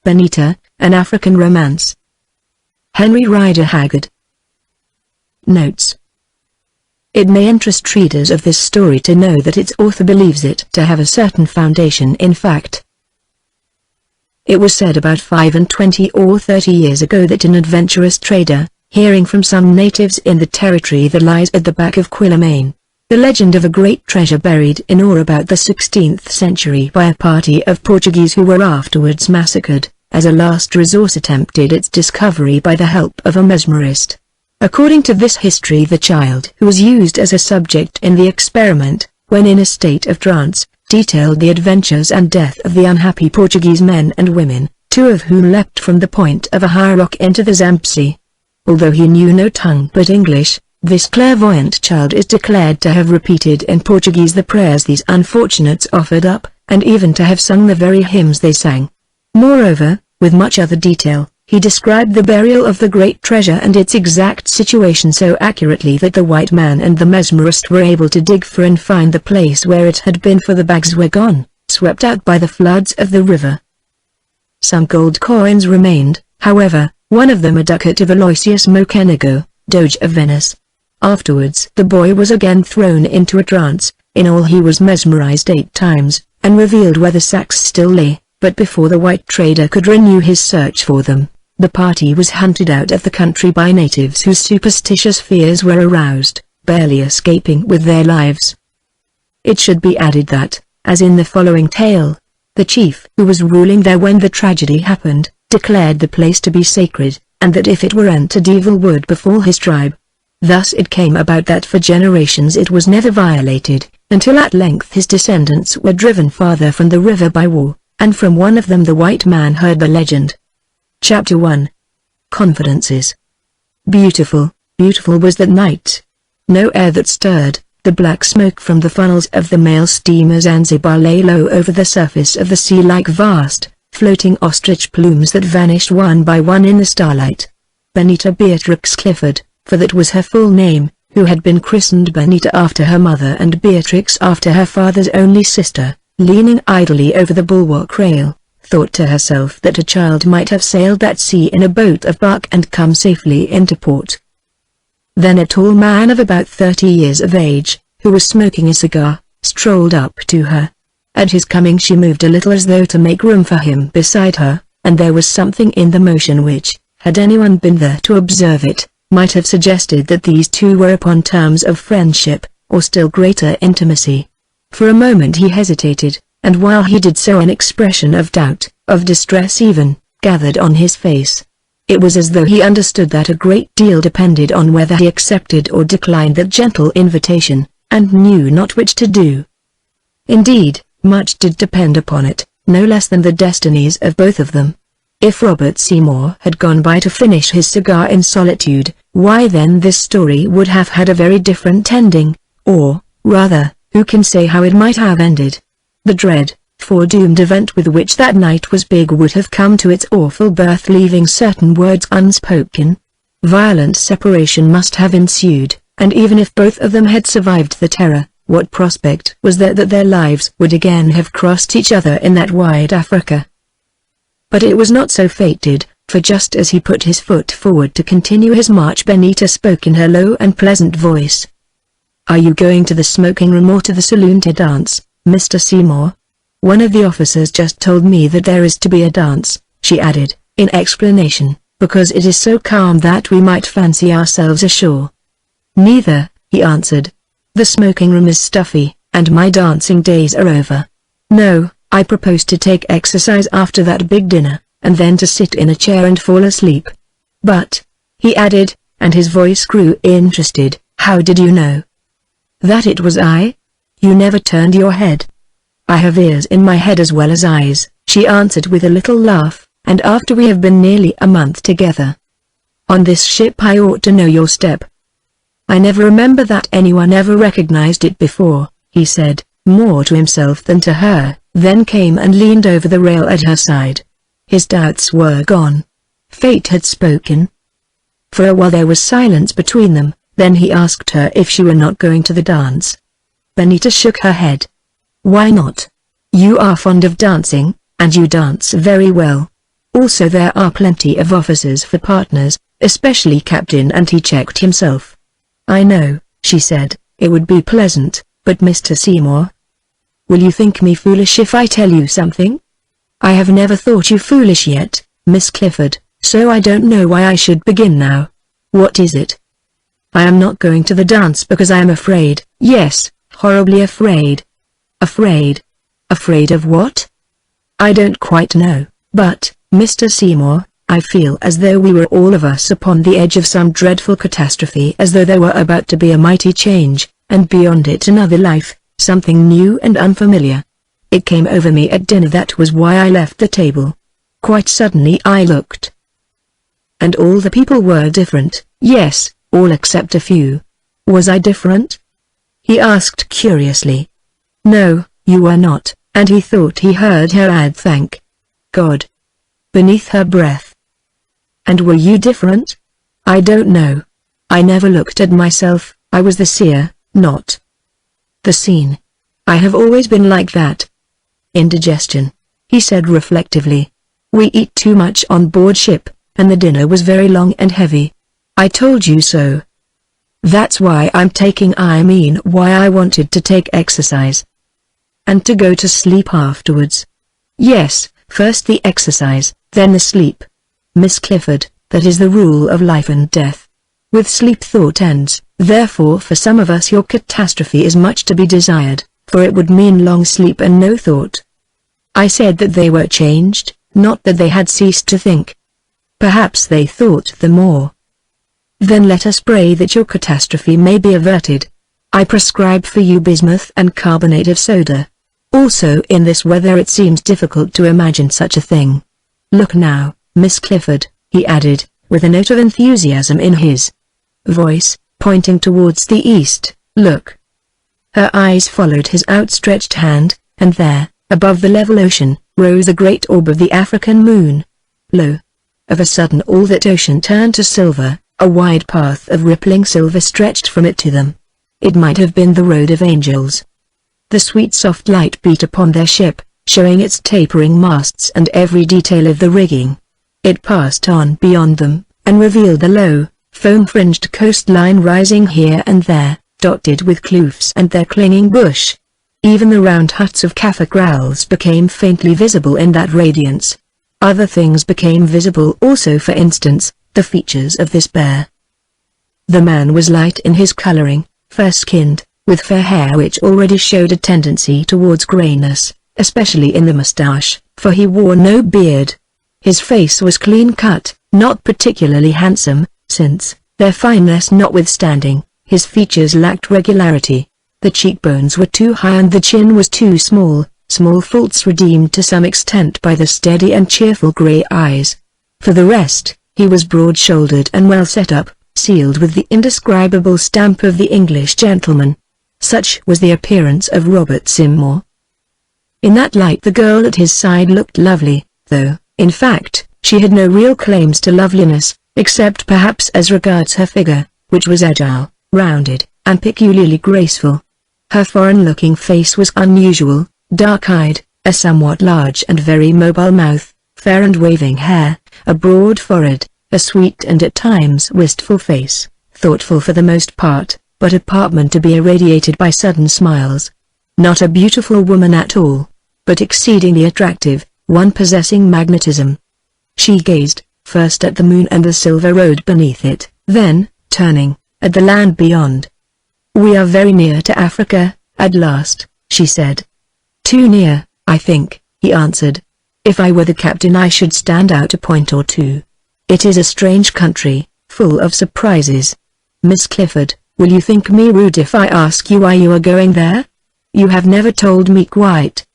Benita, An African Romance. Henry Rider Haggard. Notes. It may interest readers of this story to know that its author believes it to have a certain foundation in fact. It was said about 25 or 30 years ago that an adventurous trader, hearing from some natives in the territory that lies at the back of Quilomane, the legend of a great treasure buried in or about the 16th century by a party of Portuguese who were afterwards massacred, as a last resort attempted its discovery by the help of a mesmerist. According to this history, the child who was used as a subject in the experiment, when in a state of trance, detailed the adventures and death of the unhappy Portuguese men and women, 2 of whom leapt from the point of a high rock into the Zambesi. Although he knew no tongue but English, this clairvoyant child is declared to have repeated in Portuguese the prayers these unfortunates offered up, and even to have sung the very hymns they sang. Moreover, with much other detail, he described the burial of the great treasure and its exact situation so accurately that the white man and the mesmerist were able to dig for and find the place where it had been, for the bags were gone, swept out by the floods of the river. Some gold coins remained, however, one of them a ducat of Aloysius Mocenigo, Doge of Venice. Afterwards the boy was again thrown into a trance. In all he was mesmerized 8 times, and revealed where the sacks still lay, but before the white trader could renew his search for them, the party was hunted out of the country by natives whose superstitious fears were aroused, barely escaping with their lives. It should be added that, as in the following tale, the chief who was ruling there when the tragedy happened, declared the place to be sacred, and that if it were entered evil would befall his tribe. Thus it came about that for generations it was never violated, until at length his descendants were driven farther from the river by war, and from one of them the white man heard the legend. Chapter 1. Confidences. Beautiful, beautiful was that night. No air that stirred, the black smoke from the funnels of the mail steamer Zanzibar lay low over the surface of the sea like vast, floating ostrich plumes that vanished one by one in the starlight. Benita Beatrix Clifford, for that was her full name, who had been christened Benita after her mother and Beatrix after her father's only sister, leaning idly over the bulwark rail, thought to herself that a child might have sailed that sea in a boat of bark and come safely into port. Then a tall man of about 30 years of age, who was smoking a cigar, strolled up to her. At his coming she moved a little as though to make room for him beside her, and there was something in the motion which, had anyone been there to observe it, might have suggested that these two were upon terms of friendship, or still greater intimacy. For a moment he hesitated, and while he did so an expression of doubt, of distress even, gathered on his face. It was as though he understood that a great deal depended on whether he accepted or declined that gentle invitation, and knew not which to do. Indeed, much did depend upon it, no less than the destinies of both of them. If Robert Seymour had gone by to finish his cigar in solitude, why then this story would have had a very different ending, or, rather, who can say how it might have ended? The dread, foredoomed event with which that night was big would have come to its awful birth leaving certain words unspoken. Violent separation must have ensued, and even if both of them had survived the terror, what prospect was there that their lives would again have crossed each other in that wide Africa? But it was not so fated, for just as he put his foot forward to continue his march, Benita spoke in her low and pleasant voice. "Are you going to the smoking room or to the saloon to dance, Mr. Seymour? One of the officers just told me that there is to be a dance," she added, in explanation, "because it is so calm that we might fancy ourselves ashore." "Neither," he answered. "The smoking room is stuffy, and my dancing days are over. No, I propose to take exercise after that big dinner, and then to sit in a chair and fall asleep. But," he added, and his voice grew interested, "how did you know that it was I? You never turned your head." "I have ears in my head as well as eyes," she answered with a little laugh, "and after we have been nearly a month together on this ship I ought to know your step." "I never remember that anyone ever recognized it before," he said, more to himself than to her, then came and leaned over the rail at her side. His doubts were gone. Fate had spoken. For a while there was silence between them, then he asked her if she were not going to the dance. Benita shook her head. "Why not? You are fond of dancing, and you dance very well." Also there are plenty of officers for partners, especially captain, and he checked himself. I know, she said, it would be pleasant, but Mr. Seymour? Will you think me foolish if I tell you something? I have never thought you foolish yet, Miss Clifford, so I don't know why I should begin now. What is it? I am not going to the dance because I am afraid. Yes, horribly afraid. Afraid? Afraid of what? I don't quite know, but, Mr. Seymour, I feel as though we were all of us upon the edge of some dreadful catastrophe, as though there were about to be a mighty change, and beyond it another life, something new and unfamiliar. It came over me at dinner, that was why I left the table. Quite suddenly I looked. And all the people were different. Yes, all except a few. Was I different? He asked curiously. No, you were not, and he thought he heard her add thank God beneath her breath. And were you different? I don't know. I never looked at myself, I was the seer, not the seen. I have always been like that. Indigestion, he said reflectively. We eat too much on board ship, and the dinner was very long and heavy. I told you so. That's why why I wanted to take exercise. And to go to sleep afterwards. Yes, first the exercise, then the sleep. Miss Clifford, that is the rule of life and death. With sleep thought ends, therefore for some of us your catastrophe is much to be desired, for it would mean long sleep and no thought. I said that they were changed, not that they had ceased to think. Perhaps they thought the more. Then let us pray that your catastrophe may be averted. I prescribe for you bismuth and carbonate of soda. Also in this weather it seems difficult to imagine such a thing. Look now, Miss Clifford, he added, with a note of enthusiasm in his voice, pointing towards the east, look. Her eyes followed his outstretched hand, and there, above the level ocean, rose a great orb of the African moon. Lo! Of a sudden all that ocean turned to silver, a wide path of rippling silver stretched from it to them. It might have been the road of angels. The sweet soft light beat upon their ship, showing its tapering masts and every detail of the rigging. It passed on beyond them, and revealed the low, foam-fringed coastline rising here and there, dotted with kloofs and their clinging bush. Even the round huts of Kaffir kraals became faintly visible in that radiance. Other things became visible also, for instance, the features of this bear. The man was light in his coloring, fair-skinned, with fair hair which already showed a tendency towards grayness, especially in the moustache, for he wore no beard. His face was clean-cut, not particularly handsome, since, their fineness notwithstanding, his features lacked regularity. The cheekbones were too high and the chin was too small, small faults redeemed to some extent by the steady and cheerful grey eyes. For the rest, he was broad-shouldered and well set up, sealed with the indescribable stamp of the English gentleman. Such was the appearance of Robert Seymour. In that light the girl at his side looked lovely, though, in fact, she had no real claims to loveliness, except perhaps as regards her figure, which was agile, rounded, and peculiarly graceful. Her foreign-looking face was unusual, dark-eyed, a somewhat large and very mobile mouth, fair and waving hair, a broad forehead, a sweet and at times wistful face, thoughtful for the most part, but apartment to be irradiated by sudden smiles. Not a beautiful woman at all, but exceedingly attractive, one possessing magnetism. She gazed, first at the moon and the silver road beneath it, then, turning, at the land beyond. "We are very near to Africa, at last," she said. "Too near, I think," he answered. "If I were the captain I should stand out a point or two. It is a strange country, full of surprises. Miss Clifford, will you think me rude if I ask you why you are going there? You have never told me quite."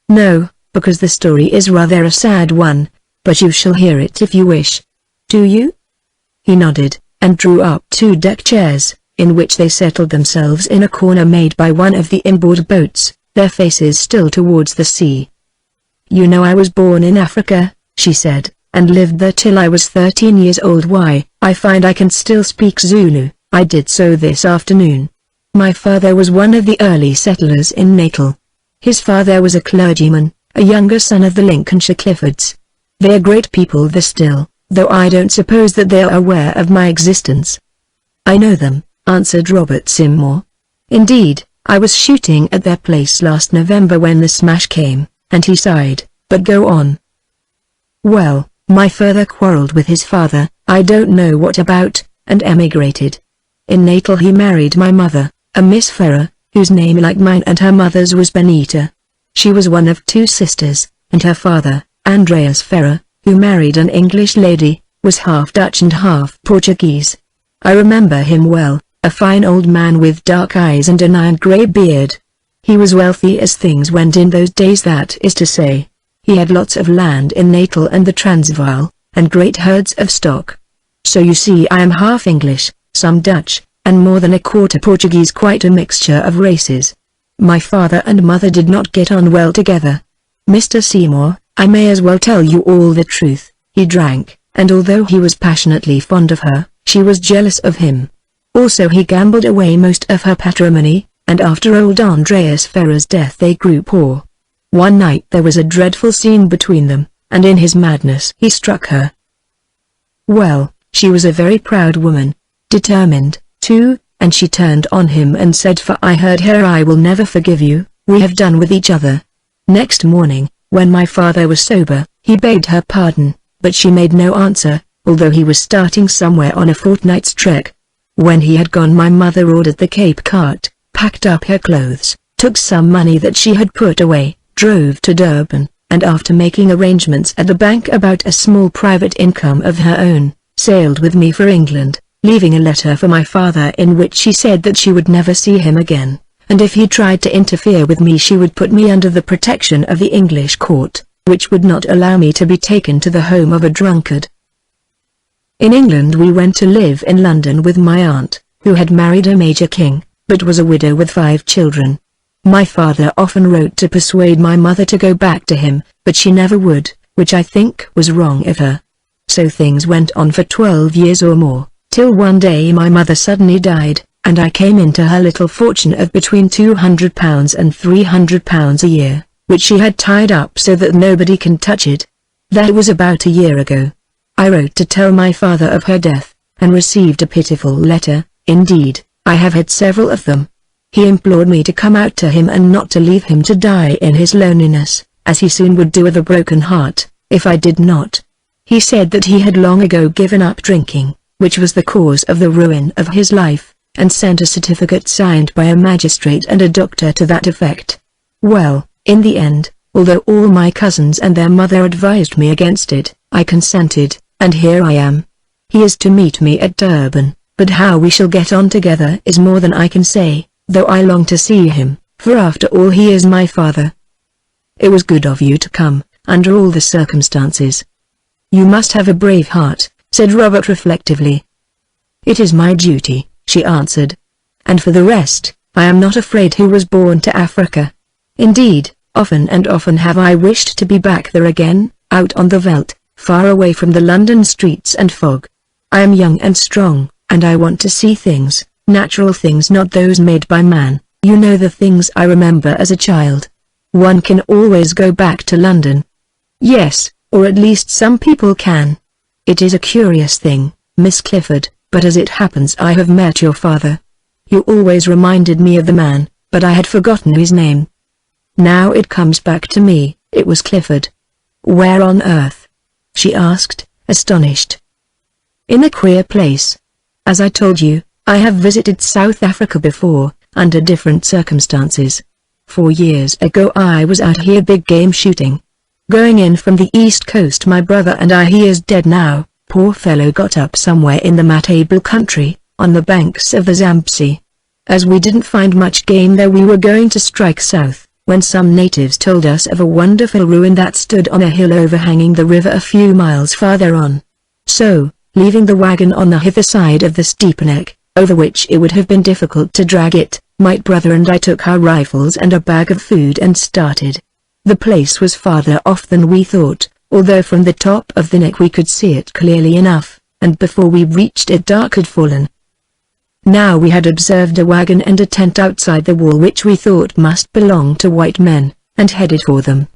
"No, because the story is rather a sad one, but you shall hear it if you wish. Do you?" He nodded, and drew up 2 deck chairs, in which they settled themselves in a corner made by one of the inboard boats, their faces still towards the sea. "You know I was born in Africa," she said, "and lived there till I was 13 years old. Why, I find I can still speak Zulu. I did so this afternoon. My father was one of the early settlers in Natal. His father was a clergyman, a younger son of the Lincolnshire Cliffords. They are great people there still, though I don't suppose that they are aware of my existence." "I know them," answered Robert Seymour. "Indeed, I was shooting at their place last November when the smash came," and he sighed. "But go on." "Well, my father quarreled with his father, I don't know what about, and emigrated. In Natal he married my mother, a Miss Ferrer, whose name like mine and her mother's was Benita. She was one of 2 sisters, and her father, Andreas Ferrer, who married an English lady, was half Dutch and half Portuguese. I remember him well, a fine old man with dark eyes and an iron grey beard. He was wealthy as things went in those days, that is to say. He had lots of land in Natal and the Transvaal, and great herds of stock. So you see I am half English, some Dutch, and more than a quarter Portuguese, quite a mixture of races. My father and mother did not get on well together. Mr. Seymour, I may as well tell you all the truth, he drank, and although he was passionately fond of her, she was jealous of him. Also he gambled away most of her patrimony, and after old Andreas Ferrer's death they grew poor. One night there was a dreadful scene between them, and in his madness he struck her. Well, she was a very proud woman, determined, too, and she turned on him and said, for I heard her, I will never forgive you, we have done with each other. Next morning, when my father was sober, he begged her pardon, but she made no answer, although he was starting somewhere on a fortnight's trek. When he had gone, my mother ordered the Cape cart, packed up her clothes, took some money that she had put away, drove to Durban, and after making arrangements at the bank about a small private income of her own, sailed with me for England, leaving a letter for my father in which she said that she would never see him again, and if he tried to interfere with me she would put me under the protection of the English court, which would not allow me to be taken to the home of a drunkard. In England we went to live in London with my aunt, who had married a Major King, but was a widow with 5 children. My father often wrote to persuade my mother to go back to him, but she never would, which I think was wrong of her. So things went on for 12 years or more, till one day my mother suddenly died, and I came into her little fortune of between £200 and £300 a year, which she had tied up so that nobody can touch it. That was about a year ago. I wrote to tell my father of her death, and received a pitiful letter. Indeed, I have had several of them. He implored me to come out to him and not to leave him to die in his loneliness, as he soon would do with a broken heart, if I did not. He said that he had long ago given up drinking, which was the cause of the ruin of his life, and sent a certificate signed by a magistrate and a doctor to that effect. Well, in the end, although all my cousins and their mother advised me against it, I consented, and here I am. He is to meet me at Durban, but how we shall get on together is more than I can say, though I long to see him, for after all he is my father. It was good of you to come, under all the circumstances. You must have a brave heart, said Robert reflectively. It is my duty, she answered. And for the rest, I am not afraid. Who was born to Africa? Indeed, often and often have I wished to be back there again, out on the veldt, far away from the London streets and fog. I am young and strong, and I want to see things, natural things, not those made by man, you know, the things I remember as a child. One can always go back to London. Yes, or at least some people can. It is a curious thing, Miss Clifford, but as it happens I have met your father. You always reminded me of the man, but I had forgotten his name. Now it comes back to me, it was Clifford. Where on earth? She asked, astonished. In a queer place. As I told you, I have visited South Africa before, under different circumstances. 4 years ago I was out here big game shooting. Going in from the East Coast, my brother and I, he is dead now, poor fellow, got up somewhere in the Matable country, on the banks of the Zambesi. As we didn't find much game there we were going to strike south, when some natives told us of a wonderful ruin that stood on a hill overhanging the river a few miles farther on. So, leaving the wagon on the hither side of the steep neck, over which it would have been difficult to drag it, my brother and I took our rifles and a bag of food and started. The place was farther off than we thought, although from the top of the neck we could see it clearly enough, and before we reached it dark had fallen. Now we had observed a wagon and a tent outside the wall which we thought must belong to white men, and headed for them.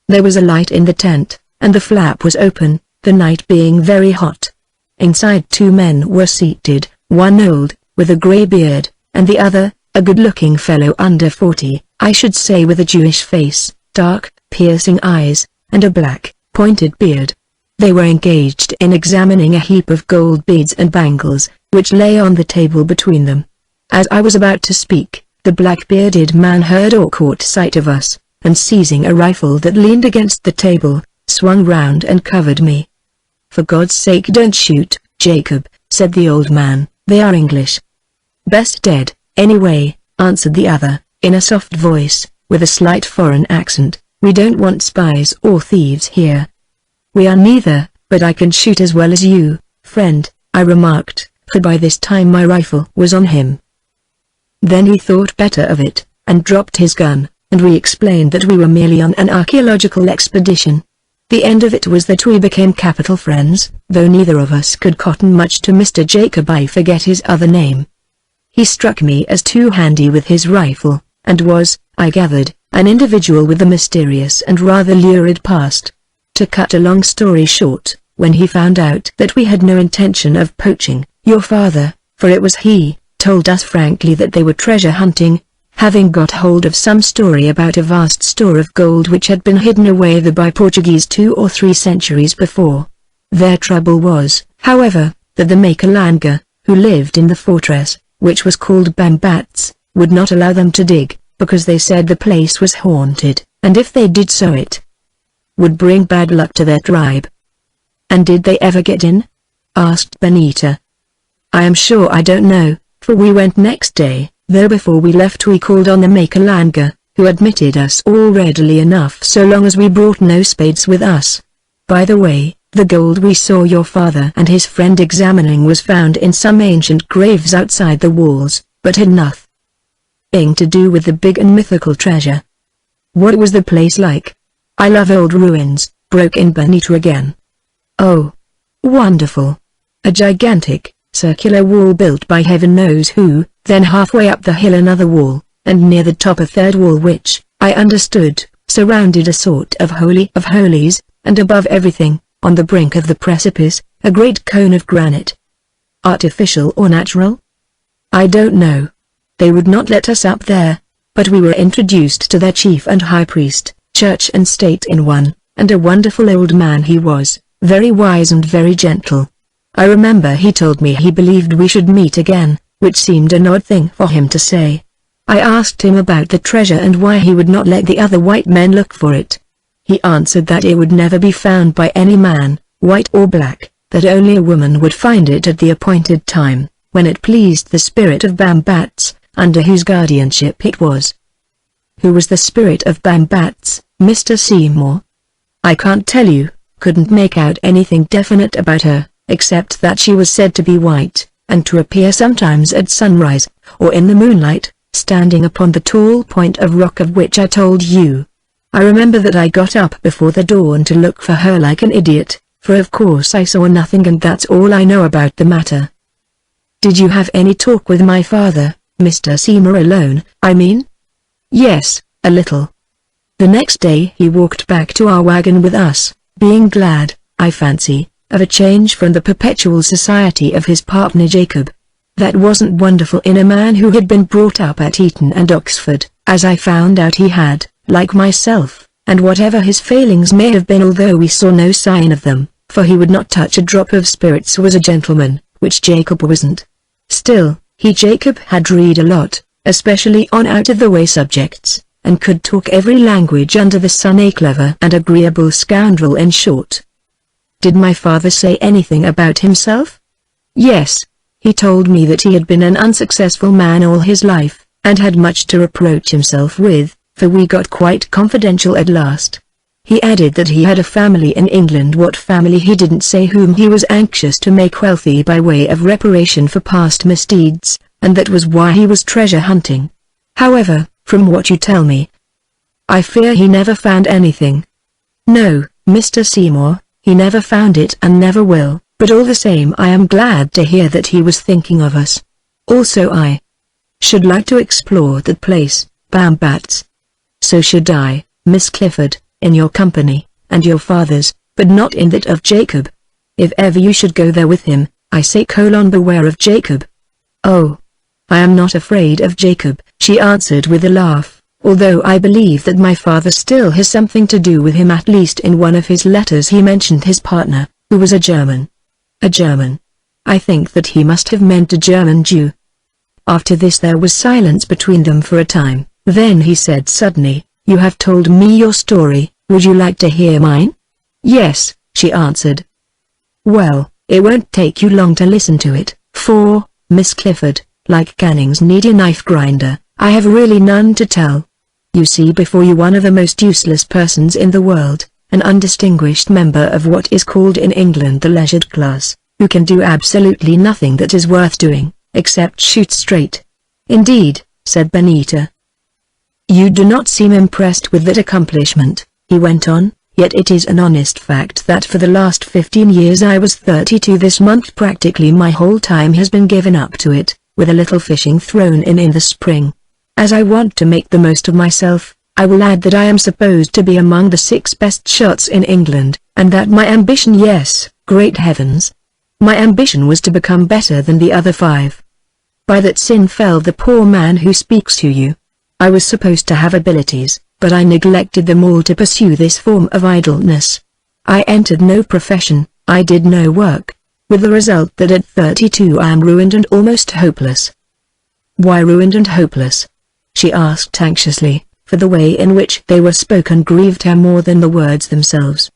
There was a light in the tent, and the flap was open, the night being very hot. Inside 2 men were seated, one old, with a grey beard, and the other, a good-looking fellow under 40, I should say, with a Jewish face, dark, piercing eyes, and a black, pointed beard. They were engaged in examining a heap of gold beads and bangles, which lay on the table between them. As I was about to speak, the black-bearded man heard or caught sight of us, and seizing a rifle that leaned against the table, swung round and covered me. "For God's sake, don't shoot, Jacob," said the old man, "they are English." "Best dead, anyway," answered the other, in a soft voice, with a slight foreign accent. "We don't want spies or thieves here." "We are neither, but I can shoot as well as you, friend," I remarked, for by this time my rifle was on him. Then he thought better of it, and dropped his gun, and we explained that we were merely on an archaeological expedition. The end of it was that we became capital friends, though neither of us could cotton much to Mr. Jacob. I forget his other name. He struck me as too handy with his rifle, and was, I gathered, an individual with a mysterious and rather lurid past. To cut a long story short, when he found out that we had no intention of poaching, your father, for it was he, told us frankly that they were treasure hunting, having got hold of some story about a vast store of gold which had been hidden away there by Portuguese 2 or 3 centuries before. Their trouble was, however, that the Makalanga, who lived in the fortress, which was called Bambats, would not allow them to dig, because they said the place was haunted, and if they did so it would bring bad luck to their tribe. "And did they ever get in?" asked Benita. "I am sure I don't know, for we went next day, though before we left we called on the Makalanga, who admitted us all readily enough so long as we brought no spades with us. By the way, the gold we saw your father and his friend examining was found in some ancient graves outside the walls, but had nothing to do with the big and mythical treasure." "What was the place like?" "I love old ruins," broke in Benita again. "Oh, wonderful. A gigantic, circular wall built by heaven knows who, then halfway up the hill another wall, and near the top a third wall which, I understood, surrounded a sort of holy of holies, and above everything, on the brink of the precipice, a great cone of granite. Artificial or natural? I don't know. They would not let us up there, but we were introduced to their chief and high priest, church and state in one, and a wonderful old man he was, very wise and very gentle. I remember he told me he believed we should meet again, which seemed an odd thing for him to say. I asked him about the treasure and why he would not let the other white men look for it. He answered that it would never be found by any man, white or black, that only a woman would find it at the appointed time, when it pleased the spirit of Bambats, under whose guardianship it was. Who was the spirit of Bambats, Mr. Seymour? I can't tell you, couldn't make out anything definite about her, except that she was said to be white, and to appear sometimes at sunrise, or in the moonlight, standing upon the tall point of rock of which I told you. I remember that I got up before the dawn to look for her like an idiot, for of course I saw nothing, and that's all I know about the matter. Did you have any talk with my father, Mr. Seymour, alone, I mean? Yes, a little. The next day he walked back to our wagon with us, being glad, I fancy, of a change from the perpetual society of his partner Jacob. That wasn't wonderful in a man who had been brought up at Eton and Oxford, as I found out he had, like myself, and whatever his failings may have been, although we saw no sign of them, for he would not touch a drop of spirits, was a gentleman, which Jacob wasn't. Still, Jacob had read a lot, especially on out-of-the-way subjects, and could talk every language under the sun, a clever and agreeable scoundrel in short. Did my father say anything about himself? Yes. He told me that he had been an unsuccessful man all his life, and had much to reproach himself with, for we got quite confidential at last. He added that he had a family in England, what family he didn't say, whom he was anxious to make wealthy by way of reparation for past misdeeds, and that was why he was treasure hunting. However, from what you tell me, I fear he never found anything. No, Mr. Seymour, he never found it and never will. But all the same I am glad to hear that he was thinking of us. Also I should like to explore that place, Bambats. So should I, Miss Clifford, in your company, and your father's. but not in that of Jacob. If ever you should go there with him, I say beware of Jacob. Oh, I am not afraid of Jacob, she answered with a laugh, although I believe that my father still has something to do with him. At least in one of his letters he mentioned his partner, who was a German. A German. I think that he must have meant a German Jew. After this there was silence between them for a time, then he said suddenly, "You have told me your story, would you like to hear mine?" "Yes," she answered. "Well, it won't take you long to listen to it, for, Miss Clifford, like Canning's needy knife grinder, I have really none to tell. You see before you one of the most useless persons in the world, an undistinguished member of what is called in England the leisured class, who can do absolutely nothing that is worth doing, except shoot straight." "Indeed," said Benita. "You do not seem impressed with that accomplishment," he went on, "yet it is an honest fact that for the last 15 years I was 32 this month practically my whole time has been given up to it, with a little fishing thrown in the spring. As I want to make the most of myself, I will add that I am supposed to be among the 6 best shots in England, and that my ambition, yes, great heavens, my ambition was to become better than the other 5. By that sin fell the poor man who speaks to you. I was supposed to have abilities, but I neglected them all to pursue this form of idleness. I entered no profession, I did no work, with the result that at 32 I am ruined and almost hopeless." "Why ruined and hopeless?" she asked anxiously, for the way in which they were spoken grieved her more than the words themselves.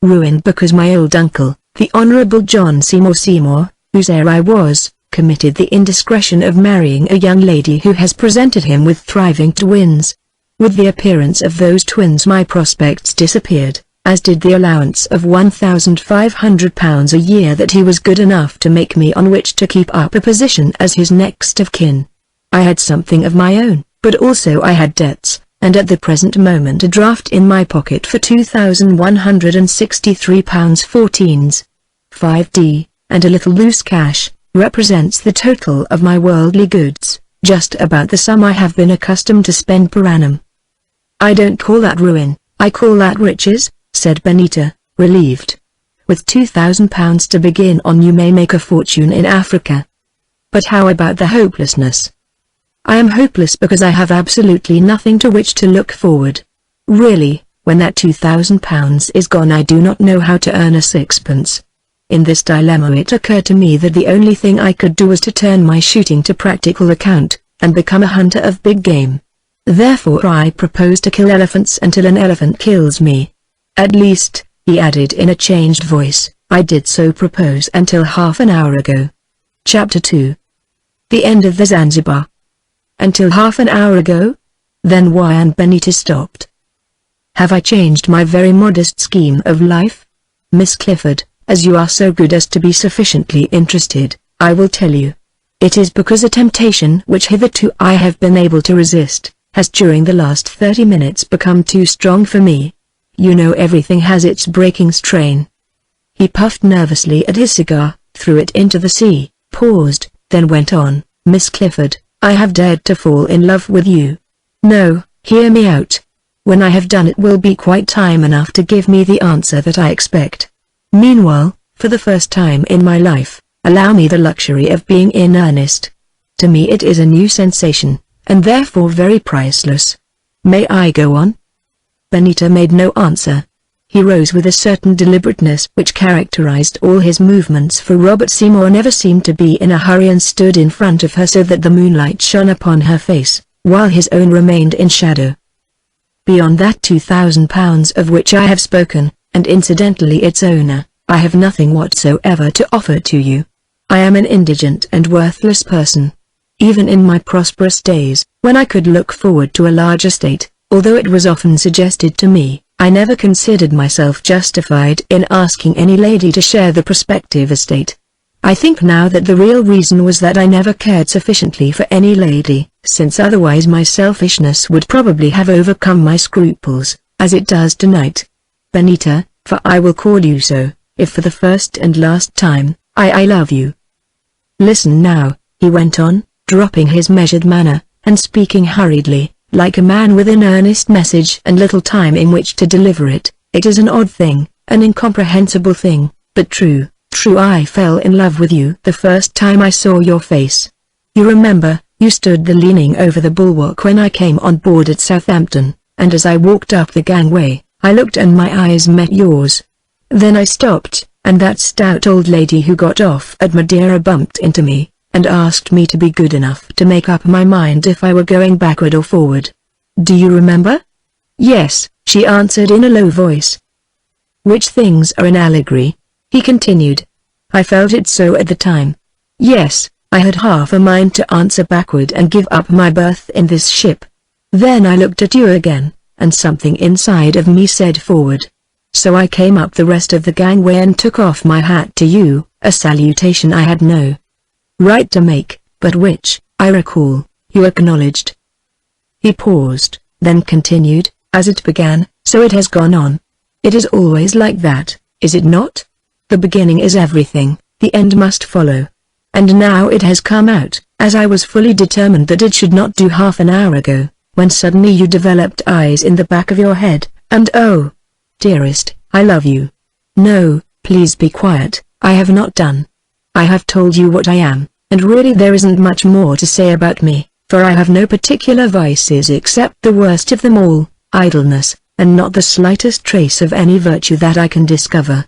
"Ruined because my old uncle, the Honorable John Seymour, whose heir I was, committed the indiscretion of marrying a young lady who has presented him with thriving twins. With the appearance of those twins my prospects disappeared, as did the allowance of £1,500 a year that he was good enough to make me on which to keep up a position as his next of kin. I had something of my own, but also I had debts, and at the present moment a draft in my pocket for £2,163.14, 5d, and a little loose cash, represents the total of my worldly goods, just about the sum I have been accustomed to spend per annum." "I don't call that ruin, I call that riches," said Benita, relieved. "With £2,000 to begin on you may make a fortune in Africa. But how about the hopelessness?" "I am hopeless because I have absolutely nothing to which to look forward. Really, when that £2,000 is gone I do not know how to earn a sixpence." In this dilemma it occurred to me that the only thing I could do was to turn my shooting to practical account, and become a hunter of big game. Therefore I propose to kill elephants until an elephant kills me. At least, he added in a changed voice, I did so propose until half an hour ago. Chapter 2. The End of the Zanzibar. Until half an hour ago? Then why? And Benita stopped. Have I changed my very modest scheme of life? Miss Clifford, as you are so good as to be sufficiently interested, I will tell you. It is because a temptation which hitherto I have been able to resist, has during the last 30 minutes become too strong for me. You know everything has its breaking strain. He puffed nervously at his cigar, threw it into the sea, paused, then went on, Miss Clifford, I have dared to fall in love with you. No, hear me out. When I have done it will be quite time enough to give me the answer that I expect. Meanwhile, for the first time in my life, allow me the luxury of being in earnest. To me it is a new sensation, and therefore very priceless. May I go on? Benita made no answer. He rose with a certain deliberateness which characterized all his movements, for Robert Seymour never seemed to be in a hurry, and stood in front of her so that the moonlight shone upon her face, while his own remained in shadow. Beyond that £2,000 of which I have spoken, and incidentally its owner, I have nothing whatsoever to offer to you. I am an indigent and worthless person. Even in my prosperous days, when I could look forward to a large estate, although it was often suggested to me, I never considered myself justified in asking any lady to share the prospective estate. I think now that the real reason was that I never cared sufficiently for any lady, since otherwise my selfishness would probably have overcome my scruples, as it does tonight. Benita, for I will call you so, if for the first and last time, I love you. Listen now, he went on, dropping his measured manner, and speaking hurriedly, like a man with an earnest message and little time in which to deliver it. It is an odd thing, An incomprehensible thing, but true, true. I fell in love with you the first time I saw your face. You remember, you stood there leaning over the bulwark when I came on board at Southampton, and as I walked up the gangway, I looked and my eyes met yours. Then I stopped, and that stout old lady who got off at Madeira bumped into me, and asked me to be good enough to make up my mind if I were going backward or forward. Do you remember? Yes, she answered in a low voice. Which things are an allegory? He continued. I felt it so at the time. Yes, I had half a mind to answer backward and give up my berth in this ship. Then I looked at you again, and something inside of me said forward. So I came up the rest of the gangway and took off my hat to you, a salutation I had no right to make, but which, I recall, you acknowledged. He paused, then continued, as it began, so it has gone on. It is always like that, is it not? The beginning is everything, the end must follow. And now it has come out, as I was fully determined that it should not do half an hour ago, when suddenly you developed eyes in the back of your head, and oh, dearest, I love you. No, please be quiet, I have not done. I have told you what I am, and really there isn't much more to say about me, for I have no particular vices except the worst of them all, idleness, and not the slightest trace of any virtue that I can discover.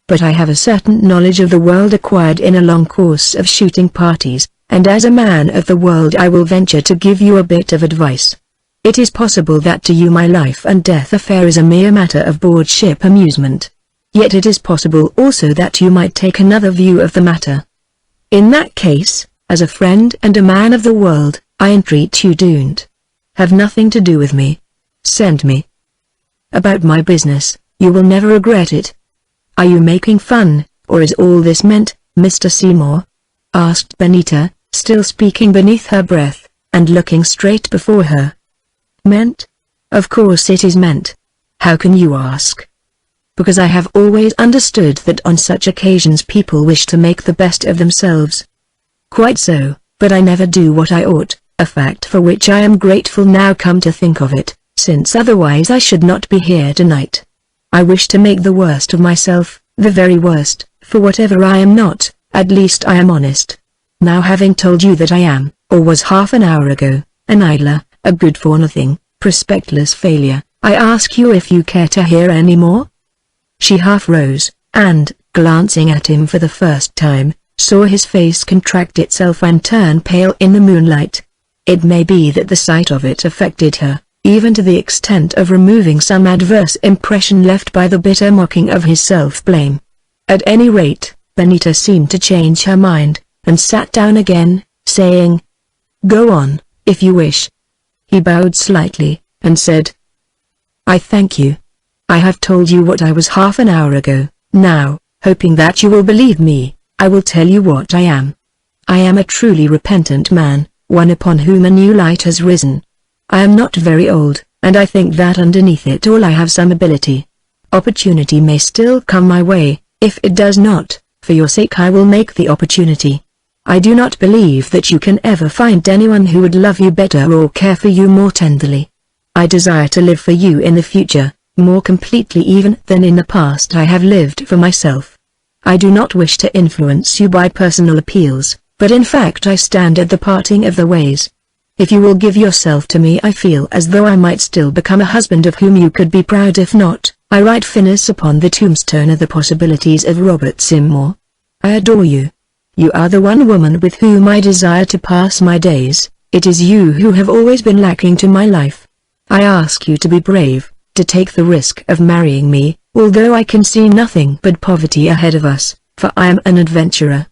But I have a certain knowledge of the world acquired in a long course of shooting parties, and as a man of the world I will venture to give you a bit of advice. It is possible that to you my life and death affair is a mere matter of board-ship amusement. Yet it is possible also that you might take another view of the matter. In that case, as a friend and a man of the world, I entreat you don't have nothing to do with me. Send me about my business, you will never regret it. Are you making fun, or is all this meant, Mr. Seymour? Asked Benita, still speaking beneath her breath, and looking straight before her. Meant? Of course it is meant. How can you ask? Because I have always understood that on such occasions people wish to make the best of themselves. Quite so, but I never do what I ought, a fact for which I am grateful now come to think of it, since otherwise I should not be here tonight. I wish to make the worst of myself, the very worst, for whatever I am not, at least I am honest. Now having told you that I am, or was half an hour ago, an idler, a good-for-nothing, prospectless failure, I ask you if you care to hear any more? She half rose, and, glancing at him for the first time, saw his face contract itself and turn pale in the moonlight. It may be that the sight of it affected her, even to the extent of removing some adverse impression left by the bitter mocking of his self-blame. At any rate, Benita seemed to change her mind, and sat down again, saying, "Go on, if you wish." He bowed slightly, and said, "I thank you. I have told you what I was half an hour ago. Now, hoping that you will believe me, I will tell you what I am. I am a truly repentant man, one upon whom a new light has risen. I am not very old, and I think that underneath it all I have some ability. Opportunity may still come my way. If it does not, for your sake I will make the opportunity. I do not believe that you can ever find anyone who would love you better or care for you more tenderly. I desire to live for you in the future, more completely even than in the past I have lived for myself. I do not wish to influence you by personal appeals, but in fact I stand at the parting of the ways. If you will give yourself to me I feel as though I might still become a husband of whom you could be proud. If not, I write finis upon the tombstone of the possibilities of Robert Seymour. I adore you. You are the one woman with whom I desire to pass my days. It is you who have always been lacking to my life. I ask you to be brave, to take the risk of marrying me, although I can see nothing but poverty ahead of us, for I am an adventurer."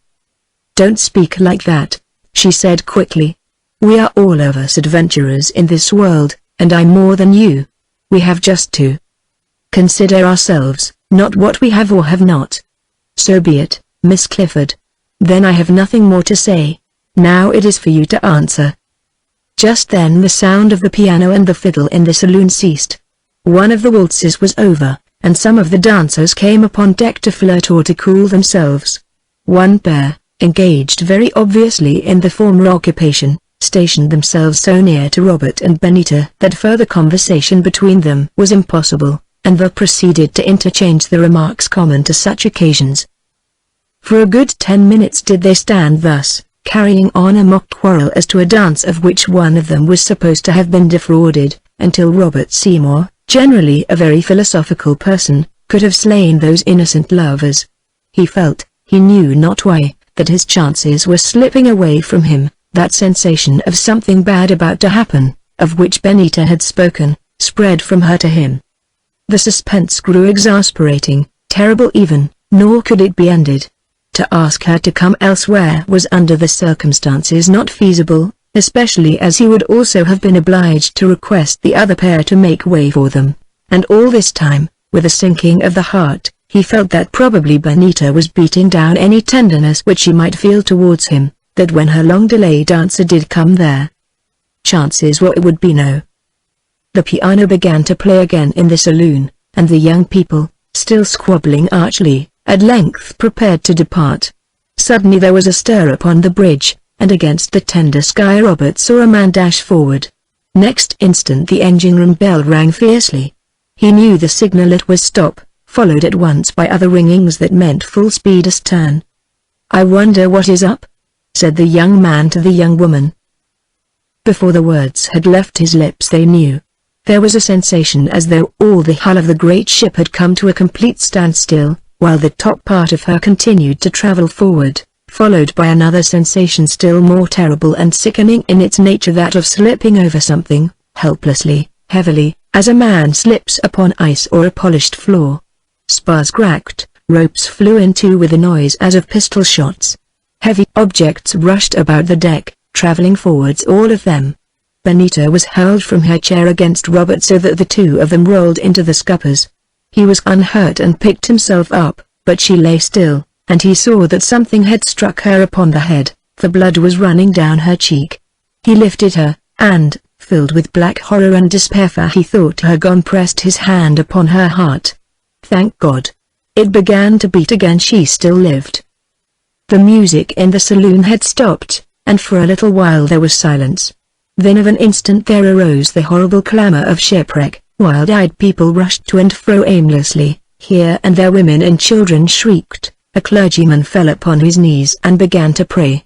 "Don't speak like that," she said quickly. "We are all of us adventurers in this world, and I more than you. We have just to consider ourselves, not what we have or have not." "So be it, Miss Clifford. Then I have nothing more to say. Now it is for you to answer." Just then the sound of the piano and the fiddle in the saloon ceased. One of the waltzes was over, and some of the dancers came upon deck to flirt or to cool themselves. One pair, engaged very obviously in the former occupation, stationed themselves so near to Robert and Benita that further conversation between them was impossible. and they proceeded to interchange the remarks common to such occasions. For a good 10 minutes did they stand thus, carrying on a mock quarrel as to a dance of which one of them was supposed to have been defrauded, until Robert Seymour, generally a very philosophical person, could have slain those innocent lovers. He felt, he knew not why, that his chances were slipping away from him. That sensation of something bad about to happen, of which Benita had spoken, spread from her to him. The suspense grew exasperating, terrible even, nor could it be ended. To ask her to come elsewhere was under the circumstances not feasible, especially as he would also have been obliged to request the other pair to make way for them. And all this time, with a sinking of the heart, he felt that probably Benita was beating down any tenderness which she might feel towards him, that when her long-delayed answer did come there, chances were it would be no. The piano began to play again in the saloon, and the young people, still squabbling archly, at length prepared to depart. Suddenly there was a stir upon the bridge, and against the tender sky Robert saw a man dash forward. Next instant the engine-room bell rang fiercely. He knew the signal. It was stop, followed at once by other ringings that meant full speed astern. "I wonder what is up?" said the young man to the young woman. Before the words had left his lips they knew. There was a sensation as though all the hull of the great ship had come to a complete standstill, while the top part of her continued to travel forward, followed by another sensation still more terrible and sickening in its nature, that of slipping over something, helplessly, heavily, as a man slips upon ice or a polished floor. Spars cracked, ropes flew in two with a noise as of pistol shots. Heavy objects rushed about the deck, traveling forwards all of them. Benita was hurled from her chair against Robert so that the two of them rolled into the scuppers. He was unhurt and picked himself up, but she lay still, and he saw that something had struck her upon the head. The blood was running down her cheek. He lifted her, and, filled with black horror and despair for he thought her gone, pressed his hand upon her heart. Thank God! It began to beat again. She still lived. The music in the saloon had stopped, and for a little while there was silence. Then of an instant there arose the horrible clamor of shipwreck. Wild-eyed people rushed to and fro aimlessly. Here and there women and children shrieked. A clergyman fell upon his knees and began to pray.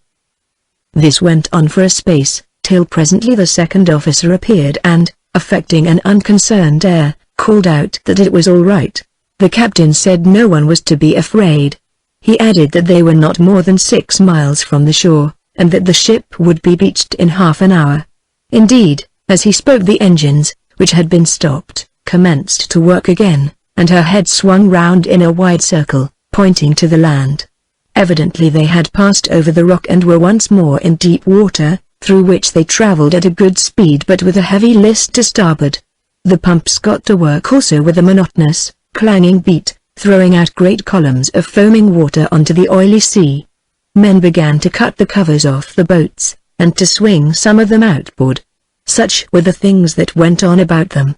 This went on for a space, till presently the second officer appeared and, affecting an unconcerned air, called out that it was all right. The captain said no one was to be afraid. He added that they were not more than 6 miles from the shore, and that the ship would be beached in half an hour. Indeed, as he spoke the engines, which had been stopped, commenced to work again, and her head swung round in a wide circle, pointing to the land. Evidently they had passed over the rock and were once more in deep water, through which they travelled at a good speed but with a heavy list to starboard. The pumps got to work also with a monotonous, clanging beat, throwing out great columns of foaming water onto the oily sea. Men began to cut the covers off the boats, and to swing some of them outboard. Such were the things that went on about them.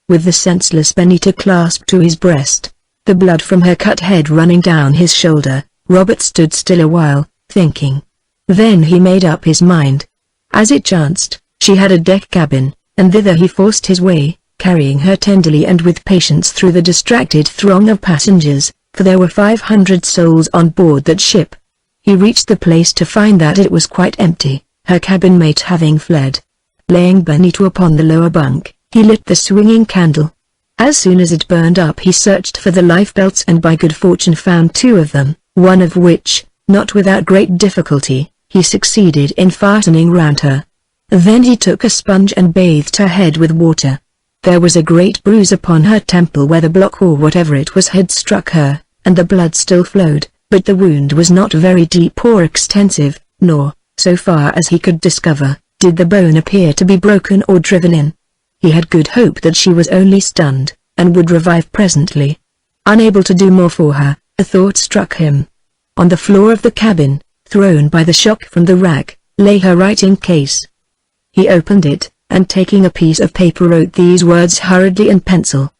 With the senseless Benita clasped to his breast, the blood from her cut head running down his shoulder, Robert stood still a while, thinking. Then he made up his mind. As it chanced, she had a deck cabin, and thither he forced his way, carrying her tenderly and with patience through the distracted throng of passengers, for there were 500 souls on board that ship. He reached the place to find that it was quite empty, her cabin mate having fled. Laying Benita upon the lower bunk, he lit the swinging candle. As soon as it burned up he searched for the lifebelts and by good fortune found 2 of them, one of which, not without great difficulty, he succeeded in fastening round her. Then he took a sponge and bathed her head with water. There was a great bruise upon her temple where the block or whatever it was had struck her, and the blood still flowed, but the wound was not very deep or extensive, nor, so far as he could discover, did the bone appear to be broken or driven in. He had good hope that she was only stunned, and would revive presently. Unable to do more for her, a thought struck him. On the floor of the cabin, thrown by the shock from the rack, lay her writing case. He opened it, and taking a piece of paper wrote these words hurriedly in pencil.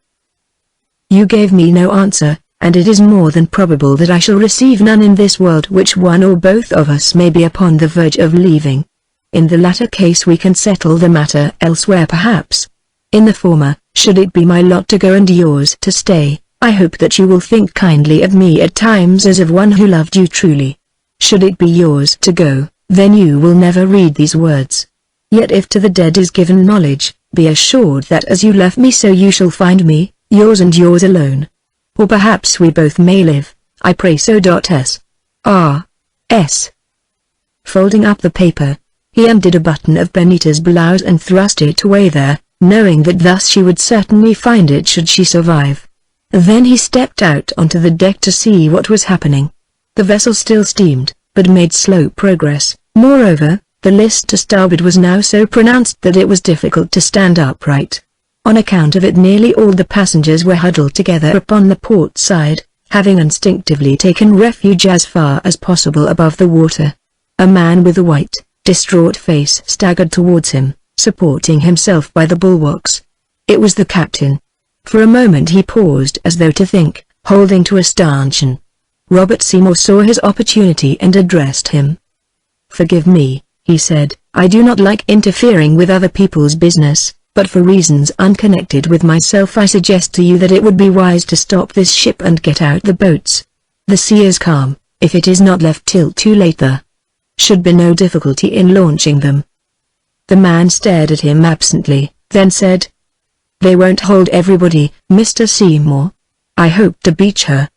You gave me no answer, and it is more than probable that I shall receive none in this world, which one or both of us may be upon the verge of leaving. In the latter case we can settle the matter elsewhere perhaps. In the former, Should it be my lot to go and yours to stay, I hope that you will think kindly of me at times as of one who loved you truly. Should it be yours to go, then you will never read these words. Yet if to the dead is given knowledge, be assured that as you left me so you shall find me, yours and yours alone. Or perhaps we both may live, I pray so. S. Folding up the paper, he undid a button of Benita's blouse and thrust it away there, knowing that thus she would certainly find it should she survive. Then he stepped out onto the deck to see what was happening. The vessel still steamed, but made slow progress. Moreover, the list to starboard was now so pronounced that it was difficult to stand upright. On account of it nearly all the passengers were huddled together upon the port side, having instinctively taken refuge as far as possible above the water. A man with a white, distraught face staggered towards him, supporting himself by the bulwarks. It was the captain. For a moment he paused as though to think, holding to a stanchion. Robert Seymour saw his opportunity and addressed him. "Forgive me," he said, "I do not like interfering with other people's business, but for reasons unconnected with myself I suggest to you that it would be wise to stop this ship and get out the boats. The sea is calm, if it is not left till too late there should be no difficulty in launching them." The man stared at him absently, then said, "They won't hold everybody, Mr. Seymour. I hope to beach her."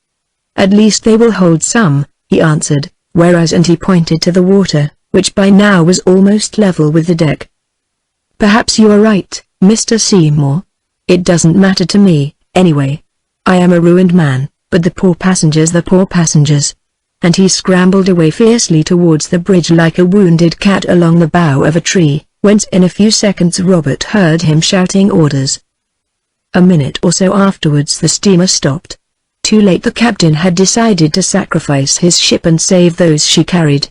"At least they will hold some," he answered, whereas and he pointed to the water, which by now was almost level with the deck. "Perhaps you are right, Mr. Seymour. It doesn't matter to me, anyway. I am a ruined man, but the poor passengers." And he scrambled away fiercely towards the bridge like a wounded cat along the bough of a tree, whence in a few seconds Robert heard him shouting orders. A minute or so afterwards the steamer stopped. Too late, the captain had decided to sacrifice his ship and save those she carried.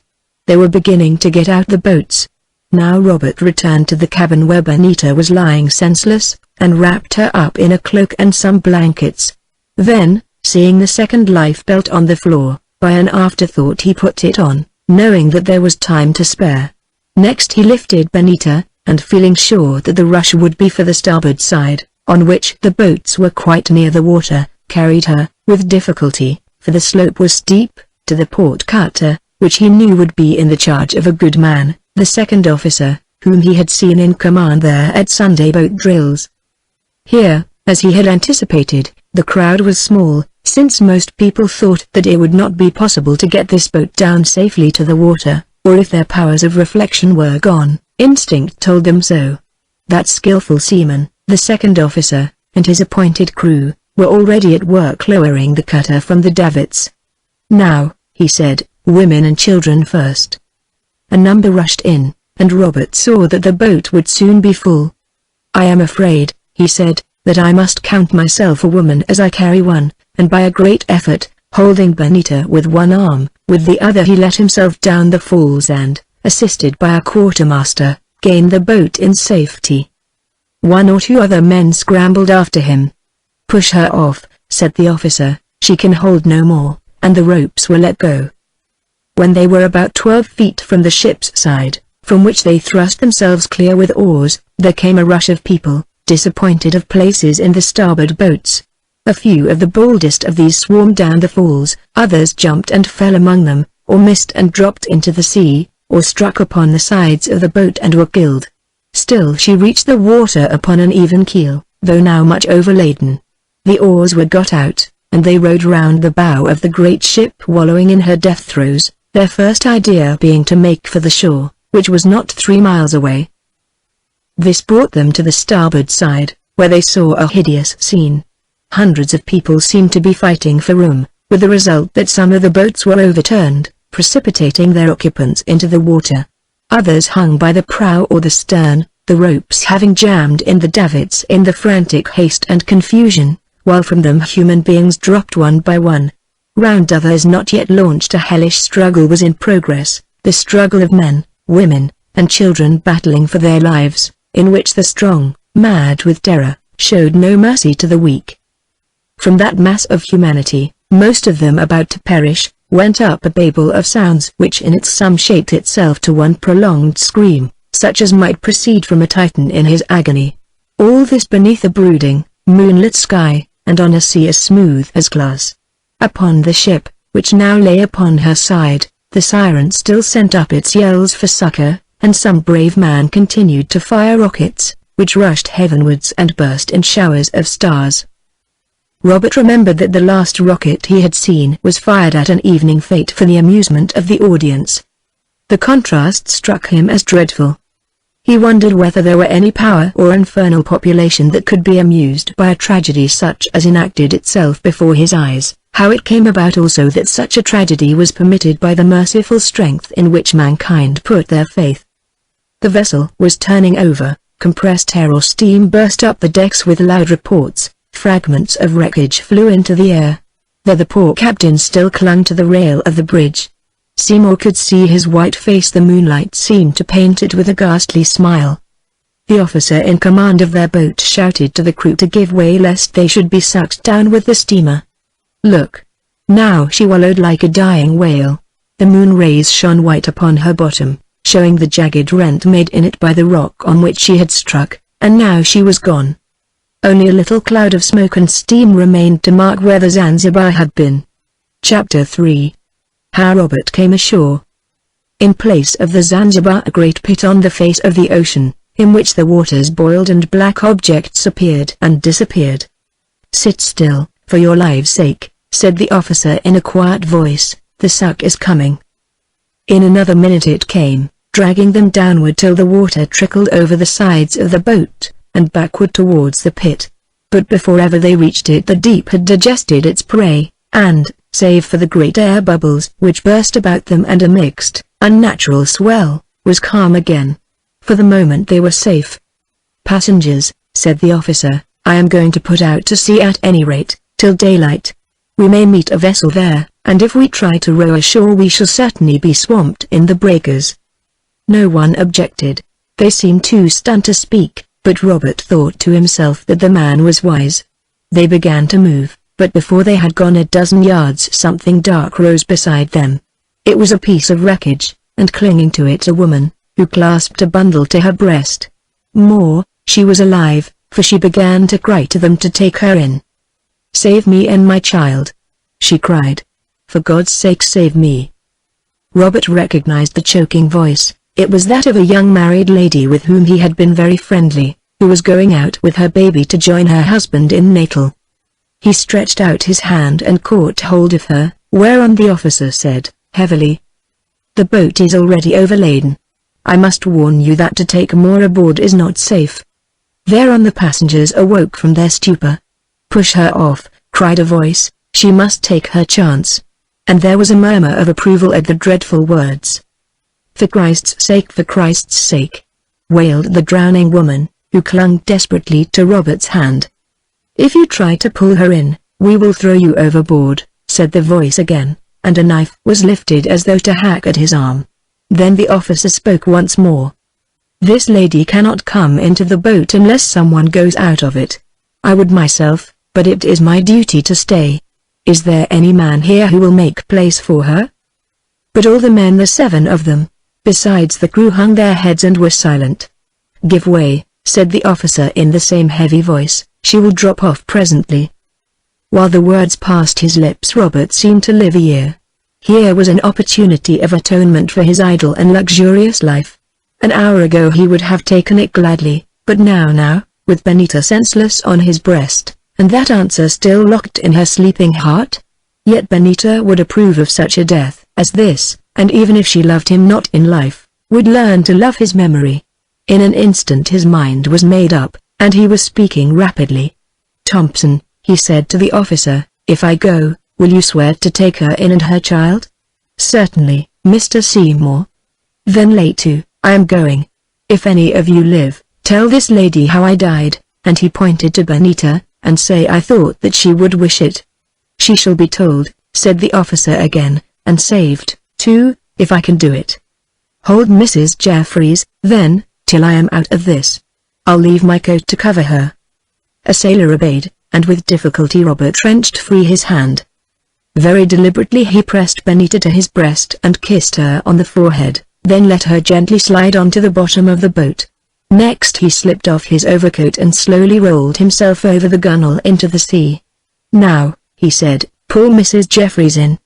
They were beginning to get out the boats. Now Robert returned to the cabin where Benita was lying senseless, and wrapped her up in a cloak and some blankets. Then, seeing the second lifebelt on the floor, by an afterthought he put it on, knowing that there was time to spare. Next he lifted Benita, and feeling sure that the rush would be for the starboard side, on which the boats were quite near the water, carried her, with difficulty, for the slope was steep, to the port cutter, which he knew would be in the charge of a good man, the second officer, whom he had seen in command there at Sunday boat drills. Here, as he had anticipated, the crowd was small, since most people thought that it would not be possible to get this boat down safely to the water, or if their powers of reflection were gone, instinct told them so. That skillful seaman, the second officer, and his appointed crew, were already at work lowering the cutter from the davits. "Now," he said, "women and children first." A number rushed in, and Robert saw that the boat would soon be full. "I am afraid," he said, "that I must count myself a woman as I carry one," and by a great effort, holding Benita with one arm, with the other he let himself down the falls and, assisted by a quartermaster, gained the boat in safety. One or two other men scrambled after him. "Push her off," said the officer, "she can hold no more," and the ropes were let go. When they were about 12 feet from the ship's side, from which they thrust themselves clear with oars, there came a rush of people, disappointed of places in the starboard boats. A few of the boldest of these swarmed down the falls, others jumped and fell among them, or missed and dropped into the sea, or struck upon the sides of the boat and were killed. Still she reached the water upon an even keel, though now much overladen. The oars were got out, and they rowed round the bow of the great ship wallowing in her death throes, their first idea being to make for the shore, which was not 3 miles away. This brought them to the starboard side, where they saw a hideous scene. Hundreds of people seemed to be fighting for room, with the result that some of the boats were overturned, precipitating their occupants into the water. Others hung by the prow or the stern, the ropes having jammed in the davits in the frantic haste and confusion, while from them human beings dropped one by one. Round others not yet launched a hellish struggle was in progress, the struggle of men, women, and children battling for their lives, in which the strong, mad with terror, showed no mercy to the weak. From that mass of humanity, most of them about to perish, went up a babel of sounds which in its sum shaped itself to one prolonged scream, such as might proceed from a Titan in his agony. All this beneath a brooding, moonlit sky, and on a sea as smooth as glass. Upon the ship, which now lay upon her side, the siren still sent up its yells for succor, and some brave man continued to fire rockets, which rushed heavenwards and burst in showers of stars. Robert remembered that the last rocket he had seen was fired at an evening fete for the amusement of the audience. The contrast struck him as dreadful. He wondered whether there were any power or infernal population that could be amused by a tragedy such as enacted itself before his eyes, how it came about also that such a tragedy was permitted by the merciful strength in which mankind put their faith. The vessel was turning over, compressed air or steam burst up the decks with loud reports, fragments of wreckage flew into the air. There the poor captain still clung to the rail of the bridge. Seymour could see his white face. The moonlight seemed to paint it with a ghastly smile. The officer in command of their boat shouted to the crew to give way lest they should be sucked down with the steamer. Look! Now she wallowed like a dying whale. The moon rays shone white upon her bottom, showing the jagged rent made in it by the rock on which she had struck, and now she was gone. Only a little cloud of smoke and steam remained to mark where the Zanzibar had been. Chapter 3. How Robert Came Ashore. In place of the Zanzibar, a great pit on the face of the ocean, in which the waters boiled and black objects appeared and disappeared. Sit still, for your lives' sake, said the officer in a quiet voice, the suck is coming. In another minute it came, dragging them downward till the water trickled over the sides of the boat, and backward towards the pit. But before ever they reached it the deep had digested its prey, and, save for the great air bubbles which burst about them and a mixed, unnatural swell, was calm again. For the moment they were safe. Passengers, said the officer, I am going to put out to sea at any rate, till daylight. We may meet a vessel there, and if we try to row ashore we shall certainly be swamped in the breakers. No one objected. They seemed too stunned to speak, but Robert thought to himself that the man was wise. They began to move, but before they had gone a dozen yards something dark rose beside them. It was a piece of wreckage, and clinging to it a woman, who clasped a bundle to her breast. More, she was alive, for she began to cry to them to take her in. Save me and my child, she cried. For God's sake save me. Robert recognized the choking voice. It was that of a young married lady with whom he had been very friendly, who was going out with her baby to join her husband in Natal. He stretched out his hand and caught hold of her, whereon the officer said, heavily, the boat is already overladen. I must warn you that to take more aboard is not safe. Thereon the passengers awoke from their stupor. Push her off, cried a voice, she must take her chance. And there was a murmur of approval at the dreadful words. For Christ's sake, wailed the drowning woman, who clung desperately to Robert's hand. If you try to pull her in, we will throw you overboard, said the voice again, and a knife was lifted as though to hack at his arm. Then the officer spoke once more. This lady cannot come into the boat unless someone goes out of it. I would myself, but it is my duty to stay. Is there any man here who will make place for her? But all the men, the 7 of them, besides the crew, hung their heads and were silent. Give way, said the officer in the same heavy voice, she will drop off presently. While the words passed his lips Robert seemed to live a year. Here was an opportunity of atonement for his idle and luxurious life. An hour ago he would have taken it gladly, but now, with Benita senseless on his breast, and that answer still locked in her sleeping heart? Yet Benita would approve of such a death as this, and even if she loved him not in life, would learn to love his memory. In an instant his mind was made up, and he was speaking rapidly. Thompson, he said to the officer, if I go, will you swear to take her in and her child? Certainly, Mr. Seymour. Then lay to, I am going. If any of you live, tell this lady how I died, and he pointed to Benita, and say I thought that she would wish it. She shall be told, said the officer again, and saved, too, if I can do it. Hold Mrs. Jeffries, then, till I am out of this. I'll leave my coat to cover her. A sailor obeyed, and with difficulty Robert wrenched free his hand. Very deliberately he pressed Benita to his breast and kissed her on the forehead, then let her gently slide onto the bottom of the boat. Next he slipped off his overcoat and slowly rolled himself over the gunwale into the sea. "Now," he said, "pull Mrs. Jeffries in."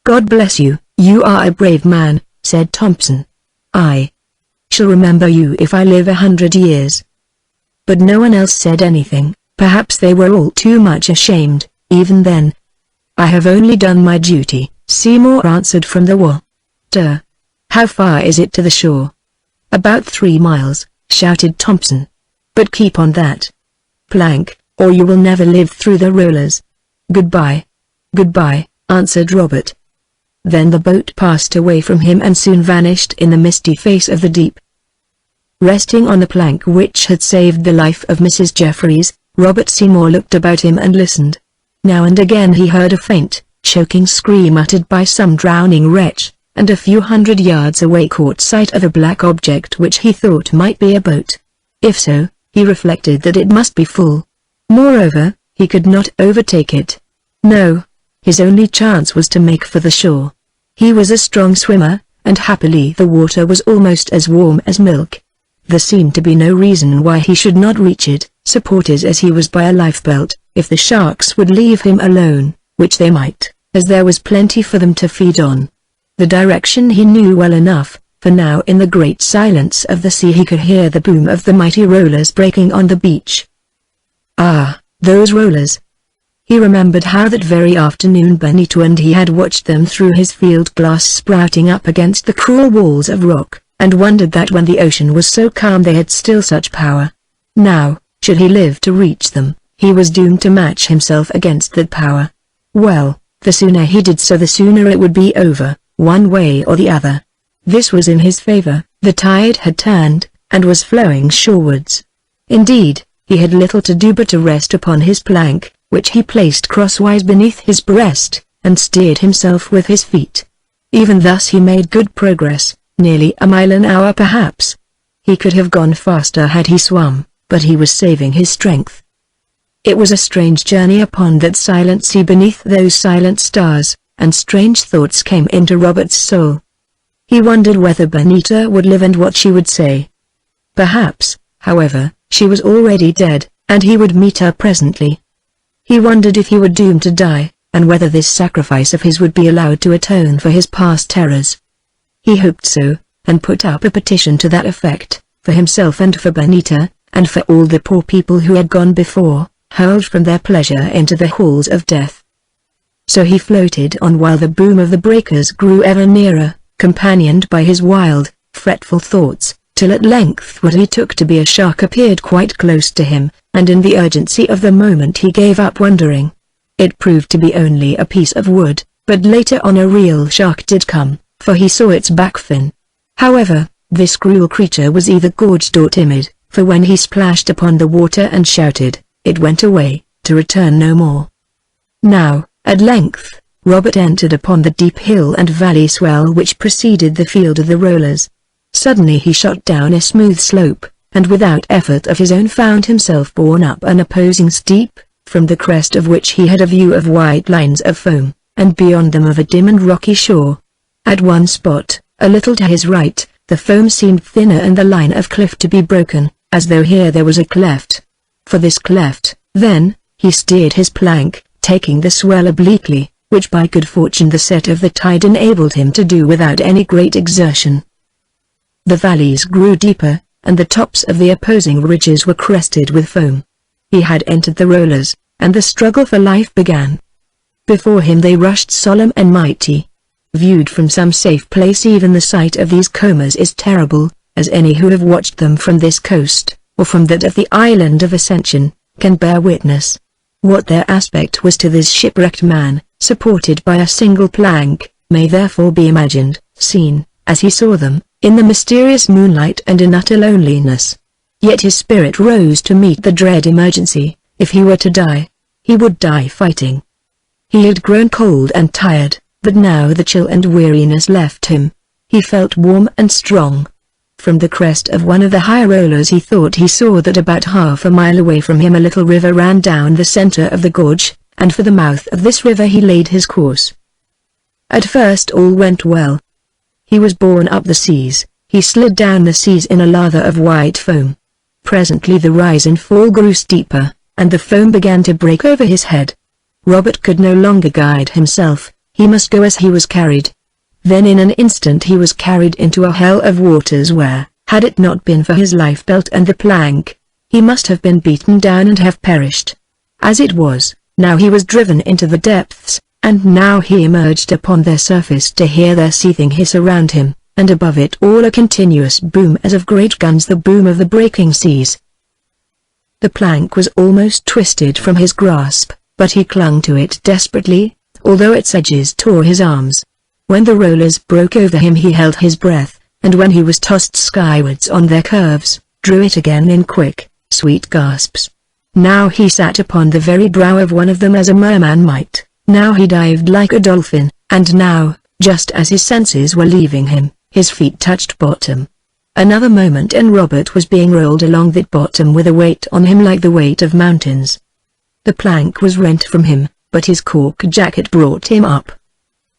"God bless you, you are a brave man," said Thompson. "I shall remember you if I live 100 years." But no one else said anything, perhaps they were all too much ashamed, even then. "I have only done my duty," Seymour answered from the water. "How far is it to the shore?" "About 3 miles, shouted Thompson. "But keep on that plank, or you will never live through the rollers." "Goodbye." "Goodbye," answered Robert. Then the boat passed away from him and soon vanished in the misty face of the deep. Resting on the plank which had saved the life of Mrs. Jeffries, Robert Seymour looked about him and listened. Now and again he heard a faint, choking scream uttered by some drowning wretch, and a few hundred yards away caught sight of a black object which he thought might be a boat. If so, he reflected that it must be full. Moreover, he could not overtake it. No. His only chance was to make for the shore. He was a strong swimmer, and happily the water was almost as warm as milk. There seemed to be no reason why he should not reach it, supported as he was by a lifebelt, if the sharks would leave him alone, which they might, as there was plenty for them to feed on. The direction he knew well enough, for now in the great silence of the sea he could hear the boom of the mighty rollers breaking on the beach. Ah, those rollers! He remembered how that very afternoon Benita and he had watched them through his field glass sprouting up against the cruel walls of rock, and wondered that when the ocean was so calm they had still such power. Now, should he live to reach them, he was doomed to match himself against that power. Well, the sooner he did so the sooner it would be over, one way or the other. This was in his favor. The tide had turned, and was flowing shorewards. Indeed, he had little to do but to rest upon his plank, which he placed crosswise beneath his breast, and steered himself with his feet. Even thus he made good progress, nearly a mile an hour perhaps. He could have gone faster had he swum, but he was saving his strength. It was a strange journey upon that silent sea beneath those silent stars, and strange thoughts came into Robert's soul. He wondered whether Benita would live and what she would say. Perhaps, however, she was already dead, and he would meet her presently. He wondered if he were doomed to die, and whether this sacrifice of his would be allowed to atone for his past terrors. He hoped so, and put up a petition to that effect, for himself and for Benita, and for all the poor people who had gone before, hurled from their pleasure into the halls of death. So he floated on while the boom of the breakers grew ever nearer, companioned by his wild, fretful thoughts, till at length what he took to be a shark appeared quite close to him, and in the urgency of the moment he gave up wondering. It proved to be only a piece of wood, but later on a real shark did come, for he saw its back fin. However, this cruel creature was either gorged or timid, for when he splashed upon the water and shouted, it went away, to return no more. Now, at length, Robert entered upon the deep hill and valley swell which preceded the field of the rollers. Suddenly he shot down a smooth slope, and without effort of his own found himself borne up an opposing steep, from the crest of which he had a view of white lines of foam, and beyond them of a dim and rocky shore. At one spot, a little to his right, the foam seemed thinner and the line of cliff to be broken, as though here there was a cleft. For this cleft, then, he steered his plank, taking the swell obliquely, which by good fortune the set of the tide enabled him to do without any great exertion. The valleys grew deeper, and the tops of the opposing ridges were crested with foam. He had entered the rollers, and the struggle for life began. Before him they rushed solemn and mighty. Viewed from some safe place even the sight of these combers is terrible, as any who have watched them from this coast, or from that of the island of Ascension, can bear witness. What their aspect was to this shipwrecked man, supported by a single plank, may therefore be imagined, seen, as he saw them, in the mysterious moonlight and in utter loneliness. Yet his spirit rose to meet the dread emergency. If he were to die, he would die fighting. He had grown cold and tired, but now the chill and weariness left him. He felt warm and strong. From the crest of one of the high rollers he thought he saw that about half a mile away from him a little river ran down the center of the gorge, and for the mouth of this river he laid his course. At first all went well. He was borne up the seas, he slid down the seas in a lather of white foam. Presently the rise and fall grew steeper, and the foam began to break over his head. Robert could no longer guide himself, he must go as he was carried. Then in an instant he was carried into a hell of waters where, had it not been for his life belt and the plank, he must have been beaten down and have perished. As it was, now he was driven into the depths, and now he emerged upon their surface to hear their seething hiss around him, and above it all a continuous boom as of great guns, the boom of the breaking seas. The plank was almost twisted from his grasp, but he clung to it desperately, although its edges tore his arms. When the rollers broke over him he held his breath, and when he was tossed skywards on their curves, drew it again in quick, sweet gasps. Now he sat upon the very brow of one of them as a merman might, now he dived like a dolphin, and now, just as his senses were leaving him, his feet touched bottom. Another moment and Robert was being rolled along that bottom with a weight on him like the weight of mountains. The plank was rent from him, but his cork jacket brought him up.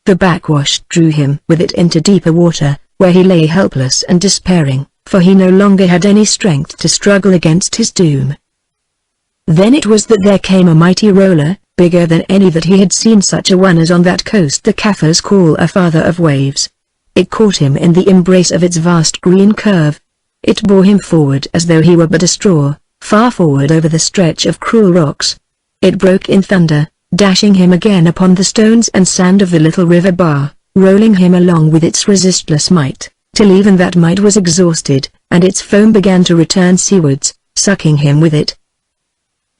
The backwash drew him with it into deeper water, where he lay helpless and despairing, for he no longer had any strength to struggle against his doom. Then it was that there came a mighty roller, bigger than any that he had seen, such a one as on that coast the Kaffirs call a father of waves. It caught him in the embrace of its vast green curve. It bore him forward as though he were but a straw, far forward over the stretch of cruel rocks. It broke in thunder, dashing him again upon the stones and sand of the little river bar, rolling him along with its resistless might, till even that might was exhausted, and its foam began to return seawards, sucking him with it.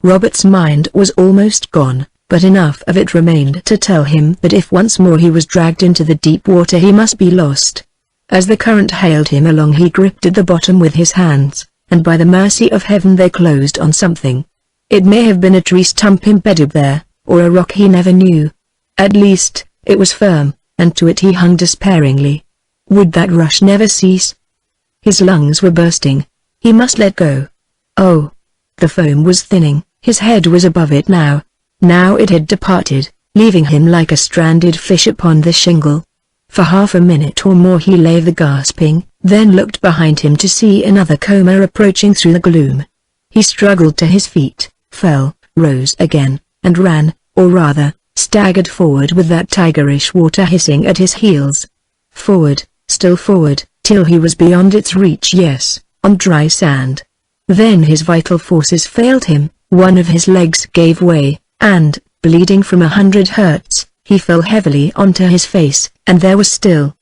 Robert's mind was almost gone, but enough of it remained to tell him that if once more he was dragged into the deep water he must be lost. As the current haled him along he gripped at the bottom with his hands, and by the mercy of heaven they closed on something. It may have been a tree stump embedded there, or a rock he never knew. At least, it was firm, and to it he hung despairingly. Would that rush never cease? His lungs were bursting. He must let go. Oh! The foam was thinning, his head was above it now. Now it had departed, leaving him like a stranded fish upon the shingle. For half a minute or more he lay there gasping, then looked behind him to see another comber approaching through the gloom. He struggled to his feet, fell, rose again, and ran, or rather, staggered forward with that tigerish water hissing at his heels. Forward, still forward, till he was beyond its reach, yes, on dry sand. Then his vital forces failed him, one of his legs gave way, and, bleeding from 100 hurts, he fell heavily onto his face, and there was still.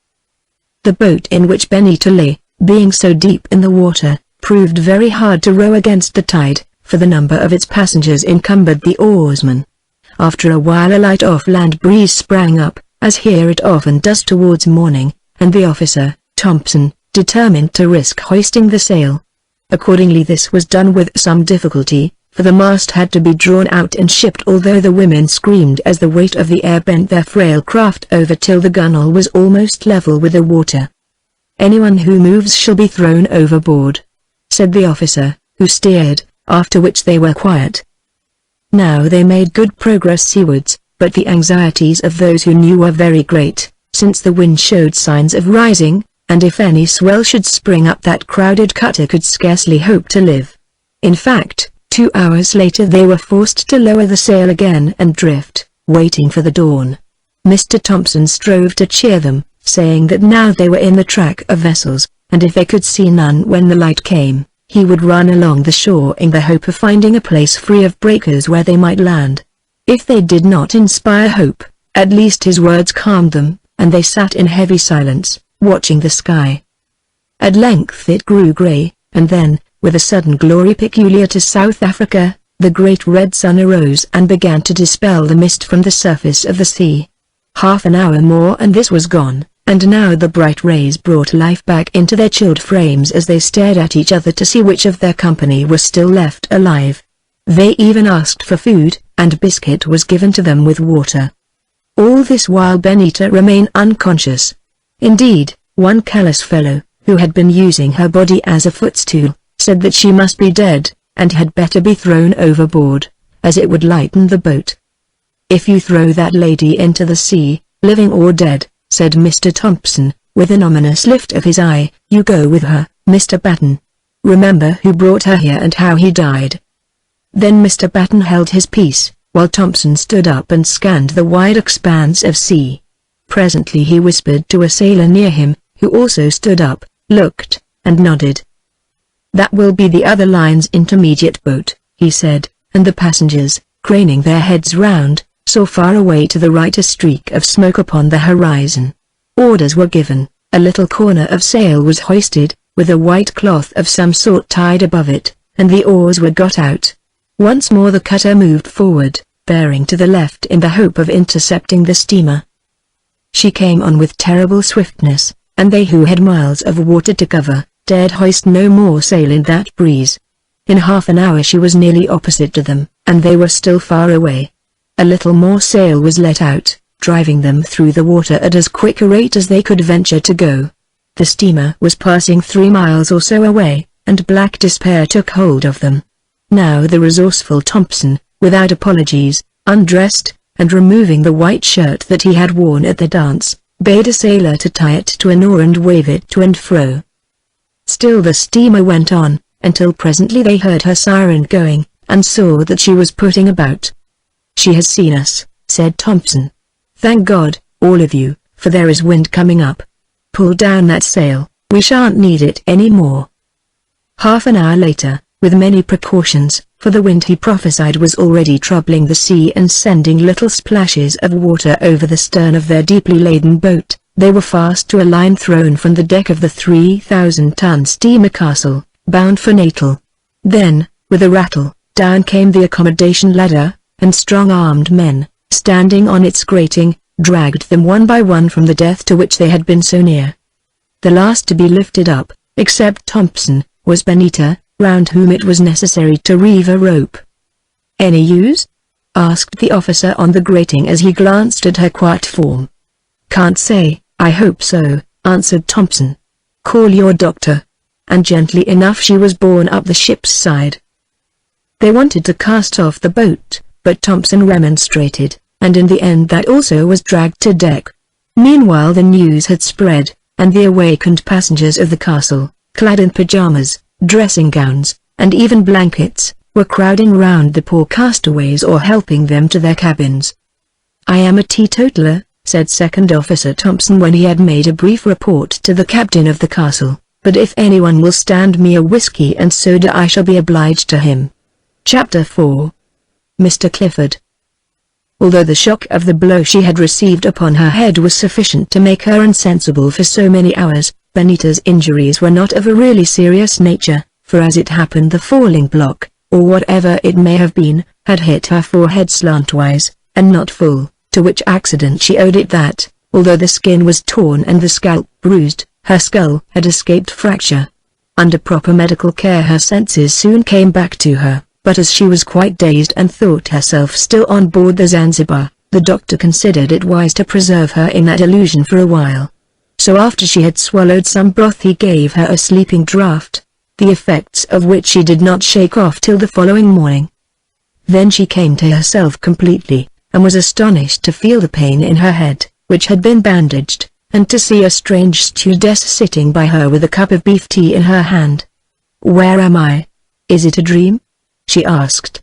The boat in which Benita lay, being so deep in the water, proved very hard to row against the tide, for the number of its passengers encumbered the oarsmen. After a while a light off-land breeze sprang up, as here it often does towards morning, and the officer, Thompson, determined to risk hoisting the sail. Accordingly this was done with some difficulty, for the mast had to be drawn out and shipped, although the women screamed as the weight of the air bent their frail craft over till the gunwale was almost level with the water. "Anyone who moves shall be thrown overboard," said the officer, who steered, after which they were quiet. Now they made good progress seawards, but the anxieties of those who knew were very great, since the wind showed signs of rising, and if any swell should spring up that crowded cutter could scarcely hope to live. In fact, 2 hours later they were forced to lower the sail again and drift, waiting for the dawn. Mr. Thompson strove to cheer them, saying that now they were in the track of vessels, and if they could see none when the light came, he would run along the shore in the hope of finding a place free of breakers where they might land. If they did not inspire hope, at least his words calmed them, and they sat in heavy silence, watching the sky. At length it grew grey, and then, with a sudden glory peculiar to South Africa, the great red sun arose and began to dispel the mist from the surface of the sea. Half an hour more and this was gone, and now the bright rays brought life back into their chilled frames as they stared at each other to see which of their company was still left alive. They even asked for food, and biscuit was given to them with water. All this while Benita remained unconscious. Indeed, one callous fellow, who had been using her body as a footstool, said that she must be dead, and had better be thrown overboard, as it would lighten the boat. "If you throw that lady into the sea, living or dead," said Mr. Thompson, with an ominous lift of his eye, "you go with her, Mr. Batten." Remember who brought her here and how he died." Then Mr. Batten held his peace, while Thompson stood up and scanned the wide expanse of sea. Presently he whispered to a sailor near him, who also stood up, looked, and nodded. "That will be the other line's intermediate boat," he said, and the passengers, craning their heads round, saw far away to the right a streak of smoke upon the horizon. Orders were given, a little corner of sail was hoisted, with a white cloth of some sort tied above it, and the oars were got out. Once more the cutter moved forward, bearing to the left in the hope of intercepting the steamer. She came on with terrible swiftness, and they who had miles of water to cover, dared hoist no more sail in that breeze. In half an hour she was nearly opposite to them, and they were still far away. A little more sail was let out, driving them through the water at as quick a rate as they could venture to go. The steamer was passing 3 miles or so away, and black despair took hold of them. Now the resourceful Thompson, without apologies, undressed, and removing the white shirt that he had worn at the dance, bade a sailor to tie it to an oar and wave it to and fro. Still the steamer went on, until presently they heard her siren going, and saw that she was putting about. "She has seen us," said Thompson. "Thank God, all of you, for there is wind coming up. Pull down that sail, we shan't need it any more." Half an hour later, with many precautions, for the wind he prophesied was already troubling the sea and sending little splashes of water over the stern of their deeply laden boat, they were fast to a line thrown from the deck of the 3,000-ton steamer Castle, bound for Natal. Then, with a rattle, down came the accommodation ladder, and strong-armed men, standing on its grating, dragged them one by one from the death to which they had been so near. The last to be lifted up, except Thompson, was Benita, round whom it was necessary to reeve a rope. "Any use?" asked the officer on the grating as he glanced at her quiet form. "Can't say, I hope so," answered Thompson. "Call your doctor." And gently enough she was borne up the ship's side. They wanted to cast off the boat, but Thompson remonstrated, and in the end that also was dragged to deck. Meanwhile the news had spread, and the awakened passengers of the Castle, clad in pajamas, dressing gowns, and even blankets, were crowding round the poor castaways or helping them to their cabins. "I am a teetotaler," said Second Officer Thompson when he had made a brief report to the captain of the Castle, "but if anyone will stand me a whiskey and soda I shall be obliged to him." Chapter 4. Mr. Clifford. Although the shock of the blow she had received upon her head was sufficient to make her insensible for so many hours, Benita's injuries were not of a really serious nature, for as it happened the falling block, or whatever it may have been, had hit her forehead slantwise, and not full, to which accident she owed it that, although the skin was torn and the scalp bruised, her skull had escaped fracture. Under proper medical care her senses soon came back to her, but as she was quite dazed and thought herself still on board the Zanzibar, the doctor considered it wise to preserve her in that illusion for a while. So after she had swallowed some broth he gave her a sleeping draught, the effects of which she did not shake off till the following morning. Then she came to herself completely, and was astonished to feel the pain in her head, which had been bandaged, and to see a strange stewardess sitting by her with a cup of beef tea in her hand. "Where am I? Is it a dream?" she asked.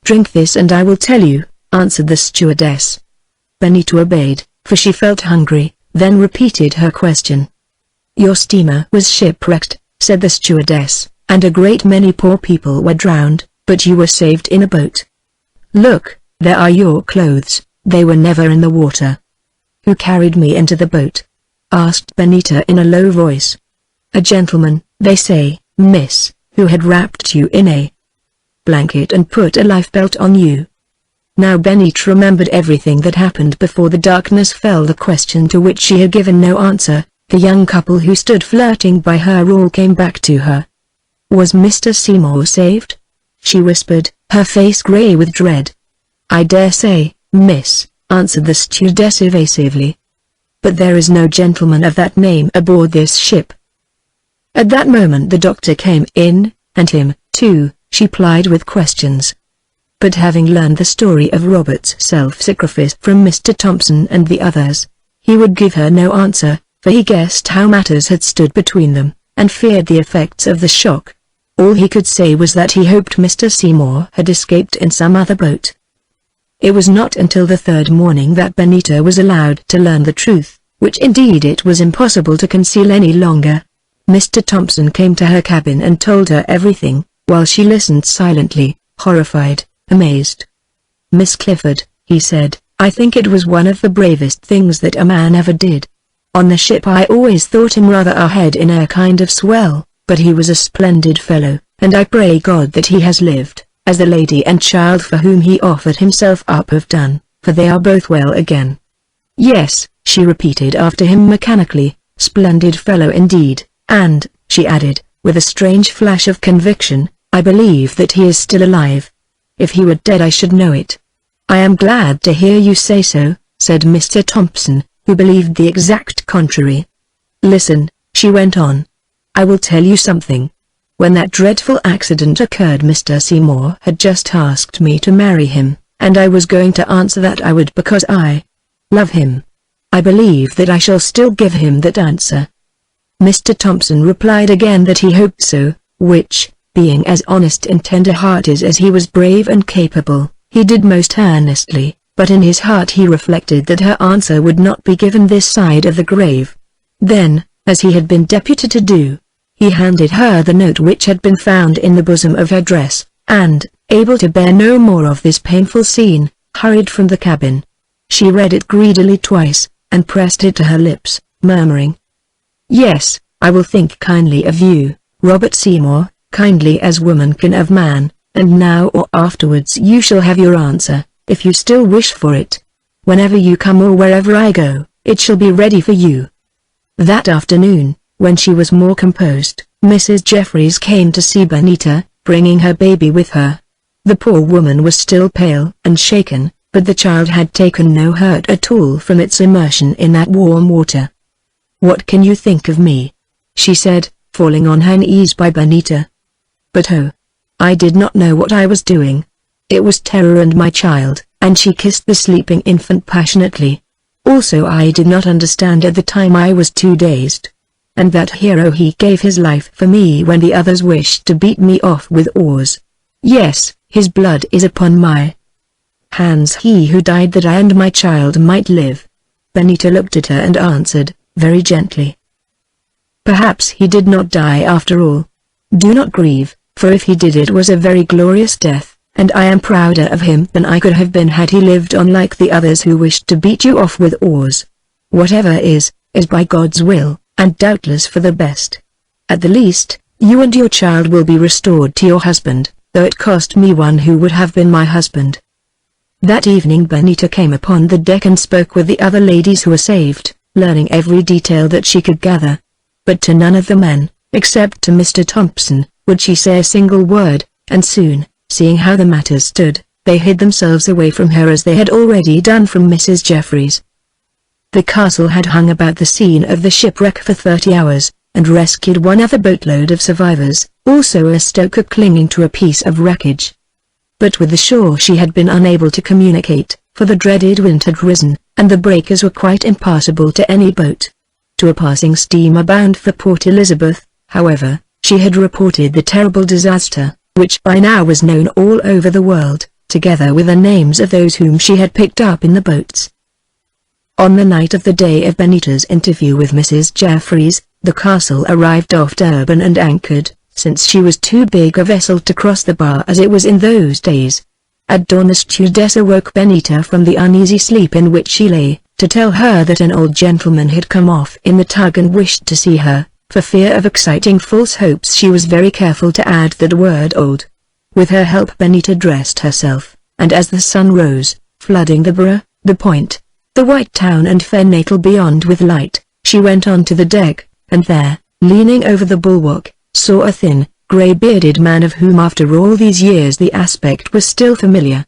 "Drink this and I will tell you," answered the stewardess. Benita obeyed, for she felt hungry, then repeated her question. "Your steamer was shipwrecked," said the stewardess, "and a great many poor people were drowned, but you were saved in a boat. Look, there are your clothes, they were never in the water." "Who carried me into the boat?" asked Benita in a low voice. "A gentleman, they say, miss, who had wrapped you in a blanket and put a lifebelt on you." Now Benita remembered everything that happened before the darkness fell. The question to which she had given no answer, the young couple who stood flirting by her all came back to her. "Was Mr. Seymour saved?" she whispered, her face grey with dread. "I dare say, miss," answered the stewardess evasively. "But there is no gentleman of that name aboard this ship." At that moment the doctor came in, and him, too, she plied with questions. But having learned the story of Robert's self-sacrifice from Mr. Thompson and the others, he would give her no answer, for he guessed how matters had stood between them, and feared the effects of the shock, All he could say was that he hoped Mr. Seymour had escaped in some other boat. It was not until the third morning that Benita was allowed to learn the truth, which indeed it was impossible to conceal any longer. Mr. Thompson came to her cabin and told her everything, while she listened silently, horrified, amazed. "Miss Clifford," he said, "I think it was one of the bravest things that a man ever did. On the ship I always thought him rather a head-in-air kind of swell, but he was a splendid fellow, and I pray God that he has lived, as the lady and child for whom he offered himself up have done, for they are both well again." "Yes," she repeated after him mechanically, "splendid fellow indeed, and," she added, with a strange flash of conviction, "I believe that he is still alive. If he were dead I should know it." "I am glad to hear you say so," said Mr. Thompson, who believed the exact contrary. "Listen," she went on. "I will tell you something. When that dreadful accident occurred Mr. Seymour had just asked me to marry him, and I was going to answer that I would because I love him. I believe that I shall still give him that answer." Mr. Thompson replied again that he hoped so, which, being as honest and tender-hearted as he was brave and capable, he did most earnestly, but in his heart he reflected that her answer would not be given this side of the grave. Then, as he had been deputed to do, he handed her the note which had been found in the bosom of her dress, and, able to bear no more of this painful scene, hurried from the cabin. She read it greedily twice, and pressed it to her lips, murmuring, "Yes, I will think kindly of you, Robert Seymour, kindly as woman can of man, and now or afterwards you shall have your answer, if you still wish for it. Whenever you come or wherever I go, it shall be ready for you." That afternoon, when she was more composed, Mrs. Jeffreys came to see Benita, bringing her baby with her. The poor woman was still pale and shaken, but the child had taken no hurt at all from its immersion in that warm water. "What can you think of me?" she said, falling on her knees by Benita. "But oh, I did not know what I was doing. It was terror and my child," and she kissed the sleeping infant passionately. "Also I did not understand at the time, I was too dazed. And that hero, he gave his life for me when the others wished to beat me off with oars. Yes, his blood is upon my hands, he who died that I and my child might live." Benita looked at her and answered, very gently, "Perhaps he did not die after all. Do not grieve, for if he did it was a very glorious death, and I am prouder of him than I could have been had he lived on like the others who wished to beat you off with oars. Whatever is by God's will, and doubtless for the best. At the least, you and your child will be restored to your husband, though it cost me one who would have been my husband." That evening Benita came upon the deck and spoke with the other ladies who were saved, learning every detail that she could gather. But to none of the men, except to Mr. Thompson, would she say a single word, and soon, seeing how the matters stood, they hid themselves away from her as they had already done from Mrs. Jeffreys. The castle had hung about the scene of the shipwreck for 30 hours, and rescued one other boatload of survivors, also a stoker clinging to a piece of wreckage. But with the shore she had been unable to communicate, for the dreaded wind had risen, and the breakers were quite impassable to any boat. To a passing steamer bound for Port Elizabeth, however, she had reported the terrible disaster, which by now was known all over the world, together with the names of those whom she had picked up in the boats. On the night of the day of Benita's interview with Mrs. Jeffreys, the castle arrived off Durban and anchored, since she was too big a vessel to cross the bar as it was in those days. At dawn the stewardess awoke Benita from the uneasy sleep in which she lay, to tell her that an old gentleman had come off in the tug and wished to see her. For fear of exciting false hopes she was very careful to add that word old. With her help Benita dressed herself, and as the sun rose, flooding the Borough, the Point, the White Town and Fernackel beyond with light, she went on to the deck, and there, leaning over the bulwark, saw a thin, grey-bearded man of whom after all these years the aspect was still familiar.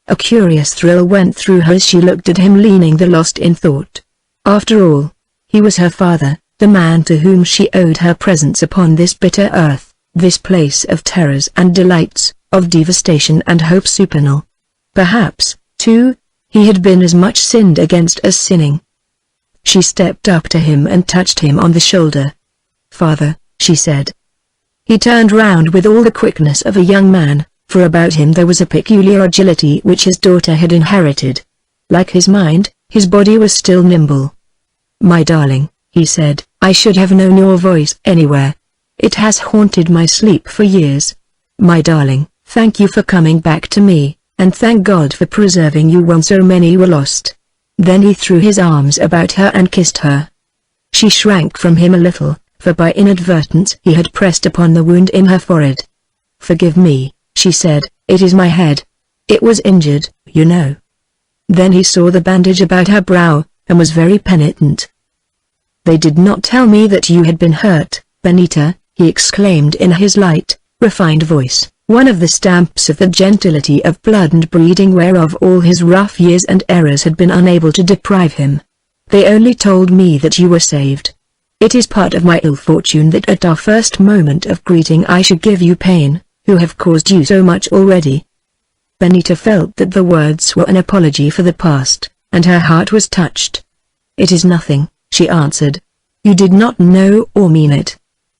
A curious thrill went through her as she looked at him leaning there lost in thought. After all, he was her father, the man to whom she owed her presence upon this bitter earth, this place of terrors and delights, of devastation and hope supernal. Perhaps, too, he had been as much sinned against as sinning. She stepped up to him and touched him on the shoulder. "Father," she said. He turned round with all the quickness of a young man, for about him there was a peculiar agility which his daughter had inherited. Like his mind, his body was still nimble. "My darling," he said, "I should have known your voice anywhere. It has haunted my sleep for years. My darling, thank you for coming back to me, and thank God for preserving you when so many were lost." Then he threw his arms about her and kissed her. She shrank from him a little, for by inadvertence he had pressed upon the wound in her forehead. "Forgive me," she said, "it is my head. It was injured, you know." Then he saw the bandage about her brow, and was very penitent. "They did not tell me that you had been hurt, Benita," he exclaimed in his light, refined voice, one of the stamps of the gentility of blood and breeding whereof all his rough years and errors had been unable to deprive him. "They only told me that you were saved. It is part of my ill fortune that at our first moment of greeting I should give you pain, who have caused you so much already." Benita felt that the words were an apology for the past, and her heart was touched. "It is nothing," she answered. "You did not know or mean it."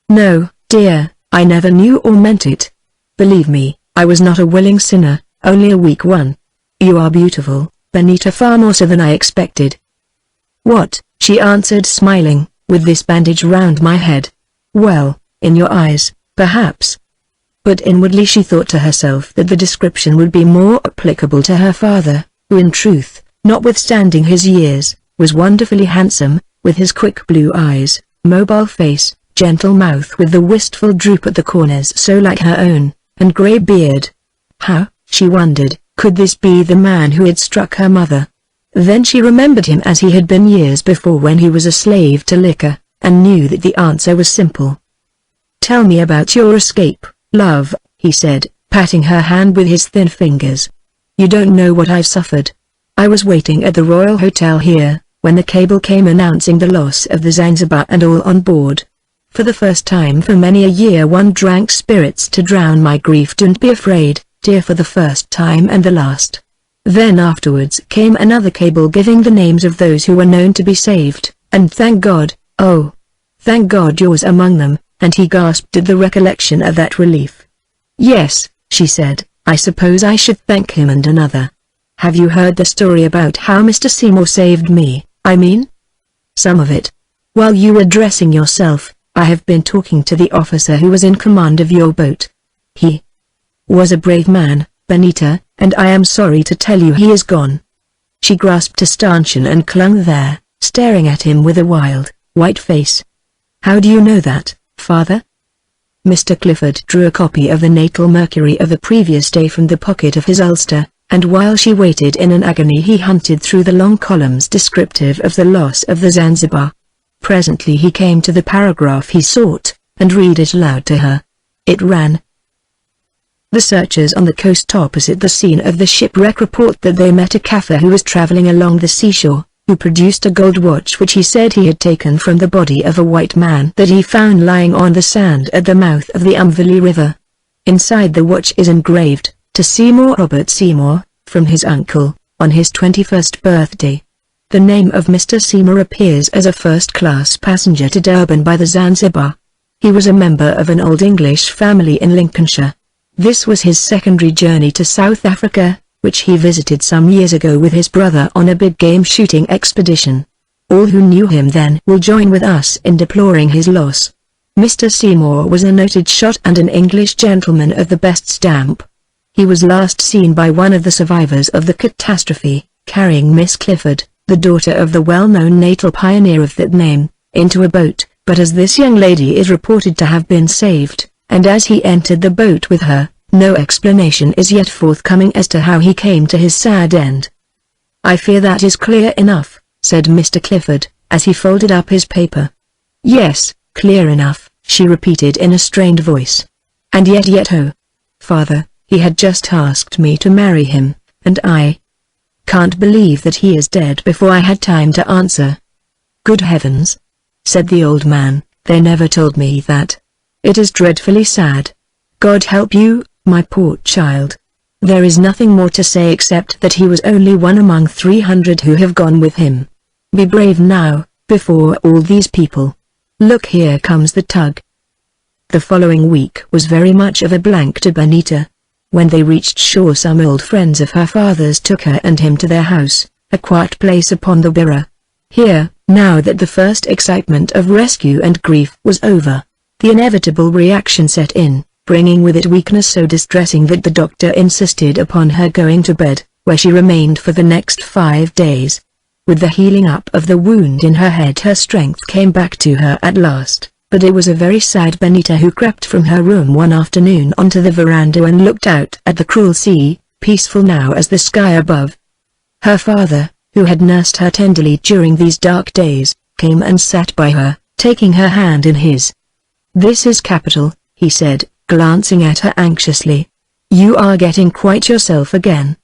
"No, dear, I never knew or meant it. Believe me, I was not a willing sinner, only a weak one. You are beautiful, Benita, far more so than I expected." "What?" she answered smiling, "with this bandage round my head?" "Well, in your eyes, perhaps." But inwardly she thought to herself that the description would be more applicable to her father, who in truth, notwithstanding his years, was wonderfully handsome, with his quick blue eyes, mobile face, gentle mouth with the wistful droop at the corners so like her own, and grey beard. How, she wondered, could this be the man who had struck her mother? Then she remembered him as he had been years before when he was a slave to liquor, and knew that the answer was simple. "Tell me about your escape, love," he said, patting her hand with his thin fingers. "You don't know what I've suffered. I was waiting at the Royal Hotel here, when the cable came announcing the loss of the Zanzibar and all on board. For the first time for many a year one drank spirits to drown my grief. Don't be afraid, dear, for the first time and the last." Then afterwards came another cable giving the names of those who were known to be saved, and thank God, oh, thank God yours among them, and he gasped at the recollection of that relief. "Yes," she said, "I suppose I should thank him and another. Have you heard the story about how Mr. Seymour saved me, I mean?" "Some of it. While you were dressing yourself, I have been talking to the officer who was in command of your boat. He was a brave man, Benita, and I am sorry to tell you he is gone." She grasped a stanchion and clung there, staring at him with a wild, white face. "How do you know that, father?" Mr. Clifford drew a copy of the natal mercury of the previous day from the pocket of his ulster, and while she waited in an agony he hunted through the long columns descriptive of the loss of the Zanzibar. Presently he came to the paragraph he sought, and read it aloud to her. It ran: "The searchers on the coast opposite the scene of the shipwreck report that they met a Kaffir who was traveling along the seashore, who produced a gold watch which he said he had taken from the body of a white man that he found lying on the sand at the mouth of the Umvali River. Inside the watch is engraved, 'To Seymour Robert Seymour, from his uncle, on his 21st birthday.' The name of Mr. Seymour appears as a first-class passenger to Durban by the Zanzibar. He was a member of an old English family in Lincolnshire. This was his secondary journey to South Africa, which he visited some years ago with his brother on a big game shooting expedition. All who knew him then will join with us in deploring his loss. Mr. Seymour was a noted shot and an English gentleman of the best stamp. He was last seen by one of the survivors of the catastrophe, carrying Miss Clifford, the daughter of the well-known natal pioneer of that name, into a boat, but as this young lady is reported to have been saved, and as he entered the boat with her, no explanation is yet forthcoming as to how he came to his sad end." "I fear that is clear enough," said Mr. Clifford, as he folded up his paper. "Yes, clear enough," she repeated in a strained voice. "And yet oh, father, he had just asked me to marry him, and I can't believe that he is dead before I had time to answer." "Good heavens," said the old man, "they never told me that. It is dreadfully sad. God help you, my poor child. There is nothing more to say except that he was only one among 300 who have gone with him. Be brave now, before all these people. Look, here comes the tug." The following week was very much of a blank to Benita. When they reached shore, some old friends of her father's took her and him to their house, a quiet place upon the Bira. Here, now that the first excitement of rescue and grief was over, the inevitable reaction set in, bringing with it weakness so distressing that the doctor insisted upon her going to bed, where she remained for the next 5 days. With the healing up of the wound in her head, her strength came back to her at last. But it was a very sad Benita who crept from her room one afternoon onto the veranda and looked out at the cruel sea, peaceful now as the sky above. Her father, who had nursed her tenderly during these dark days, came and sat by her, taking her hand in his. "This is capital," he said, glancing at her anxiously. "You are getting quite yourself again."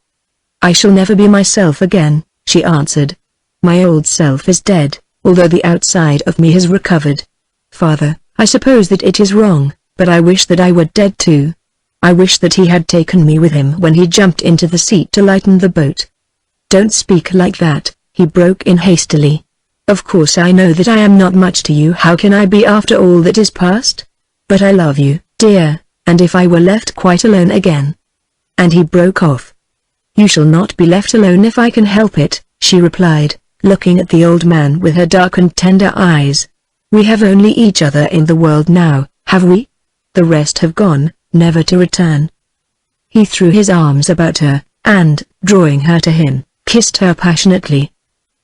"I shall never be myself again," she answered. "My old self is dead, although the outside of me has recovered. Father, I suppose that it is wrong, but I wish that I were dead too. I wish that he had taken me with him when he jumped into the sea to lighten the boat." "Don't speak like that," he broke in hastily. "Of course I know that I am not much to you. How can I be after all that is past? But I love you, dear, and if I were left quite alone again..." And he broke off. "You shall not be left alone if I can help it," she replied, looking at the old man with her dark and tender eyes. "We have only each other in the world now, have we? The rest have gone, never to return." He threw his arms about her, and, drawing her to him, kissed her passionately.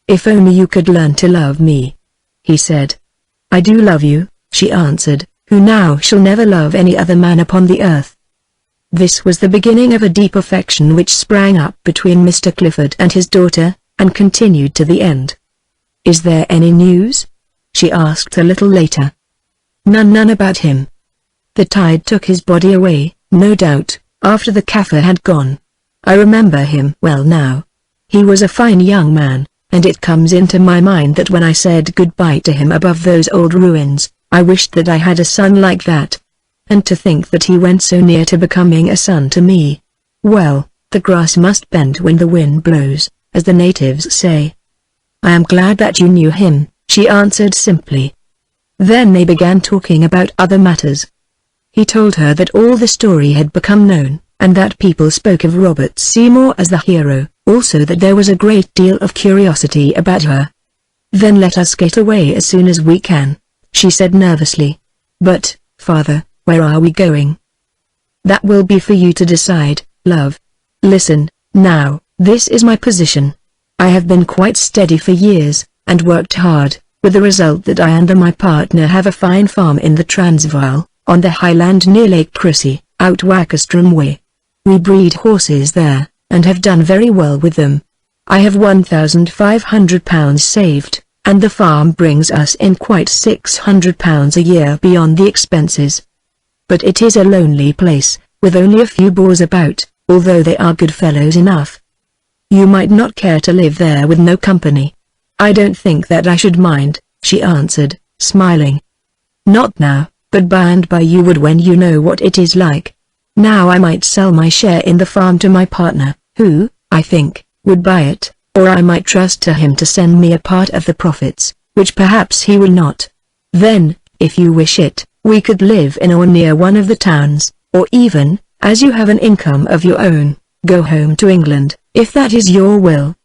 "If only you could learn to love me," he said. "I do love you," she answered, who now shall never love any other man upon the earth. This was the beginning of a deep affection which sprang up between Mr. Clifford and his daughter, and continued to the end. "Is there any news?" she asked a little later. None about him. The tide took his body away, no doubt, after the Kaffir had gone. I remember him well now. He was a fine young man, and it comes into my mind that when I said goodbye to him above those old ruins, I wished that I had a son like that. And to think that he went so near to becoming a son to me. Well, the grass must bend when the wind blows, as the natives say. "I am glad that you knew him," she answered simply. Then they began talking about other matters. He told her that all the story had become known, and that people spoke of Robert Seymour as the hero, also that there was a great deal of curiosity about her. "Then let us get away as soon as we can," she said nervously. "But, Father, where are we going?" "That will be for you to decide, love. Listen, now, this is my position. I have been quite steady for years, and worked hard, with the result that I and my partner have a fine farm in the Transvaal, on the highland near Lake Chrissie, out Wakastrom way. We breed horses there, and have done very well with them. I have £1,500 saved, and the farm brings us in quite £600 a year beyond the expenses. But it is a lonely place, with only a few Boers about, although they are good fellows enough. You might not care to live there with no company." "I don't think that I should mind," she answered, smiling. "Not now, but by and by you would when you know what it is like. Now I might sell my share in the farm to my partner, who, I think, would buy it, or I might trust to him to send me a part of the profits, which perhaps he will not. Then, if you wish it, we could live in or near one of the towns, or even, as you have an income of your own, go home to England, if that is your will."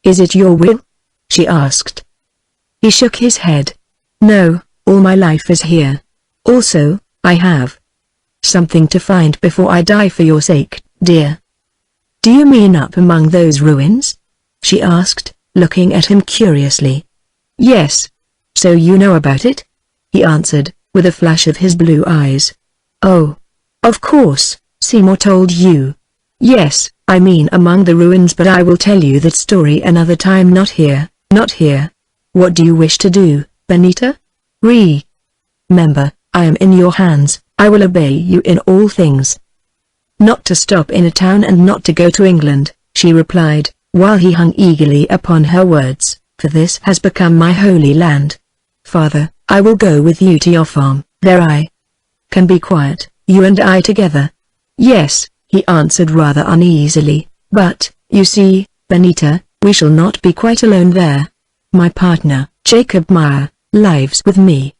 "Is it your will?" she asked. He shook his head. "No, all my life is here. Also, I have something to find before I die for your sake, dear." "Do you mean up among those ruins?" she asked, looking at him curiously. "Yes. So you know about it?" he answered, with a flash of his blue eyes. "Oh. Of course, Seymour told you." "Yes, I mean among the ruins, but I will tell you that story another time, not here, not here. What do you wish to do, Benita? Remember, I am in your hands, I will obey you in all things." "Not to stop in a town and not to go to England," she replied, while he hung eagerly upon her words, "for this has become my holy land. Father, I will go with you to your farm, there I can be quiet, you and I together." "Yes," he answered rather uneasily, "but, you see, Benita, we shall not be quite alone there. My partner, Jacob Meyer, lives with me."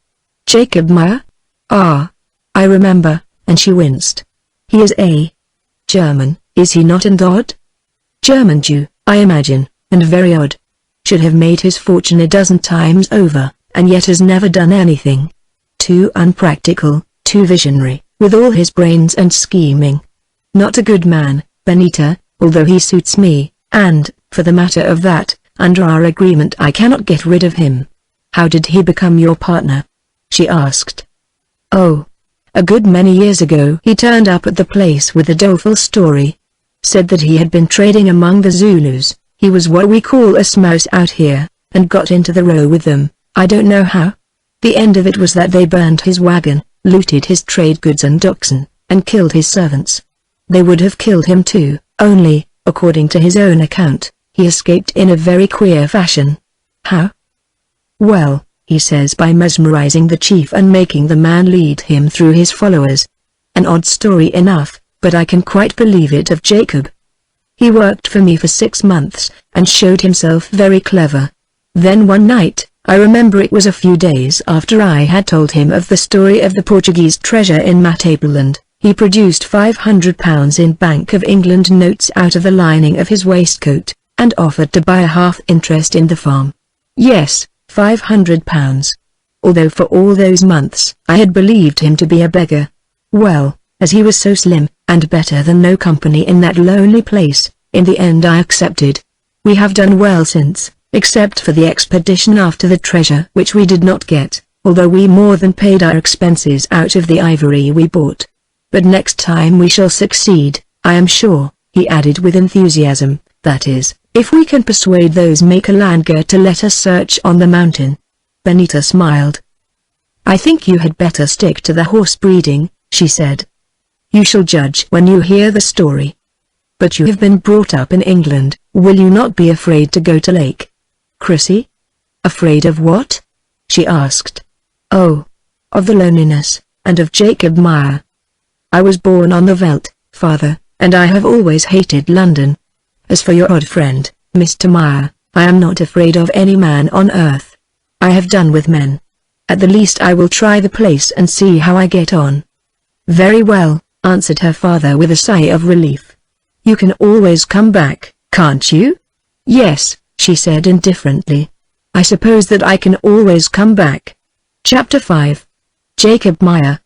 "Jacob Meyer? Ah. I remember, and she winced. He is a German, is he not, and odd? German Jew, I imagine, and very odd. Should have made his fortune a dozen times over, and yet has never done anything. Too unpractical, too visionary, with all his brains and scheming. Not a good man, Benita, although he suits me, and, for the matter of that, under our agreement I cannot get rid of him. How did he become your partner? She asked. Oh. A good many years ago he turned up at the place with a doleful story. Said that he had been trading among the Zulus, he was what we call a smouse out here, and got into the row with them, I don't know how. The end of it was that they burned his wagon, looted his trade goods and oxen, and killed his servants. They would have killed him too, only, according to his own account, he escaped in a very queer fashion. How? Well, he says by mesmerizing the chief and making the man lead him through his followers. An odd story enough, but I can quite believe it of Jacob. He worked for me for 6 months, and showed himself very clever. Then one night, I remember it was a few days after I had told him of the story of the Portuguese treasure in Matabeleland, he produced £500 in Bank of England notes out of the lining of his waistcoat, and offered to buy a half interest in the farm. Yes, £500. Although for all those months I had believed him to be a beggar. Well, as he was so slim, and better than no company in that lonely place, in the end I accepted. We have done well since, except for the expedition after the treasure which we did not get, although we more than paid our expenses out of the ivory we bought. But next time we shall succeed, I am sure, he added with enthusiasm, that is, if we can persuade those Makalanga to let us search on the mountain. Benita smiled. I think you had better stick to the horse breeding, she said. You shall judge when you hear the story. But you have been brought up in England, will you not be afraid to go to Lake Chrissy? Afraid of what? She asked. Oh, of the loneliness, and of Jacob Meyer. I was born on the veldt, father, and I have always hated London. As for your odd friend, Mr. Meyer, I am not afraid of any man on earth. I have done with men. At the least I will try the place and see how I get on. Very well, answered her father with a sigh of relief. You can always come back, can't you? Yes, she said indifferently. I suppose that I can always come back. Chapter 5. Jacob Meyer.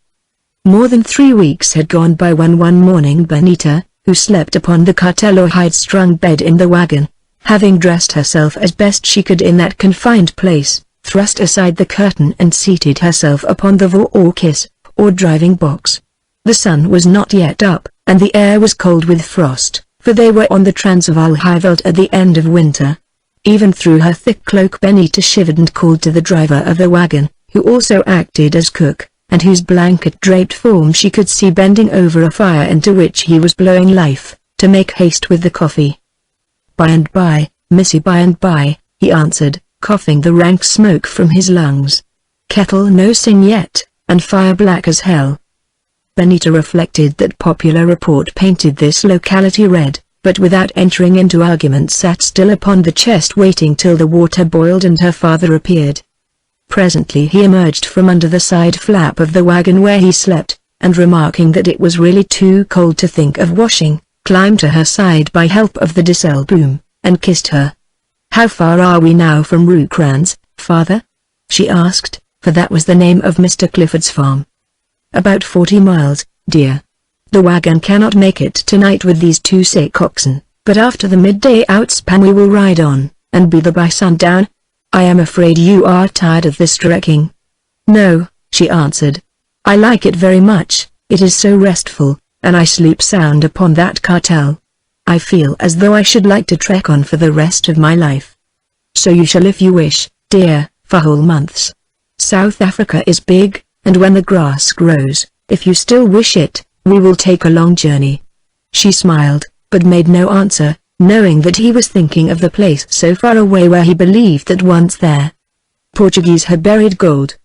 More than 3 weeks had gone by when one morning Benita, who slept upon the cartel or hide-strung bed in the wagon, having dressed herself as best she could in that confined place, thrust aside the curtain and seated herself upon the voorkis, or driving box. The sun was not yet up, and the air was cold with frost, for they were on the Transvaal high veldt at the end of winter. Even through her thick cloak Benita shivered and called to the driver of the wagon, who also acted as cook, and whose blanket-draped form she could see bending over a fire into which he was blowing life, to make haste with the coffee. By and by, missy, by and by, he answered, coughing the rank smoke from his lungs. Kettle no sing yet, and fire black as hell. Benita reflected that popular report painted this locality red, but without entering into argument sat still upon the chest waiting till the water boiled and her father appeared. Presently he emerged from under the side flap of the wagon where he slept, and remarking that it was really too cold to think of washing, climbed to her side by help of the diesel boom, and kissed her. How far are we now from Rookrans, father? She asked, for that was the name of Mr. Clifford's farm. About 40 miles, dear. The wagon cannot make it tonight with these 2 sick oxen, but after the midday outspan we will ride on, and be there by sundown. I am afraid you are tired of this trekking. No, she answered. I like it very much, it is so restful, and I sleep sound upon that cartel. I feel as though I should like to trek on for the rest of my life. So you shall if you wish, dear, for whole months. South Africa is big, and when the grass grows, if you still wish it, we will take a long journey. She smiled, but made no answer, knowing that he was thinking of the place so far away where he believed that once there Portuguese had buried gold.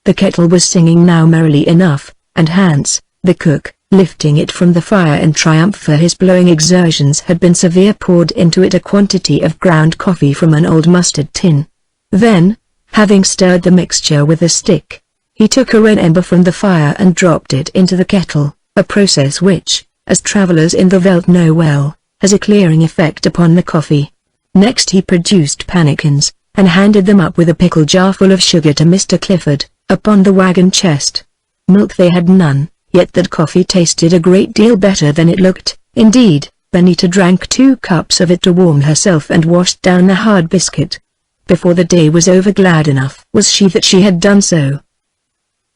The kettle was singing now merrily enough, and Hans, the cook, lifting it from the fire in triumph for his blowing exertions, had been severe poured into it a quantity of ground coffee from an old mustard tin. Then, having stirred the mixture with a stick, He took a red ember from the fire and dropped it into the kettle, a process which, as travelers in the veldt know well, has a clearing effect upon the coffee. Next he produced pannikins, and handed them up with a pickle jar full of sugar to Mr. Clifford, upon the wagon chest. Milk they had none, yet that coffee tasted a great deal better than it looked. Indeed, Benita drank 2 cups of it to warm herself and washed down the hard biscuit. Before the day was over, glad enough was she that she had done so.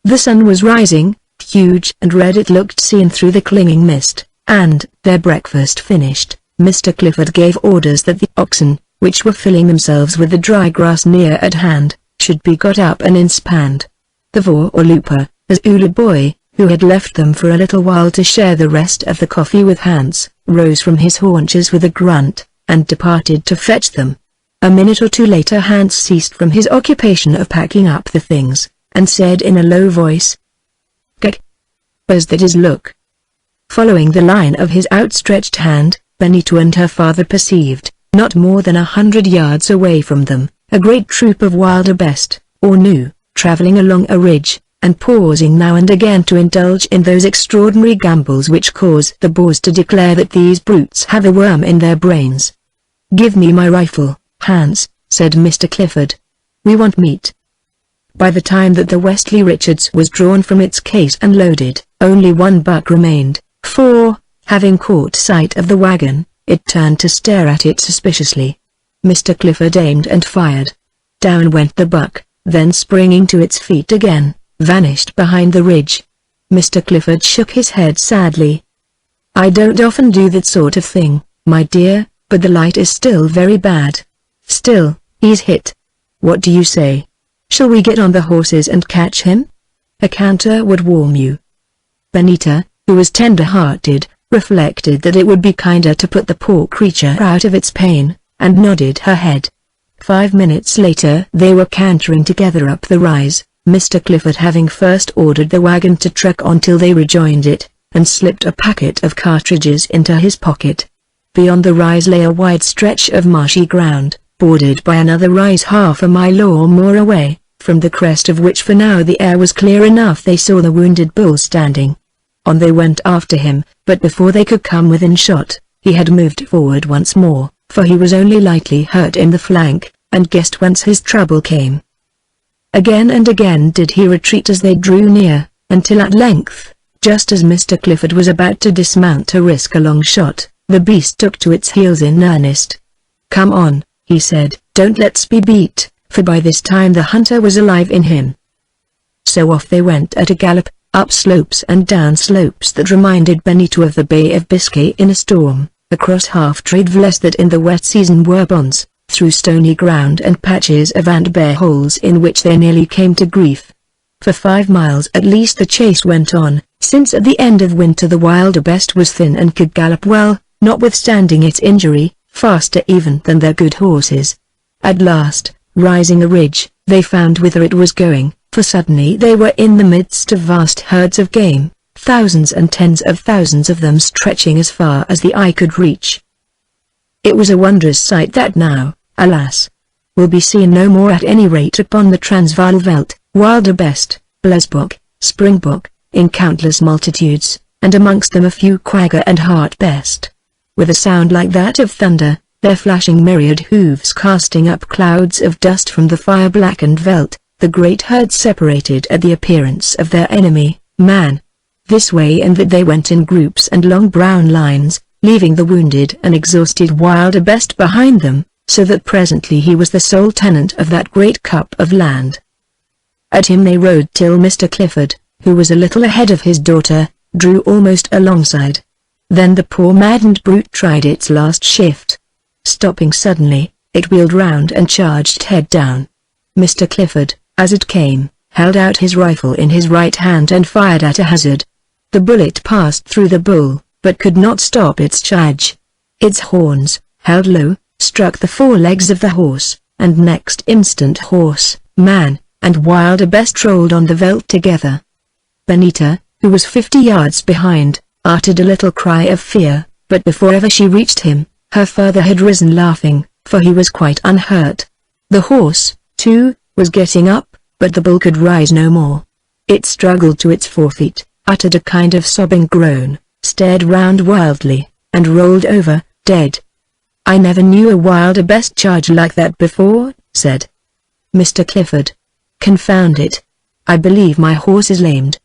The sun was rising, huge and red it looked seen through the clinging mist, and, their breakfast finished, Mr. Clifford gave orders that the oxen, which were filling themselves with the dry grass near at hand, should be got up and inspanned. The voorlooper, as Ula boy, who had left them for a little while to share the rest of the coffee with Hans, rose from his haunches with a grunt, and departed to fetch them. A minute or two later Hans ceased from his occupation of packing up the things, and said in a low voice, "Gek! Where's that is look?" Following the line of his outstretched hand, Benita and her father perceived, not more than 100 yards away from them, a great troop of wildebeest, or gnu, travelling along a ridge, and pausing now and again to indulge in those extraordinary gambols which cause the Boers to declare that these brutes have a worm in their brains. "Give me my rifle, Hans," said Mr. Clifford. "We want meat." By the time that the Wesley Richards was drawn from its case and loaded, only one buck remained, for, having caught sight of the wagon, it turned to stare at it suspiciously. Mr. Clifford aimed and fired. Down went the buck, then springing to its feet again, vanished behind the ridge. Mr. Clifford shook his head sadly. "I don't often do that sort of thing, my dear, but the light is still very bad. Still, he's hit. What do you say? Shall we get on the horses and catch him? A canter would warm you." Benita, who was tender-hearted, reflected that it would be kinder to put the poor creature out of its pain, and nodded her head. 5 minutes later they were cantering together up the rise, Mr. Clifford having first ordered the wagon to trek on till they rejoined it, and slipped a packet of cartridges into his pocket. Beyond the rise lay a wide stretch of marshy ground, bordered by another rise half a mile or more away, from the crest of which for now the air was clear enough they saw the wounded bull standing. On they went after him, but before they could come within shot, he had moved forward once more, for he was only lightly hurt in the flank, and guessed whence his trouble came. Again and again did he retreat as they drew near, until at length, just as Mr. Clifford was about to dismount to risk a long shot, the beast took to its heels in earnest. "Come on," he said, "don't let's be beat," for by this time the hunter was alive in him. So off they went at a gallop, up slopes and down slopes that reminded Benita of the Bay of Biscay in a storm, across half-trade vles that in the wet season were bonds, through stony ground and patches of ant-bear holes in which they nearly came to grief. For 5 miles at least the chase went on, since at the end of winter the wildebeest was thin and could gallop well, notwithstanding its injury, faster even than their good horses. At last, rising a ridge, they found whither it was going, for suddenly they were in the midst of vast herds of game, thousands and tens of thousands of them stretching as far as the eye could reach. It was a wondrous sight that now, alas, will be seen no more at any rate upon the Transvaal veldt, wildebeest, blesbok, springbok, in countless multitudes, and amongst them a few quagga and hartbeest. With a sound like that of thunder, their flashing myriad hoofs casting up clouds of dust from the fire-blackened veldt, the great herd separated at the appearance of their enemy, man. This way and that they went in groups and long brown lines, leaving the wounded and exhausted wildebeest behind them, so that presently he was the sole tenant of that great cup of land. At him they rode till Mr. Clifford, who was a little ahead of his daughter, drew almost alongside. Then the poor maddened brute tried its last shift. Stopping suddenly, it wheeled round and charged head down. Mr. Clifford, as it came, held out his rifle in his right hand and fired at a hazard. The bullet passed through the bull, but could not stop its charge. Its horns, held low, struck the forelegs of the horse, and next instant horse, man, and wildebeest rolled on the veldt together. Benita, who was 50 yards behind, uttered a little cry of fear, but before ever she reached him, her father had risen laughing, for he was quite unhurt. The horse, too, was getting up, but the bull could rise no more. It struggled to its 4 feet, uttered a kind of sobbing groan, stared round wildly, and rolled over, dead. "I never knew a wilder beast charge like that before," said Mr. Clifford. "Confound it. I believe my horse is lamed."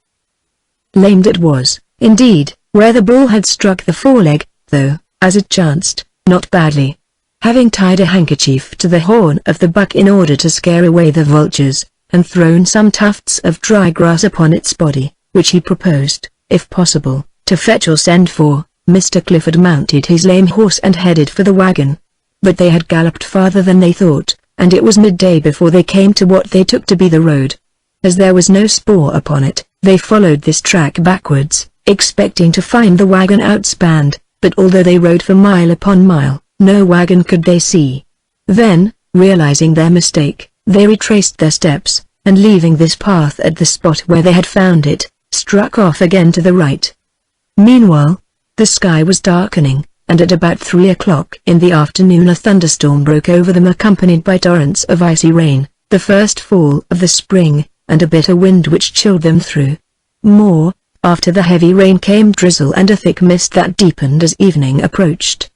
Lamed it was, indeed, where the bull had struck the foreleg, though, as it chanced, not badly. Having tied a handkerchief to the horn of the buck in order to scare away the vultures, and thrown some tufts of dry grass upon its body, which he proposed, if possible, to fetch or send for, Mr. Clifford mounted his lame horse and headed for the wagon. But they had galloped farther than they thought, and it was midday before they came to what they took to be the road. As there was no spoor upon it, they followed this track backwards, expecting to find the wagon outspanned, but although they rode for mile upon mile, no wagon could they see. Then, realizing their mistake, they retraced their steps, and leaving this path at the spot where they had found it, struck off again to the right. Meanwhile, the sky was darkening, and at about 3 o'clock in the afternoon a thunderstorm broke over them accompanied by torrents of icy rain, the first fall of the spring, and a bitter wind which chilled them through. More, after the heavy rain came drizzle and a thick mist that deepened as evening approached.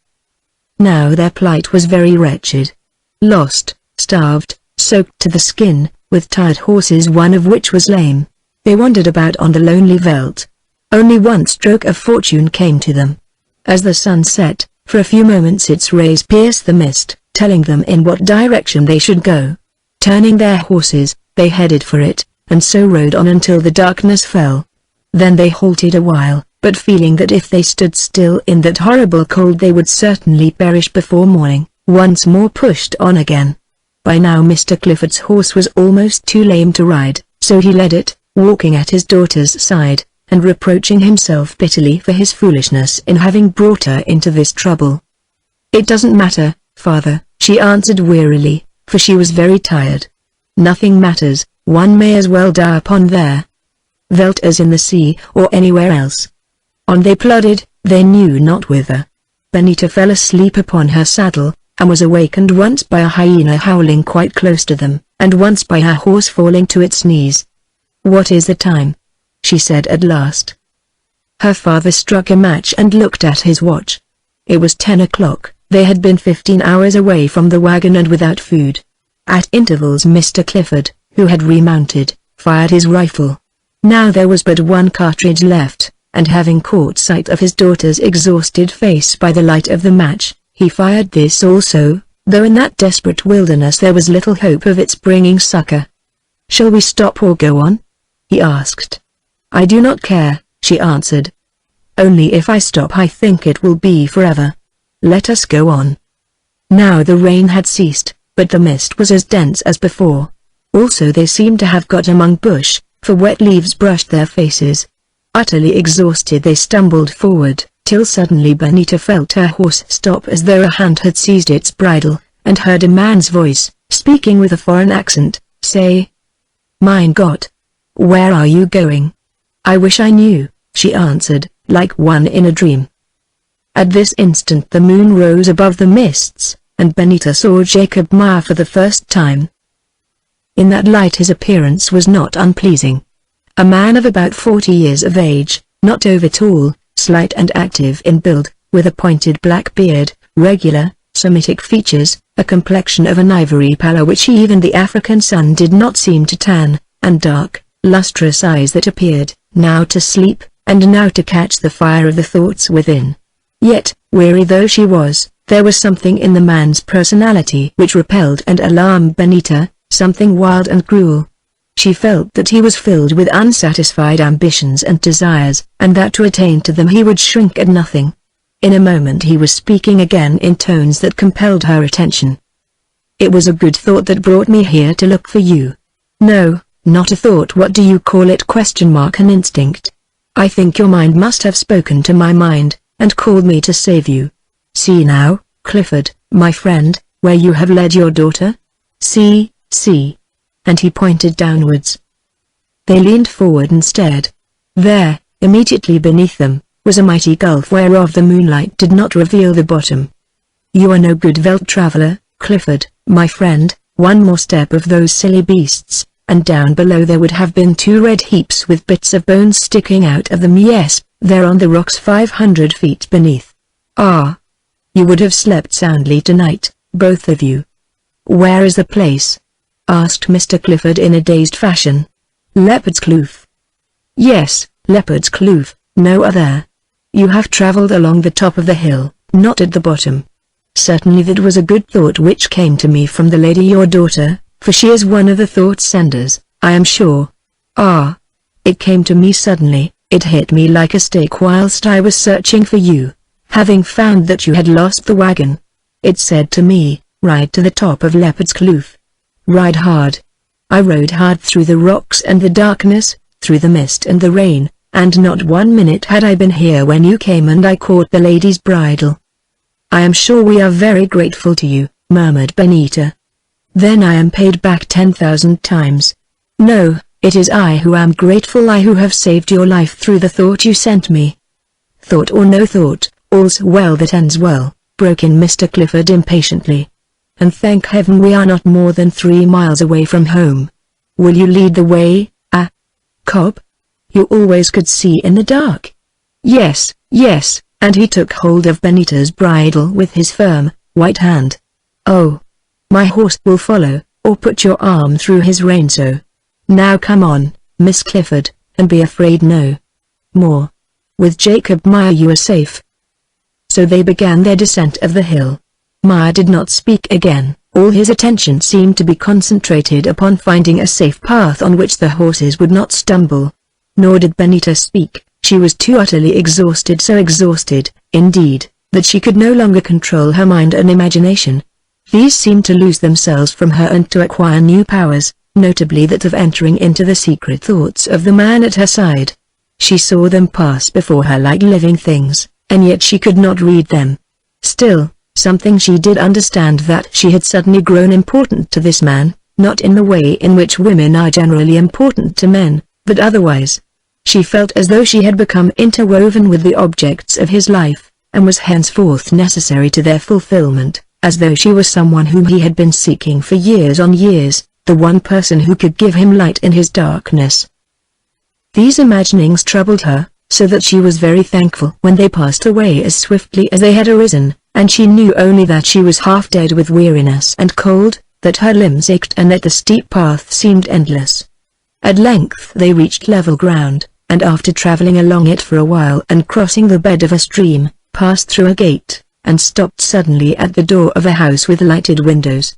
Now their plight was very wretched. Lost, starved, soaked to the skin, with tired horses, one of which was lame, they wandered about on the lonely veldt. Only one stroke of fortune came to them. As the sun set, for a few moments its rays pierced the mist, telling them in what direction they should go. Turning their horses, they headed for it, and so rode on until the darkness fell. Then they halted a while, but feeling that if they stood still in that horrible cold they would certainly perish before morning, once more pushed on again. By now Mr. Clifford's horse was almost too lame to ride, so he led it, walking at his daughter's side, and reproaching himself bitterly for his foolishness in having brought her into this trouble. "It doesn't matter, father," she answered wearily, for she was very tired. "Nothing matters, one may as well die upon there veldt as in the sea or anywhere else." On they plodded, they knew not whither. Benita fell asleep upon her saddle, and was awakened once by a hyena howling quite close to them, and once by her horse falling to its knees. "What is the time?" she said at last. Her father struck a match and looked at his watch. It was 10 o'clock, they had been 15 hours away from the wagon and without food. At intervals Mr. Clifford, who had remounted, fired his rifle. Now there was but one cartridge left, and having caught sight of his daughter's exhausted face by the light of the match, he fired this also, though in that desperate wilderness there was little hope of its bringing succor. "Shall we stop or go on?" he asked. "I do not care," she answered. "Only if I stop I think it will be forever. Let us go on." Now the rain had ceased, but the mist was as dense as before. Also they seemed to have got among bush, for wet leaves brushed their faces. Utterly exhausted they stumbled forward, till suddenly Benita felt her horse stop as though a hand had seized its bridle, and heard a man's voice, speaking with a foreign accent, say, "Mein Gott! Where are you going?" "I wish I knew," she answered, like one in a dream. At this instant the moon rose above the mists, and Benita saw Jacob Meyer for the first time. In that light his appearance was not unpleasing. A man of about 40 years of age, not over tall, slight and active in build, with a pointed black beard, regular, Semitic features, a complexion of an ivory pallor which even the African sun did not seem to tan, and dark, lustrous eyes that appeared, now to sleep, and now to catch the fire of the thoughts within. Yet, weary though she was, there was something in the man's personality which repelled and alarmed Benita, something wild and cruel. She felt that he was filled with unsatisfied ambitions and desires, and that to attain to them he would shrink at nothing. In a moment he was speaking again in tones that compelled her attention. "It was a good thought that brought me here to look for you." "No, not a thought. What do you call it? An instinct. I think your mind must have spoken to my mind, and called me to save you. See now, Clifford, my friend, where you have led your daughter? See, see." And he pointed downwards. They leaned forward and stared. There, immediately beneath them, was a mighty gulf whereof the moonlight did not reveal the bottom. "You are no good veldt traveler, Clifford, my friend. One more step of those silly beasts, and down below there would have been 2 red heaps with bits of bones sticking out of them. Yes, there on the rocks 500 feet beneath. Ah! You would have slept soundly tonight, both of you. Where is the place? Asked Mr. Clifford in a dazed fashion. Leopard's Kloof. Yes, Leopard's Kloof, no other. You have travelled along the top of the hill, not at the bottom. Certainly that was a good thought which came to me from the lady your daughter, for she is one of the thought senders, I am sure. Ah! It came to me suddenly, it hit me like a stake whilst I was searching for you, having found that you had lost the wagon. It said to me, ride to the top of Leopard's Kloof. Ride hard. I rode hard through the rocks and the darkness, through the mist and the rain, and not 1 minute had I been here when you came and I caught the lady's bridle. I am sure we are very grateful to you, murmured Benita. Then I am paid back 10,000 times. No, it is I who am grateful, I who have saved your life through the thought you sent me. Thought or no thought, all's well that ends well, broke in Mr. Clifford impatiently. And thank heaven we are not more than 3 miles away from home. Will you lead the way, Cobb? You always could see in the dark. Yes, yes, and he took hold of Benita's bridle with his firm, white hand. Oh! My horse will follow, or put your arm through his rein so. Now come on, Miss Clifford, and be afraid no more. With Jacob Meyer you are safe. So they began their descent of the hill. Meyer did not speak again, all his attention seemed to be concentrated upon finding a safe path on which the horses would not stumble. Nor did Benita speak, she was too utterly exhausted, so exhausted, indeed, that she could no longer control her mind and imagination. These seemed to lose themselves from her and to acquire new powers, notably that of entering into the secret thoughts of the man at her side. She saw them pass before her like living things, and yet she could not read them. Still, something she did understand, that she had suddenly grown important to this man, not in the way in which women are generally important to men, but otherwise. She felt as though she had become interwoven with the objects of his life, and was henceforth necessary to their fulfillment, as though she was someone whom he had been seeking for years on years, the one person who could give him light in his darkness. These imaginings troubled her, so that she was very thankful when they passed away as swiftly as they had arisen, and she knew only that she was half dead with weariness and cold, that her limbs ached and that the steep path seemed endless. At length they reached level ground, and after traveling along it for a while and crossing the bed of a stream, passed through a gate, and stopped suddenly at the door of a house with lighted windows.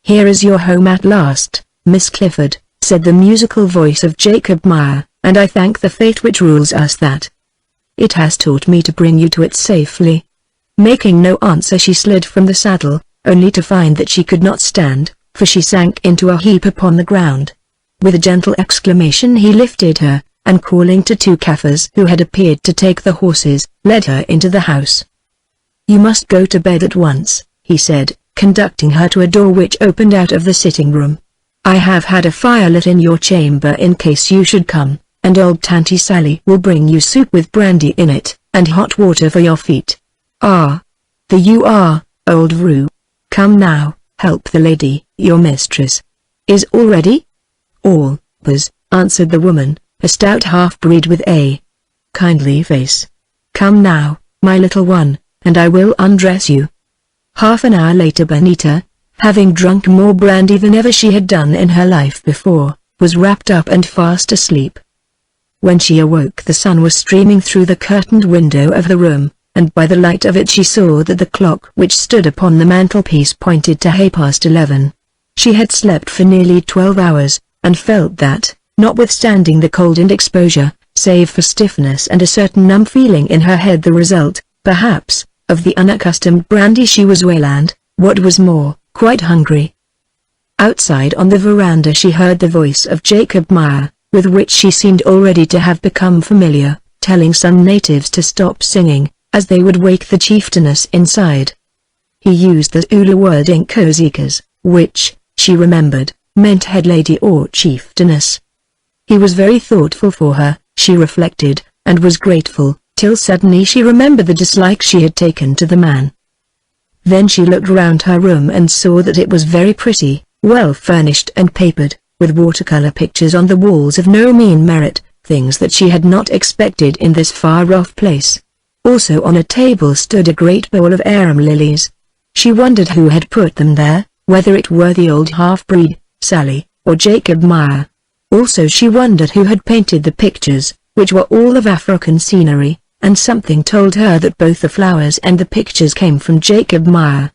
"Here is your home at last, Miss Clifford," said the musical voice of Jacob Meyer, "and I thank the fate which rules us that it has taught me to bring you to it safely." Making no answer, she slid from the saddle, only to find that she could not stand, for she sank into a heap upon the ground. With a gentle exclamation he lifted her, and calling to 2 Kaffirs who had appeared to take the horses, led her into the house. "You must go to bed at once," he said, conducting her to a door which opened out of the sitting room. "I have had a fire lit in your chamber in case you should come, and old Tanty Sally will bring you soup with brandy in it, and hot water for your feet. Ah! There you are, old Roo. Come now, help the lady, your mistress. Is all ready?" "All, Buzz," answered the woman, a stout half-breed with a kindly face. "Come now, my little one, and I will undress you." Half an hour later Benita, having drunk more brandy than ever she had done in her life before, was wrapped up and fast asleep. When she awoke the sun was streaming through the curtained window of the room, and by the light of it she saw that the clock which stood upon the mantelpiece pointed to 11:30. She had slept for nearly 12 hours, and felt that, notwithstanding the cold and exposure, save for stiffness and a certain numb feeling in her head, the result, perhaps, of the unaccustomed brandy, she was well and, what was more, quite hungry. Outside on the veranda she heard the voice of Jacob Meyer, with which she seemed already to have become familiar, telling some natives to stop singing, as they would wake the chieftainess inside. He used the Ulu word Inkozikas, which, she remembered, meant head lady or chieftainess. He was very thoughtful for her, she reflected, and was grateful, till suddenly she remembered the dislike she had taken to the man. Then she looked round her room and saw that it was very pretty, well furnished and papered, with watercolor pictures on the walls of no mean merit, things that she had not expected in this far-off place. Also on a table stood a great bowl of arum lilies. She wondered who had put them there, whether it were the old half-breed, Sally, or Jacob Meyer. Also she wondered who had painted the pictures, which were all of African scenery, and something told her that both the flowers and the pictures came from Jacob Meyer.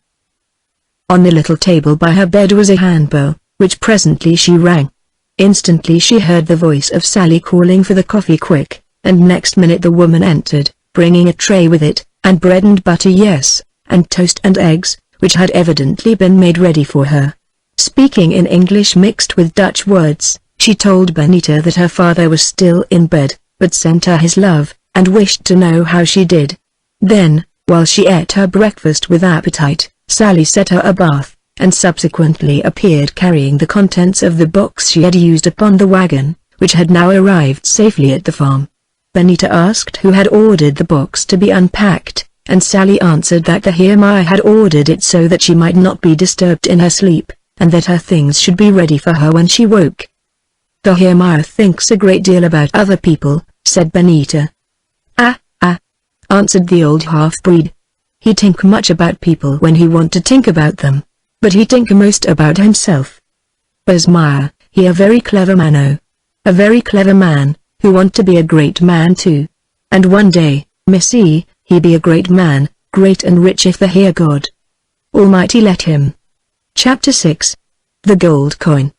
On the little table by her bed was a handbell, which presently she rang. Instantly she heard the voice of Sally calling for the coffee quick, and next minute the woman entered, bringing a tray with it, and bread and butter, yes, and toast and eggs, which had evidently been made ready for her. Speaking in English mixed with Dutch words, she told Benita that her father was still in bed, but sent her his love, and wished to know how she did. Then, while she ate her breakfast with appetite, Sally set her a bath, and subsequently appeared carrying the contents of the box she had used upon the wagon, which had now arrived safely at the farm. Benita asked who had ordered the box to be unpacked, and Sally answered that the Herr Meyer had ordered it so that she might not be disturbed in her sleep, and that her things should be ready for her when she woke. "The Herr Meyer thinks a great deal about other people," said Benita. Answered the old half-breed. "He think much about people when he want to think about them, but he think most about himself. Bas Meyer, he a very clever man, oh. A very clever man, who want to be a great man too. And one day, missy, he be a great man, great and rich if the Heer God Almighty let him." Chapter 6. The Gold Coin.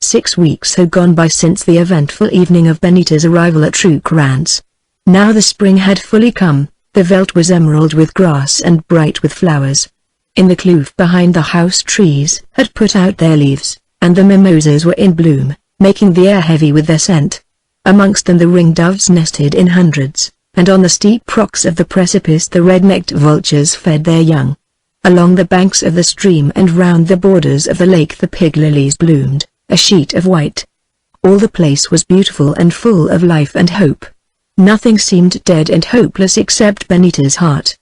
6 weeks had gone by since the eventful evening of Benita's arrival at Troekrans. Now the spring had fully come, the veldt was emerald with grass and bright with flowers. In the kloof behind the house trees had put out their leaves, and the mimosas were in bloom, making the air heavy with their scent. Amongst them the ringdoves nested in hundreds, and on the steep rocks of the precipice the red-necked vultures fed their young. Along the banks of the stream and round the borders of the lake the pig lilies bloomed, a sheet of white. All the place was beautiful and full of life and hope. Nothing seemed dead and hopeless except Benita's heart.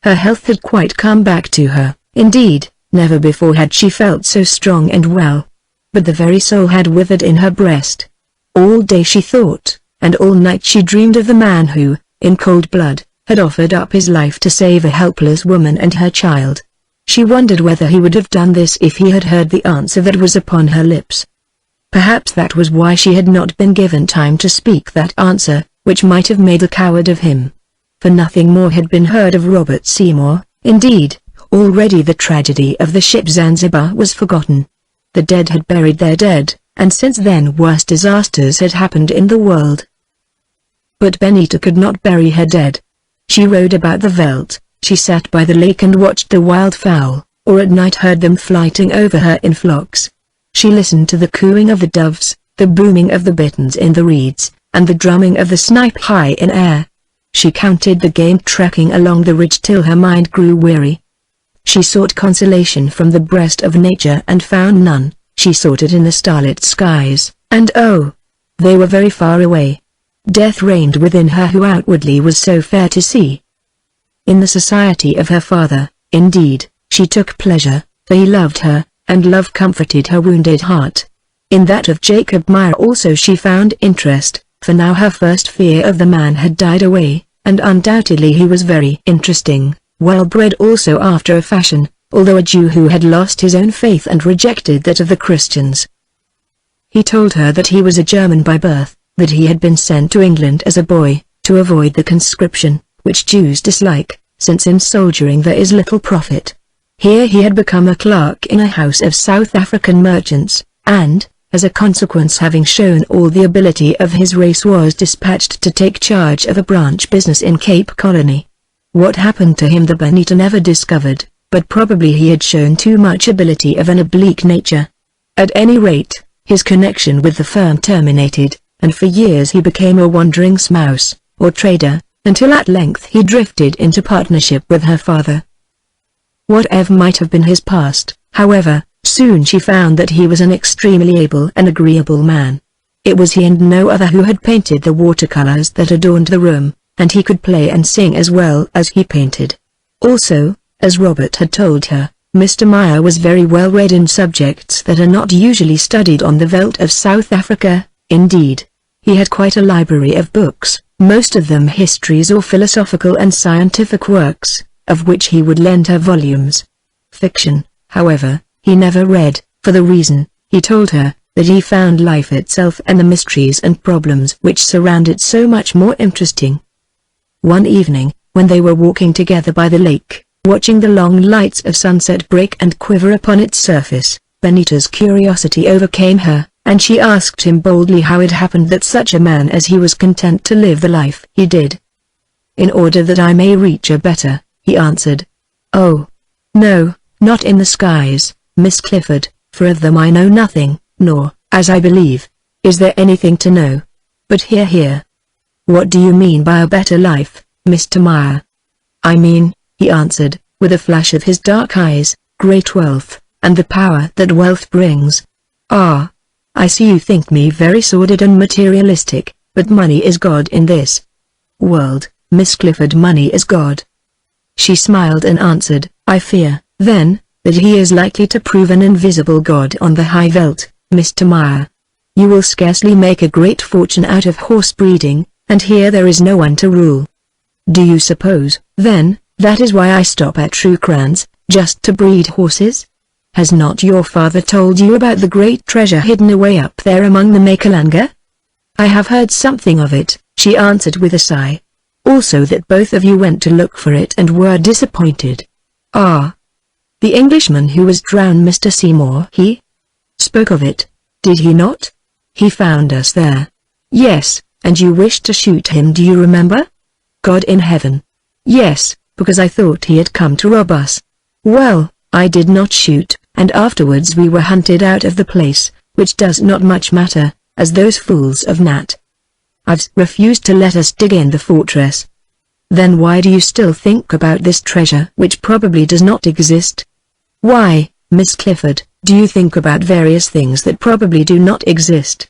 Her health had quite come back to her, indeed, never before had she felt so strong and well. But the very soul had withered in her breast. All day she thought, and all night she dreamed of the man who, in cold blood, had offered up his life to save a helpless woman and her child. She wondered whether he would have done this if he had heard the answer that was upon her lips. Perhaps that was why she had not been given time to speak that answer, which might have made a coward of him. For nothing more had been heard of Robert Seymour. Indeed, already the tragedy of the ship Zanzibar was forgotten. The dead had buried their dead, and since then worse disasters had happened in the world. But Benita could not bury her dead. She rode about the veldt, she sat by the lake and watched the wildfowl, or at night heard them flighting over her in flocks. She listened to the cooing of the doves, the booming of the bitterns in the reeds, and the drumming of the snipe high in air. She counted the game trekking along the ridge till her mind grew weary. She sought consolation from the breast of nature and found none. She sought it in the starlit skies, and oh, they were very far away. Death reigned within her who outwardly was so fair to see. In the society of her father, indeed, she took pleasure, for he loved her, and love comforted her wounded heart. In that of Jacob Meyer also she found interest, for now her first fear of the man had died away, and undoubtedly he was very interesting, well-bred also after a fashion, although a Jew who had lost his own faith and rejected that of the Christians. He told her that he was a German by birth, that he had been sent to England as a boy, to avoid the conscription, which Jews dislike, since in soldiering there is little profit. Here he had become a clerk in a house of South African merchants, and, as a consequence having shown all the ability of his race, was dispatched to take charge of a branch business in Cape Colony. What happened to him the Benita never discovered, but probably he had shown too much ability of an oblique nature. At any rate, his connection with the firm terminated, and for years he became a wandering smouse, or trader, until at length he drifted into partnership with her father. Whatever might have been his past, however, soon she found that he was an extremely able and agreeable man. It was he and no other who had painted the watercolors that adorned the room, and he could play and sing as well as he painted. Also, as Robert had told her, Mr. Meyer was very well read in subjects that are not usually studied on the veldt of South Africa. Indeed, he had quite a library of books, most of them histories or philosophical and scientific works, of which he would lend her volumes. Fiction, however, he never read, for the reason, he told her, that he found life itself and the mysteries and problems which surround it so much more interesting. One evening, when they were walking together by the lake, watching the long lights of sunset break and quiver upon its surface, Benita's curiosity overcame her, and she asked him boldly how it happened that such a man as he was content to live the life he did. "In order that I may reach a better," he answered. "Oh, no, not in the skies, Miss Clifford, for of them I know nothing, nor, as I believe, is there anything to know. But here. What do you mean by a better life, Mr. Meyer?" "I mean," he answered, with a flash of his dark eyes, "great wealth, and the power that wealth brings." "Ah, I see you think me very sordid and materialistic, but money is God in this world, Miss Clifford. Money is God." She smiled and answered, "I fear, then, that he is likely to prove an invisible God on the high veldt, Mr. Meyer. You will scarcely make a great fortune out of horse breeding, and here there is no one to rule. Do you suppose, then, that is why I stop at Trukrans, just to breed horses? Has not your father told you about the great treasure hidden away up there among the Makalanga?" "I have heard something of it," she answered with a sigh. "Also that both of you went to look for it and were disappointed." "Ah. The Englishman who was drowned, Mr. Seymour, he spoke of it, did he not? He found us there." "Yes, and you wished to shoot him, do you remember?" "God in heaven. Yes, because I thought he had come to rob us. Well, I did not shoot, and afterwards we were hunted out of the place, which does not much matter, as those fools of Nat Ives refused to let us dig in the fortress." "Then why do you still think about this treasure which probably does not exist?" "Why, Miss Clifford, do you think about various things that probably do not exist?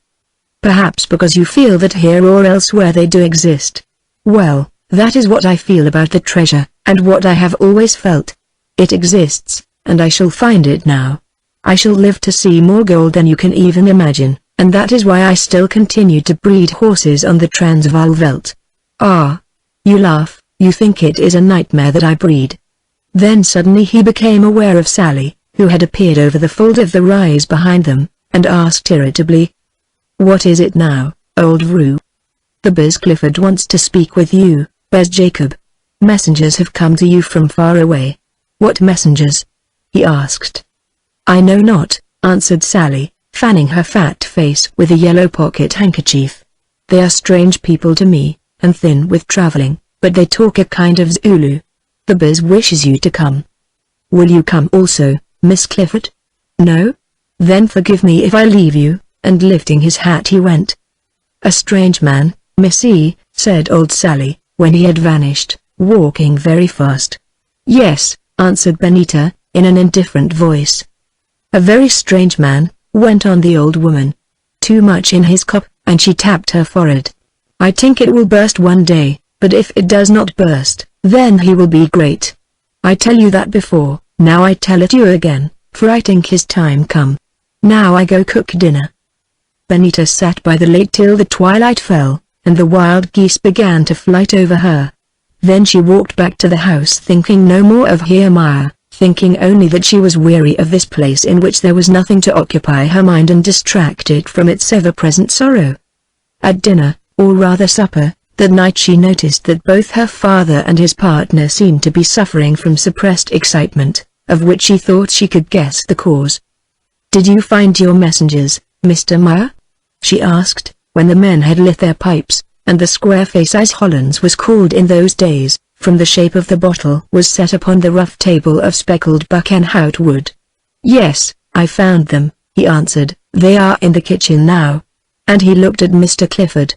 Perhaps because you feel that here or elsewhere they do exist. Well, that is what I feel about the treasure, and what I have always felt. It exists, and I shall find it now. I shall live to see more gold than you can even imagine, and that is why I still continue to breed horses on the Transvaal veldt." "Ah. You laugh, you think it is a nightmare that I breed." Then suddenly he became aware of Sally, who had appeared over the fold of the rise behind them, and asked irritably, "What is it now, old Roo?" "The Biz Clifford wants to speak with you, Bez Jacob. Messengers have come to you from far away." "What messengers?" he asked. "I know not," answered Sally, fanning her fat face with a yellow pocket handkerchief. "They are strange people to me, and thin with traveling, but they talk a kind of Zulu. The Biz wishes you to come." "Will you come also, Miss Clifford?" "No? Then forgive me if I leave you," and lifting his hat he went. "A strange man, Missy," said old Sally, when he had vanished, walking very fast. "Yes," answered Benita, in an indifferent voice. "A very strange man," went on the old woman. "Too much in his cup," and she tapped her forehead. "I think it will burst one day, but if it does not burst, then he will be great. I tell you that before, now I tell it you again, for I think his time come. Now I go cook dinner." Benita sat by the lake till the twilight fell, and the wild geese began to flight over her. Then she walked back to the house thinking no more of Herr Meyer, thinking only that she was weary of this place in which there was nothing to occupy her mind and distract it from its ever-present sorrow. At dinner, or rather supper, that night she noticed that both her father and his partner seemed to be suffering from suppressed excitement, of which she thought she could guess the cause. "Did you find your messengers, Mr. Meyer?" she asked, when the men had lit their pipes, and the square face, as Hollands was called in those days, from the shape of the bottle, was set upon the rough table of speckled buckenhout wood. "Yes, I found them," he answered. "They are in the kitchen now." And he looked at Mr. Clifford.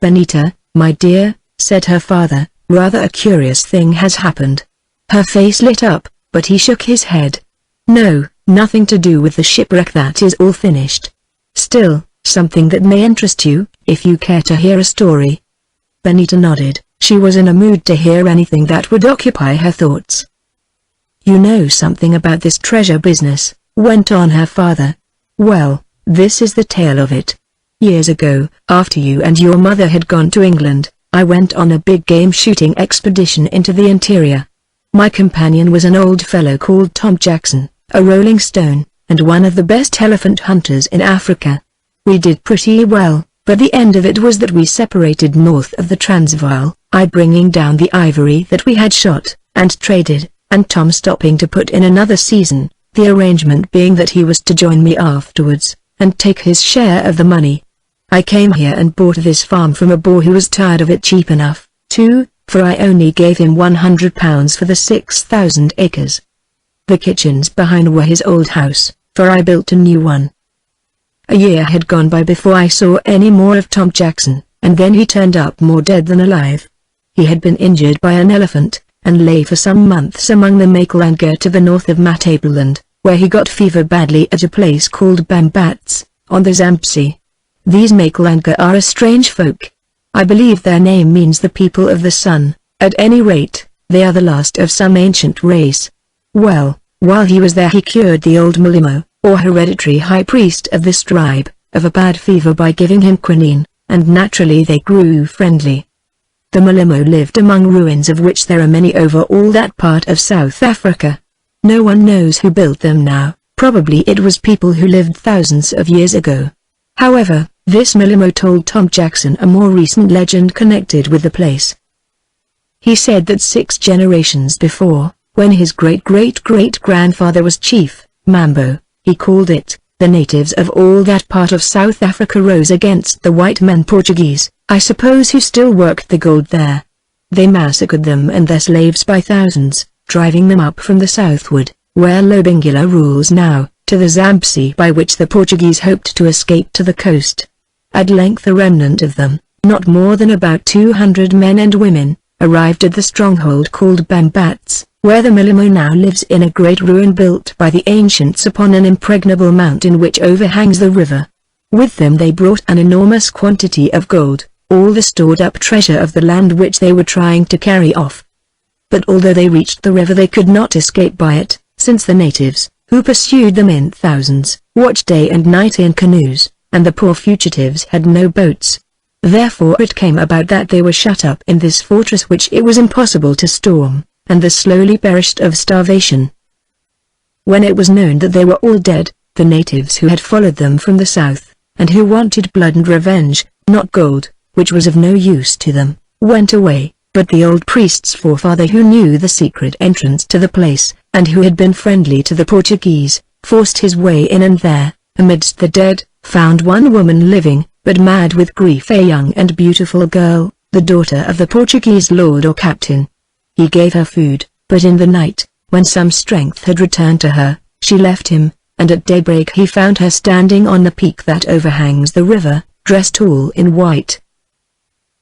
"Benita, my dear," said her father, "rather a curious thing has happened." Her face lit up, but he shook his head. "No, nothing to do with the shipwreck, that is all finished. Still, something that may interest you, if you care to hear a story." Benita nodded. She was in a mood to hear anything that would occupy her thoughts. "You know something about this treasure business," went on her father. "Well, this is the tale of it. Years ago, after you and your mother had gone to England, I went on a big game shooting expedition into the interior. My companion was an old fellow called Tom Jackson, a rolling stone, and one of the best elephant hunters in Africa. We did pretty well, but the end of it was that we separated north of the Transvaal, I bringing down the ivory that we had shot and traded, and Tom stopping to put in another season, the arrangement being that he was to join me afterwards, and take his share of the money. I came here and bought this farm from a boor who was tired of it cheap enough, too, for I only gave him £100 for the 6,000 acres. The kitchens behind were his old house, for I built a new one. A year had gone by before I saw any more of Tom Jackson, and then he turned up more dead than alive. He had been injured by an elephant, and lay for some months among the MagneonBooks to the north of Matabeleland, where he got fever badly at a place called Bambats, on the Zambesi. These MagneonBooks are a strange folk. I believe their name means the people of the sun. At any rate, they are the last of some ancient race. Well, while he was there he cured the old Malimo, or hereditary high priest of this tribe, of a bad fever by giving him quinine, and naturally they grew friendly. The Malimo lived among ruins of which there are many over all that part of South Africa. No one knows who built them now, probably it was people who lived thousands of years ago. However, this Malimo told Tom Jackson a more recent legend connected with the place. He said that 6 generations before, when his great-great-great-grandfather was Chief Mambo, he called it, the natives of all that part of South Africa rose against the white men Portuguese, I suppose who still worked the gold there. They massacred them and their slaves by thousands, driving them up from the southward, where Lobengula rules now, to the Zambesi by which the Portuguese hoped to escape to the coast. At length a remnant of them, not more than about 200 men and women, arrived at the stronghold called Bambats, where the Malimo now lives in a great ruin built by the ancients upon an impregnable mountain which overhangs the river. With them they brought an enormous quantity of gold, all the stored-up treasure of the land which they were trying to carry off. But although they reached the river they could not escape by it, since the natives, who pursued them in thousands, watched day and night in canoes, and the poor fugitives had no boats. Therefore it came about that they were shut up in this fortress which it was impossible to storm, and they slowly perished of starvation. When it was known that they were all dead, the natives who had followed them from the south, and who wanted blood and revenge, not gold, which was of no use to them, went away, but the old priest's forefather who knew the secret entrance to the place, and who had been friendly to the Portuguese, forced his way in and there, amidst the dead, found one woman living, but mad with grief, a young and beautiful girl, the daughter of the Portuguese lord or captain. He gave her food, but in the night, when some strength had returned to her, she left him, and at daybreak he found her standing on the peak that overhangs the river, dressed all in white.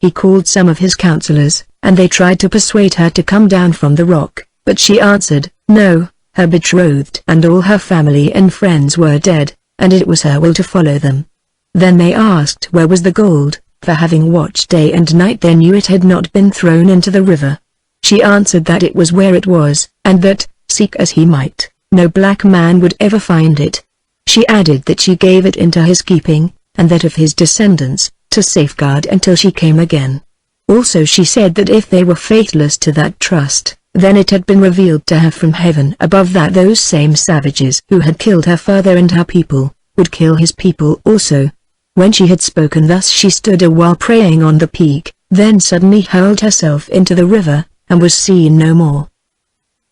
He called some of his counselors, and they tried to persuade her to come down from the rock, but she answered, no, her betrothed and all her family and friends were dead, and it was her will to follow them. Then they asked where was the gold, for having watched day and night they knew it had not been thrown into the river. She answered that it was where it was, and that, seek as he might, no black man would ever find it. She added that she gave it into his keeping, and that of his descendants, to safeguard until she came again. Also she said that if they were faithless to that trust, then it had been revealed to her from heaven above that those same savages who had killed her father and her people, would kill his people also. When she had spoken thus she stood a while praying on the peak, then suddenly hurled herself into the river, and was seen no more.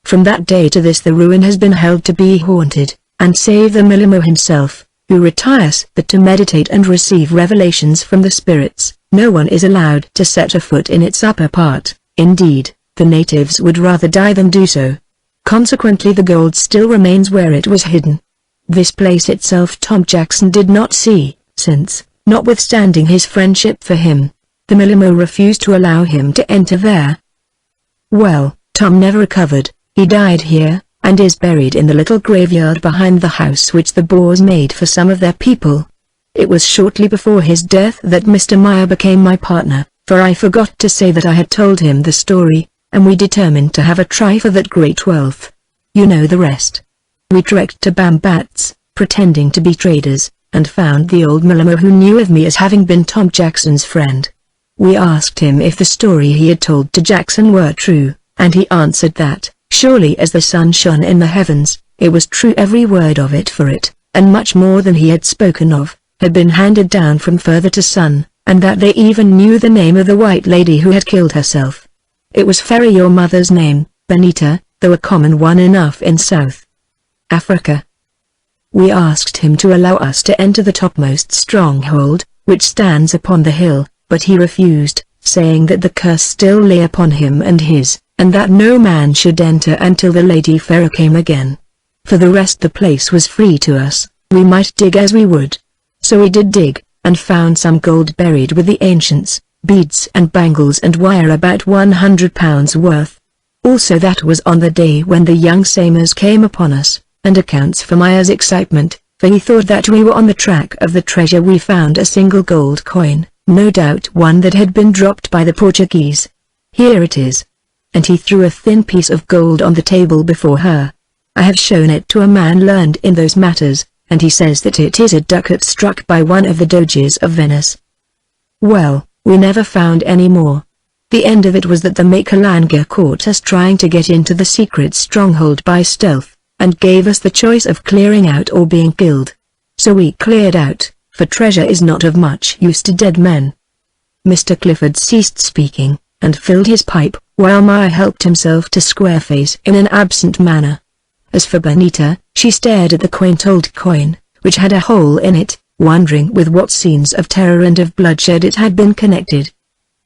From that day to this the ruin has been held to be haunted, and save the Malimo himself, who retires but to meditate and receive revelations from the spirits, no one is allowed to set a foot in its upper part. Indeed, the natives would rather die than do so. Consequently the gold still remains where it was hidden. This place itself Tom Jackson did not see, since, notwithstanding his friendship for him, the Malimo refused to allow him to enter there. Well, Tom never recovered. He died here, and is buried in the little graveyard behind the house which the Boers made for some of their people. It was shortly before his death that Mr. Meyer became my partner, for I forgot to say that I had told him the story, and we determined to have a try for that great wealth. You know the rest. We trekked to Bambat's, pretending to be traders, and found the old Malamo who knew of me as having been Tom Jackson's friend. We asked him if the story he had told to Jackson were true, and he answered that, surely as the sun shone in the heavens, it was true every word of it, for it, and much more than he had spoken of, had been handed down from father to son, and that they even knew the name of the white lady who had killed herself. It was Ferry, your mother's name, Benita, though a common one enough in South Africa. We asked him to allow us to enter the topmost stronghold, which stands upon the hill, but he refused, saying that the curse still lay upon him and his, and that no man should enter until the Lady Pharaoh came again. For the rest the place was free to us, we might dig as we would. So we did dig, and found some gold buried with the ancients, beads and bangles and wire about £100 worth. Also that was on the day when the young Samers came upon us, and accounts for Maya's excitement, for he thought that we were on the track of the treasure. We found a single gold coin, no doubt one that had been dropped by the Portuguese. Here it is. And he threw a thin piece of gold on the table before her. I have shown it to a man learned in those matters, and he says that it is a ducat struck by one of the Doges of Venice. Well, we never found any more. The end of it was that the Makalanga caught us trying to get into the secret stronghold by stealth, and gave us the choice of clearing out or being killed. So we cleared out, for treasure is not of much use to dead men. Mr. Clifford ceased speaking, and filled his pipe, while Maya helped himself to Squareface in an absent manner. As for Benita, she stared at the quaint old coin, which had a hole in it, wondering with what scenes of terror and of bloodshed it had been connected.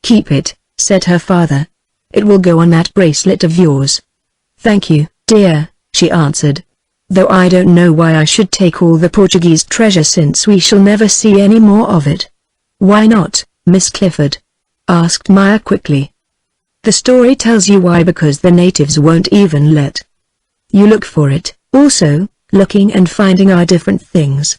"Keep it," said her father. "It will go on that bracelet of yours." "Thank you, dear," she answered. "Though I don't know why I should take all the Portuguese treasure, since we shall never see any more of it." "Why not, Miss Clifford?" asked Maya quickly. "The story tells you why, because the natives won't even let you look for it. Also, looking and finding are different things.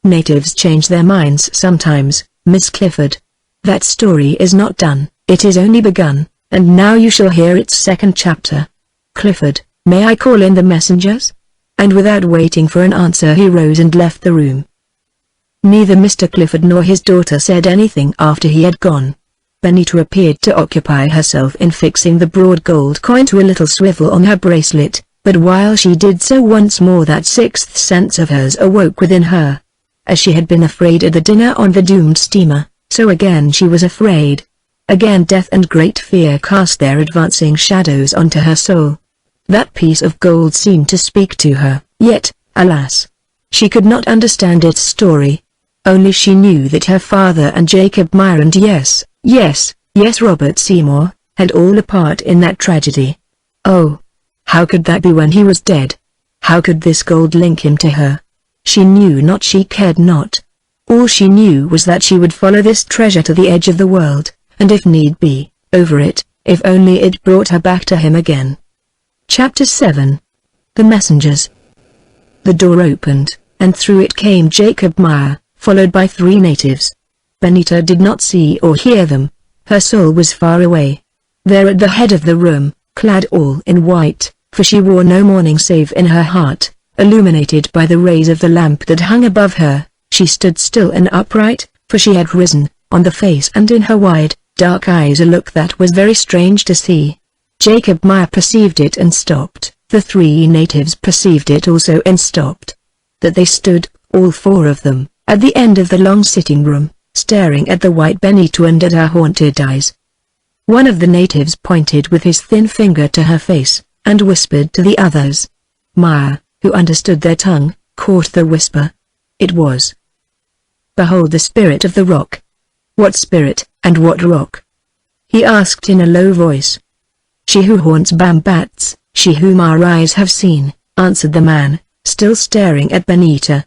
Natives change their minds sometimes, Miss Clifford. That story is not done, it is only begun, and now you shall hear its second chapter. Clifford, may I call in the messengers?" And without waiting for an answer he rose and left the room. Neither Mr. Clifford nor his daughter said anything after he had gone. Benita appeared to occupy herself in fixing the broad gold coin to a little swivel on her bracelet, but while she did so once more that sixth sense of hers awoke within her. As she had been afraid at the dinner on the doomed steamer, so again she was afraid. Again death and great fear cast their advancing shadows onto her soul. That piece of gold seemed to speak to her, yet, alas, she could not understand its story. Only she knew that her father and Jacob Meyer and yes, Robert Seymour, had all a part in that tragedy. Oh! How could that be when he was dead? How could this gold link him to her? She knew not, she cared not. All she knew was that she would follow this treasure to the edge of the world, and if need be, over it, if only it brought her back to him again. Chapter 7. The Messengers. The door opened, and through it came Jacob Meyer, followed by 3 natives. Benita did not see or hear them. Her soul was far away. There at the head of the room, clad all in white, for she wore no mourning save in her heart, illuminated by the rays of the lamp that hung above her, she stood still and upright, for she had risen, on the face and in her wide, dark eyes a look that was very strange to see. Jacob Meyer perceived it and stopped. The 3 natives perceived it also and stopped. That they stood, all 4 of them, at the end of the long sitting room, staring at the white Benita and at her haunted eyes. One of the natives pointed with his thin finger to her face, and whispered to the others. Meyer, who understood their tongue, caught the whisper. It was, "Behold the spirit of the rock." "What spirit, and what rock?" he asked in a low voice. "She who haunts Bambats, she whom our eyes have seen," answered the man, still staring at Benita.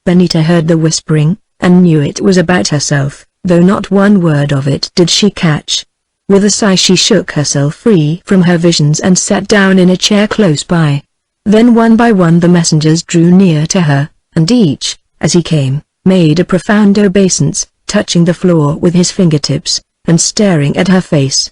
Benita heard the whispering, and knew it was about herself, though not one word of it did she catch. With a sigh she shook herself free from her visions and sat down in a chair close by. Then one by one the messengers drew near to her, and each, as he came, made a profound obeisance, touching the floor with his fingertips, and staring at her face.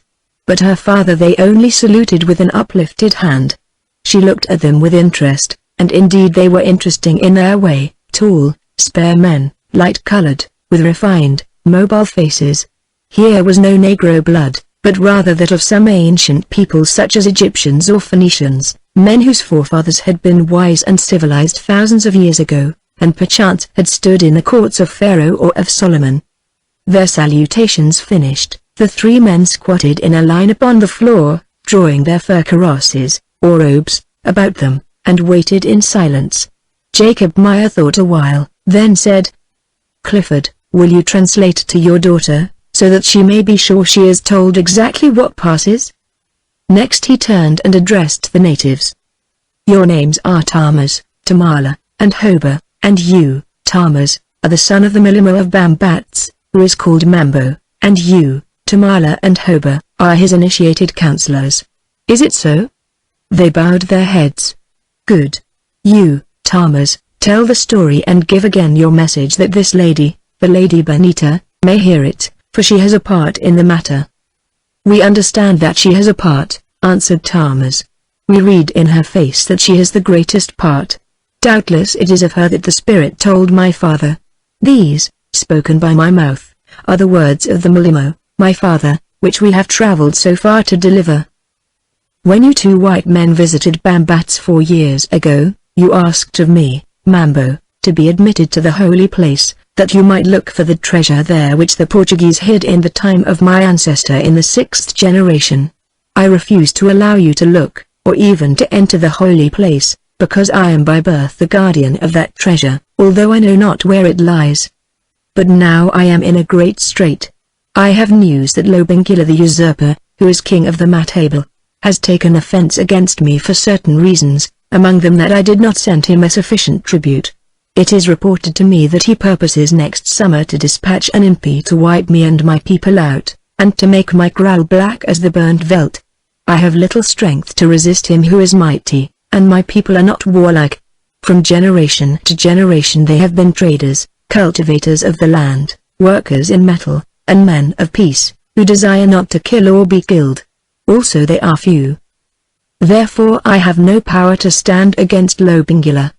But her father they only saluted with an uplifted hand. She looked at them with interest, and indeed they were interesting in their way, tall, spare men, light-colored, with refined, mobile faces. Here was no Negro blood, but rather that of some ancient people such as Egyptians or Phoenicians, men whose forefathers had been wise and civilized thousands of years ago, and perchance had stood in the courts of Pharaoh or of Solomon. Their salutations finished, the three men squatted in a line upon the floor, drawing their fur karosses, or robes, about them, and waited in silence. Jacob Meyer thought a while, then said, "Clifford, will you translate to your daughter, so that she may be sure she is told exactly what passes?" Next he turned and addressed the natives. "Your names are Tamas, Tamala, and Hoba, and you, Tamas, are the son of the Milimo of Bambats, who is called Mambo, and you, Tamala and Hoba, are his initiated counselors. Is it so?" They bowed their heads. "Good. You, Tamas, tell the story and give again your message that this lady, the Lady Benita, may hear it, for she has a part in the matter." "We understand that she has a part," answered Tamas. "We read in her face that she has the greatest part. Doubtless it is of her that the Spirit told my father. These, spoken by my mouth, are the words of the Milimo, my father, which we have traveled so far to deliver. When you two white men visited Bambats 4 years ago, you asked of me, Mambo, to be admitted to the holy place, that you might look for the treasure there which the Portuguese hid in the time of my ancestor in the 6th generation. I refused to allow you to look, or even to enter the holy place, because I am by birth the guardian of that treasure, although I know not where it lies. But now I am in a great strait. I have news that Lobengula the usurper, who is king of the Matable, has taken offense against me for certain reasons, among them that I did not send him a sufficient tribute. It is reported to me that he purposes next summer to dispatch an impi to wipe me and my people out, and to make my kraal black as the burnt veldt. I have little strength to resist him who is mighty, and my people are not warlike. From generation to generation they have been traders, cultivators of the land, workers in metal, and men of peace, who desire not to kill or be killed. Also they are few. Therefore I have no power to stand against Lobengula.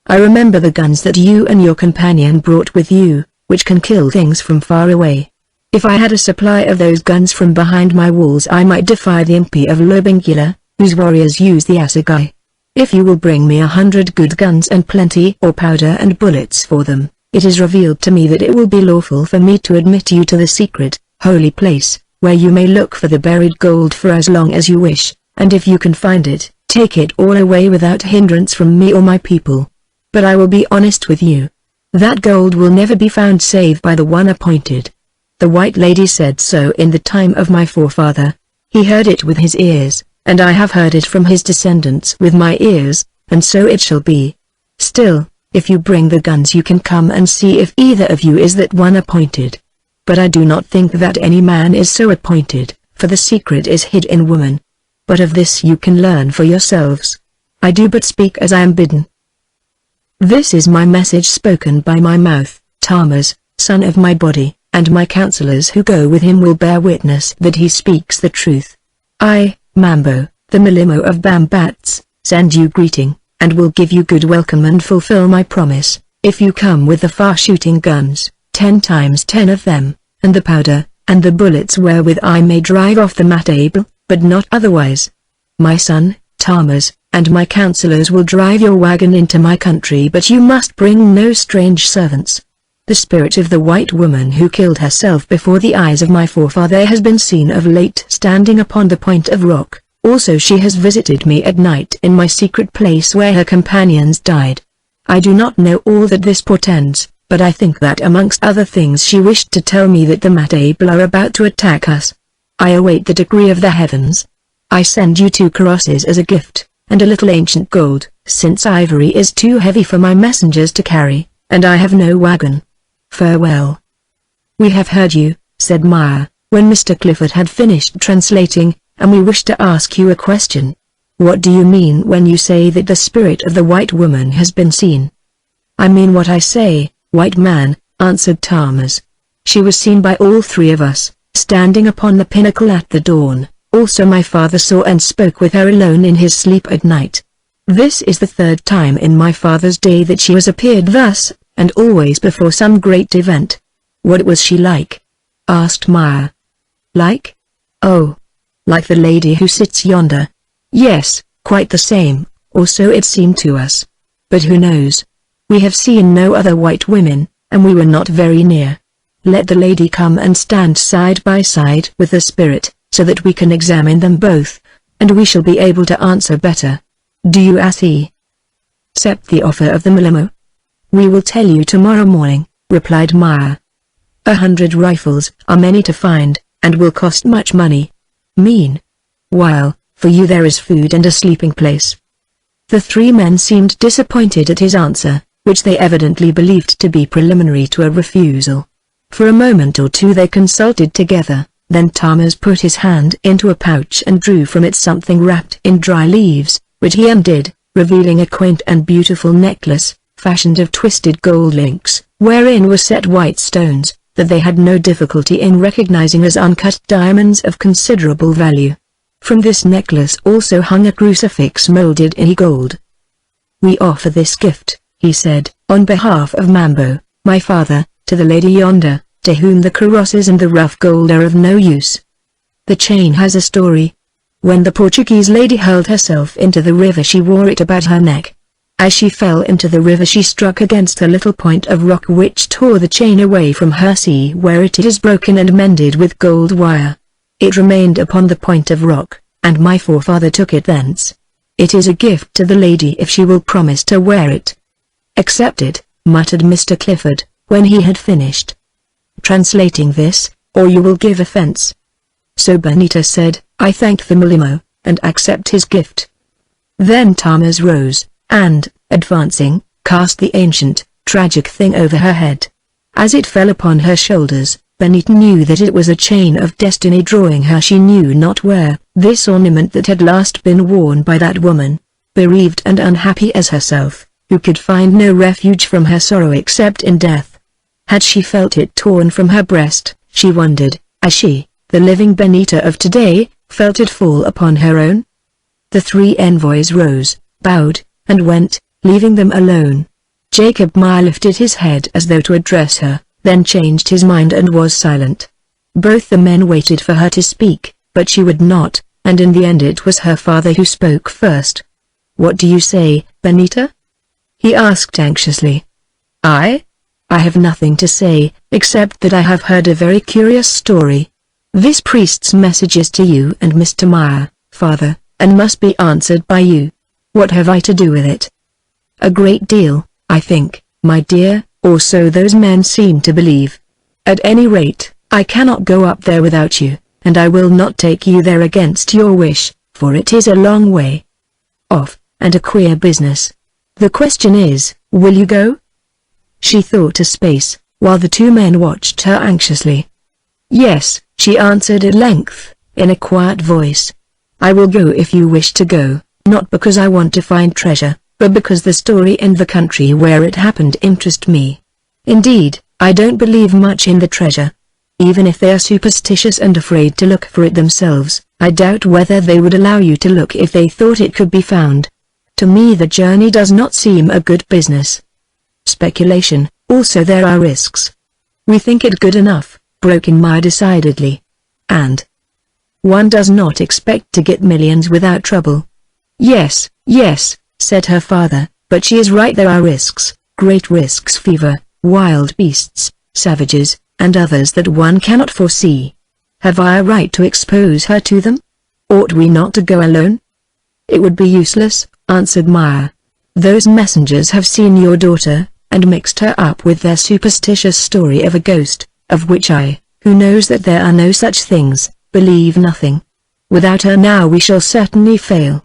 I remember the guns that you and your companion brought with you, which can kill things from far away. If I had a supply of those guns from behind my walls I might defy the impi of Lobengula, whose warriors use the assegai. If you will bring me 100 good guns and plenty or powder and bullets for them, it is revealed to me that it will be lawful for me to admit you to the secret, holy place, where you may look for the buried gold for as long as you wish, and if you can find it, take it all away without hindrance from me or my people. But I will be honest with you. That gold will never be found save by the one appointed. The white lady said so in the time of my forefather. He heard it with his ears, and I have heard it from his descendants with my ears, and so it shall be. Still, if you bring the guns you can come and see if either of you is that one appointed. But I do not think that any man is so appointed, for the secret is hid in woman. But of this you can learn for yourselves. I do but speak as I am bidden. This is my message spoken by my mouth, Tamas, son of my body, and my counselors who go with him will bear witness that he speaks the truth. I, Mambo, the Milimo of Bambats, send you greeting, and will give you good welcome and fulfill my promise, if you come with the far-shooting guns, 10 times 10 of them, and the powder, and the bullets wherewith I may drive off the Matable, but not otherwise. My son, Tamas, and my counselors will drive your wagon into my country, but you must bring no strange servants. The spirit of the white woman who killed herself before the eyes of my forefather has been seen of late standing upon the point of rock. Also she has visited me at night in my secret place where her companions died. I do not know all that this portends, but I think that amongst other things she wished to tell me that the Matable are about to attack us. I await the decree of the heavens. I send you 2 karosses as a gift, and a little ancient gold, since ivory is too heavy for my messengers to carry, and I have no wagon. Farewell. We have heard you, said Meyer, when Mr. Clifford had finished translating, and we wish to ask you a question. What do you mean when you say that the spirit of the white woman has been seen? I mean what I say, white man, answered Tamas. She was seen by all 3 of us, standing upon the pinnacle at the dawn. Also my father saw and spoke with her alone in his sleep at night. This is the third time in my father's day that she has appeared thus, and always before some great event. What was she like? Asked Maya. Like? Oh. Like the lady who sits yonder. Yes, quite the same, or so it seemed to us. But who knows? We have seen no other white women, and we were not very near. Let the lady come and stand side by side with the spirit, so that we can examine them both, and we shall be able to answer better. Do you accept the offer of the Malimo? We will tell you tomorrow morning, replied Maya. 100 rifles are many to find, and will cost much money. While, for you there is food and a sleeping place. The three men seemed disappointed at his answer, which they evidently believed to be preliminary to a refusal. For a moment or two they consulted together, then Thomas put his hand into a pouch and drew from it something wrapped in dry leaves, which he undid, revealing a quaint and beautiful necklace, fashioned of twisted gold links, wherein were set white stones, that they had no difficulty in recognizing as uncut diamonds of considerable value. From this necklace also hung a crucifix molded in gold. We offer this gift, he said, on behalf of Mambo, my father, to the lady yonder, to whom the karosses and the rough gold are of no use. The chain has a story. When the Portuguese lady hurled herself into the river she wore it about her neck. As she fell into the river she struck against a little point of rock which tore the chain away from her. See where it is broken and mended with gold wire. It remained upon the point of rock, and my forefather took it thence. It is a gift to the lady if she will promise to wear it. Accepted, muttered Mr. Clifford, when he had finished. Translating this, or you will give offense. So Benita said, I thank the Malimo, and accept his gift. Then Thomas rose, and, advancing, cast the ancient, tragic thing over her head. As it fell upon her shoulders, Benita knew that it was a chain of destiny drawing her she knew not where, this ornament that had last been worn by that woman, bereaved and unhappy as herself, who could find no refuge from her sorrow except in death. Had she felt it torn from her breast, she wondered, as she, the living Benita of today, felt it fall upon her own? The three envoys rose, bowed, and went, leaving them alone. Jacob Meyer lifted his head as though to address her, then changed his mind and was silent. Both the men waited for her to speak, but she would not, and in the end it was her father who spoke first. What do you say, Benita? He asked anxiously. I have nothing to say, except that I have heard a very curious story. This priest's message is to you and Mr. Meyer, father, and must be answered by you. What have I to do with it? A great deal, I think, my dear, or so those men seem to believe. At any rate, I cannot go up there without you, and I will not take you there against your wish, for it is a long way off, and a queer business. The question is, will you go? She thought a space, while the two men watched her anxiously. Yes, she answered at length, in a quiet voice. I will go if you wish to go, not because I want to find treasure, but because the story and the country where it happened interest me. Indeed, I don't believe much in the treasure. Even if they are superstitious and afraid to look for it themselves, I doubt whether they would allow you to look if they thought it could be found. To me the journey does not seem a good business. Speculation, also there are risks. We think it good enough, broke in Maya decidedly. And one does not expect to get millions without trouble. Yes, said her father, but she is right, there are risks, great risks, fever, wild beasts, savages, and others that one cannot foresee. Have I a right to expose her to them? Ought we not to go alone? It would be useless, answered Maya. Those messengers have seen your daughter, and mixed her up with their superstitious story of a ghost, of which I, who knows that there are no such things, believe nothing. Without her now we shall certainly fail.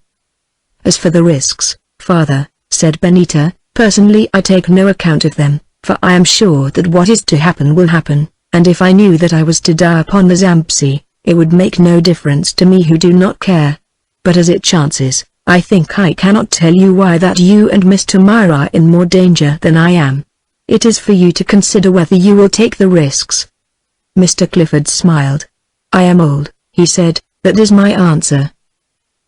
As for the risks, father, said Benita, personally I take no account of them, for I am sure that what is to happen will happen, and if I knew that I was to die upon the Zambesi, it would make no difference to me who do not care. But as it chances, I think I cannot tell you why that you and Mr. Meyer are in more danger than I am. It is for you to consider whether you will take the risks. Mr. Clifford smiled. I am old, he said, That is my answer.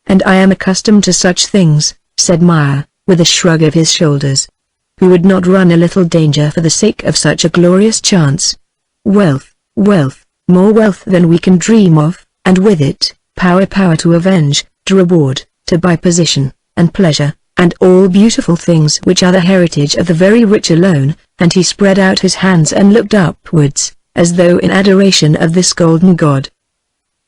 And I am accustomed to such things, said Maya, with a shrug of his shoulders. Who would not run a little danger for the sake of such a glorious chance? Wealth, wealth, more wealth than we can dream of, and with it, power to avenge, to reward, to buy position, and pleasure, and all beautiful things which are the heritage of the very rich alone, and he spread out his hands and looked upwards, as though in adoration of this golden god.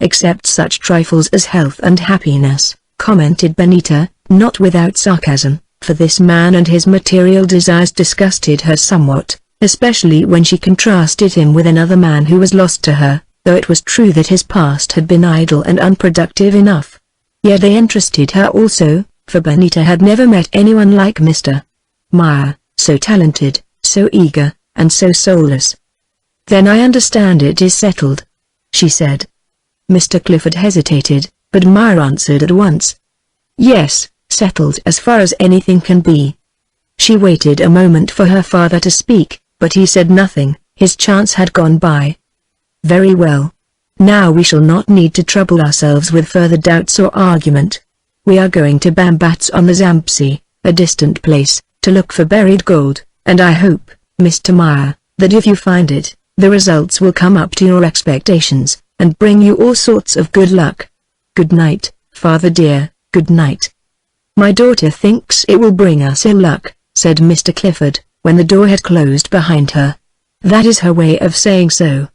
Except such trifles as health and happiness, commented Benita, not without sarcasm, for this man and his material desires disgusted her somewhat, especially when she contrasted him with another man who was lost to her, though it was true that his past had been idle and unproductive enough. Yet they interested her also, for Benita had never met anyone like Mr. Maya, so talented, so eager, and so soulless. Then I understand it is settled, she said. Mr. Clifford hesitated, but Maya answered at once. Yes, settled as far as anything can be. She waited a moment for her father to speak, but he said nothing, his chance had gone by. Very well. Now we shall not need to trouble ourselves with further doubts or argument. We are going to Bambatz on the Zambesi, a distant place, to look for buried gold, and I hope, Mr. Maya, that if you find it, the results will come up to your expectations, and bring you all sorts of good luck. Good night, father dear, good night. My daughter thinks it will bring us ill luck, said Mr. Clifford, when the door had closed behind her. That is her way of saying so.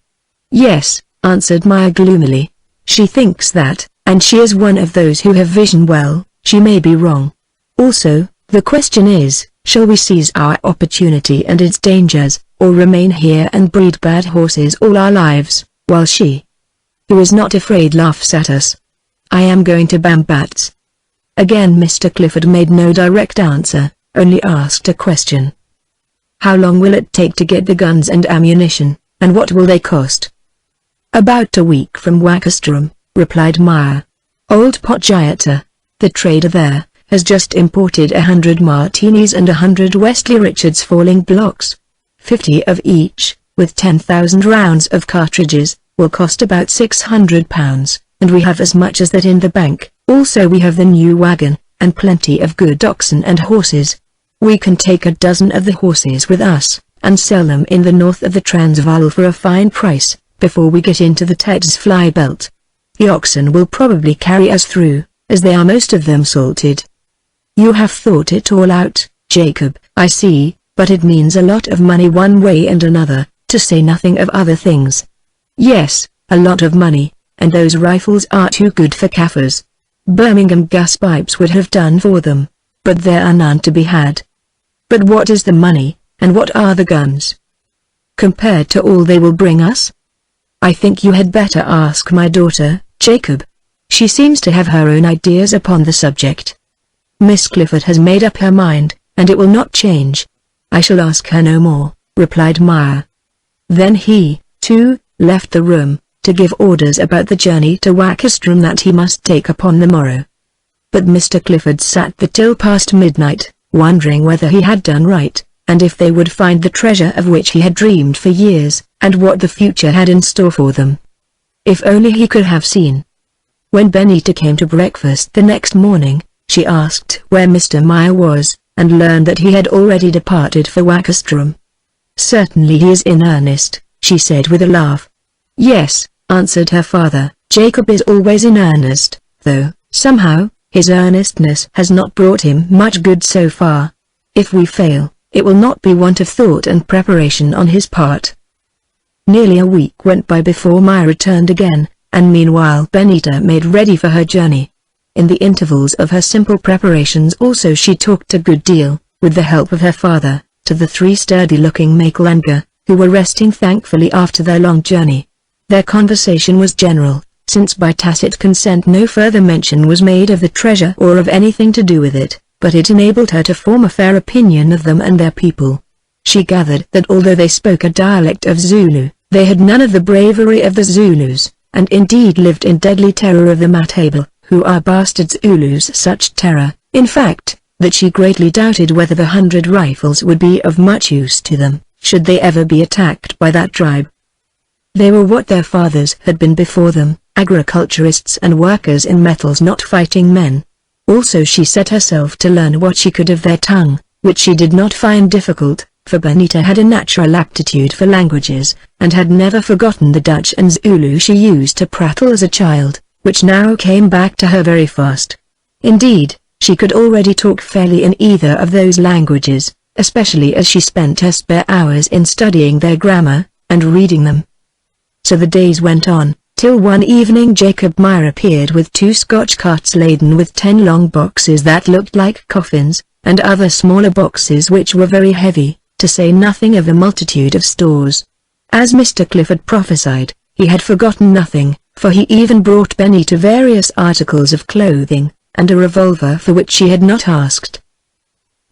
Yes, answered Maya gloomily. She thinks that, and she is one of those who have vision well, she may be wrong. Also, the question is, shall we seize our opportunity and its dangers, or remain here and breed bad horses all our lives, while she, who is not afraid, laughs at us? I am going to Bambatz. Again Mr. Clifford made no direct answer, only asked a question. How long will it take to get the guns and ammunition, and what will they cost? About a week from Wakastrom, replied Maya. Old Potgiata, the trader there, has just imported 100 Martinis and 100 Wesley Richards falling blocks. 50 of each, with 10,000 rounds of cartridges, will cost about £600, and we have as much as that in the bank. Also we have the new wagon, and plenty of good oxen and horses. We can take a dozen of the horses with us, and sell them in the north of the Transvaal for a fine price, before we get into the Tetzfly belt. The oxen will probably carry us through, as they are most of them salted. You have thought it all out, Jacob, I see, but it means a lot of money one way and another, to say nothing of other things. Yes, a lot of money, and those rifles are too good for Kaffirs. Birmingham gas pipes would have done for them, but there are none to be had. But what is the money, and what are the guns, compared to all they will bring us? I think you had better ask my daughter, Jacob. She seems to have her own ideas upon the subject. Miss Clifford has made up her mind, and it will not change. I shall ask her no more, replied Maya. Then he, too, left the room, to give orders about the journey to Wakastrom that he must take upon the morrow. But Mr. Clifford sat there till past midnight, wondering whether he had done right, and if they would find the treasure of which he had dreamed for years, and what the future had in store for them. If only he could have seen. When Benita came to breakfast the next morning, she asked where Mr. Maya was, and learned that he had already departed for Wakastrom. Certainly he is in earnest, she said with a laugh. Yes, answered her father, Jacob is always in earnest, though, somehow, his earnestness has not brought him much good so far. If we fail, it will not be want of thought and preparation on his part. Nearly a week went by before Maya returned again, and meanwhile Benita made ready for her journey. In the intervals of her simple preparations also she talked a good deal, with the help of her father, to the three sturdy-looking Makalanga, who were resting thankfully after their long journey. Their conversation was general, since by tacit consent no further mention was made of the treasure or of anything to do with it, but it enabled her to form a fair opinion of them and their people. She gathered that although they spoke a dialect of Zulu, they had none of the bravery of the Zulus, and indeed lived in deadly terror of the Matable, who are bastards Zulus such terror, in fact, that she greatly doubted whether the 100 rifles would be of much use to them, should they ever be attacked by that tribe. They were what their fathers had been before them, agriculturists and workers in metals, not fighting men. Also she set herself to learn what she could of their tongue, which she did not find difficult, for Benita had a natural aptitude for languages, and had never forgotten the Dutch and Zulu she used to prattle as a child, which now came back to her very fast. Indeed, she could already talk fairly in either of those languages, especially as she spent her spare hours in studying their grammar, and reading them. So the days went on, till one evening Jacob Meyer appeared with 2 Scotch carts laden with 10 long boxes that looked like coffins, and other smaller boxes which were very heavy, to say nothing of a multitude of stores. As Mr. Clifford prophesied, he had forgotten nothing, for he even brought Benita various articles of clothing, and a revolver for which she had not asked.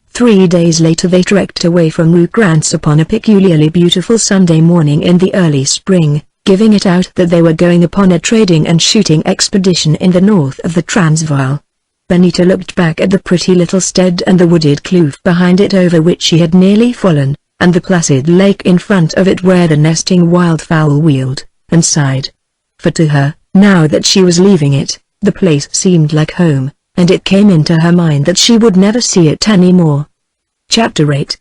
3 days later they trekked away from Rookrantz upon a peculiarly beautiful Sunday morning in the early spring, giving it out that they were going upon a trading and shooting expedition in the north of the Transvaal. Benita looked back at the pretty little stead and the wooded kloof behind it over which she had nearly fallen, and the placid lake in front of it where the nesting wildfowl wheeled, and sighed. For to her, now that she was leaving it, the place seemed like home, and it came into her mind that she would never see it any more. Chapter 8.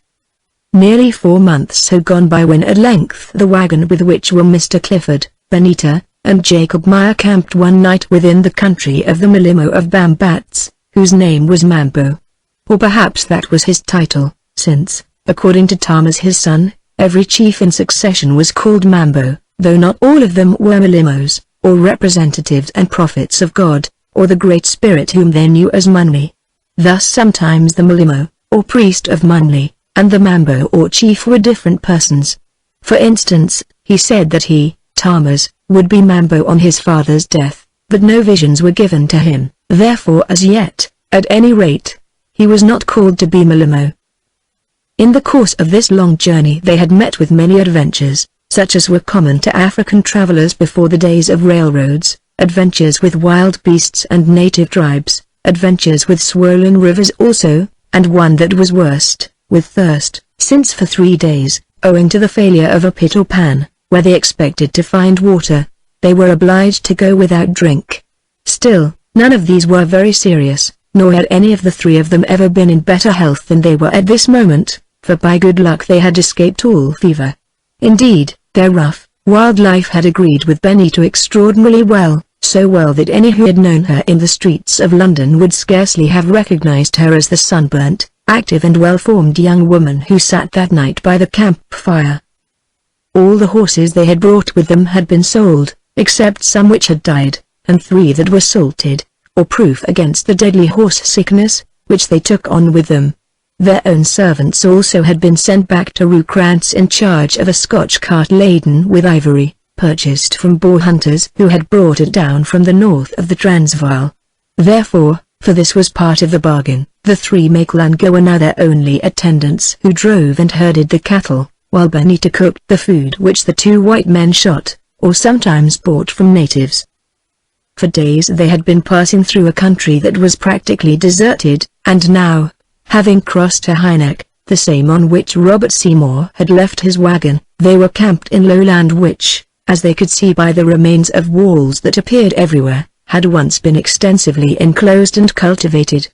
Nearly 4 months had gone by when at length the wagon with which were Mr. Clifford, Benita, and Jacob Meyer camped one night within the country of the Malimo of Bambatz, whose name was Mambo. Or perhaps that was his title, since, according to Thomas his son, every chief in succession was called Mambo, though not all of them were Malimos, or representatives and prophets of God, or the Great Spirit whom they knew as Munli. Thus sometimes the Malimo, or priest of Munli, and the Mambo or chief were different persons. For instance, he said that he, Thomas, would be Mambo on his father's death, but no visions were given to him, therefore as yet, at any rate, he was not called to be Malimo. In the course of this long journey they had met with many adventures, such as were common to African travelers before the days of railroads, adventures with wild beasts and native tribes, adventures with swollen rivers also, and one that was worst, with thirst, since for 3 days, owing to the failure of a pit or pan, where they expected to find water, they were obliged to go without drink. Still, none of these were very serious, nor had any of the 3 of them ever been in better health than they were at this moment, for by good luck they had escaped all fever. Indeed, their rough, wild life had agreed with Benita extraordinarily well, so well that any who had known her in the streets of London would scarcely have recognized her as the sunburnt, active and well-formed young woman who sat that night by the campfire. All the horses they had brought with them had been sold, except some which had died, and 3 that were salted, or proof against the deadly horse sickness, which they took on with them. Their own servants also had been sent back to Rookrantz in charge of a Scotch cart laden with ivory, purchased from boar hunters who had brought it down from the north of the Transvaal. Therefore, for this was part of the bargain, the 3 Makalanga were now their only attendants who drove and herded the cattle, while Benita cooked the food which the 2 white men shot, or sometimes bought from natives. For days they had been passing through a country that was practically deserted, and now, having crossed to Hynek, the same on which Robert Seymour had left his wagon, they were camped in lowland which, as they could see by the remains of walls that appeared everywhere, had once been extensively enclosed and cultivated.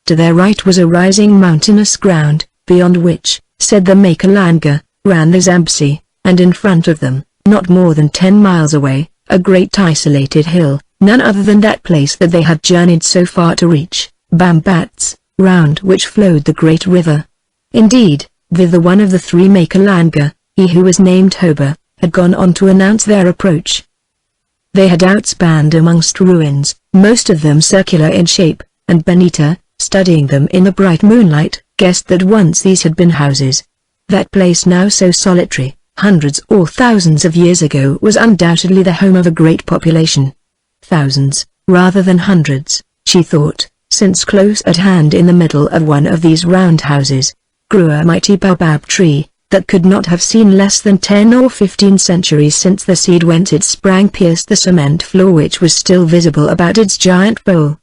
To their right was a rising mountainous ground, beyond which, said the Makalanga, ran the Zambesi, and in front of them, not more than 10 miles away, a great isolated hill, none other than that place that they had journeyed so far to reach, Bambatz, round which flowed the great river. Indeed, thither one of the 3 Makalanga, he who was named Hoba, had gone on to announce their approach. They had outspanned amongst ruins, most of them circular in shape, and Benita, studying them in the bright moonlight, guessed that once these had been houses. That place now so solitary, hundreds or thousands of years ago was undoubtedly the home of a great population. Thousands, rather than hundreds, she thought, since close at hand in the middle of one of these round houses, grew a mighty baobab tree, that could not have seen less than 10 or 15 centuries since the seed whence it sprang pierced the cement floor which was still visible about its giant bole.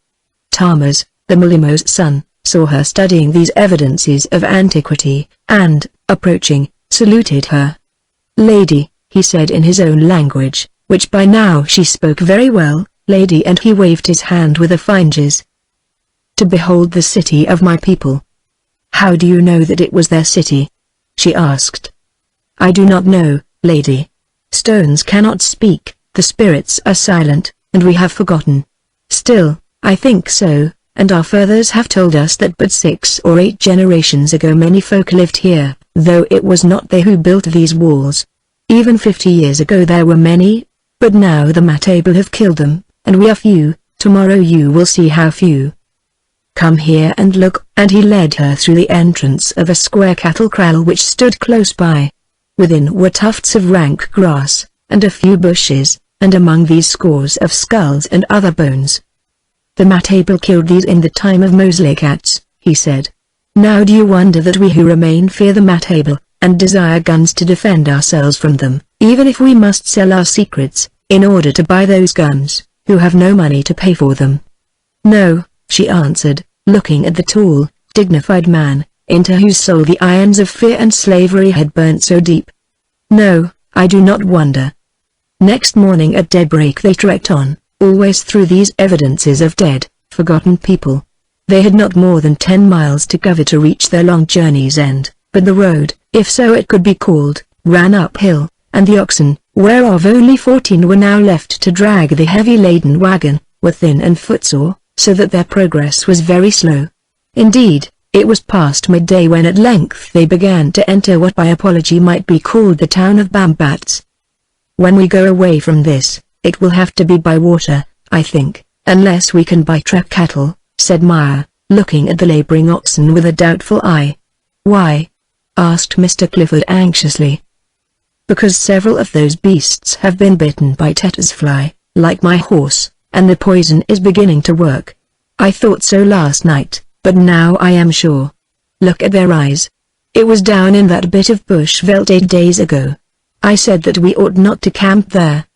Thomas, the Malimo's son, saw her studying these evidences of antiquity, and, approaching, saluted her. "Lady," he said in his own language, which by now she spoke very well, lady, and he waved his hand with a fine gaze. To behold the city of my people. How do you know that it was their city? She asked. I do not know, lady. Stones cannot speak, the spirits are silent, and we have forgotten. Still, I think so, and our fathers have told us that but 6 or 8 generations ago many folk lived here, though it was not they who built these walls. Even 50 years ago there were many, but now the Matable have killed them, and we are few. Tomorrow you will see how few. Come here and look, and he led her through the entrance of a square cattle kraal which stood close by. Within were tufts of rank grass, and a few bushes, and among these scores of skulls and other bones. The Matable killed these in the time of Mosley-cats, he said. Now do you wonder that we who remain fear the Matable, and desire guns to defend ourselves from them, even if we must sell our secrets, in order to buy those guns, who have no money to pay for them? No, she answered, looking at the tall, dignified man, into whose soul the irons of fear and slavery had burnt so deep. No, I do not wonder. Next morning at daybreak they trekked on, always through these evidences of dead, forgotten people. They had not more than 10 miles to cover to reach their long journey's end, but the road, if so it could be called, ran uphill, and the oxen, whereof only 14 were now left to drag the heavy laden wagon, were thin and footsore, so that their progress was very slow. Indeed, it was past midday when at length they began to enter what by apology might be called the town of Bambats. When we go away from this, it will have to be by water, I think, unless we can buy track cattle, said Maya, looking at the laboring oxen with a doubtful eye. Why? Asked Mr. Clifford anxiously. Because several of those beasts have been bitten by Tetra's fly, like my horse, and the poison is beginning to work. I thought so last night, but now I am sure. Look at their eyes. It was down in that bit of bush veldt 8 days ago. I said that we ought not to camp there.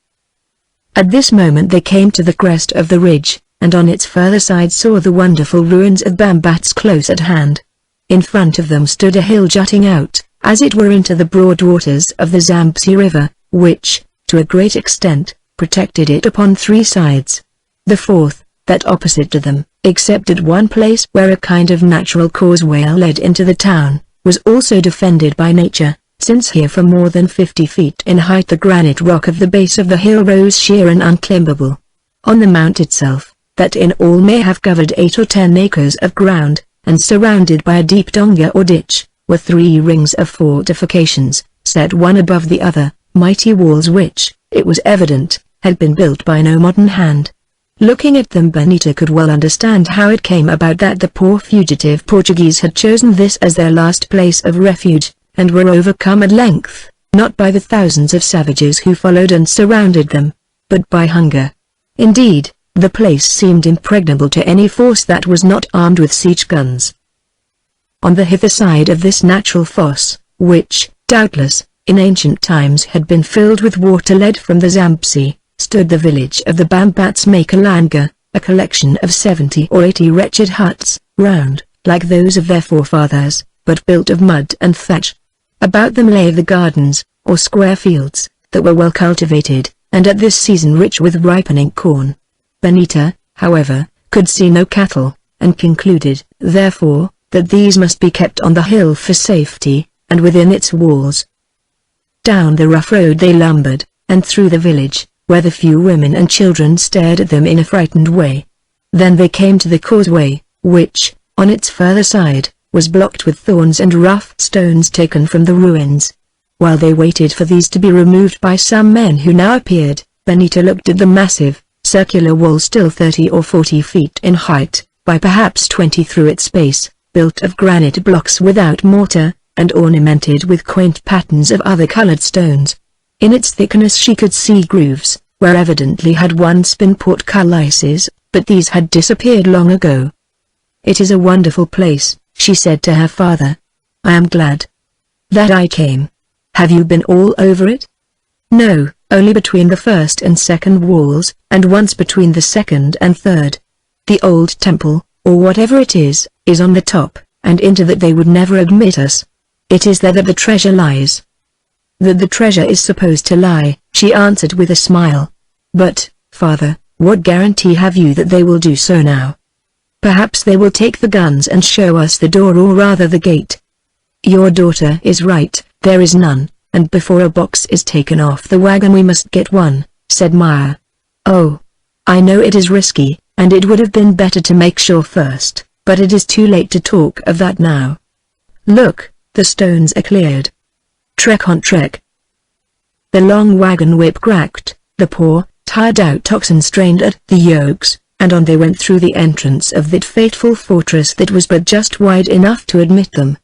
At this moment they came to the crest of the ridge, and on its further side saw the wonderful ruins of Bambats close at hand. In front of them stood a hill jutting out, as it were into the broad waters of the Zambesi River, which, to a great extent, protected it upon 3 sides. The fourth, that opposite to them, except at one place where a kind of natural causeway led into the town, was also defended by nature, since here for more than 50 feet in height the granite rock of the base of the hill rose sheer and unclimbable. On the mount itself, that in all may have covered 8 or 10 acres of ground, and surrounded by a deep donga or ditch, were 3 rings of fortifications, set one above the other, mighty walls which, it was evident, had been built by no modern hand. Looking at them Benita could well understand how it came about that the poor fugitive Portuguese had chosen this as their last place of refuge, and were overcome at length, not by the thousands of savages who followed and surrounded them, but by hunger. Indeed, the place seemed impregnable to any force that was not armed with siege guns. On the hither side of this natural fosse, which, doubtless, in ancient times had been filled with water led from the Zambesi, stood the village of the Bambats Makalanga, a collection of 70 or 80 wretched huts, round, like those of their forefathers, but built of mud and thatch. About them lay the gardens, or square fields, that were well cultivated, and at this season rich with ripening corn. Benita, however, could see no cattle, and concluded, therefore, that these must be kept on the hill for safety, and within its walls. Down the rough road they lumbered, and through the village, where the few women and children stared at them in a frightened way. Then they came to the causeway, which, on its further side, was blocked with thorns and rough stones taken from the ruins. While they waited for these to be removed by some men who now appeared, Benita looked at the massive, circular wall still 30 or 40 feet in height, by perhaps 20 through its space, built of granite blocks without mortar, and ornamented with quaint patterns of other colored stones. In its thickness she could see grooves, where evidently had once been portcullises, but these had disappeared long ago. "It is a wonderful place," she said to her father. "I am glad that I came. Have you been all over it?" "No, only between the first and second walls, and once between the second and third. The old temple, or whatever it is on the top, and into that they would never admit us. It is there that the treasure lies." that the treasure is supposed to lie," she answered with a smile. "But, father, what guarantee have you that they will do so now? Perhaps they will take the guns and show us the door, or rather the gate." "Your daughter is right, there is none, and before a box is taken off the wagon we must get one," said Maya. "Oh, I know it is risky, and it would have been better to make sure first, but it is too late to talk of that now. Look, the stones are cleared. Trek on trek." The long wagon whip cracked, the poor, tired-out oxen strained at the yokes, and on they went through the entrance of that fateful fortress that was but just wide enough to admit them.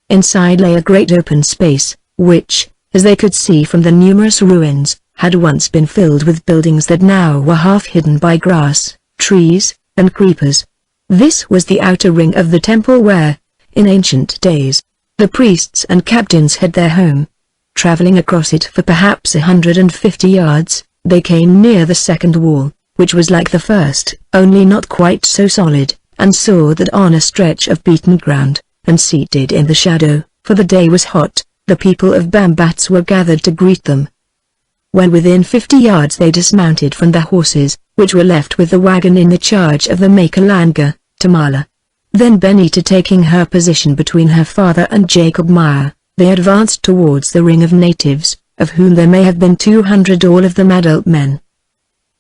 Inside lay a great open space, which, as they could see from the numerous ruins, had once been filled with buildings that now were half hidden by grass, trees, and creepers. This was the outer ring of the temple where, in ancient days, the priests and captains had their home. Traveling across it for perhaps 150 yards, they came near the second wall, which was like the first, only not quite so solid, and saw that on a stretch of beaten ground, and seated in the shadow, for the day was hot, the people of Bambats were gathered to greet them. When within 50 yards they dismounted from the horses, which were left with the wagon in the charge of the Makalanga, Tamala. Then Benita taking her position between her father and Jacob Meyer, they advanced towards the ring of natives, of whom there may have been 200, all of them adult men.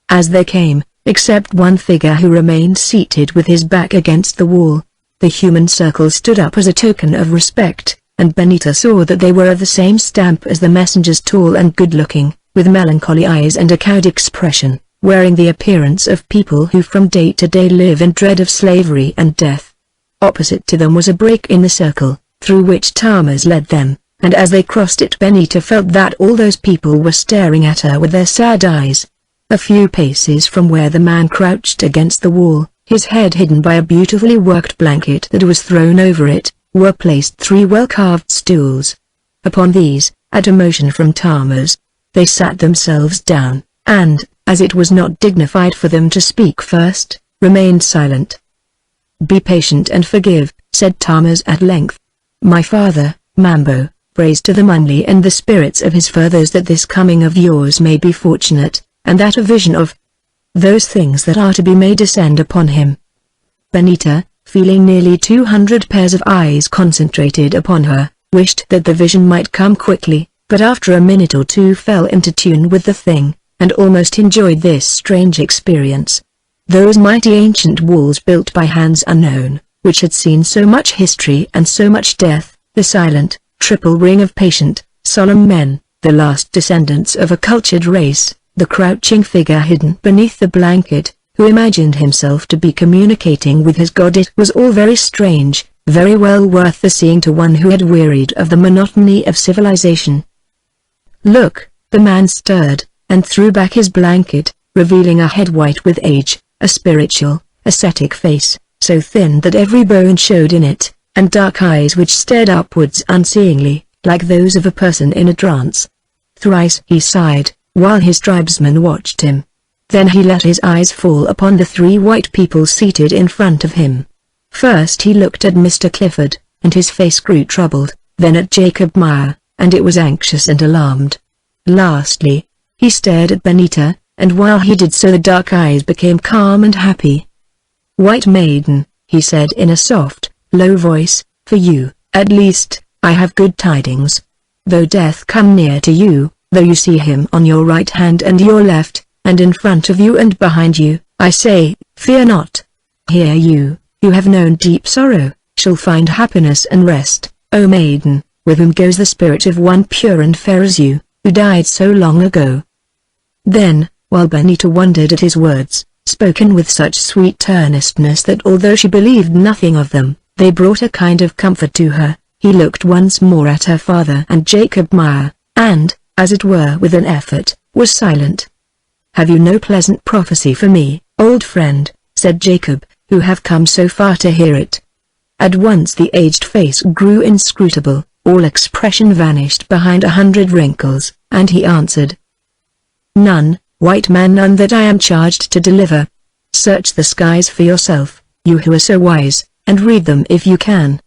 As they came, except one figure who remained seated with his back against the wall, the human circle stood up as a token of respect, and Benita saw that they were of the same stamp as the messengers, tall and good-looking, with melancholy eyes and a cowed expression, wearing the appearance of people who from day to day live in dread of slavery and death. Opposite to them was a break in the circle, through which Thames led them, and as they crossed it Benita felt that all those people were staring at her with their sad eyes. A few paces from where the man crouched against the wall, his head hidden by a beautifully worked blanket that was thrown over it, were placed 3 well-carved stools. Upon these, at a motion from Thames, they sat themselves down, and, as it was not dignified for them to speak first, remained silent. "Be patient and forgive," said Thames at length. "My father, Mambo, prays to the Munli and the spirits of his fathers that this coming of yours may be fortunate, and that a vision of those things that are to be may descend upon him." Benita, feeling nearly 200 pairs of eyes concentrated upon her, wished that the vision might come quickly, but after a minute or two fell into tune with the thing, and almost enjoyed this strange experience. Those mighty ancient walls built by hands unknown, which had seen so much history and so much death, the silent, triple ring of patient, solemn men, the last descendants of a cultured race, the crouching figure hidden beneath the blanket, who imagined himself to be communicating with his god. It was all very strange, very well worth the seeing to one who had wearied of the monotony of civilization. "Look," the man stirred, and threw back his blanket, revealing a head white with age, a spiritual, ascetic face, so thin that every bone showed in it, and dark eyes which stared upwards unseeingly, like those of a person in a trance. Thrice he sighed, while his tribesmen watched him. Then he let his eyes fall upon the 3 white people seated in front of him. First he looked at Mr. Clifford, and his face grew troubled, then at Jacob Meyer, and it was anxious and alarmed. Lastly, he stared at Benita, and while he did so the dark eyes became calm and happy. "White maiden," he said in a soft, low voice, "for you, at least, I have good tidings. Though death come near to you, though you see him on your right hand and your left, and in front of you and behind you, I say, fear not. Here you, who have known deep sorrow, shall find happiness and rest, O maiden, with whom goes the spirit of one pure and fair as you, who died so long ago." Then, while Benita wondered at his words, spoken with such sweet earnestness that although she believed nothing of them, they brought a kind of comfort to her, he looked once more at her father and Jacob Meyer, and, as it were with an effort, was silent. "Have you no pleasant prophecy for me, old friend?" said Jacob, "who have come so far to hear it." At once the aged face grew inscrutable, all expression vanished behind 100 wrinkles, and he answered, "None, white man, none that I am charged to deliver. Search the skies for yourself, you who are so wise, and read them if you can.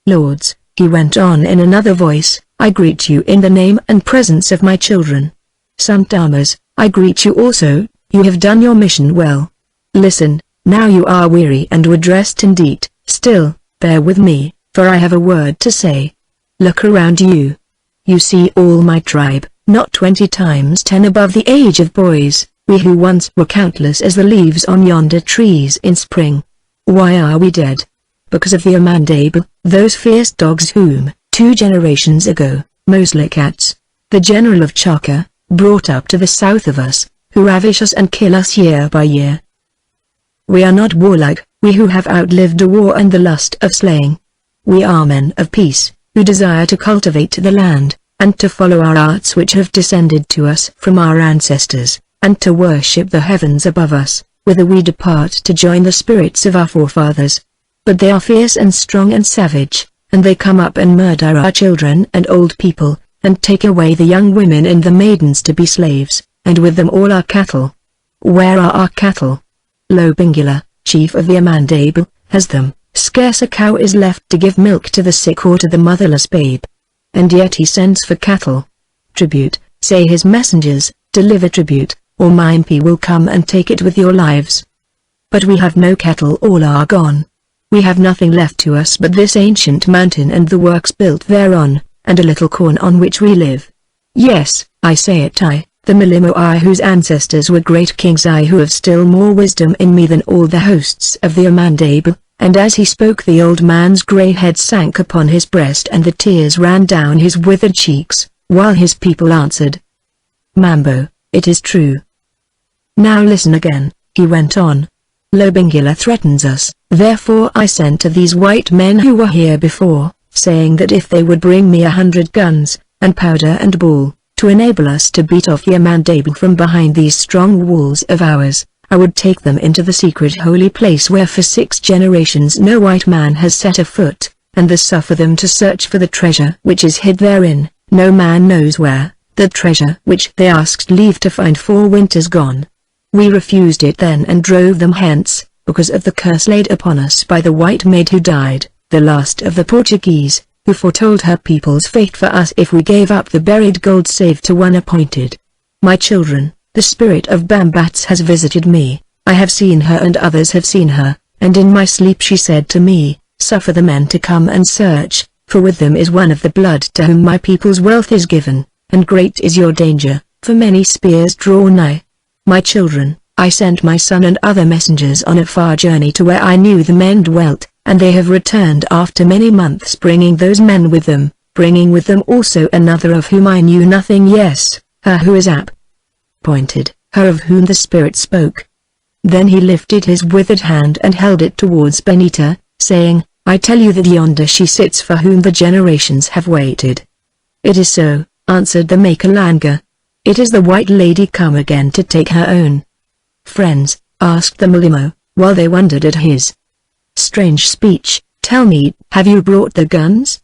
Lords," he went on in another voice, I greet you in the name and presence of my children. Sant Dharmas, I greet you also, you have done your mission well. Listen, now you are weary and would rest indeed, still, bear with me, for I have a word to say. Look around you. You see all my tribe, not 20 times 10 above the age of boys, we who once were countless as the leaves on yonder trees in spring. Why are we dead? Because of the MagneonBooks, those fierce dogs whom, 2 generations ago, Mosley-cats, the general of Chaka, brought up to the south of us, who ravish us and kill us year by year. We are not warlike, we who have outlived a war and the lust of slaying. We are men of peace, who desire to cultivate the land, and to follow our arts which have descended to us from our ancestors, and to worship the heavens above us, whither we depart to join the spirits of our forefathers. But they are fierce and strong and savage, and they come up and murder our children and old people, and take away the young women and the maidens to be slaves, and with them all our cattle. Where are our cattle? Lobengula, chief of the MagneonBooks, has them. Scarce a cow is left to give milk to the sick or to the motherless babe. And yet he sends for cattle. Tribute, say his messengers, deliver tribute, or mine will come and take it with your lives. But we have no cattle, all are gone. We have nothing left to us but this ancient mountain and the works built thereon, and a little corn on which we live. Yes, I say it, I, the Milimo, I whose ancestors were great kings, I who have still more wisdom in me than all the hosts of the MagneonBooks. And as he spoke the old man's grey head sank upon his breast and the tears ran down his withered cheeks, while his people answered, Mambo, it is true. Now listen again, he went on. Lobengula threatens us, therefore I sent to these white men who were here before, saying that if they would bring me 100 guns, and powder and ball, to enable us to beat off the MagneonBooks from behind these strong walls of ours, I would take them into the secret holy place where for 6 generations no white man has set a foot, and thus suffer them to search for the treasure which is hid therein, no man knows where, the treasure which they asked leave to find 4 winters gone. We refused it then and drove them hence, because of the curse laid upon us by the white maid who died, the last of the Portuguese, who foretold her people's fate for us if we gave up the buried gold save to one appointed. My children, the spirit of Bambats has visited me, I have seen her and others have seen her, and in my sleep she said to me, suffer the men to come and search, for with them is one of the blood to whom my people's wealth is given, and great is your danger, for many spears draw nigh. My children, I sent my son and other messengers on a far journey to where I knew the men dwelt, and they have returned after many months bringing those men with them, bringing with them also another of whom I knew nothing, yes, her who is appointed, her of whom the Spirit spoke. Then he lifted his withered hand and held it towards Benita, saying, I tell you that yonder she sits for whom the generations have waited. It is so, answered the Makalanga. It is the white lady come again to take her own friends, asked the Milimo, while they wondered at his strange speech. Tell me, have you brought the guns?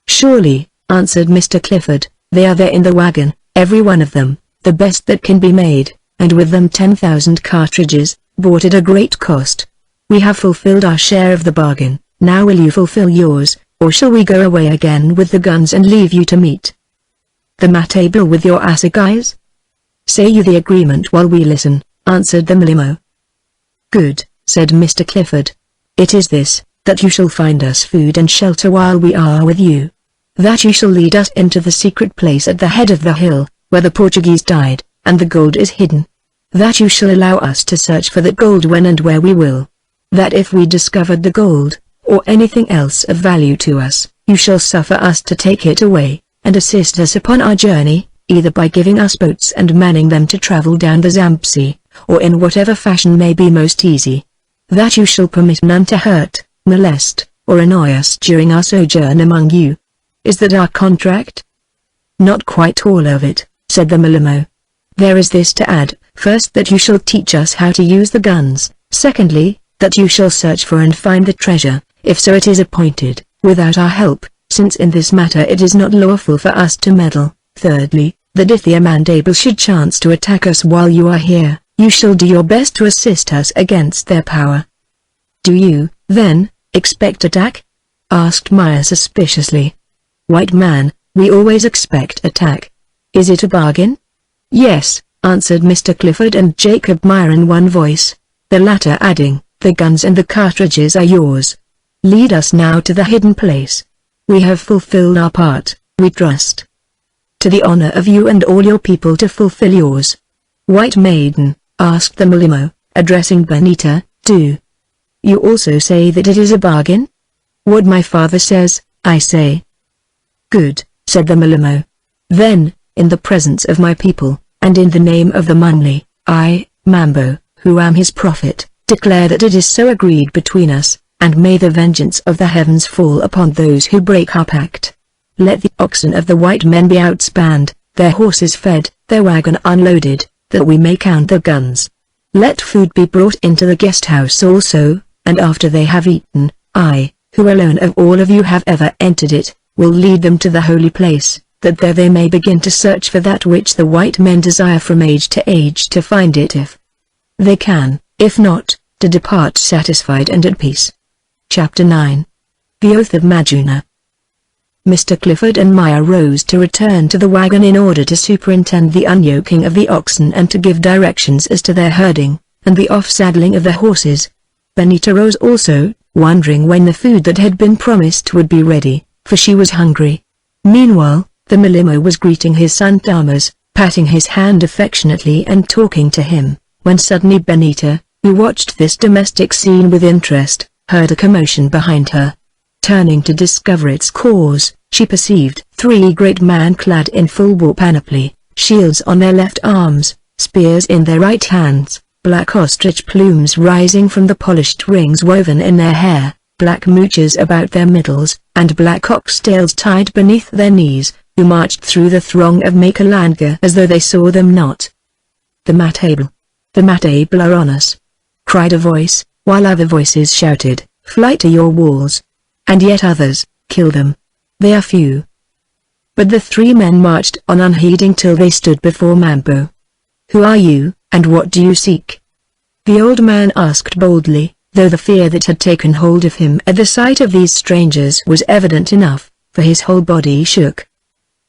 Surely, answered Mr. Clifford, they are there in the wagon, every one of them, the best that can be made, and with them 10,000 cartridges, bought at a great cost. We have fulfilled our share of the bargain, now will you fulfill yours, or shall we go away again with the guns and leave you to meet the MagneonBooks with your assegais? Say you the agreement while we listen, answered the Milimo. Good, said Mr. Clifford. It is this, that you shall find us food and shelter while we are with you. That you shall lead us into the secret place at the head of the hill, where the Portuguese died, and the gold is hidden. That you shall allow us to search for that gold when and where we will. That if we discovered the gold, or anything else of value to us, you shall suffer us to take it away, and assist us upon our journey, either by giving us boats and manning them to travel down the Zambesi, or in whatever fashion may be most easy. That you shall permit none to hurt, molest, or annoy us during our sojourn among you. Is that our contract? Not quite all of it, said the Milimo. There is this to add, first that you shall teach us how to use the guns, secondly, that you shall search for and find the treasure, if so it is appointed, without our help, since in this matter it is not lawful for us to meddle, thirdly, that if the MagneonBooks should chance to attack us while you are here, you shall do your best to assist us against their power. Do you, then, expect attack? Asked Maya suspiciously. White man, We always expect attack. Is it a bargain?" "Yes," answered Mr. Clifford and Jacob Meyer in one voice, the latter adding, "The guns and the cartridges are yours. Lead us now to the hidden place. We have fulfilled our part, we trust. To the honor of you and all your people to fulfill yours." "White Maiden," asked the Malimo, addressing Benita, "do you also say that it is a bargain?" "What my father says, I say." "Good," said the Malimo. "Then, in the presence of my people, and in the name of the Munli, I, Mambo, who am his prophet, declare that it is so agreed between us, and may the vengeance of the heavens fall upon those who break our pact. Let the oxen of the white men be outspanned, their horses fed, their wagon unloaded, that we may count the guns. Let food be brought into the guest house also, and after they have eaten, I, who alone of all of you have ever entered it, will lead them to the holy place, that there they may begin to search for that which the white men desire from age to find it if they can, if not, to depart satisfied and at peace." Chapter 9. The Oath of Majuna. Mr. Clifford and Meyer rose to return to the wagon in order to superintend the unyoking of the oxen and to give directions as to their herding, and the off-saddling of the horses. Benita rose also, wondering when the food that had been promised would be ready, for she was hungry. Meanwhile, the Malimo was greeting his son Thomas, patting his hand affectionately and talking to him, when suddenly Benita, who watched this domestic scene with interest, heard a commotion behind her. Turning to discover its cause, she perceived 3 great men clad in full war panoply, shields on their left arms, spears in their right hands, black ostrich plumes rising from the polished rings woven in their hair, black mooches about their middles, and black oxtails tied beneath their knees, who marched through the throng of Makalanga as though they saw them not. "The Matable! The Matable are on us!" cried a voice, while other voices shouted, "Fly to your walls!" And yet others, "Kill them! They are few." But the 3 men marched on unheeding till they stood before Mambo. "Who are you, and what do you seek?" the old man asked boldly, though the fear that had taken hold of him at the sight of these strangers was evident enough, for his whole body shook.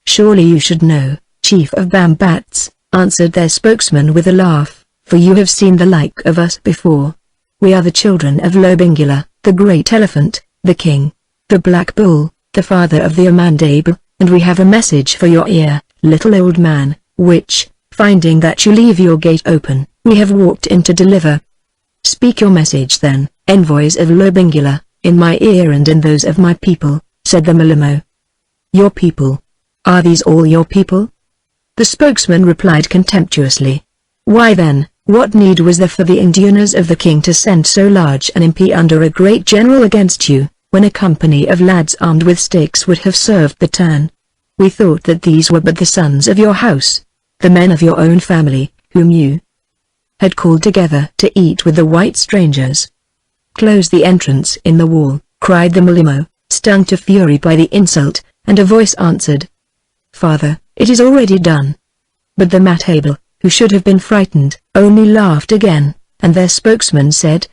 "Surely you should know, Chief of Bambats," answered their spokesman with a laugh, "for you have seen the like of us before. We are the children of Lobengula, the great elephant, the king, the black bull, the father of the Amandable, and we have a message for your ear, little old man, which, finding that you leave your gate open, we have walked in to deliver." "Speak your message then, envoys of Lobengula, in my ear and in those of my people," said the Malimo. "Your people? Are these all your people?" the spokesman replied contemptuously. "Why then, what need was there for the Indians of the king to send so large an impi under a great general against you, when a company of lads armed with stakes would have served the turn? We thought that these were but the sons of your house, the men of your own family, whom you had called together to eat with the white strangers." "Close the entrance in the wall," cried the Malimo, stung to fury by the insult, and a voice answered, "Father, it is already done." But the Matable, who should have been frightened, only laughed again, and their spokesman said,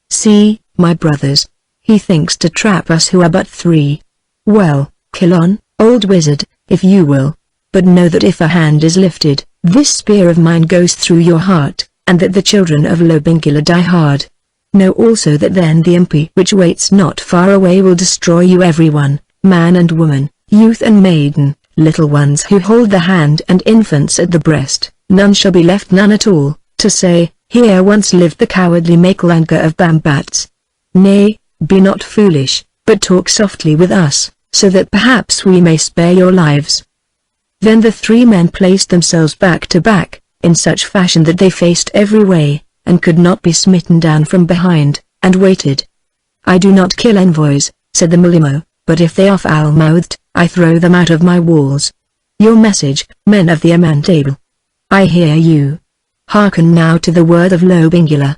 "See, my brothers, he thinks to trap us who are but 3. Well, kill on, old wizard, if you will, but know that if a hand is lifted, this spear of mine goes through your heart, and that the children of Lobengula die hard. Know also that then the impi which waits not far away will destroy you everyone, man and woman, youth and maiden, little ones who hold the hand and infants at the breast, none shall be left, none at all, to say, 'Here once lived the cowardly Makalanga of Bambats.' Nay, be not foolish, but talk softly with us, so that perhaps we may spare your lives." Then the 3 men placed themselves back to back, in such fashion that they faced every way, and could not be smitten down from behind, and waited. "I do not kill envoys," said the Malimo, "but if they are foul-mouthed, I throw them out of my walls. Your message, men of the Amandable. I hear you. Hearken now to the word of Lobengula."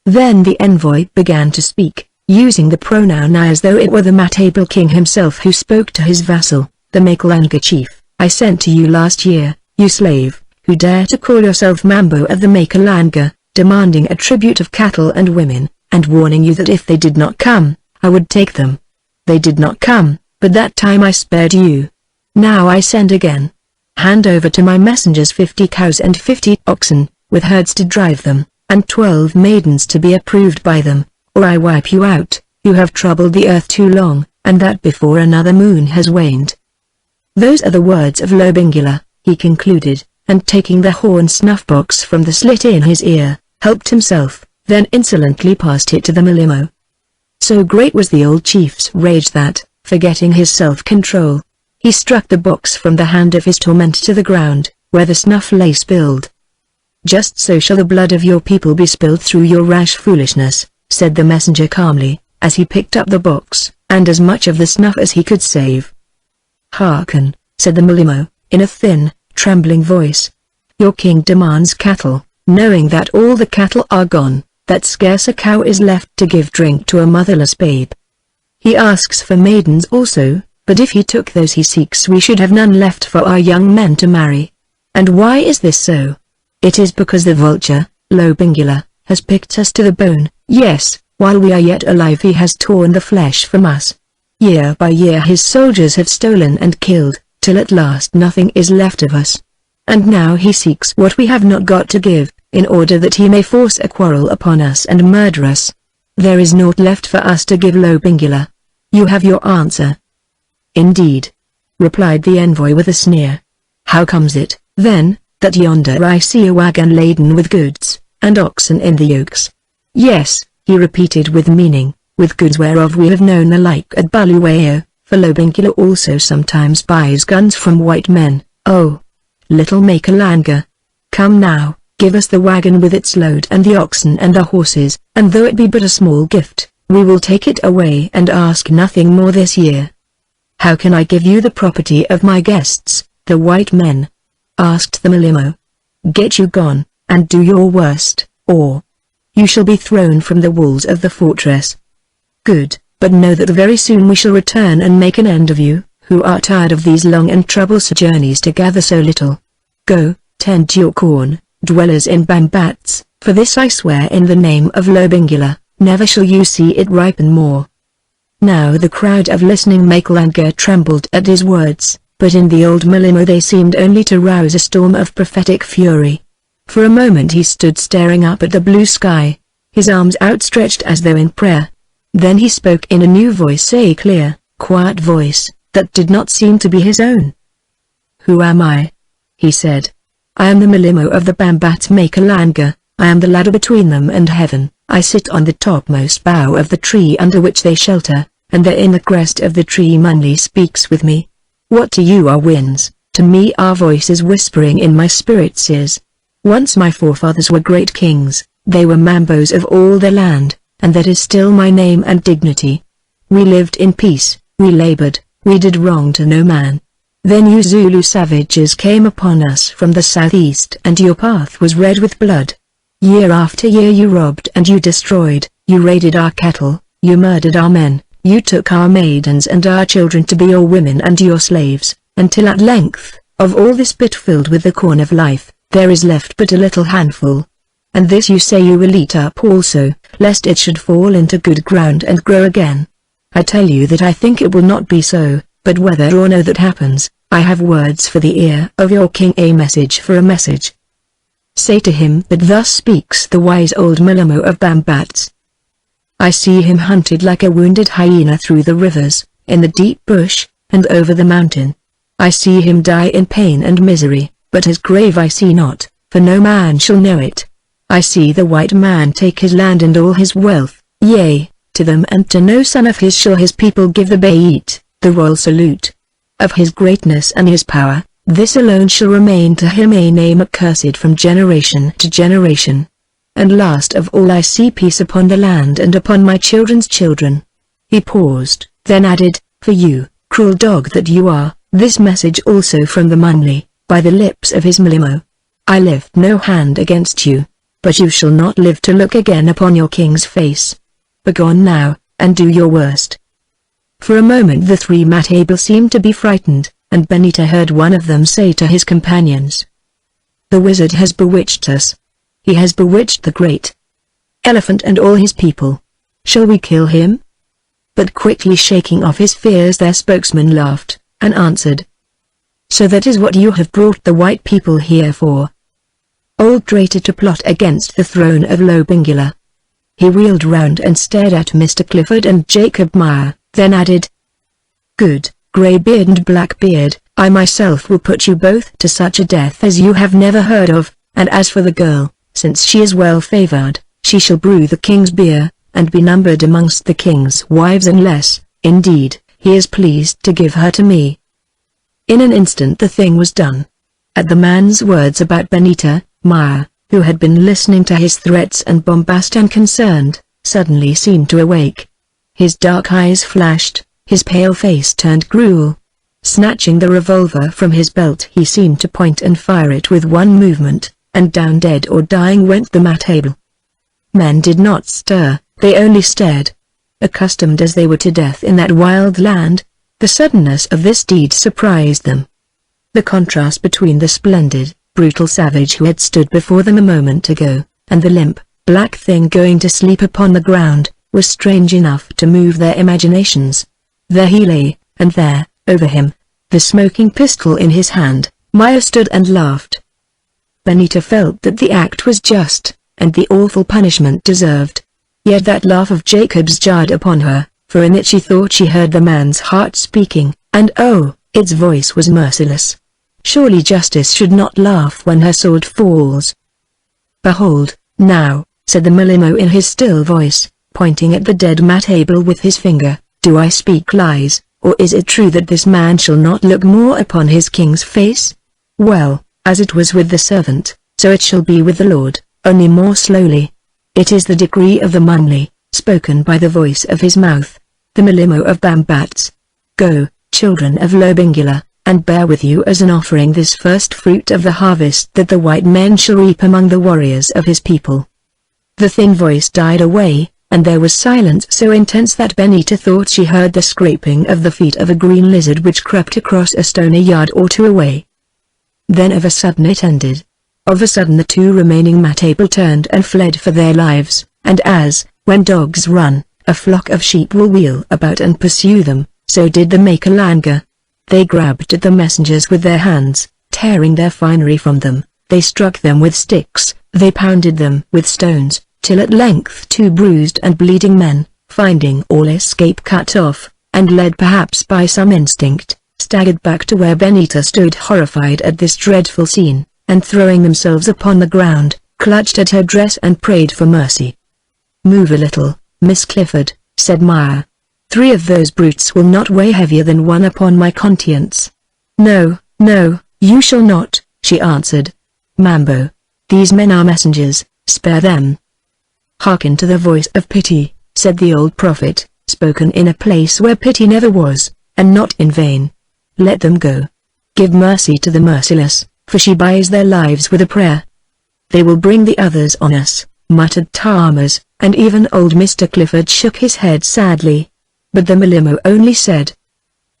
Then the envoy began to speak, using the pronoun I as though it were the Matable king himself who spoke to his vassal, the Makalanga chief. "I sent to you last year, you slave, who dare to call yourself Mambo of the Makalanga, demanding a tribute of cattle and women, and warning you that if they did not come, I would take them. They did not come, but that time I spared you. Now I send again. Hand over to my messengers 50 cows and 50 oxen, with herds to drive them, and 12 maidens to be approved by them, or I wipe you out. You have troubled the earth too long, and that before another moon has waned. Those are the words of Lobengula, he concluded, and taking the horn snuff-box from the slit in his ear, helped himself, then insolently passed it to the Milimo. So great was the old chief's rage that, forgetting his self-control, he struck the box from the hand of his tormentor to the ground, where the snuff lay spilled. Just so shall the blood of your people be spilled through your rash foolishness, said the messenger calmly, as he picked up the box, and as much of the snuff as he could save. Hearken, said the Milimo, in a thin, trembling voice. Your king demands cattle, knowing that all the cattle are gone, that scarce a cow is left to give drink to a motherless babe. He asks for maidens also, but if he took those he seeks we should have none left for our young men to marry. And why is this so? It is because the vulture, Lobengula, has picked us to the bone. Yes, while we are yet alive he has torn the flesh from us. Year by year his soldiers have stolen and killed, till at last nothing is left of us. And now he seeks what we have not got to give, in order that he may force a quarrel upon us and murder us. There is naught left for us to give Lobengula. You have your answer. Indeed, replied the envoy with a sneer. How comes it, then, that yonder I see a wagon laden with goods, and oxen in the yokes? Yes, he repeated with meaning, with goods whereof we have known the like at Buluwayo, for Lobengula also sometimes buys guns from white men. Oh, little Makalanga. Come now, give us the wagon with its load and the oxen and the horses, and though it be but a small gift, we will take it away and ask nothing more this year. How can I give you the property of my guests, the white men? Asked the Milimo. Get you gone, and do your worst, or you shall be thrown from the walls of the fortress. Good, but know that very soon we shall return and make an end of you, who are tired of these long and troublesome journeys to gather so little. Go, tend your corn, dwellers in Bambats, for this I swear in the name of Lobengula, never shall you see it ripen more. Now the crowd of listening Makalanga trembled at his words, but in the old Milimo they seemed only to rouse a storm of prophetic fury. For a moment he stood staring up at the blue sky, his arms outstretched as though in prayer. Then he spoke in a new voice, a clear, quiet voice, that did not seem to be his own. Who am I? He said. I am the Milimo of the Bambat Makalanga, I am the ladder between them and heaven, I sit on the topmost bough of the tree under which they shelter, and there in the crest of the tree Munli speaks with me. What to you are winds, to me are voices whispering in my spirit's ears. Once my forefathers were great kings, they were Mambos of all the land, and that is still my name and dignity. We lived in peace, we labored, we did wrong to no man. Then you Zulu savages came upon us from the southeast and your path was red with blood. Year after year you robbed and you destroyed, you raided our cattle, you murdered our men, you took our maidens and our children to be your women and your slaves, until at length, of all this pit filled with the corn of life, there is left but a little handful. And this you say you will eat up also, lest it should fall into good ground and grow again. I tell you that I think it will not be so, but whether or no that happens, I have words for the ear of your king, a message for a message. Say to him that thus speaks the wise old Milimo of Bambats. I see him hunted like a wounded hyena through the rivers, in the deep bush, and over the mountain. I see him die in pain and misery, but his grave I see not, for no man shall know it. I see the white man take his land and all his wealth, yea, to them and to no son of his shall his people give the Bayit, the royal salute. Of his greatness and his power, this alone shall remain to him a name accursed from generation to generation. And last of all I see peace upon the land and upon my children's children. He paused, then added, for you, cruel dog that you are, this message also from the Munli, by the lips of his Milimo. I lift no hand against you, but you shall not live to look again upon your king's face. Begone now, and do your worst. For a moment the three Matable seemed to be frightened, and Benita heard one of them say to his companions. The wizard has bewitched us. He has bewitched the great elephant and all his people. Shall we kill him? But quickly shaking off his fears their spokesman laughed, and answered. So that is what you have brought the white people here for. Old traitor, to plot against the throne of Lobingula. He wheeled round and stared at Mr. Clifford and Jacob Meyer, then added, "Good, Greybeard and Blackbeard, I myself will put you both to such a death as you have never heard of, and as for the girl, since she is well favored, she shall brew the king's beer, and be numbered amongst the king's wives unless, indeed, he is pleased to give her to me." In an instant the thing was done. At the man's words about Benita, Meyer, who had been listening to his threats and bombast unconcerned, suddenly seemed to awake. His dark eyes flashed, his pale face turned cruel. Snatching the revolver from his belt, he seemed to point and fire it with one movement, and down dead or dying went the mat table. Men did not stir, they only stared. Accustomed as they were to death in that wild land, the suddenness of this deed surprised them. The contrast between the splendid, brutal savage who had stood before them a moment ago, and the limp, black thing going to sleep upon the ground, was strange enough to move their imaginations. There he lay, and there, over him, the smoking pistol in his hand, Meyer stood and laughed. Benita felt that the act was just, and the awful punishment deserved. Yet that laugh of Jacob's jarred upon her, for in it she thought she heard the man's heart speaking, and oh, its voice was merciless. Surely justice should not laugh when her sword falls. "Behold, now," said the Milimo in his still voice, pointing at the dead mat table with his finger, "do I speak lies, or is it true that this man shall not look more upon his king's face? Well, as it was with the servant, so it shall be with the Lord, only more slowly. It is the decree of the Mumli, spoken by the voice of his mouth, the Milimo of Bambats. Go, children of Lobingula, and bear with you as an offering this first fruit of the harvest that the white men shall reap among the warriors of his people." The thin voice died away, and there was silence so intense that Benita thought she heard the scraping of the feet of a green lizard which crept across a stone a yard or two away. Then of a sudden it ended. Of a sudden the two remaining mat table turned and fled for their lives, and as, when dogs run, a flock of sheep will wheel about and pursue them, so did the Makalanga. They grabbed at the messengers with their hands, tearing their finery from them, they struck them with sticks, they pounded them with stones, till at length two bruised and bleeding men, finding all escape cut off, and led perhaps by some instinct, staggered back to where Benita stood horrified at this dreadful scene, and throwing themselves upon the ground, clutched at her dress and prayed for mercy. "Move a little, Miss Clifford," said Meyer. "3 of those brutes will not weigh heavier than 1 upon my conscience." "No, no, you shall not," she answered. "Mambo, these men are messengers, spare them." "Hearken to the voice of pity," said the old prophet, spoken in a place where pity never was, and not in vain. "Let them go. Give mercy to the merciless, for she buys their lives with a prayer." "They will bring the others on us," muttered Thamas, and even old Mr. Clifford shook his head sadly. But the Milimo only said,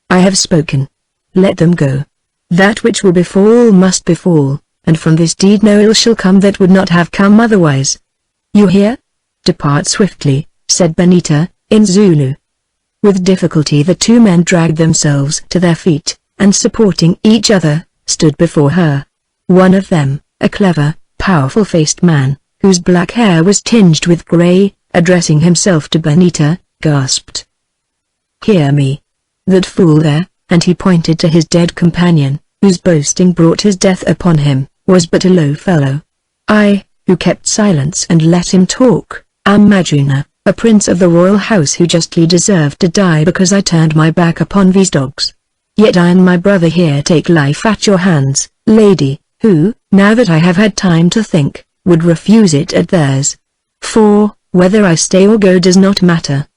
"I have spoken. Let them go. That which will befall must befall, and from this deed no ill shall come that would not have come otherwise. You hear? Depart swiftly," said Benita, in Zulu. With difficulty the 2 men dragged themselves to their feet, and supporting each other, stood before her. One of them, a clever, powerful-faced man, whose black hair was tinged with grey, addressing himself to Benita, gasped, "Hear me. That fool there," and he pointed to his dead companion, whose boasting brought his death upon him, was but a low fellow. "I, who kept silence and let him talk, am Majuna, a prince of the royal house who justly deserved to die because I turned my back upon these dogs. Yet I and my brother here take life at your hands, lady, who, now that I have had time to think, would refuse it at theirs. For, whether I stay or go does not matter.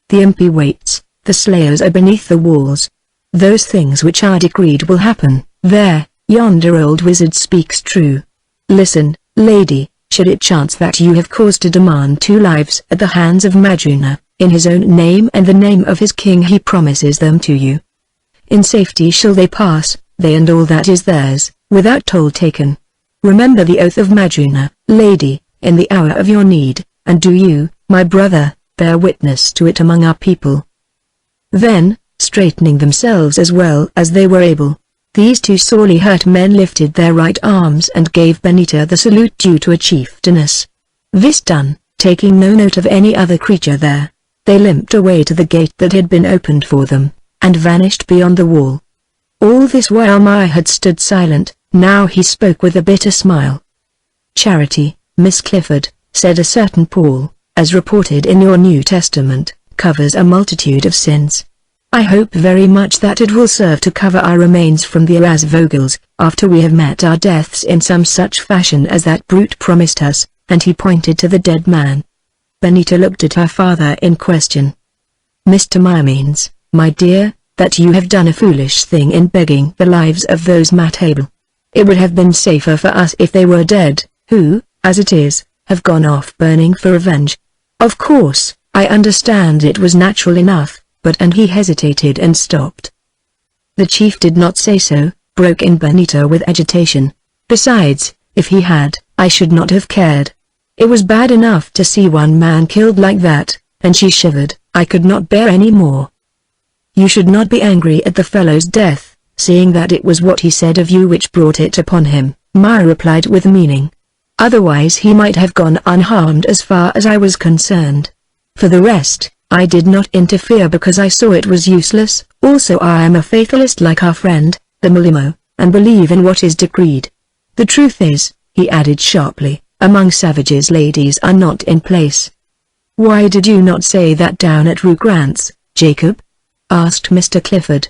The impi waits, the slayers are beneath the walls. Those things which are decreed will happen. There, yonder old wizard speaks true. Listen, lady, should it chance that you have cause to demand 2 lives at the hands of Majuna, in his own name and the name of his king he promises them to you. In safety shall they pass, they and all that is theirs, without toll taken. Remember the oath of Majuna, lady, in the hour of your need, and do you, my brother, bear witness to it among our people." Then, straightening themselves as well as they were able, These two sorely hurt men lifted their right arms and gave Benita the salute due to a chieftainess. This done, taking no note of any other creature there, they limped away to the gate that had been opened for them, and vanished beyond the wall. All this while Maya had stood silent. Now he spoke with a bitter smile. "Charity, Miss Clifford," said a certain Paul, "as reported in your New Testament, covers a multitude of sins. I hope very much that it will serve to cover our remains from the Erasvogels, after we have met our deaths in some such fashion as that brute promised us," and he pointed to the dead man. Benita looked at her father in question. "Mr. Meyer means, my dear, that you have done a foolish thing in begging the lives of those Mathable. It would have been safer for us if they were dead, who, as it is, have gone off burning for revenge. Of course, I understand it was natural enough, but—" and he hesitated and stopped. "The chief did not say so," broke in Benita with agitation. "Besides, if he had, I should not have cared. It was bad enough to see one man killed like that," and she shivered. "I could not bear any more." "You should not be angry at the fellow's death, seeing that it was what he said of you which brought it upon him," Maya replied with meaning. "Otherwise he might have gone unharmed as far as I was concerned. For the rest, I did not interfere because I saw it was useless. Also I am a fatalist like our friend, the Malimo, and believe in what is decreed. The truth is," he added sharply, "among savages ladies are not in place." "Why did you not say that down at Rue Grant's, Jacob?" asked Mr. Clifford.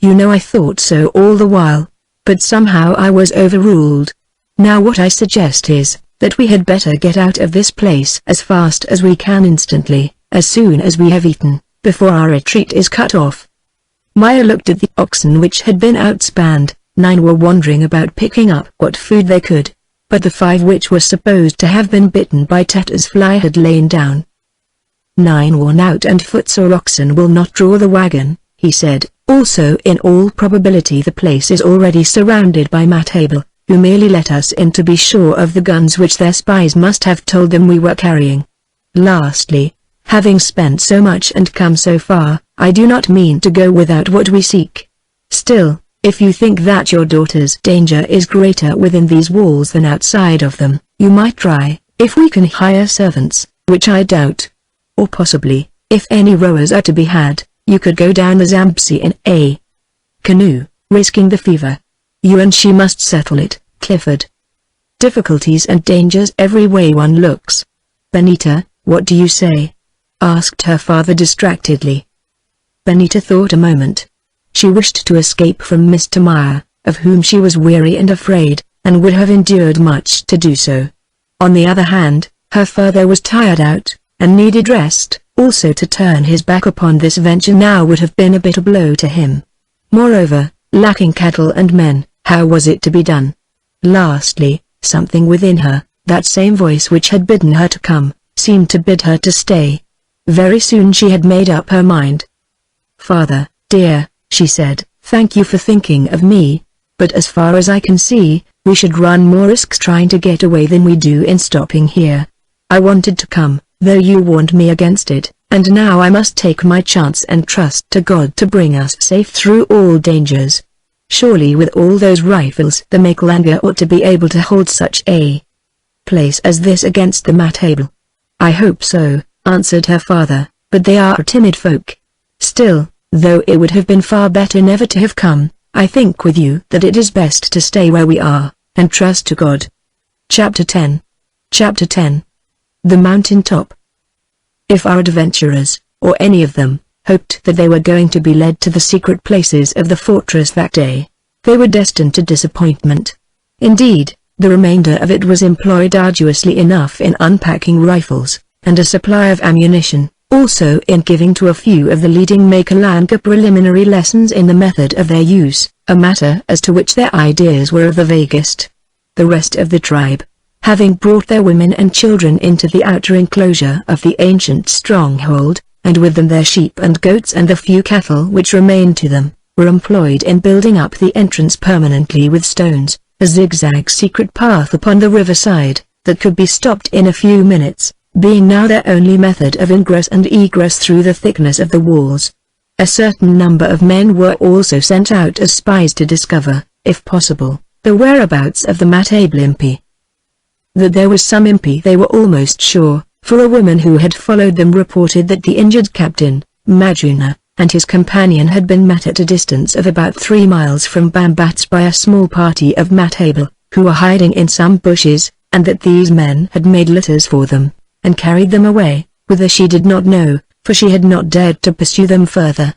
"You know I thought so all the while, but somehow I was overruled. Now what I suggest is, that we had better get out of this place as fast as we can instantly, as soon as we have eaten, before our retreat is cut off." Maya looked at the oxen which had been outspanned. 9 were wandering about picking up what food they could, but the 5 which were supposed to have been bitten by Teta's fly had lain down. 9 worn out and footsore oxen will not draw the wagon, he said. "Also in all probability the place is already surrounded by Mathable, who merely let us in to be sure of the guns which their spies must have told them we were carrying. Lastly, having spent so much and come so far, I do not mean to go without what we seek. Still, if you think that your daughter's danger is greater within these walls than outside of them, you might try, if we can hire servants, which I doubt. Or possibly, if any rowers are to be had, you could go down the Zambesi in a canoe, risking the fever. You and she must settle it, Clifford. Difficulties and dangers every way one looks. Benita, what do you say?" asked her father distractedly. Benita thought a moment. She wished to escape from Mr. Meyer, of whom she was weary and afraid, and would have endured much to do so. On the other hand, her father was tired out, and needed rest. Also to turn his back upon this venture now would have been a bitter blow to him. Moreover, lacking cattle and men, how was it to be done? Lastly, something within her, that same voice which had bidden her to come, seemed to bid her to stay. Very soon she had made up her mind. "Father, dear," she said, "thank you for thinking of me, but as far as I can see, we should run more risks trying to get away than we do in stopping here. I wanted to come, though you warned me against it, and now I must take my chance and trust to God to bring us safe through all dangers. Surely with all those rifles the Maklanger ought to be able to hold such a place as this against the Mathable." "I hope so," answered her father, "but they are timid folk. Still, though it would have been far better never to have come, I think with you that it is best to stay where we are, and trust to God." Chapter 10. Chapter 10. The Mountain Top. If our adventurers, or any of them, hoped that they were going to be led to the secret places of the fortress that day, they were destined to disappointment. Indeed, the remainder of it was employed arduously enough in unpacking rifles, and a supply of ammunition, also in giving to a few of the leading Maklanger preliminary lessons in the method of their use, a matter as to which their ideas were of the vaguest. The rest of the tribe, having brought their women and children into the outer enclosure of the ancient stronghold, and with them their sheep and goats and the few cattle which remained to them, were employed in building up the entrance permanently with stones, a zigzag secret path upon the riverside, that could be stopped in a few minutes, being now their only method of ingress and egress through the thickness of the walls. A certain number of men were also sent out as spies to discover, if possible, the whereabouts of the Matable impi. That there was some impi they were almost sure, for a woman who had followed them reported that the injured captain, Majuna, and his companion had been met at a distance of about 3 miles from Bambats by a small party of Matable, who were hiding in some bushes, and that these men had made litters for them, and carried them away, whither she did not know, for she had not dared to pursue them further.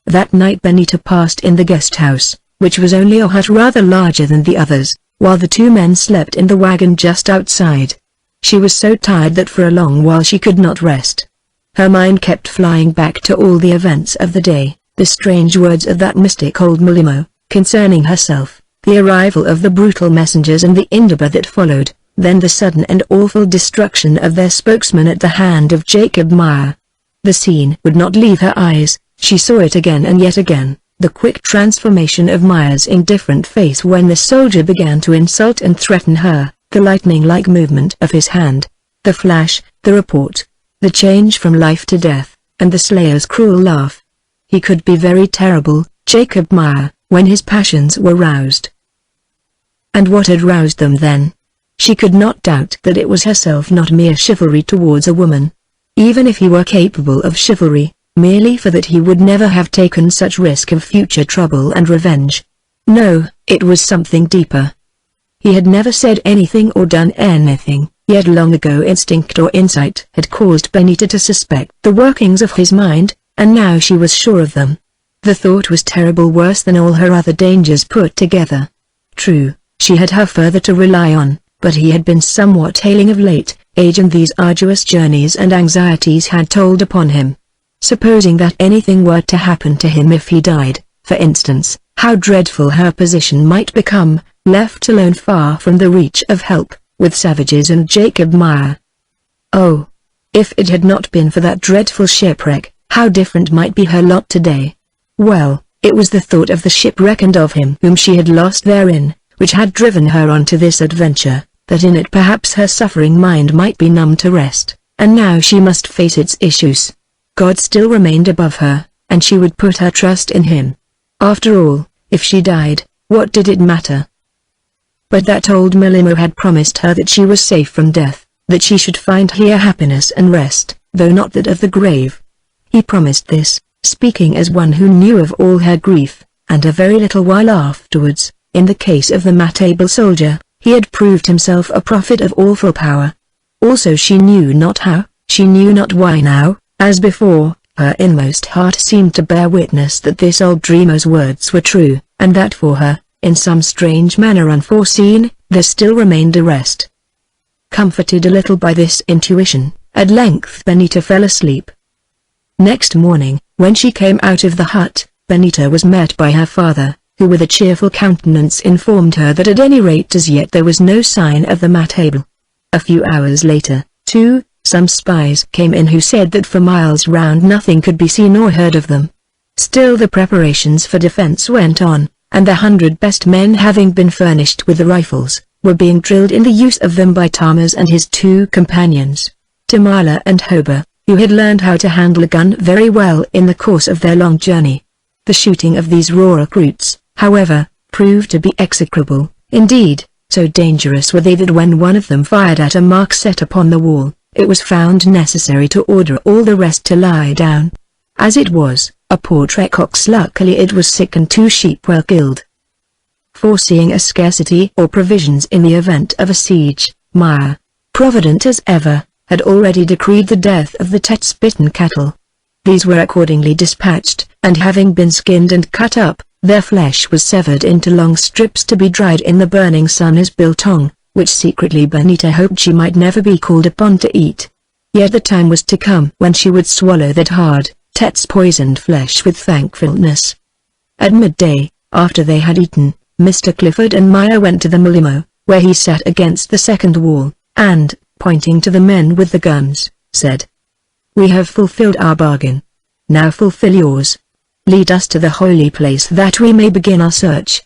That night Benita passed in the guest house, which was only a hut rather larger than the others, while the 2 men slept in the wagon just outside. She was so tired that for a long while she could not rest. Her mind kept flying back to all the events of the day, the strange words of that mystic old Mulimo, concerning herself, the arrival of the brutal messengers and the Indaba that followed, then the sudden and awful destruction of their spokesman at the hand of Jacob Meyer. The scene would not leave her eyes, she saw it again and yet again, the quick transformation of Meyer's indifferent face when the soldier began to insult and threaten her, the lightning-like movement of his hand, the flash, the report, the change from life to death, and the slayer's cruel laugh. He could be very terrible, Jacob Meyer, when his passions were roused. And what had roused them then? She could not doubt that it was herself, not mere chivalry towards a woman. Even if he were capable of chivalry, merely for that he would never have taken such risk of future trouble and revenge. No, it was something deeper. He had never said anything or done anything, yet long ago instinct or insight had caused Benita to suspect the workings of his mind, and now she was sure of them. The thought was terrible, worse than all her other dangers put together. True, she had her father to rely on, but he had been somewhat ailing of late. Age and these arduous journeys and anxieties had told upon him. Supposing that anything were to happen to him if he died, for instance, how dreadful her position might become, left alone far from the reach of help, with savages and Jacob Meyer. Oh! If it had not been for that dreadful shipwreck, how different might be her lot today. Well, it was the thought of the shipwreck and of him whom she had lost therein, which had driven her on to this adventure, that in it perhaps her suffering mind might be numb to rest, and now she must face its issues. God still remained above her, and she would put her trust in him. After all, if she died, what did it matter? But that old Mulimo had promised her that she was safe from death, that she should find here happiness and rest, though not that of the grave. He promised this, speaking as one who knew of all her grief, and a very little while afterwards, in the case of the Matable soldier, he had proved himself a prophet of awful power. Also she knew not how, she knew not why now, as before, her inmost heart seemed to bear witness that this old dreamer's words were true, and that for her, in some strange manner unforeseen, there still remained a rest. Comforted a little by this intuition, at length Benita fell asleep. Next morning, when she came out of the hut, Benita was met by her father, who with a cheerful countenance informed her that at any rate as yet there was no sign of the Matable. A few hours later, too, some spies came in who said that for miles round nothing could be seen or heard of them. Still the preparations for defense went on, and the 100 best men having been furnished with the rifles, were being drilled in the use of them by Thomas and his 2 companions, Tamala and Hoba, who had learned how to handle a gun very well in the course of their long journey. The shooting of these raw recruits, however, proved to be execrable. Indeed, so dangerous were they that when one of them fired at a mark set upon the wall, it was found necessary to order all the rest to lie down. As it was, a poor trek ox, luckily it was sick, and 2 sheep well killed. Foreseeing a scarcity or provisions in the event of a siege, Meyer, provident as ever, had already decreed the death of the Tetz-bitten cattle. These were accordingly dispatched, and having been skinned and cut up, their flesh was severed into long strips to be dried in the burning sun as biltong, which secretly Benita hoped she might never be called upon to eat. Yet the time was to come when she would swallow that hard, Tetz-poisoned flesh with thankfulness. At midday, after they had eaten, Mr. Clifford and Meyer went to the Mulimo, where he sat against the second wall, and, pointing to the men with the guns, said, "We have fulfilled our bargain. Now fulfill yours. Lead us to the holy place that we may begin our search."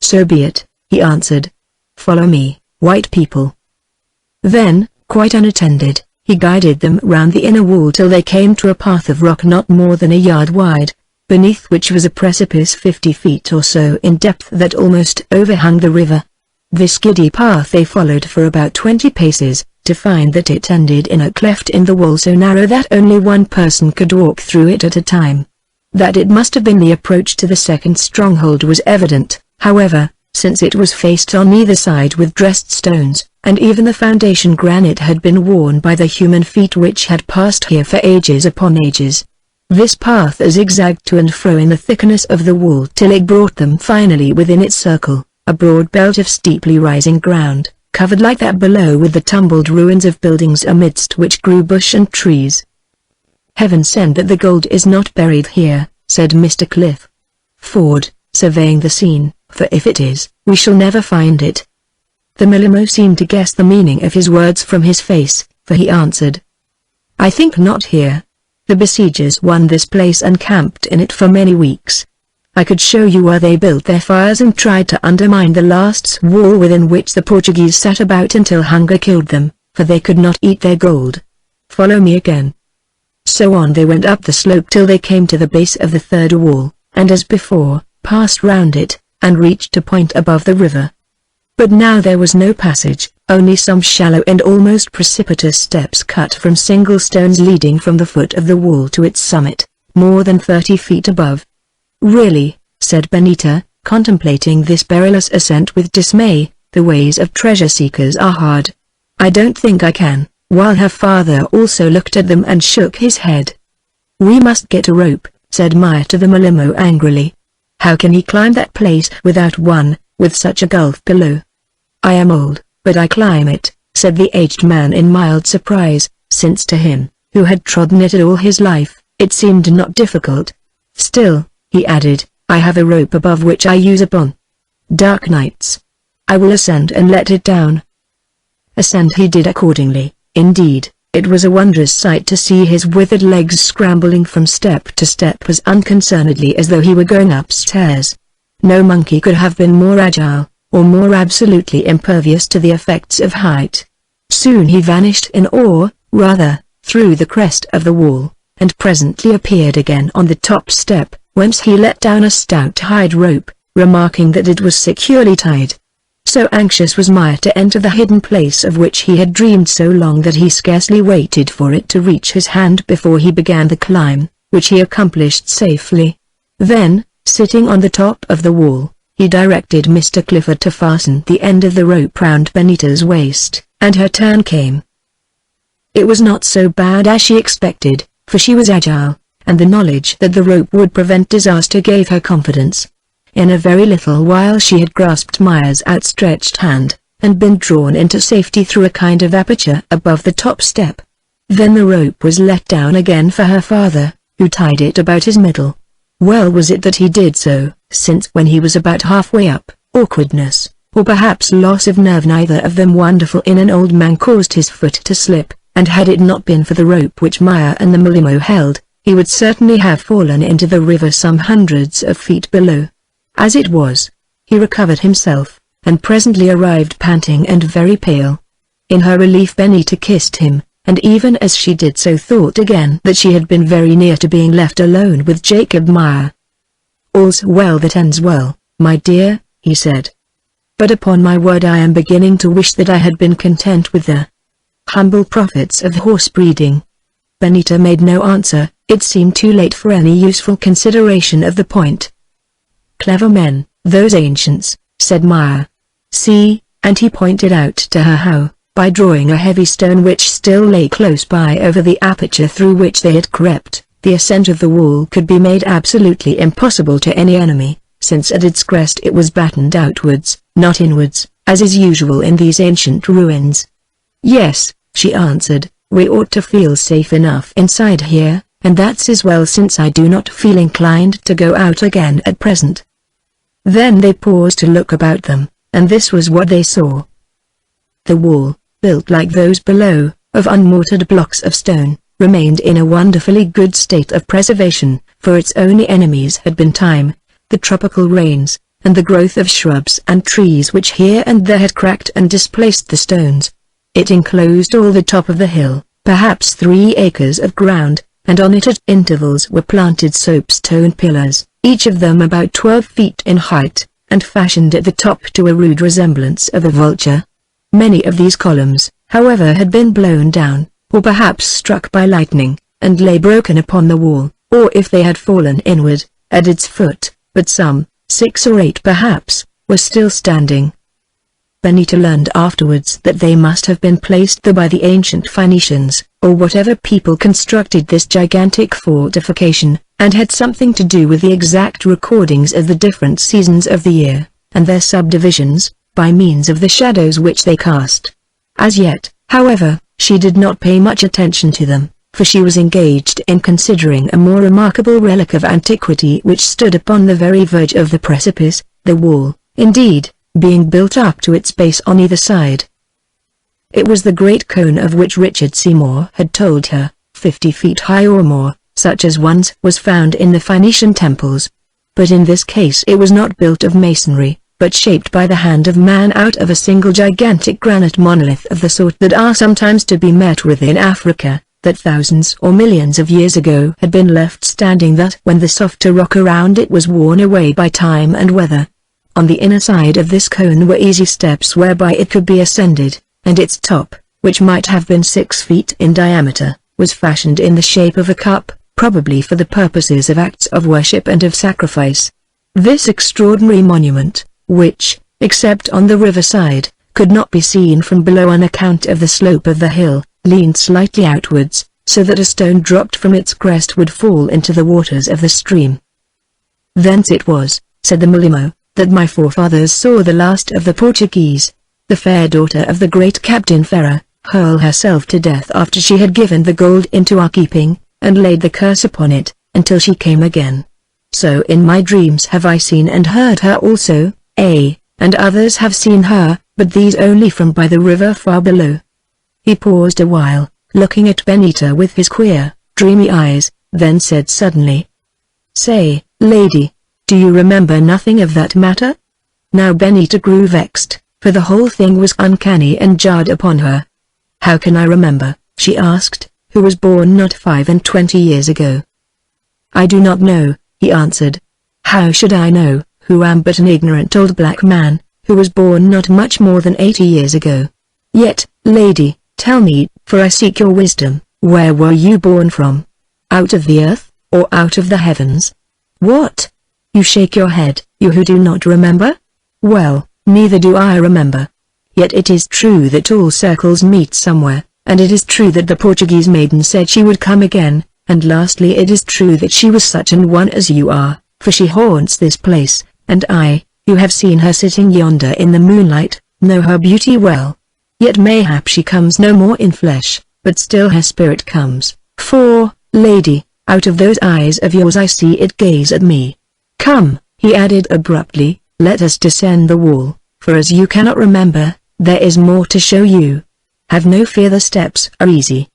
"So be it," he answered. "Follow me, white people." Then, quite unattended, He guided them round the inner wall till they came to a path of rock not more than a yard wide, beneath which was a precipice 50 feet or so in depth that almost overhung the river. This giddy path they followed for about 20 paces, to find that it ended in a cleft in the wall so narrow that only one person could walk through it at a time. That it must have been the approach to the second stronghold was evident, however, since it was faced on either side with dressed stones, and even the foundation granite had been worn by the human feet which had passed here for ages upon ages. This path zigzagged to and fro in the thickness of the wall till it brought them finally within its circle, a broad belt of steeply rising ground, covered like that below with the tumbled ruins of buildings amidst which grew bush and trees. "Heaven send that the gold is not buried here," said Mr. Clifford, surveying the scene, "for if it is, we shall never find it." The Milimo seemed to guess the meaning of his words from his face, for he answered, "I think not here. The besiegers won this place and camped in it for many weeks. I could show you where they built their fires and tried to undermine the last wall within which the Portuguese sat about until hunger killed them, for they could not eat their gold. Follow me again." So on they went up the slope till they came to the base of the third wall, and as before, passed round it, and reached a point above the river. But now there was no passage, only some shallow and almost precipitous steps cut from single stones leading from the foot of the wall to its summit, more than 30 feet above. "Really," said Benita, contemplating this perilous ascent with dismay, "the ways of treasure seekers are hard. I don't think I can," while her father also looked at them and shook his head. "We must get a rope," said Maya to the Milimo angrily. "How can he climb that place without one, with such a gulf below?" "I am old, but I climb it," said the aged man in mild surprise, since to him, who had trodden it all his life, it seemed not difficult. "Still," he added, "I have a rope above which I use upon dark nights. I will ascend and let it down." Ascend he did accordingly. Indeed, it was a wondrous sight to see his withered legs scrambling from step to step as unconcernedly as though he were going upstairs. No monkey could have been more agile, or more absolutely impervious to the effects of height. Soon he vanished in or, rather, through the crest of the wall, and presently appeared again on the top step, whence he let down a stout hide rope, remarking that it was securely tied. So anxious was Maya to enter the hidden place of which he had dreamed so long that he scarcely waited for it to reach his hand before he began the climb, which he accomplished safely. Then, sitting on the top of the wall, he directed Mr. Clifford to fasten the end of the rope round Benita's waist, and her turn came. It was not so bad as she expected, for she was agile, and the knowledge that the rope would prevent disaster gave her confidence. In a very little while she had grasped Maya's outstretched hand, and been drawn into safety through a kind of aperture above the top step. Then the rope was let down again for her father, who tied it about his middle. Well was it that he did so, since when he was about halfway up, awkwardness, or perhaps loss of nerve, neither of them wonderful in an old man, caused his foot to slip, and had it not been for the rope which Maya and the Milimo held, he would certainly have fallen into the river some hundreds of feet below. As it was, he recovered himself, and presently arrived panting and very pale. In her relief Benita kissed him, and even as she did so thought again that she had been very near to being left alone with Jacob Maya. "All's well that ends well, my dear," he said. "But upon my word I am beginning to wish that I had been content with the humble profits of horse breeding." Benita made no answer. It seemed too late for any useful consideration of the point. "Clever men, those ancients," said Maya. "See," and he pointed out to her how, by drawing a heavy stone which still lay close by over the aperture through which they had crept, the ascent of the wall could be made absolutely impossible to any enemy, since at its crest it was battened outwards, not inwards, as is usual in these ancient ruins. "Yes," she answered, "we ought to feel safe enough inside here, and that's as well since I do not feel inclined to go out again at present." Then they paused to look about them, and this was what they saw. The wall, built like those below, of unmortared blocks of stone, remained in a wonderfully good state of preservation, for its only enemies had been time, the tropical rains, and the growth of shrubs and trees which here and there had cracked and displaced the stones. It enclosed all the top of the hill, perhaps 3 acres of ground, and on it at intervals were planted soapstone pillars, each of them about 12 feet in height, and fashioned at the top to a rude resemblance of a vulture. Many of these columns, however, had been blown down, or perhaps struck by lightning, and lay broken upon the wall, or if they had fallen inward, at its foot, but some, 6 or 8 perhaps, were still standing. Benita learned afterwards that they must have been placed there by the ancient Phoenicians, or whatever people constructed this gigantic fortification, and had something to do with the exact recordings of the different seasons of the year, and their subdivisions, by means of the shadows which they cast. As yet, however, she did not pay much attention to them, for she was engaged in considering a more remarkable relic of antiquity which stood upon the very verge of the precipice, the wall, indeed, being built up to its base on either side. It was the great cone of which Richard Seymour had told her, 50 feet high or more, such as once was found in the Phoenician temples. But in this case it was not built of masonry, but shaped by the hand of man out of a single gigantic granite monolith of the sort that are sometimes to be met with in Africa, that thousands or millions of years ago had been left standing, that when the softer rock around it was worn away by time and weather. On the inner side of this cone were easy steps whereby it could be ascended, and its top, which might have been 6 feet in diameter, was fashioned in the shape of a cup, probably for the purposes of acts of worship and of sacrifice. This extraordinary monument, which, except on the riverside, could not be seen from below on account of the slope of the hill, leaned slightly outwards, so that a stone dropped from its crest would fall into the waters of the stream. Thence it was, said the Mulimo, that my forefathers saw the last of the Portuguese. The fair daughter of the great Captain Ferrer, hurl herself to death after she had given the gold into our keeping, and laid the curse upon it, until she came again. So in my dreams have I seen and heard her also, and others have seen her, but these only from by the river far below. He paused a while, looking at Benita with his queer, dreamy eyes, then said suddenly, "Say, lady, do you remember nothing of that matter?" Now Benita grew vexed, for the whole thing was uncanny and jarred upon her. "How can I remember," she asked, "who was born not 25 years ago?" "I do not know," he answered. "How should I know, who am but an ignorant old black man, who was born not much more than 80 years ago? Yet, lady, tell me, for I seek your wisdom, where were you born from? Out of the earth, or out of the heavens?" "What? You shake your head, you who do not remember? Well, neither do I remember. Yet it is true that all circles meet somewhere, and it is true that the Portuguese maiden said she would come again, and lastly it is true that she was such an one as you are, for she haunts this place, and I, who have seen her sitting yonder in the moonlight, know her beauty well. Yet mayhap she comes no more in flesh, but still her spirit comes, for, lady, out of those eyes of yours I see it gaze at me. Come," he added abruptly, "let us descend the wall, for as you cannot remember, there is more to show you. Have no fear, the steps are easy."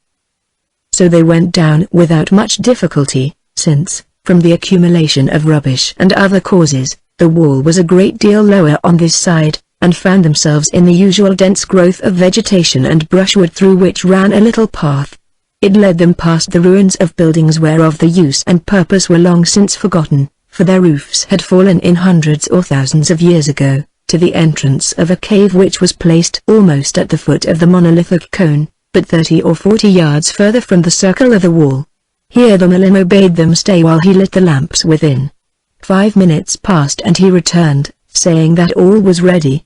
So they went down without much difficulty, since, from the accumulation of rubbish and other causes, the wall was a great deal lower on this side, and found themselves in the usual dense growth of vegetation and brushwood through which ran a little path. It led them past the ruins of buildings whereof the use and purpose were long since forgotten, for their roofs had fallen in hundreds or thousands of years ago, to the entrance of a cave which was placed almost at the foot of the monolithic cone, but 30 or 40 yards further from the circle of the wall. Here the Mulimo bade them stay while he lit the lamps within. 5 minutes passed and he returned, saying that all was ready.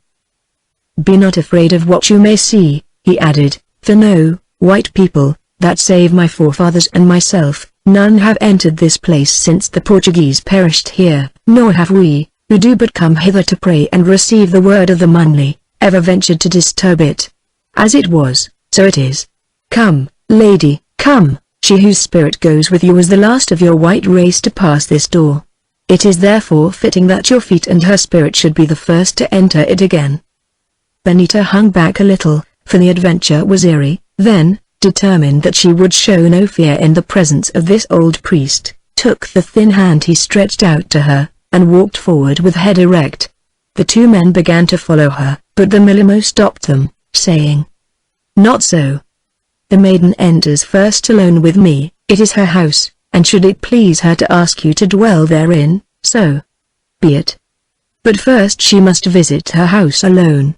"Be not afraid of what you may see," he added, "for no, white people, that save my forefathers and myself, none have entered this place since the Portuguese perished here, nor have we, who do but come hither to pray and receive the word of the Munli, ever ventured to disturb it. As it was, so it is. Come, lady, come, she whose spirit goes with you is the last of your white race to pass this door. It is therefore fitting that your feet and her spirit should be the first to enter it again." Benita hung back a little, for the adventure was eerie, then, determined that she would show no fear in the presence of this old priest, took the thin hand he stretched out to her, and walked forward with head erect. The 2 men began to follow her, but the Mulimo stopped them, saying, "Not so. The maiden enters first alone with me. It is her house, and should it please her to ask you to dwell therein, so be it. But first she must visit her house alone."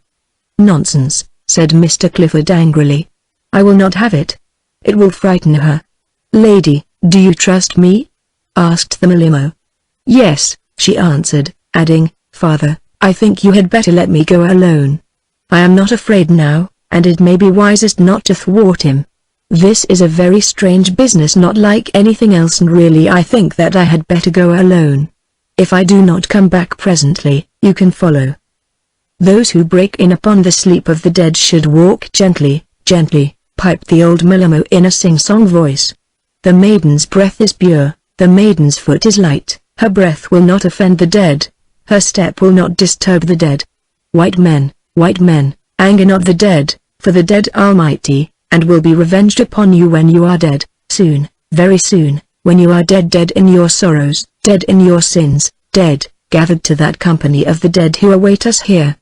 "Nonsense," said Mr. Clifford angrily. "I will not have it. It will frighten her." "Lady, do you trust me?" asked the Malimo. "Yes," she answered, adding, "Father, I think you had better let me go alone. I am not afraid now, and it may be wisest not to thwart him. This is a very strange business, not like anything else, and really I think that I had better go alone. If I do not come back presently, you can follow. Those who break in upon the sleep of the dead should walk gently, gently," piped the old Malimo in a sing-song voice. "The maiden's breath is pure, the maiden's foot is light, her breath will not offend the dead, her step will not disturb the dead. White men, anger not the dead, for the dead are mighty, and will be revenged upon you when you are dead, soon, very soon, when you are dead, dead in your sorrows, dead in your sins, dead, gathered to that company of the dead who await us here."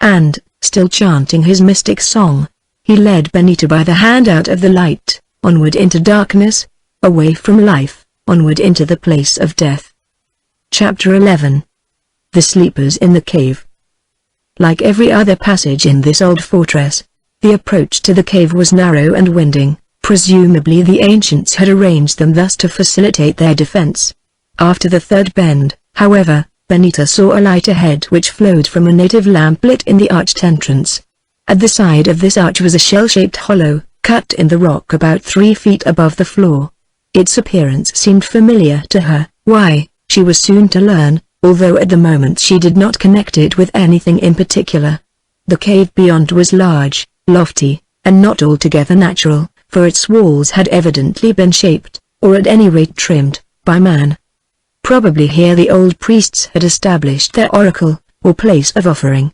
And, still chanting his mystic song, he led Benita by the hand out of the light, onward into darkness, away from life, onward into the place of death. Chapter 11. The Sleepers in the Cave. Like every other passage in this old fortress, the approach to the cave was narrow and winding. Presumably the ancients had arranged them thus to facilitate their defense. After the third bend, however, Benita saw a light ahead which flowed from a native lamp lit in the arched entrance. At the side of this arch was a shell-shaped hollow, cut in the rock about 3 feet above the floor. Its appearance seemed familiar to her. Why, she was soon to learn, although at the moment she did not connect it with anything in particular. The cave beyond was large, lofty, and not altogether natural, for its walls had evidently been shaped, or at any rate trimmed, by man. Probably here the old priests had established their oracle, or place of offering.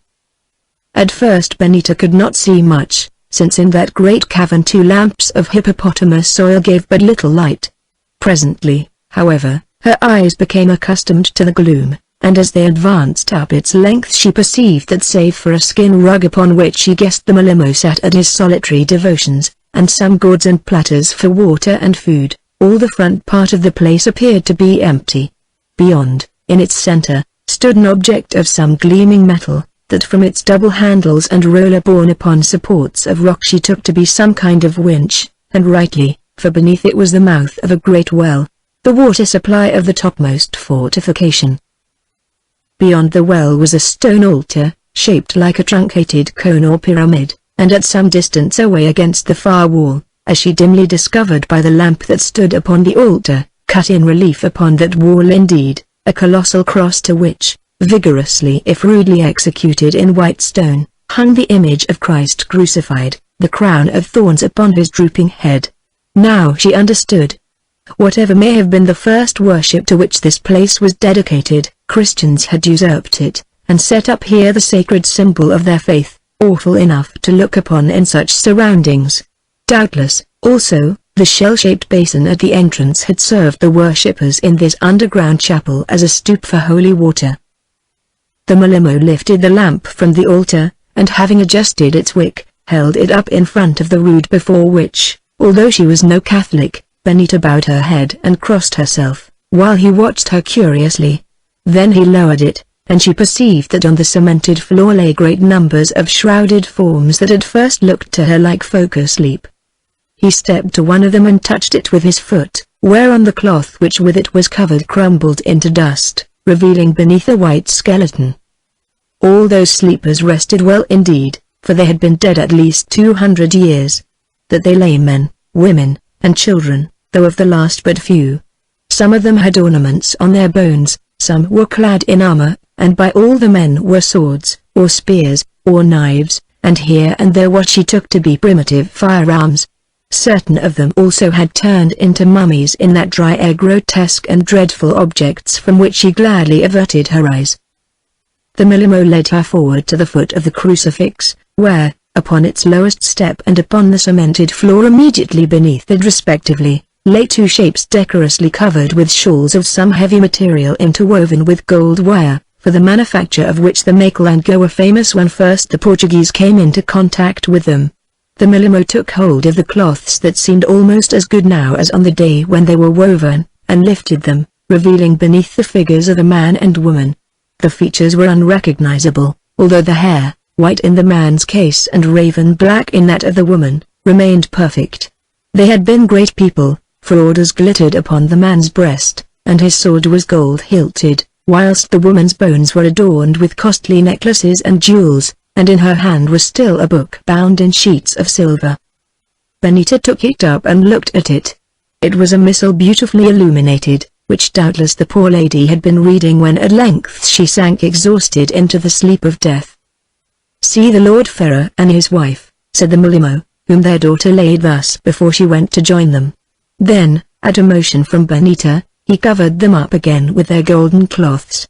At first Benita could not see much, since in that great cavern 2 lamps of hippopotamus oil gave but little light. Presently, however, her eyes became accustomed to the gloom, and as they advanced up its length she perceived that save for a skin rug upon which she guessed the Malimo sat at his solitary devotions, and some gourds and platters for water and food, all the front part of the place appeared to be empty. Beyond, in its center, stood an object of some gleaming metal, that from its double handles and roller borne upon supports of rock she took to be some kind of winch, and rightly, for beneath it was the mouth of a great well, the water supply of the topmost fortification. Beyond the well was a stone altar, shaped like a truncated cone or pyramid, and at some distance away against the far wall, as she dimly discovered by the lamp that stood upon the altar, cut in relief upon that wall indeed, a colossal cross to which, vigorously if rudely executed in white stone, hung the image of Christ crucified, the crown of thorns upon his drooping head. Now she understood. Whatever may have been the first worship to which this place was dedicated, Christians had usurped it, and set up here the sacred symbol of their faith, awful enough to look upon in such surroundings. Doubtless, also, the shell-shaped basin at the entrance had served the worshippers in this underground chapel as a stoup for holy water. The Malimo lifted the lamp from the altar, and having adjusted its wick, held it up in front of the rood before which, although she was no Catholic, Benita bowed her head and crossed herself, while he watched her curiously. Then he lowered it, and she perceived that on the cemented floor lay great numbers of shrouded forms that at first looked to her like folk asleep. He stepped to one of them and touched it with his foot, whereon the cloth which with it was covered crumbled into dust, revealing beneath a white skeleton. All those sleepers rested well indeed, for they had been dead at least 200 years. That they lay men, women, and children, though of the last but few. Some of them had ornaments on their bones, some were clad in armor, and by all the men were swords, or spears, or knives, and here and there what she took to be primitive firearms. Certain of them also had turned into mummies in that dry air, grotesque and dreadful objects from which she gladly averted her eyes. The Malimo led her forward to the foot of the crucifix, where, upon its lowest step and upon the cemented floor immediately beneath it respectively, lay 2 shapes decorously covered with shawls of some heavy material interwoven with gold wire, for the manufacture of which the makel and go were famous when first the Portuguese came into contact with them. The Milimo took hold of the cloths that seemed almost as good now as on the day when they were woven, and lifted them, revealing beneath the figures of a man and woman. The features were unrecognizable, although the hair, white in the man's case and raven black in that of the woman, remained perfect. They had been great people, for orders glittered upon the man's breast, and his sword was gold-hilted, whilst the woman's bones were adorned with costly necklaces and jewels, and in her hand was still a book bound in sheets of silver. Benita took it up and looked at it. It was a missal beautifully illuminated, which doubtless the poor lady had been reading when at length she sank exhausted into the sleep of death. "See the Lord Pharaoh and his wife," said the Milimo, whom their daughter laid thus before she went to join them. Then, at a motion from Benita, he covered them up again with their golden cloths.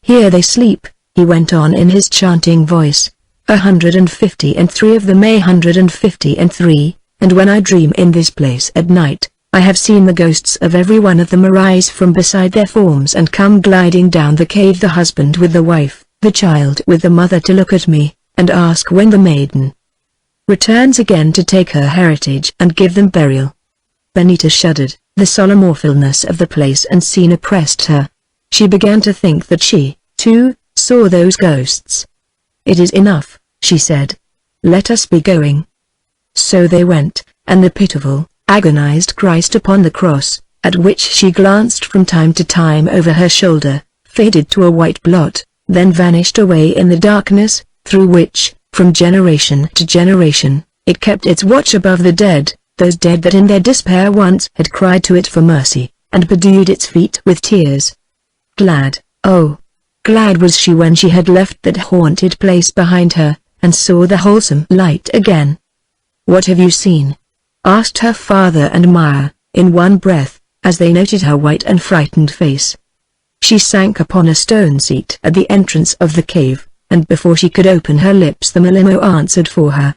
"Here they sleep," he went on in his chanting voice, 153 of them 153, and when I dream in this place at night, I have seen the ghosts of every one of them arise from beside their forms and come gliding down the cave, the husband with the wife, the child with the mother, to look at me, and ask when the maiden returns again to take her heritage and give them burial." Benita shuddered. The solemn awfulness of the place and scene oppressed her. She began to think that she, too, saw those ghosts. "It is enough," she said. "Let us be going." So they went, and the pitiful, agonized Christ upon the cross, at which she glanced from time to time over her shoulder, faded to a white blot, then vanished away in the darkness, through which, from generation to generation, it kept its watch above the dead, those dead that in their despair once had cried to it for mercy, and bedewed its feet with tears. Glad, oh, glad was she when she had left that haunted place behind her, and saw the wholesome light again. "What have you seen?" asked her father and Maya, in one breath, as they noted her white and frightened face. She sank upon a stone seat at the entrance of the cave, and before she could open her lips the Milimo answered for her.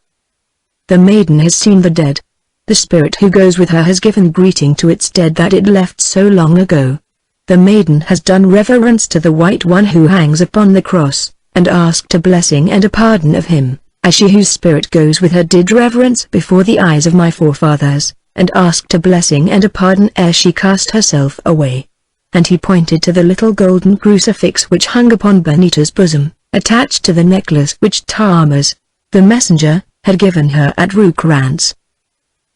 "The maiden has seen the dead. The spirit who goes with her has given greeting to its dead that it left so long ago. The maiden has done reverence to the white one who hangs upon the cross, and asked a blessing and a pardon of him, as she whose spirit goes with her did reverence before the eyes of my forefathers, and asked a blessing and a pardon ere she cast herself away." And he pointed to the little golden crucifix which hung upon Benita's bosom, attached to the necklace which Tamas, the messenger, had given her at Rukrantz.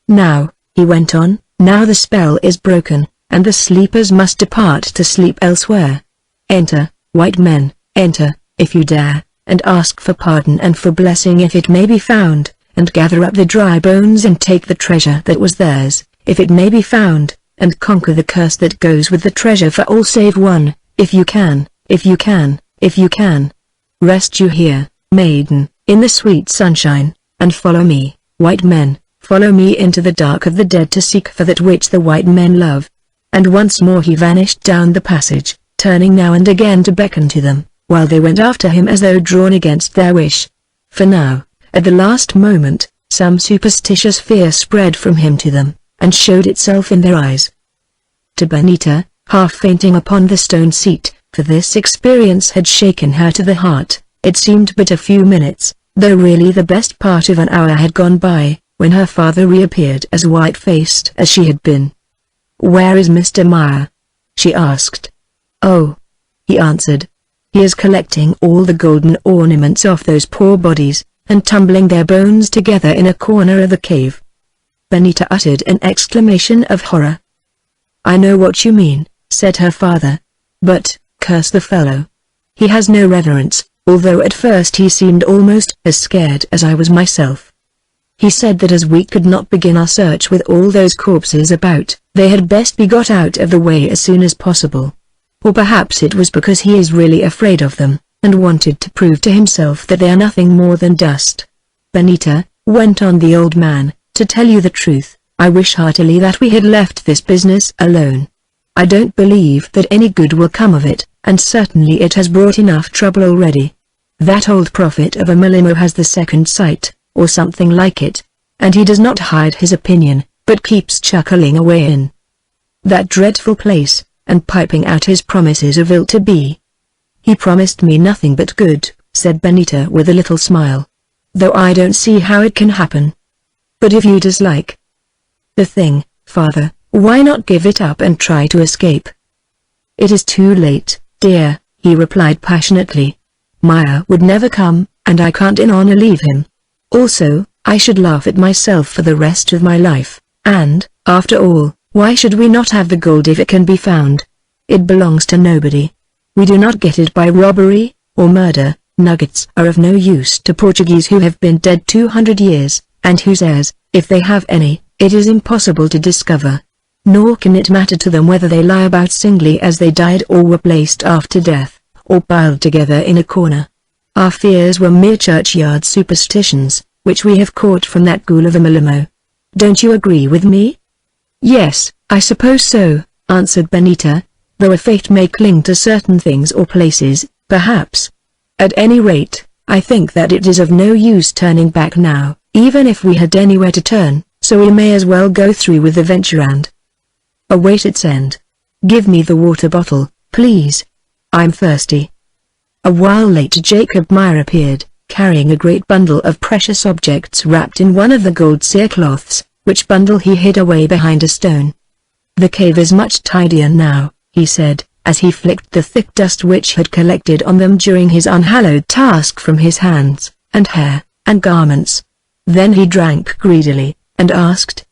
"Now," he went on, "now the spell is broken, and the sleepers must depart to sleep elsewhere. Enter, white men, enter, if you dare, and ask for pardon and for blessing if it may be found, and gather up the dry bones and take the treasure that was theirs, if it may be found, and conquer the curse that goes with the treasure for all save one, if you can, if you can, if you can. Rest you here, maiden, in the sweet sunshine, and follow me, white men. Follow me into the dark of the dead to seek for that which the white men love." And once more he vanished down the passage, turning now and again to beckon to them, while they went after him as though drawn against their wish. For now, at the last moment, some superstitious fear spread from him to them, and showed itself in their eyes. To Benita, half fainting upon the stone seat, for this experience had shaken her to the heart, it seemed but a few minutes, though really the best part of an hour had gone by, when her father reappeared as white-faced as she had been. "Where is Mr. Meyer?" she asked. "Oh," he answered. "He is collecting all the golden ornaments off those poor bodies, and tumbling their bones together in a corner of the cave." Benita uttered an exclamation of horror. "I know what you mean," said her father. "But, curse the fellow. He has no reverence, although at first he seemed almost as scared as I was myself. He said that as we could not begin our search with all those corpses about, they had best be got out of the way as soon as possible. Or perhaps it was because he is really afraid of them, and wanted to prove to himself that they are nothing more than dust. Benita, went on the old man, to tell you the truth, I wish heartily that we had left this business alone. I don't believe that any good will come of it, and certainly it has brought enough trouble already. That old prophet of a Milimo has the second sight, or something like it, and he does not hide his opinion, but keeps chuckling away in that dreadful place, and piping out his promises of ill to be. He promised me nothing but good, said Benita with a little smile. Though I don't see how it can happen. But if you dislike the thing, father, why not give it up and try to escape? It is too late, dear, he replied passionately. Maya would never come, and I can't in honor leave him. Also, I should laugh at myself for the rest of my life, and, after all, why should we not have the gold if it can be found? It belongs to nobody. We do not get it by robbery, or murder. Nuggets are of no use to Portuguese who have been dead 200 years, and whose heirs, if they have any, it is impossible to discover. Nor can it matter to them whether they lie about singly as they died or were placed after death, or piled together in a corner. Our fears were mere churchyard superstitions, which we have caught from that ghoul of a Milimo. Don't you agree with me? Yes, I suppose so, answered Benita, though a fate may cling to certain things or places, perhaps. At any rate, I think that it is of no use turning back now, even if we had anywhere to turn, so we may as well go through with the venture and await its end. Give me the water bottle, please. I'm thirsty. A while later Jacob Meyer appeared, carrying a great bundle of precious objects wrapped in one of the gold cerecloths, which bundle he hid away behind a stone. The cave is much tidier now, he said, as he flicked the thick dust which had collected on them during his unhallowed task from his hands, and hair, and garments. Then he drank greedily, and asked,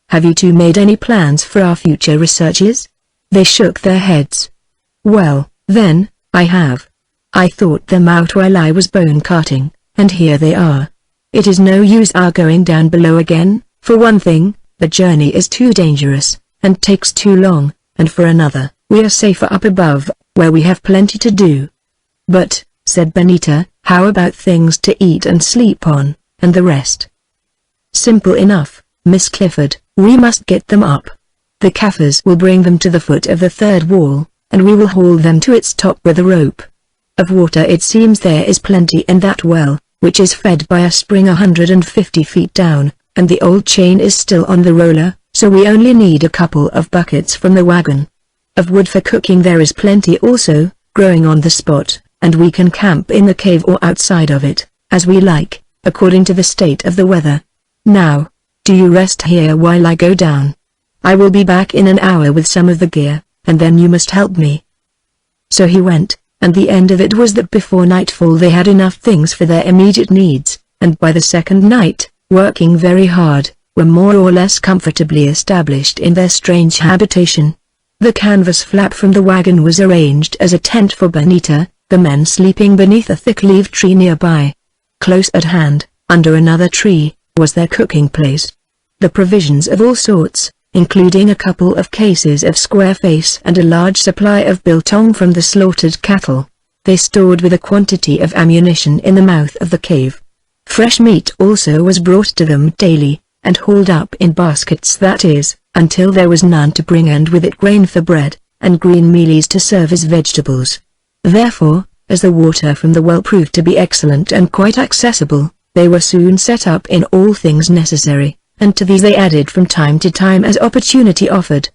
"Have you two made any plans for our future researches?" They shook their heads. "Well, then, I have. I thought them out while I was bone carting, and here they are. It is no use our going down below again. For one thing, the journey is too dangerous, and takes too long, and for another, we are safer up above, where we have plenty to do." "But," said Benita, "how about things to eat and sleep on, and the rest?" "Simple enough, Miss Clifford, we must get them up. The Kaffirs will bring them to the foot of the third wall, and we will haul them to its top with a rope. Of water it seems there is plenty in that well, which is fed by a spring 150 feet down, and the old chain is still on the roller, so we only need a couple of buckets from the wagon. Of wood for cooking there is plenty also, growing on the spot, and we can camp in the cave or outside of it, as we like, according to the state of the weather. Now, do you rest here while I go down. I will be back in an hour with some of the gear, and then you must help me." So he went, and the end of it was that before nightfall they had enough things for their immediate needs, and by the second night, working very hard, were more or less comfortably established in their strange habitation. The canvas flap from the wagon was arranged as a tent for Benita, the men sleeping beneath a thick-leaved tree nearby. Close at hand, under another tree, was their cooking place. The provisions of all sorts, including a couple of cases of square face and a large supply of biltong from the slaughtered cattle. They stored with a quantity of ammunition in the mouth of the cave. Fresh meat also was brought to them daily, and hauled up in baskets, that is, until there was none to bring, and with it grain for bread, and green mealies to serve as vegetables. Therefore, as the water from the well proved to be excellent and quite accessible, they were soon set up in all things necessary, and to these they added from time to time as opportunity offered.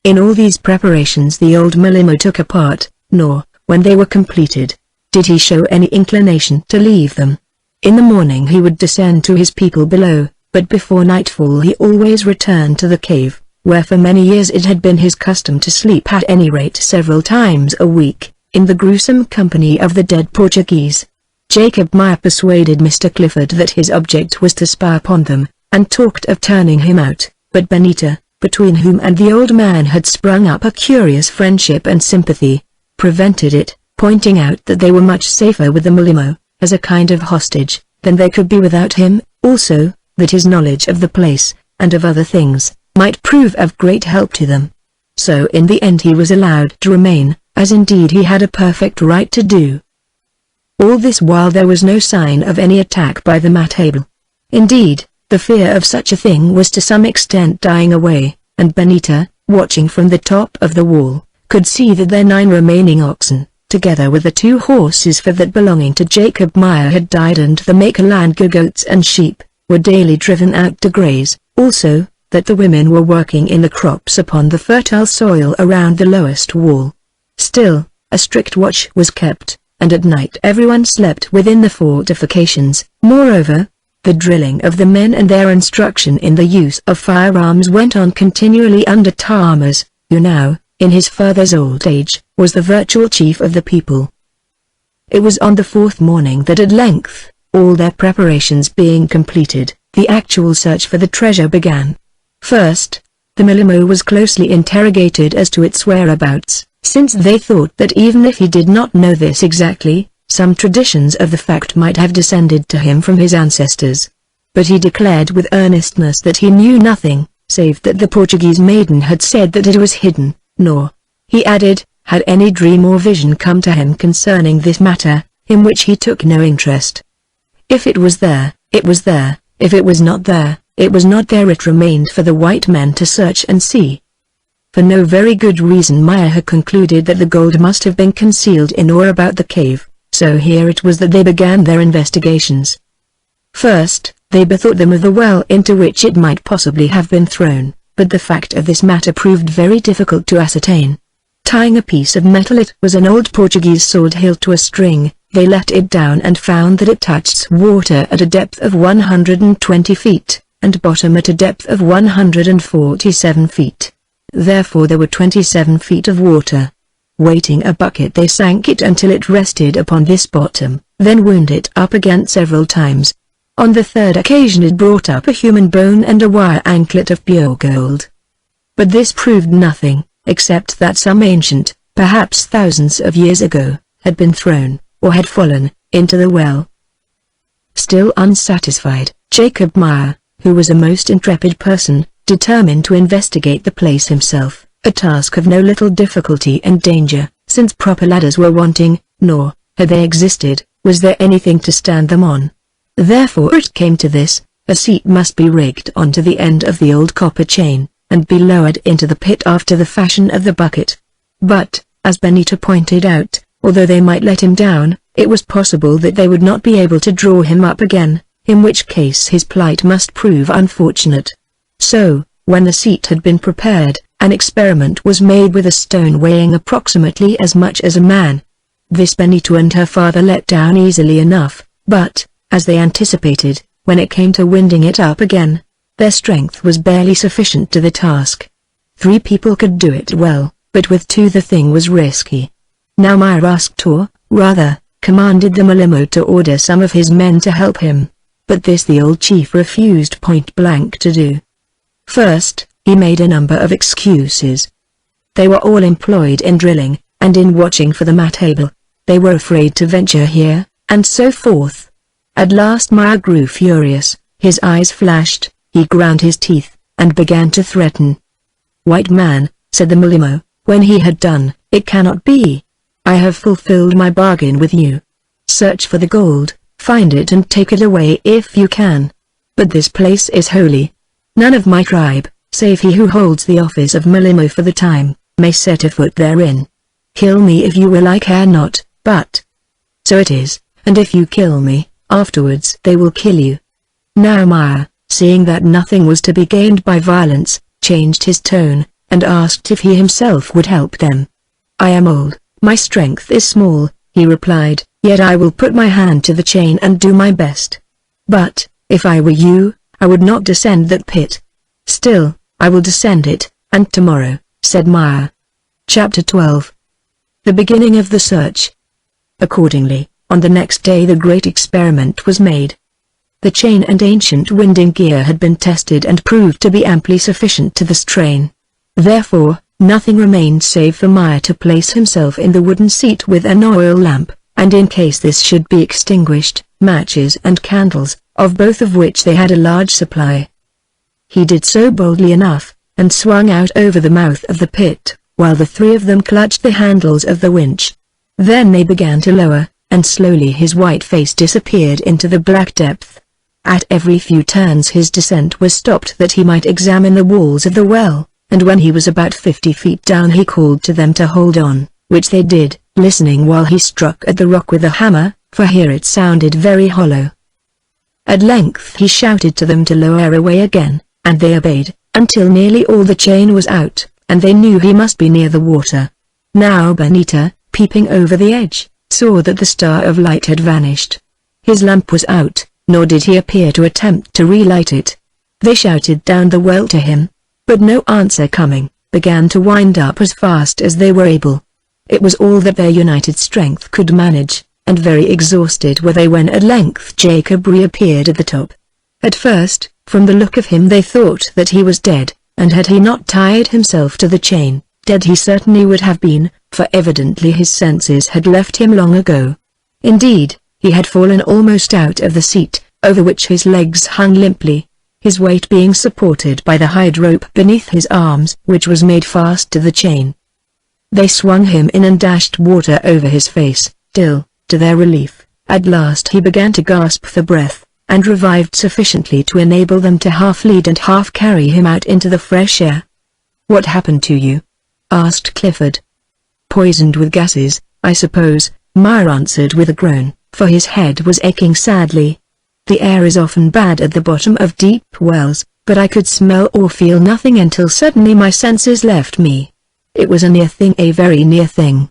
In all these preparations the old Milimo took a part, nor, when they were completed, did he show any inclination to leave them. In the morning he would descend to his people below, but before nightfall he always returned to the cave, where for many years it had been his custom to sleep at any rate several times a week, in the gruesome company of the dead Portuguese. Jacob Meyer persuaded Mr. Clifford that his object was to spy upon them, and talked of turning him out, but Benita, between whom and the old man had sprung up a curious friendship and sympathy, prevented it, pointing out that they were much safer with the Milimo, as a kind of hostage, than they could be without him, also, that his knowledge of the place, and of other things, might prove of great help to them. So in the end he was allowed to remain, as indeed he had a perfect right to do. All this while there was no sign of any attack by the Matable. Indeed, the fear of such a thing was to some extent dying away, and Benita, watching from the top of the wall, could see that their 9 remaining oxen, together with the 2 horses for that belonging to Jacob Meyer had died, and the Makerlander goats and sheep, were daily driven out to graze, also, that the women were working in the crops upon the fertile soil around the lowest wall. Still, a strict watch was kept, and at night everyone slept within the fortifications. Moreover, The drilling of the men and their instruction in the use of firearms went on continually under Thomas, who now, in his father's old age, was the virtual chief of the people. It was on the fourth morning that at length, all their preparations being completed, the actual search for the treasure began. First, the Milimo was closely interrogated as to its whereabouts, since they thought that even if he did not know this exactly, some traditions of the fact might have descended to him from his ancestors. But he declared with earnestness that he knew nothing, save that the Portuguese maiden had said that it was hidden, nor, he added, had any dream or vision come to him concerning this matter, in which he took no interest. If it was there, it was there; if it was not there, it was not there. It remained for the white men to search and see. For no very good reason Maya had concluded that the gold must have been concealed in or about the cave, so here it was that they began their investigations. First, they bethought them of the well into which it might possibly have been thrown, but the fact of this matter proved very difficult to ascertain. Tying a piece of metal, it was an old Portuguese sword hilt, to a string, they let it down and found that it touched water at a depth of 120 feet, and bottom at a depth of 147 feet. Therefore there were 27 feet of water. Weighting a bucket, they sank it until it rested upon this bottom, then wound it up again several times. On the third occasion it brought up a human bone and a wire anklet of pure gold. But this proved nothing, except that some ancient, perhaps thousands of years ago, had been thrown, or had fallen, into the well. Still unsatisfied, Jacob Meyer, who was a most intrepid person, determined to investigate the place himself, a task of no little difficulty and danger, since proper ladders were wanting, nor, had they existed, was there anything to stand them on. Therefore it came to this: a seat must be rigged onto the end of the old copper chain, and be lowered into the pit after the fashion of the bucket. But, as Benita pointed out, although they might let him down, it was possible that they would not be able to draw him up again, in which case his plight must prove unfortunate. So, when the seat had been prepared, an experiment was made with a stone weighing approximately as much as a man. This Benita and her father let down easily enough, but, as they anticipated, when it came to winding it up again, their strength was barely sufficient to the task. 3 people could do it well, but with 2 the thing was risky. Now Meyer asked, or, rather, commanded the Milimo to order some of his men to help him, but this the old chief refused point blank to do. First, he made a number of excuses. They were all employed in drilling, and in watching for the matable. They were afraid to venture here, and so forth. At last Meyer grew furious, his eyes flashed, he ground his teeth, and began to threaten. "White man," said the Milimo, when he had done, "it cannot be. I have fulfilled my bargain with you. Search for the gold, find it and take it away if you can. But this place is holy. None of my tribe, save he who holds the office of Milimo for the time, may set a foot therein. Kill me if you will, I care not, but so it is, and if you kill me, afterwards they will kill you." Now Meyer, seeing that nothing was to be gained by violence, changed his tone, and asked if he himself would help them. "I am old, my strength is small," he replied, "yet I will put my hand to the chain and do my best. But, if I were you, I would not descend that pit. Still, I will descend it, and tomorrow," said Meyer. Chapter 12. The beginning of the search. Accordingly, on the next day the great experiment was made. The chain and ancient winding gear had been tested and proved to be amply sufficient to the strain. Therefore, nothing remained save for Meyer to place himself in the wooden seat with an oil lamp, and in case this should be extinguished, matches and candles, of both of which they had a large supply. He did so boldly enough, and swung out over the mouth of the pit, while the 3 of them clutched the handles of the winch. Then they began to lower, and slowly his white face disappeared into the black depth. At every few turns his descent was stopped that he might examine the walls of the well, and when he was about 50 feet down he called to them to hold on, which they did, listening while he struck at the rock with a hammer, for here it sounded very hollow. At length he shouted to them to lower away again, and they obeyed, until nearly all the chain was out, and they knew he must be near the water. Now Benita, peeping over the edge, saw that the star of light had vanished. His lamp was out, nor did he appear to attempt to relight it. They shouted down the well to him, but no answer coming, began to wind up as fast as they were able. It was all that their united strength could manage, and very exhausted were they when at length Jacob reappeared at the top. At first, from the look of him they thought that he was dead, and had he not tied himself to the chain, dead he certainly would have been, for evidently his senses had left him long ago. Indeed, he had fallen almost out of the seat, over which his legs hung limply, his weight being supported by the hide rope beneath his arms, which was made fast to the chain. They swung him in and dashed water over his face, till, to their relief, at last he began to gasp for breath, and revived sufficiently to enable them to half lead and half carry him out into the fresh air. "What happened to you?" asked Clifford. "Poisoned with gases, I suppose," Meyer answered with a groan, for his head was aching sadly. "The air is often bad at the bottom of deep wells, but I could smell or feel nothing until suddenly my senses left me. It was a near thing, a very near thing."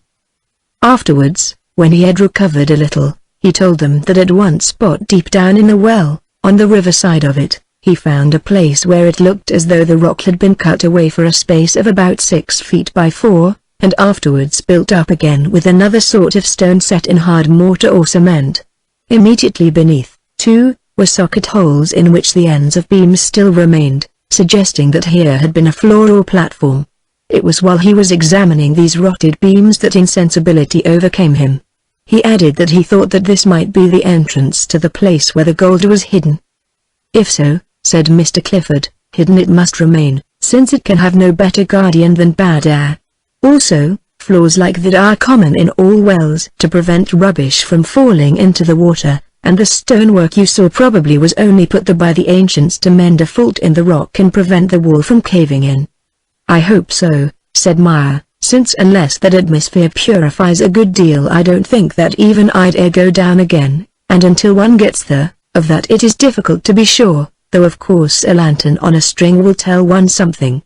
Afterwards, when he had recovered a little, he told them that at one spot deep down in the well, on the river side of it, he found a place where it looked as though the rock had been cut away for a space of about 6 feet by 4, and afterwards built up again with another sort of stone set in hard mortar or cement. Immediately beneath, too, were socket holes in which the ends of beams still remained, suggesting that here had been a floor or platform. It was while he was examining these rotted beams that insensibility overcame him. He added that he thought that this might be the entrance to the place where the gold was hidden. "If so," said Mr. Clifford, "hidden it must remain, since it can have no better guardian than bad air. Also, floors like that are common in all wells to prevent rubbish from falling into the water, and the stonework you saw probably was only put there by the ancients to mend a fault in the rock and prevent the wall from caving in." "I hope so," said Meyer, "since unless that atmosphere purifies a good deal I don't think that even I'd dare go down again, and until one gets there, of that it is difficult to be sure, though of course a lantern on a string will tell one something."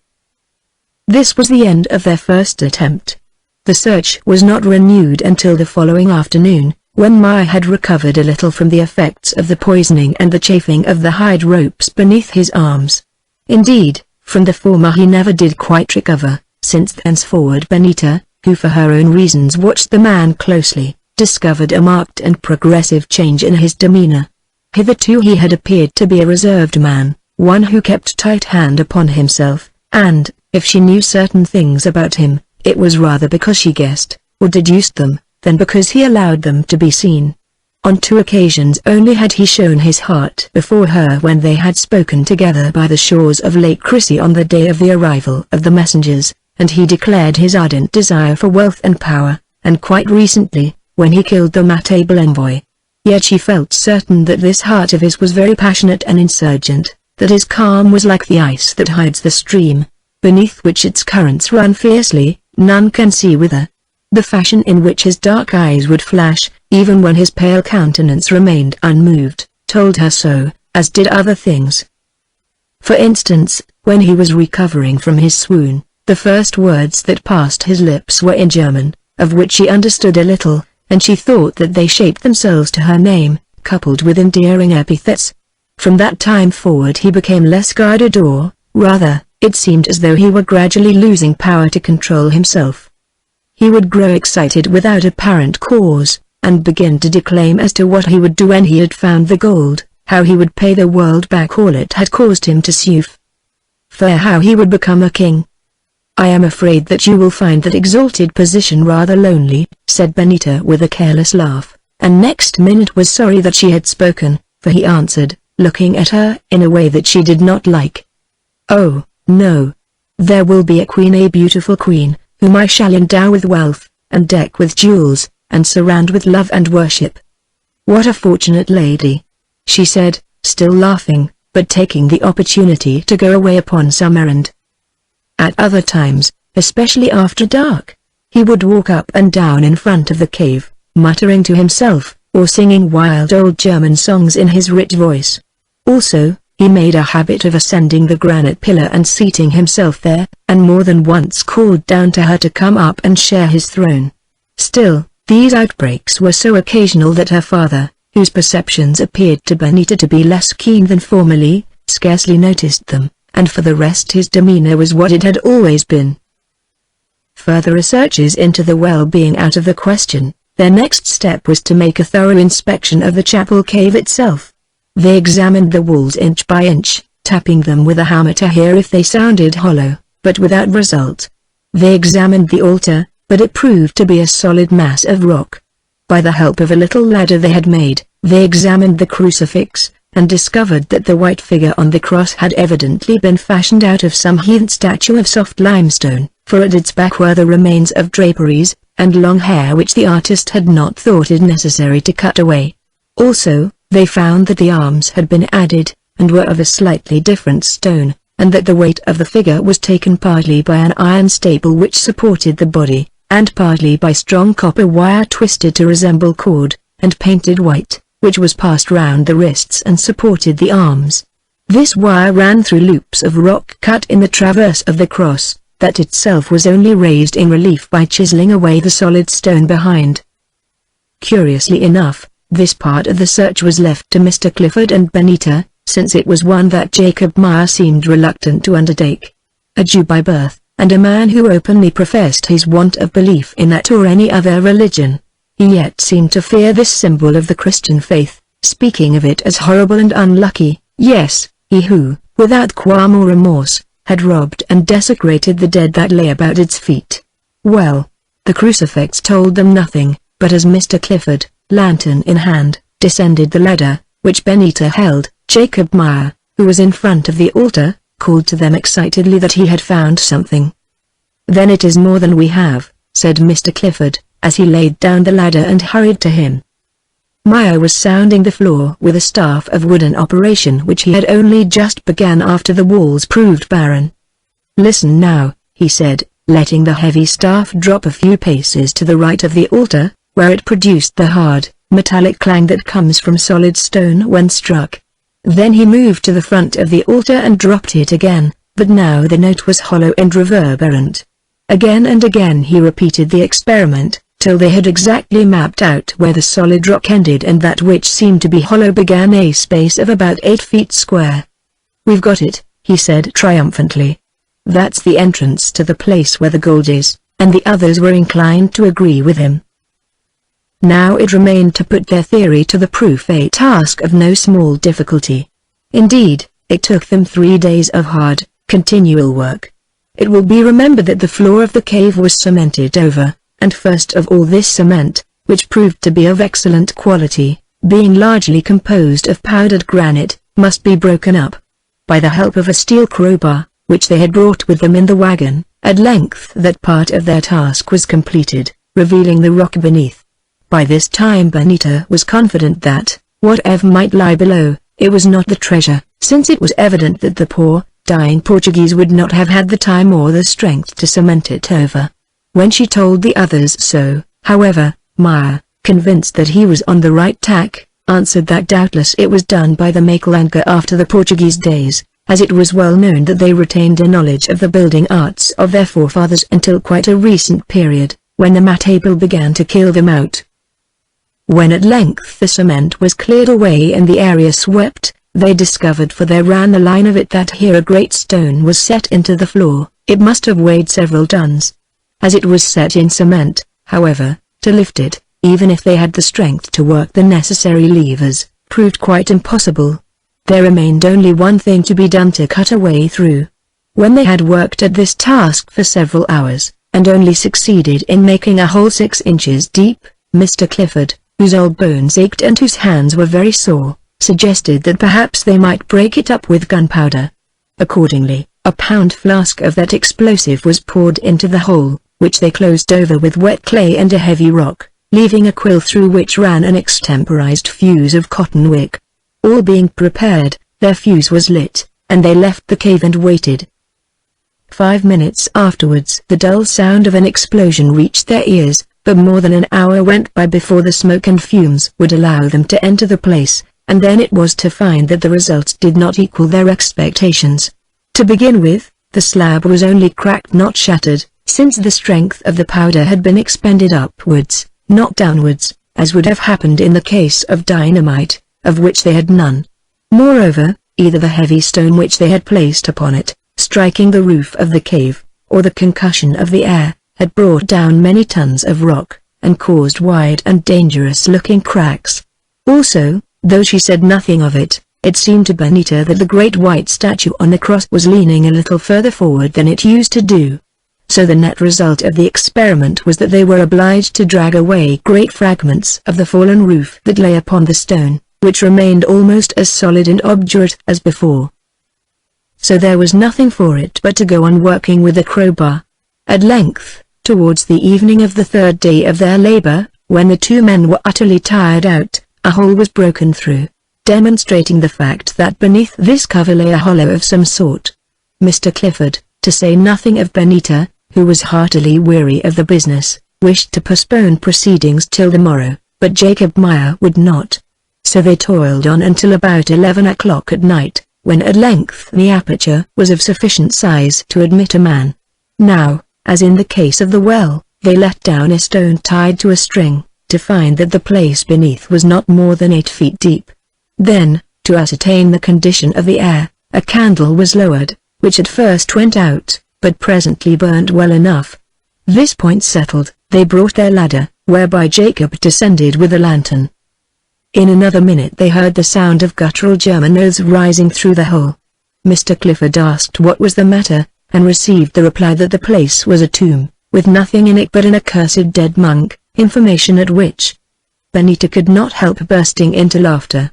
This was the end of their first attempt. The search was not renewed until the following afternoon, when Meyer had recovered a little from the effects of the poisoning and the chafing of the hide ropes beneath his arms. Indeed, from the former he never did quite recover, since thenceforward Benita, who for her own reasons watched the man closely, discovered a marked and progressive change in his demeanor. Hitherto he had appeared to be a reserved man, one who kept tight hand upon himself, and, if she knew certain things about him, it was rather because she guessed, or deduced them, than because he allowed them to be seen. On 2 occasions only had he shown his heart before her, when they had spoken together by the shores of Lake Chrissy on the day of the arrival of the messengers, and he declared his ardent desire for wealth and power, and quite recently, when he killed the Matable envoy. Yet she felt certain that this heart of his was very passionate and insurgent, that his calm was like the ice that hides the stream, beneath which its currents run fiercely, none can see whither. The fashion in which his dark eyes would flash, even when his pale countenance remained unmoved, told her so, as did other things. For instance, when he was recovering from his swoon, the first words that passed his lips were in German, of which she understood a little, and she thought that they shaped themselves to her name, coupled with endearing epithets. From that time forward he became less guarded, or, rather, it seemed as though he were gradually losing power to control himself. He would grow excited without apparent cause, and begin to declaim as to what he would do when he had found the gold, how he would pay the world back all it had caused him to sue. For how he would become a king. "I am afraid that you will find that exalted position rather lonely," said Benita with a careless laugh, and next minute was sorry that she had spoken, for he answered, looking at her in a way that she did not like. "Oh, no. There will be a queen, a beautiful queen, whom I shall endow with wealth, and deck with jewels, and surround with love and worship. What a fortunate lady," she said, still laughing, but taking the opportunity to go away upon some errand. At other times, especially after dark, he would walk up and down in front of the cave, muttering to himself, or singing wild old German songs in his rich voice. Also, he made a habit of ascending the granite pillar and seating himself there, and more than once called down to her to come up and share his throne. Still, these outbreaks were so occasional that her father, whose perceptions appeared to Benita to be less keen than formerly, scarcely noticed them, and for the rest his demeanor was what it had always been. Further researches into the well being out of the question, their next step was to make a thorough inspection of the chapel cave itself. They examined the walls inch by inch, tapping them with a hammer to hear if they sounded hollow, but without result. They examined the altar, but it proved to be a solid mass of rock. By the help of a little ladder they had made, they examined the crucifix, and discovered that the white figure on the cross had evidently been fashioned out of some heathen statue of soft limestone, for at its back were the remains of draperies, and long hair which the artist had not thought it necessary to cut away. Also, they found that the arms had been added, and were of a slightly different stone, and that the weight of the figure was taken partly by an iron staple which supported the body, and partly by strong copper wire twisted to resemble cord, and painted white, which was passed round the wrists and supported the arms. This wire ran through loops of rock cut in the traverse of the cross, that itself was only raised in relief by chiseling away the solid stone behind. Curiously enough, this part of the search was left to Mr. Clifford and Benita, since it was one that Jacob Meyer seemed reluctant to undertake. A Jew by birth, and a man who openly professed his want of belief in that or any other religion, he yet seemed to fear this symbol of the Christian faith, speaking of it as horrible and unlucky. Yes, he who, without qualm or remorse, had robbed and desecrated the dead that lay about its feet. Well, the crucifix told them nothing, but as Mr. Clifford, lantern in hand, descended the ladder, which Benita held, Jacob Meyer, who was in front of the altar, called to them excitedly that he had found something. "Then it is more than we have," said Mr. Clifford, as he laid down the ladder and hurried to him. Meyer was sounding the floor with a staff of wood, an operation which he had only just begun after the walls proved barren. "Listen now," he said, letting the heavy staff drop a few paces to the right of the altar, where it produced the hard, metallic clang that comes from solid stone when struck. Then he moved to the front of the altar and dropped it again, but now the note was hollow and reverberant. Again and again he repeated the experiment, till they had exactly mapped out where the solid rock ended and that which seemed to be hollow began a space of about 8 feet square. "We've got it," he said triumphantly. "That's the entrance to the place where the gold is," and the others were inclined to agree with him. Now it remained to put their theory to the proof, a task of no small difficulty. Indeed, it took them 3 days of hard, continual work. It will be remembered that the floor of the cave was cemented over, and first of all this cement, which proved to be of excellent quality, being largely composed of powdered granite, must be broken up. By the help of a steel crowbar, which they had brought with them in the wagon, at length that part of their task was completed, revealing the rock beneath. By this time Benita was confident that, whatever might lie below, it was not the treasure, since it was evident that the poor, dying Portuguese would not have had the time or the strength to cement it over. When she told the others so, however, Meyer, convinced that he was on the right tack, answered that doubtless it was done by the Makelanga after the Portuguese days, as it was well known that they retained a knowledge of the building arts of their forefathers until quite a recent period, when the Matable began to kill them out. When at length the cement was cleared away and the area swept, they discovered, for there ran a line of it, that here a great stone was set into the floor. It must have weighed several tons. As it was set in cement, however, to lift it, even if they had the strength to work the necessary levers, proved quite impossible. There remained only one thing to be done: to cut a way through. When they had worked at this task for several hours, and only succeeded in making a hole 6 inches deep, Mr. Clifford, whose old bones ached and whose hands were very sore, suggested that perhaps they might break it up with gunpowder. Accordingly, a pound flask of that explosive was poured into the hole, which they closed over with wet clay and a heavy rock, leaving a quill through which ran an extemporized fuse of cotton wick. All being prepared, their fuse was lit, and they left the cave and waited. 5 minutes afterwards the dull sound of an explosion reached their ears, but more than an hour went by before the smoke and fumes would allow them to enter the place, and then it was to find that the results did not equal their expectations. To begin with, the slab was only cracked, not shattered, since the strength of the powder had been expended upwards, not downwards, as would have happened in the case of dynamite, of which they had none. Moreover, either the heavy stone which they had placed upon it, striking the roof of the cave, or the concussion of the air, had brought down many tons of rock, and caused wide and dangerous-looking cracks. Also, though she said nothing of it, it seemed to Benita that the great white statue on the cross was leaning a little further forward than it used to do. So the net result of the experiment was that they were obliged to drag away great fragments of the fallen roof that lay upon the stone, which remained almost as solid and obdurate as before. So there was nothing for it but to go on working with the crowbar. At length, towards the evening of the third day of their labor, when the two men were utterly tired out, a hole was broken through, demonstrating the fact that beneath this cover lay a hollow of some sort. Mr. Clifford, to say nothing of Benita, who was heartily weary of the business, wished to postpone proceedings till the morrow, but Jacob Meyer would not. So they toiled on until about 11 o'clock at night, when at length the aperture was of sufficient size to admit a man. Now, as in the case of the well, they let down a stone tied to a string, to find that the place beneath was not more than 8 feet deep. Then, to ascertain the condition of the air, a candle was lowered, which at first went out, but presently burned well enough. This point settled, they brought their ladder, whereby Jacob descended with a lantern. In another minute they heard the sound of guttural German oaths rising through the hole. Mr. Clifford asked what was the matter, and received the reply that the place was a tomb, with nothing in it but an accursed dead monk, information at which Benita could not help bursting into laughter.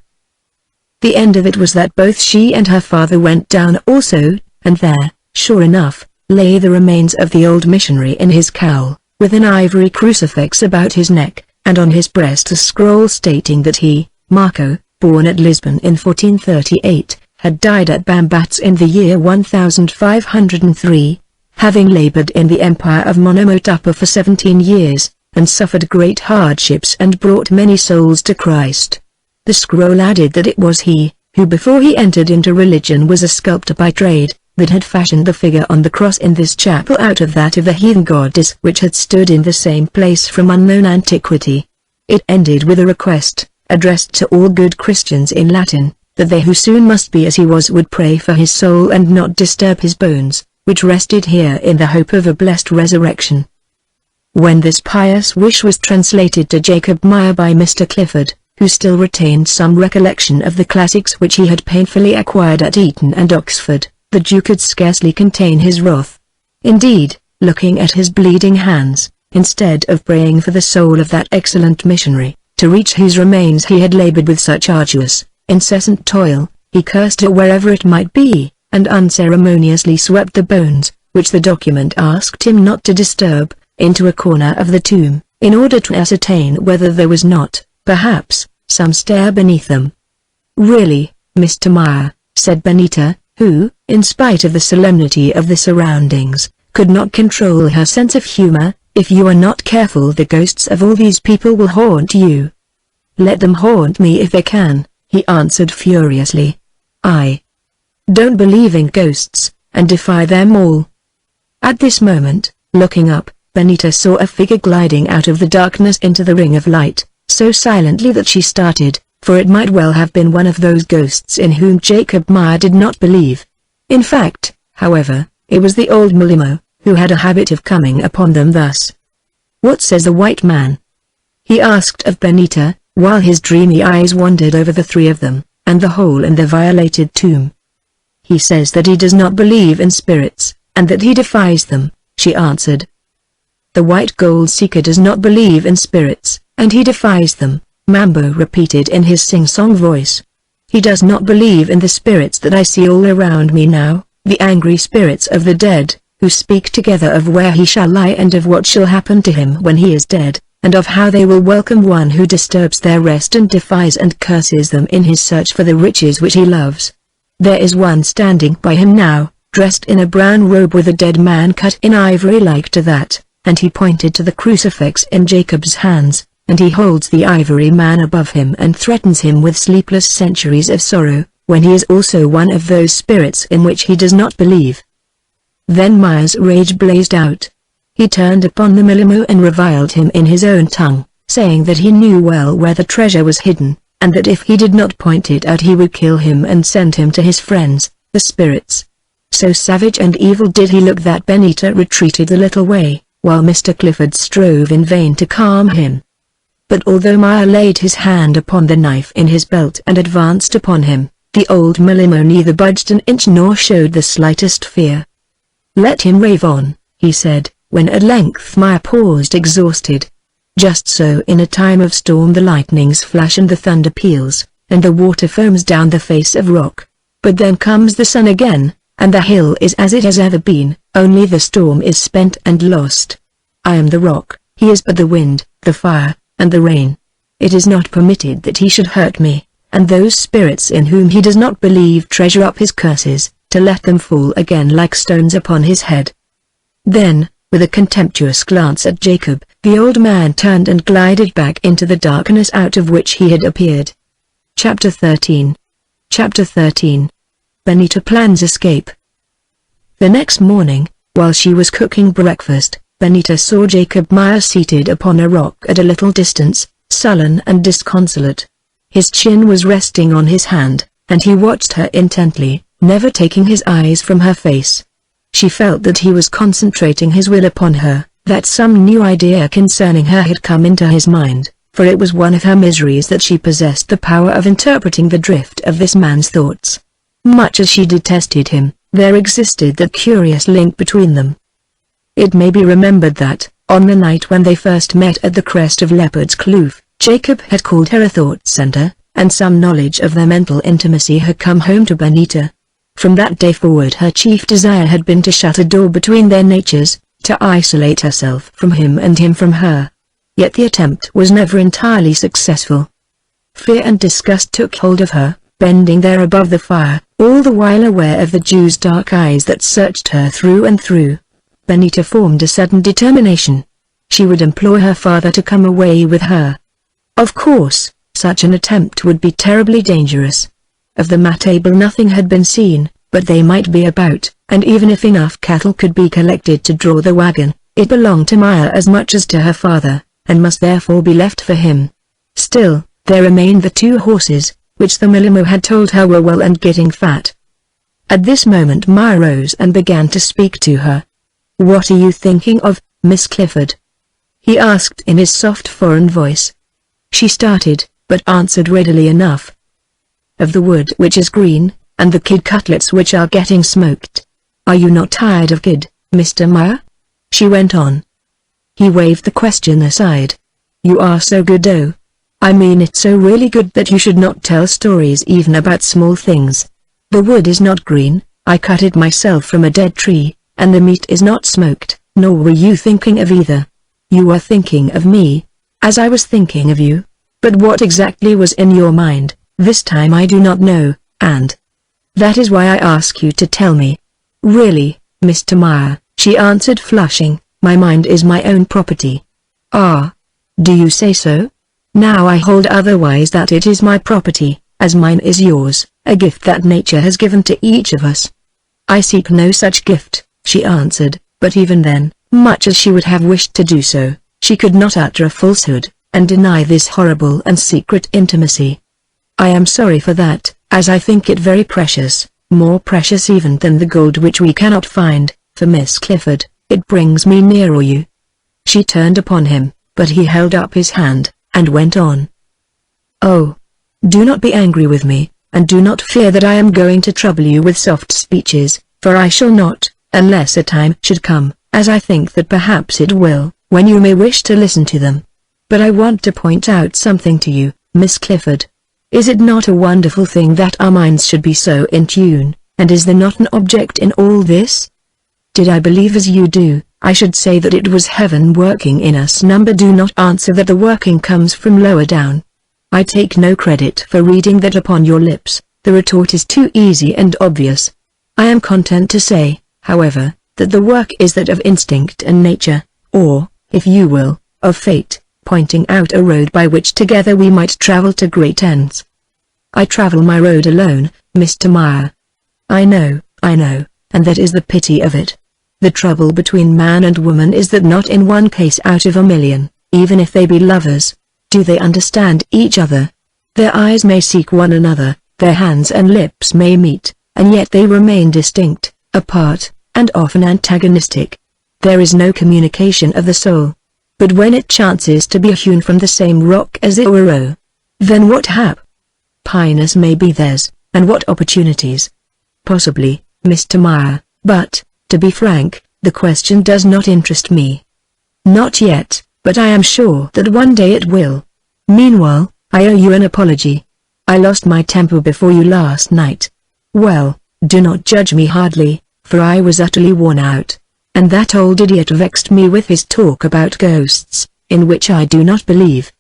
The end of it was that both she and her father went down also, and there, sure enough, lay the remains of the old missionary in his cowl, with an ivory crucifix about his neck, and on his breast a scroll stating that he, Marco, born at Lisbon in 1438, had died at Bambatz in the year 1503, having labored in the empire of Monomotapa for 17 years, and suffered great hardships and brought many souls to Christ. The scroll added that it was he, who before he entered into religion was a sculptor by trade, that had fashioned the figure on the cross in this chapel out of that of the heathen goddess which had stood in the same place from unknown antiquity. It ended with a request, addressed to all good Christians in Latin, that they who soon must be as he was would pray for his soul and not disturb his bones, which rested here in the hope of a blessed resurrection. When this pious wish was translated to Jacob Meyer by Mr. Clifford, who still retained some recollection of the classics which he had painfully acquired at Eton and Oxford, the Jew could scarcely contain his wrath. Indeed, looking at his bleeding hands, instead of praying for the soul of that excellent missionary, to reach whose remains he had labored with such arduous, incessant toil, he cursed her wherever it might be, and unceremoniously swept the bones, which the document asked him not to disturb, into a corner of the tomb, in order to ascertain whether there was not, perhaps, some stair beneath them. "Really, Mr. Meyer," said Benita, who, in spite of the solemnity of the surroundings, could not control her sense of humor, "if you are not careful the ghosts of all these people will haunt you." "Let them haunt me if they can," he answered furiously. "I don't believe in ghosts, and defy them all." At this moment, looking up, Benita saw a figure gliding out of the darkness into the ring of light, so silently that she started, for it might well have been one of those ghosts in whom Jacob Meyer did not believe. In fact, however, it was the old Mulimo, who had a habit of coming upon them thus. "What says the white man?" he asked of Benita, while his dreamy eyes wandered over the three of them, and the hole in the violated tomb. "He says that he does not believe in spirits, and that he defies them," she answered. "The white gold seeker does not believe in spirits, and he defies them," Mambo repeated in his sing-song voice. "He does not believe in the spirits that I see all around me now, the angry spirits of the dead, who speak together of where he shall lie and of what shall happen to him when he is dead, and of how they will welcome one who disturbs their rest and defies and curses them in his search for the riches which he loves. There is one standing by him now, dressed in a brown robe with a dead man cut in ivory like to that," and he pointed to the crucifix in Jacob's hands, "and he holds the ivory man above him and threatens him with sleepless centuries of sorrow, when he is also one of those spirits in which he does not believe." Then Meyer's rage blazed out. He turned upon the Milimo and reviled him in his own tongue, saying that he knew well where the treasure was hidden, and that if he did not point it out he would kill him and send him to his friends, the spirits. So savage and evil did he look that Benita retreated a little way, while Mr. Clifford strove in vain to calm him. But although Meyer laid his hand upon the knife in his belt and advanced upon him, the old Milimo neither budged an inch nor showed the slightest fear. "Let him rave on," he said, when at length Meyer paused exhausted. Just so in a time of storm the lightnings flash and the thunder peals, and the water foams down the face of rock. But then comes the sun again, and the hill is as it has ever been, only the storm is spent and lost. I am the rock, he is but the wind, the fire, and the rain. It is not permitted that he should hurt me, and those spirits in whom he does not believe treasure up his curses, to let them fall again like stones upon his head. Then, with a contemptuous glance at Jacob, the old man turned and glided back into the darkness out of which he had appeared. Chapter 13. Chapter 13. Benita plans escape. The next morning, while she was cooking breakfast, Benita saw Jacob Meyer seated upon a rock at a little distance, sullen and disconsolate. His chin was resting on his hand, and he watched her intently, never taking his eyes from her face. She felt that he was concentrating his will upon her, that some new idea concerning her had come into his mind, for it was one of her miseries that she possessed the power of interpreting the drift of this man's thoughts. Much as she detested him, there existed that curious link between them. It may be remembered that, on the night when they first met at the crest of Leopard's Kloof, Jacob had called her a thought center, and some knowledge of their mental intimacy had come home to Benita. From that day forward her chief desire had been to shut a door between their natures, to isolate herself from him and him from her. Yet the attempt was never entirely successful. Fear and disgust took hold of her, bending there above the fire, all the while aware of the Jew's dark eyes that searched her through and through. Benita formed a sudden determination. She would implore her father to come away with her. Of course, such an attempt would be terribly dangerous. Of the matable nothing had been seen, but they might be about, and even if enough cattle could be collected to draw the wagon, it belonged to Meyer as much as to her father, and must therefore be left for him. Still, there remained the 2 horses, which the Milimo had told her were well and getting fat. At this moment Meyer rose and began to speak to her. "What are you thinking of, Miss Clifford?" he asked in his soft foreign voice. She started, but answered readily enough. "Of the wood which is green, and the kid cutlets which are getting smoked. Are you not tired of kid, Mr. Meyer?" she went on. He waved the question aside. "You are so good, oh. I mean it's so really good that you should not tell stories even about small things. The wood is not green, I cut it myself from a dead tree, and the meat is not smoked, nor were you thinking of either. You are thinking of me, as I was thinking of you. But what exactly was in your mind, this time I do not know, and that is why I ask you to tell me." "Really, Mr. Meyer," she answered flushing, "my mind is my own property." "Ah, do you say so? Now I hold otherwise, that it is my property, as mine is yours, a gift that nature has given to each of us." "I seek no such gift," she answered, but even then, much as she would have wished to do so, she could not utter a falsehood, and deny this horrible and secret intimacy. "I am sorry for that, as I think it very precious, more precious even than the gold which we cannot find, for Miss Clifford, it brings me nearer you." She turned upon him, but he held up his hand, and went on. "Oh, do not be angry with me, and do not fear that I am going to trouble you with soft speeches, for I shall not, unless a time should come, as I think that perhaps it will, when you may wish to listen to them. But I want to point out something to you, Miss Clifford. Is it not a wonderful thing that our minds should be so in tune, and is there not an object in all this? Did I believe as you do, I should say that it was heaven working in us. Number do not answer that the working comes from lower down. I take no credit for reading that upon your lips, the retort is too easy and obvious. I am content to say, however, that the work is that of instinct and nature, or, if you will, of fate, pointing out a road by which together we might travel to great ends. I travel my road alone, Mr. Meyer. I know, and that is the pity of it. The trouble between man and woman is that not in one case out of a million, even if they be lovers? Do they understand each other? Their eyes may seek one another, their hands and lips may meet, and yet they remain distinct, apart, and often antagonistic. There is no communication of the soul. But when it chances to be hewn from the same rock as it were, then what happiness may be theirs, and what opportunities? Possibly, Mr. Meyer, but, to be frank, the question does not interest me. Not yet, but I am sure that one day it will. Meanwhile, I owe you an apology. I lost my temper before you last night. Well, do not judge me hardly, for I was utterly worn out. And that old idiot vexed me with his talk about ghosts, in which I do not believe.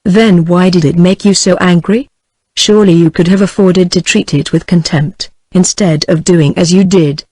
Then why did it make you so angry? Surely you could have afforded to treat it with contempt, instead of doing as you did.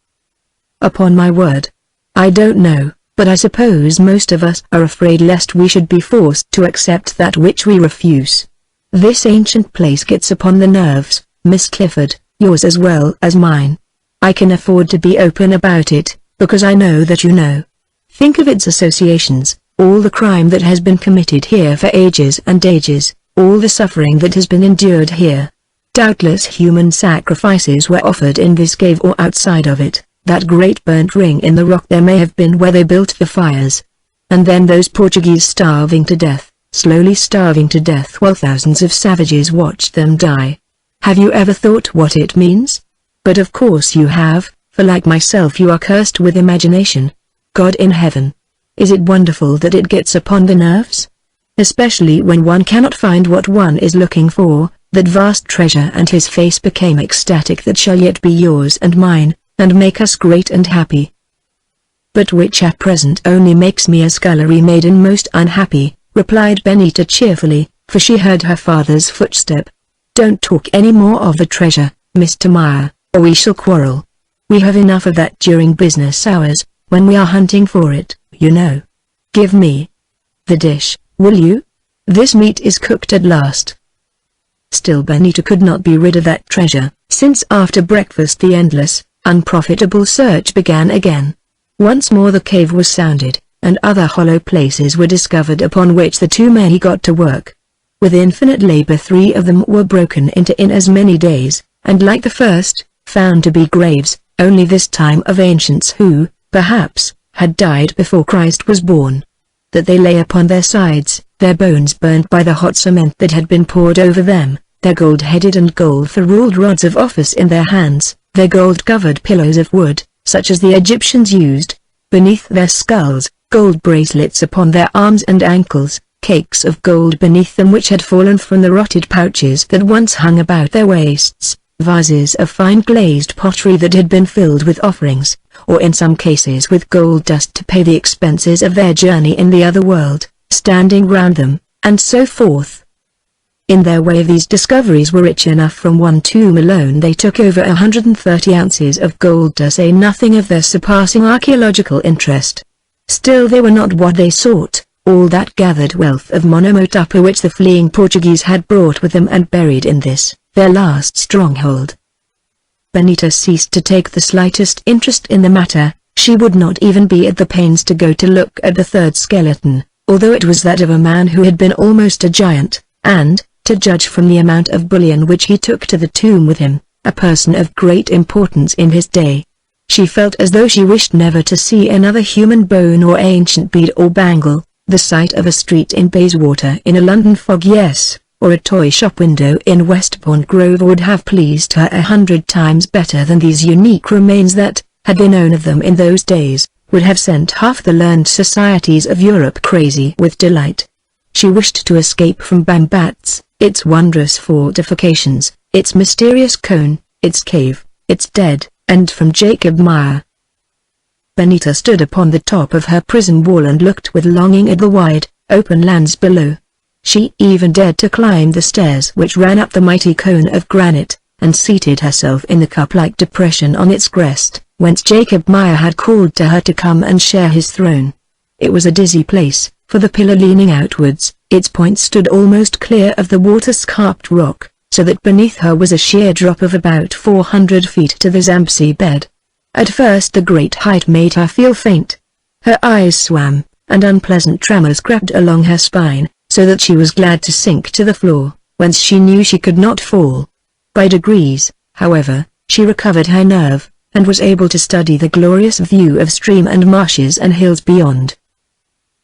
Upon my word. I don't know, but I suppose most of us are afraid lest we should be forced to accept that which we refuse. This ancient place gets upon the nerves, Miss Clifford, yours as well as mine. I can afford to be open about it, because I know that you know. Think of its associations, all the crime that has been committed here for ages and ages, all the suffering that has been endured here. Doubtless human sacrifices were offered in this cave or outside of it, that great burnt ring in the rock there may have been where they built the fires. And then those Portuguese starving to death, slowly starving to death while thousands of savages watched them die. Have you ever thought what it means? But of course you have. For like myself you are cursed with imagination. God in heaven! Is it wonderful that it gets upon the nerves? Especially when one cannot find what one is looking for, that vast treasure, and his face became ecstatic, that shall yet be yours and mine, and make us great and happy. But which at present only makes me a scullery maiden most unhappy, replied Benita cheerfully, for she heard her father's footstep. Don't talk any more of the treasure, Mr. Meyer, or we shall quarrel. We have enough of that during business hours, when we are hunting for it, you know. Give me the dish, will you? This meat is cooked at last. Still Benita could not be rid of that treasure, since after breakfast the endless, unprofitable search began again. Once more the cave was sounded, and other hollow places were discovered upon which the two men got to work. With infinite labor 3 of them were broken into in as many days, and like the first, found to be graves, only this time of ancients who, perhaps, had died before Christ was born. That they lay upon their sides, their bones burnt by the hot cement that had been poured over them, their gold-headed and gold-ferruled rods of office in their hands, their gold-covered pillows of wood, such as the Egyptians used, beneath their skulls, gold bracelets upon their arms and ankles, cakes of gold beneath them which had fallen from the rotted pouches that once hung about their waists, vases of fine glazed pottery that had been filled with offerings, or in some cases with gold dust to pay the expenses of their journey in the other world, standing round them, and so forth. In their way these discoveries were rich enough. From one tomb alone they took over 130 ounces of gold, to say nothing of their surpassing archaeological interest. Still they were not what they sought, all that gathered wealth of Monomotapa which the fleeing Portuguese had brought with them and buried in this, their last stronghold. Benita ceased to take the slightest interest in the matter. She would not even be at the pains to go to look at the third skeleton, although it was that of a man who had been almost a giant, and, to judge from the amount of bullion which he took to the tomb with him, a person of great importance in his day. She felt as though she wished never to see another human bone or ancient bead or bangle. The sight of a street in Bayswater in a London fog, yes, or a toy shop window in Westbourne Grove would have pleased her 100 times better than these unique remains that, had they known of them in those days, would have sent half the learned societies of Europe crazy with delight. She wished to escape from Bambatz, its wondrous fortifications, its mysterious cone, its cave, its dead, and from Jacob Meyer. Benita stood upon the top of her prison wall and looked with longing at the wide, open lands below. She even dared to climb the stairs which ran up the mighty cone of granite, and seated herself in the cup-like depression on its crest, whence Jacob Meyer had called to her to come and share his throne. It was a dizzy place, for the pillar leaning outwards, its point stood almost clear of the water-scarped rock, so that beneath her was a sheer drop of about 400 feet to the Zambesi bed. At first the great height made her feel faint. Her eyes swam, and unpleasant tremors crept along her spine, so that she was glad to sink to the floor, whence she knew she could not fall. By degrees, however, she recovered her nerve, and was able to study the glorious view of stream and marshes and hills beyond.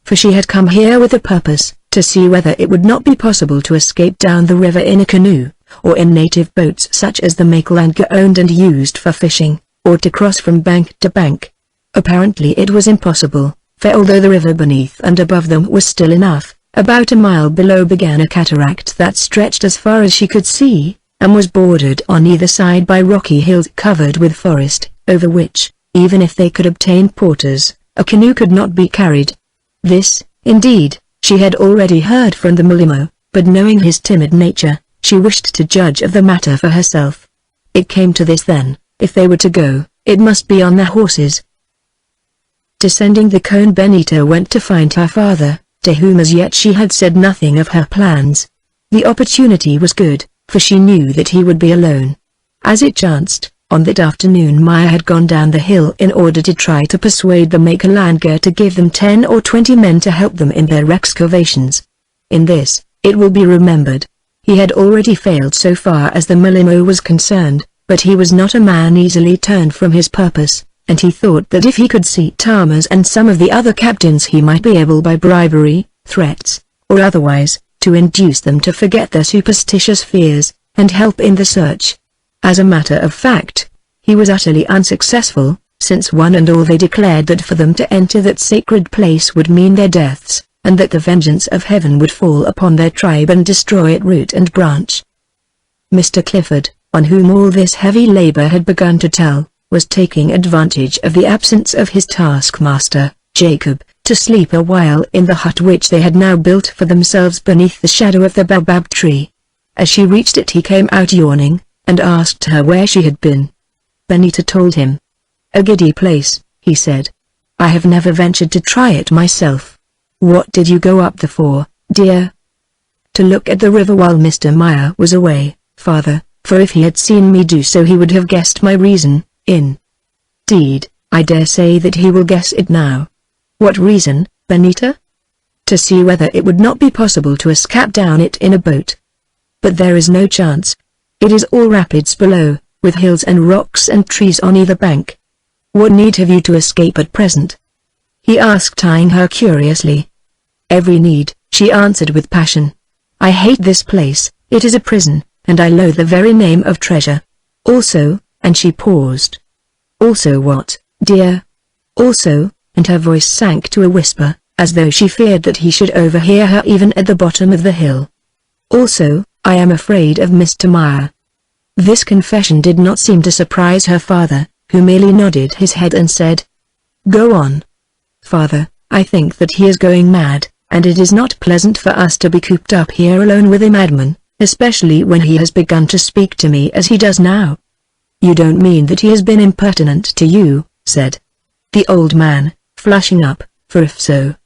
For she had come here with a purpose, to see whether it would not be possible to escape down the river in a canoe, or in native boats such as the MagneonBooks owned and used for fishing, or to cross from bank to bank. Apparently it was impossible, for although the river beneath and above them was still enough, about a mile below began a cataract that stretched as far as she could see, and was bordered on either side by rocky hills covered with forest, over which, even if they could obtain porters, a canoe could not be carried. This, indeed, she had already heard from the Malimo, but knowing his timid nature, she wished to judge of the matter for herself. It came to this then, if they were to go, it must be on their horses. Descending the cone, Benita went to find her father, to whom as yet she had said nothing of her plans. The opportunity was good, for she knew that he would be alone. As it chanced, on that afternoon Maya had gone down the hill in order to try to persuade the MagneonBooks to give them 10 or 20 men to help them in their excavations. In this, it will be remembered, he had already failed so far as the Malimo was concerned, but he was not a man easily turned from his purpose, and he thought that if he could see Thomas and some of the other captains he might be able by bribery, threats, or otherwise, to induce them to forget their superstitious fears, and help in the search. As a matter of fact, he was utterly unsuccessful, since one and all they declared that for them to enter that sacred place would mean their deaths, and that the vengeance of heaven would fall upon their tribe and destroy it root and branch. Mr. Clifford, on whom all this heavy labor had begun to tell, was taking advantage of the absence of his taskmaster, Jacob, to sleep a while in the hut which they had now built for themselves beneath the shadow of the baobab tree. As she reached it he came out yawning, and asked her where she had been. Benita told him. "A giddy place," he said. "I have never ventured to try it myself." "What did you go up there for, dear?" "To look at the river while Mr. Meyer was away, father, for if he had seen me do so he would have guessed my reason. Indeed, I dare say that he will guess it now." "What reason, Benita?" "To see whether it would not be possible to escape down it in a boat." "But there is no chance. It is all rapids below, with hills and rocks and trees on either bank." "What need have you to escape at present?" he asked, eyeing her curiously. "Every need," she answered with passion. "I hate this place, it is a prison, and I loathe the very name of treasure. Also," and she paused. "Also what, dear?" "Also," and her voice sank to a whisper, as though she feared that he should overhear her even at the bottom of the hill. "Also, I am afraid of Mr. Meyer." This confession did not seem to surprise her father, who merely nodded his head and said, "Go on." "Father, I think that he is going mad, and it is not pleasant for us to be cooped up here alone with a madman, especially when he has begun to speak to me as he does now." "You don't mean that he has been impertinent to you?" said the old man, flushing up, for if so.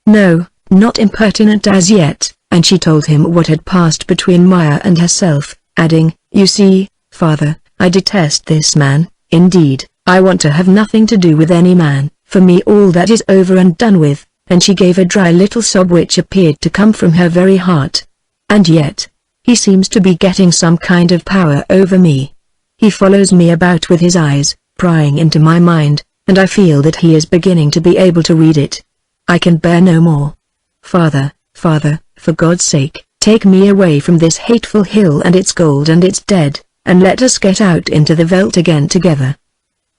"No, not impertinent as yet," and she told him what had passed between Meyer and herself, adding, "You see, father, I detest this man. Indeed, I want to have nothing to do with any man. For me all that is over and done with," and she gave a dry little sob which appeared to come from her very heart. "And yet, he seems to be getting some kind of power over me. He follows me about with his eyes, prying into my mind, and I feel that he is beginning to be able to read it. I can bear no more. Father, for God's sake, take me away from this hateful hill and its gold and its dead, and let us get out into the veldt again together."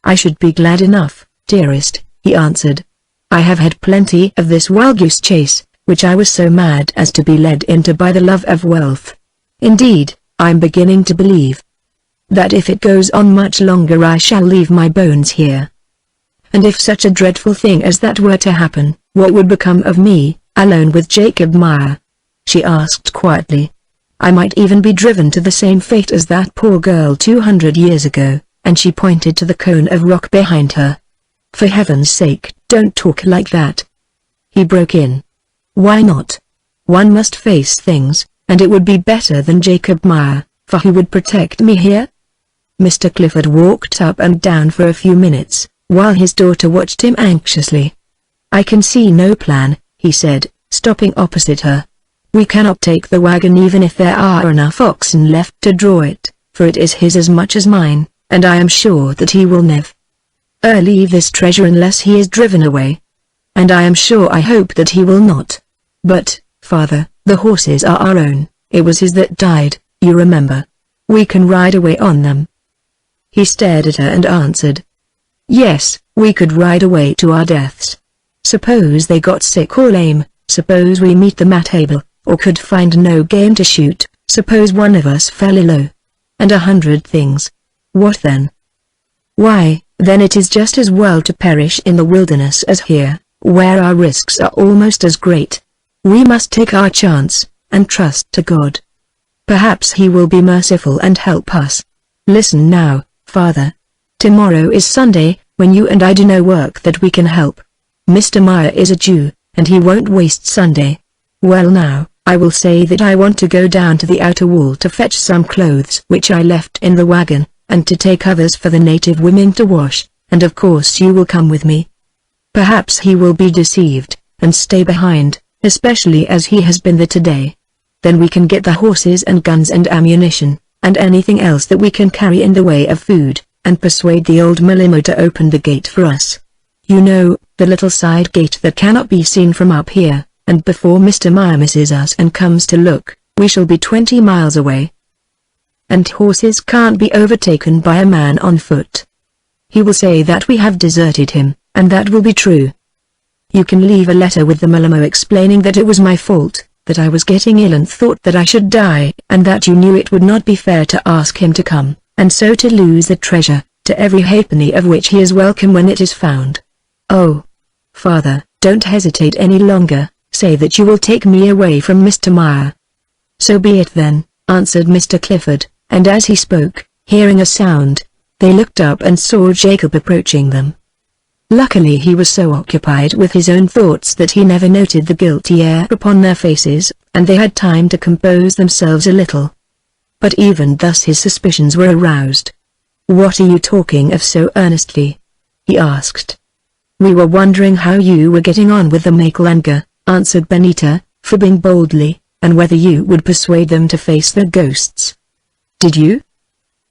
"I should be glad enough, dearest," he answered. "I have had plenty of this wild goose chase, which I was so mad as to be led into by the love of wealth. Indeed, I'm beginning to believe that if it goes on much longer I shall leave my bones here. And if such a dreadful thing as that were to happen, what would become of me, alone with Jacob Meyer?" she asked quietly. "I might even be driven to the same fate as that poor girl 200 years ago," and she pointed to the cone of rock behind her. "For heaven's sake, don't talk like that," he broke in. "Why not? One must face things, and it would be better than Jacob Meyer, for who would protect me here?" Mr. Clifford walked up and down for a few minutes, while his daughter watched him anxiously. I can see no plan, he said, stopping opposite her. We cannot take the wagon even if there are enough oxen left to draw it, for it is his as much as mine, and I am sure that he will never leave this treasure unless he is driven away. And I hope that he will not. But, father, the horses are our own, it was his that died, you remember. We can ride away on them. He stared at her and answered. Yes, we could ride away to our deaths. Suppose they got sick or lame, suppose we meet them at Haggard, or could find no game to shoot, suppose one of us fell ill. And 100 things. What then? Why, then it is just as well to perish in the wilderness as here, where our risks are almost as great. We must take our chance, and trust to God. Perhaps he will be merciful and help us. Listen now, father. Tomorrow is Sunday, when you and I do no work that we can help. Mr. Meyer is a Jew, and he won't waste Sunday. Well now, I will say that I want to go down to the outer wall to fetch some clothes which I left in the wagon, and to take others for the native women to wash, and of course you will come with me. Perhaps he will be deceived, and stay behind, especially as he has been there today. Then we can get the horses and guns and ammunition, and anything else that we can carry in the way of food, and persuade the old Malimo to open the gate for us. You know, the little side gate that cannot be seen from up here, and before Mr. Meyer misses us and comes to look, we shall be 20 miles away. And horses can't be overtaken by a man on foot. He will say that we have deserted him, and that will be true. You can leave a letter with the Malimo explaining that it was my fault, that I was getting ill and thought that I should die, and that you knew it would not be fair to ask him to come, and so to lose the treasure, to every halfpenny of which he is welcome when it is found. Oh, father, don't hesitate any longer, say that you will take me away from Mr. Meyer. So be it then, answered Mr. Clifford, and as he spoke, hearing a sound, they looked up and saw Jacob approaching them. Luckily he was so occupied with his own thoughts that he never noted the guilty air upon their faces, and they had time to compose themselves a little. But even thus his suspicions were aroused. "What are you talking of so earnestly?" he asked. "We were wondering how you were getting on with the Makalanga," answered Benita, fibbing boldly, "and whether you would persuade them to face their ghosts." "Did you?"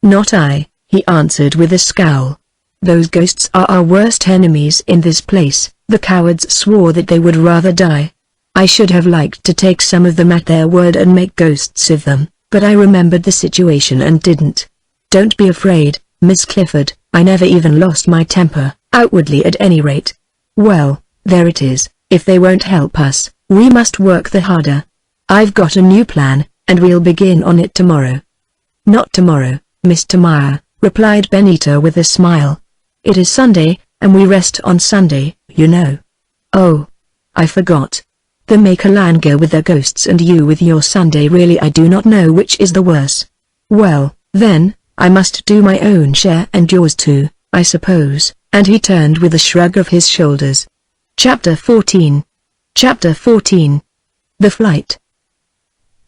"Not I," he answered with a scowl. "Those ghosts are our worst enemies in this place. The cowards swore that they would rather die. I should have liked to take some of them at their word and make ghosts of them, but I remembered the situation and didn't. Don't be afraid, Miss Clifford, I never even lost my temper, outwardly at any rate. Well, there it is, if they won't help us, we must work the harder. I've got a new plan, and we'll begin on it tomorrow." "Not tomorrow, Mr. Meyer," replied Benita with a smile. "It is Sunday, and we rest on Sunday, you know." "Oh, I forgot. The Makalanga with their ghosts and you with your Sunday, really I do not know which is the worse. Well, then, I must do my own share and yours too, I suppose," and he turned with a shrug of his shoulders. Chapter 14. Chapter 14. The Flight.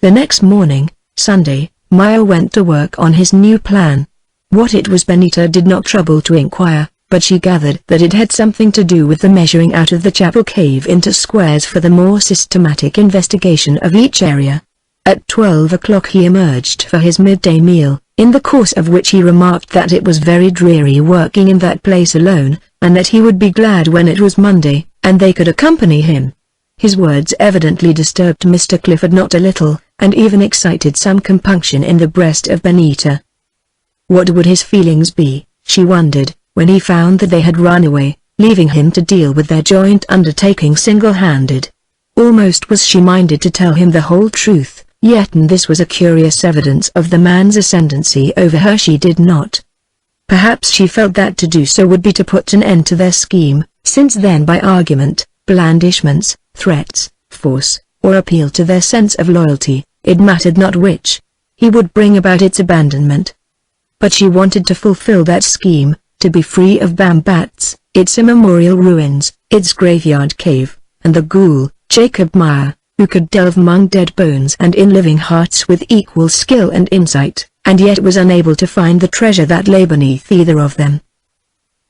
The next morning, Sunday, Meyer went to work on his new plan. What it was Benita did not trouble to inquire, but she gathered that it had something to do with the measuring out of the chapel cave into squares for the more systematic investigation of each area. At 12 o'clock he emerged for his midday meal, in the course of which he remarked that it was very dreary working in that place alone, and that he would be glad when it was Monday, and they could accompany him. His words evidently disturbed Mr. Clifford not a little, and even excited some compunction in the breast of Benita. What would his feelings be, she wondered, when he found that they had run away, leaving him to deal with their joint undertaking single-handed? Almost was she minded to tell him the whole truth, yet this was a curious evidence of the man's ascendancy over her. She did not. Perhaps she felt that to do so would be to put an end to their scheme, since then by argument, blandishments, threats, force, or appeal to their sense of loyalty, it mattered not which, he would bring about its abandonment. But she wanted to fulfill that scheme, to be free of Bambats, its immemorial ruins, its graveyard cave, and the ghoul, Jacob Meyer, who could delve among dead bones and in living hearts with equal skill and insight, and yet was unable to find the treasure that lay beneath either of them.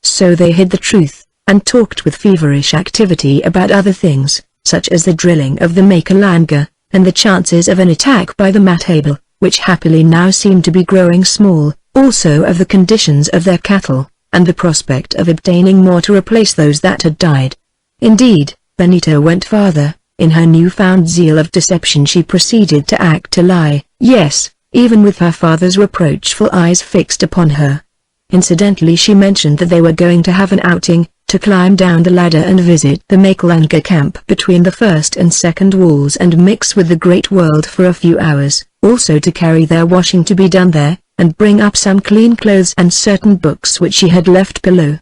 So they hid the truth, and talked with feverish activity about other things, such as the drilling of the Makalanga, and the chances of an attack by the Matable, which happily now seemed to be growing small, also of the conditions of their cattle, and the prospect of obtaining more to replace those that had died. Indeed, Benita went farther. In her newfound zeal of deception she proceeded to act a lie, yes, even with her father's reproachful eyes fixed upon her. Incidentally she mentioned that they were going to have an outing, to climb down the ladder and visit the Makalanga camp between the first and second walls and mix with the great world for a few hours, also to carry their washing to be done there, and bring up some clean clothes and certain books which she had left below.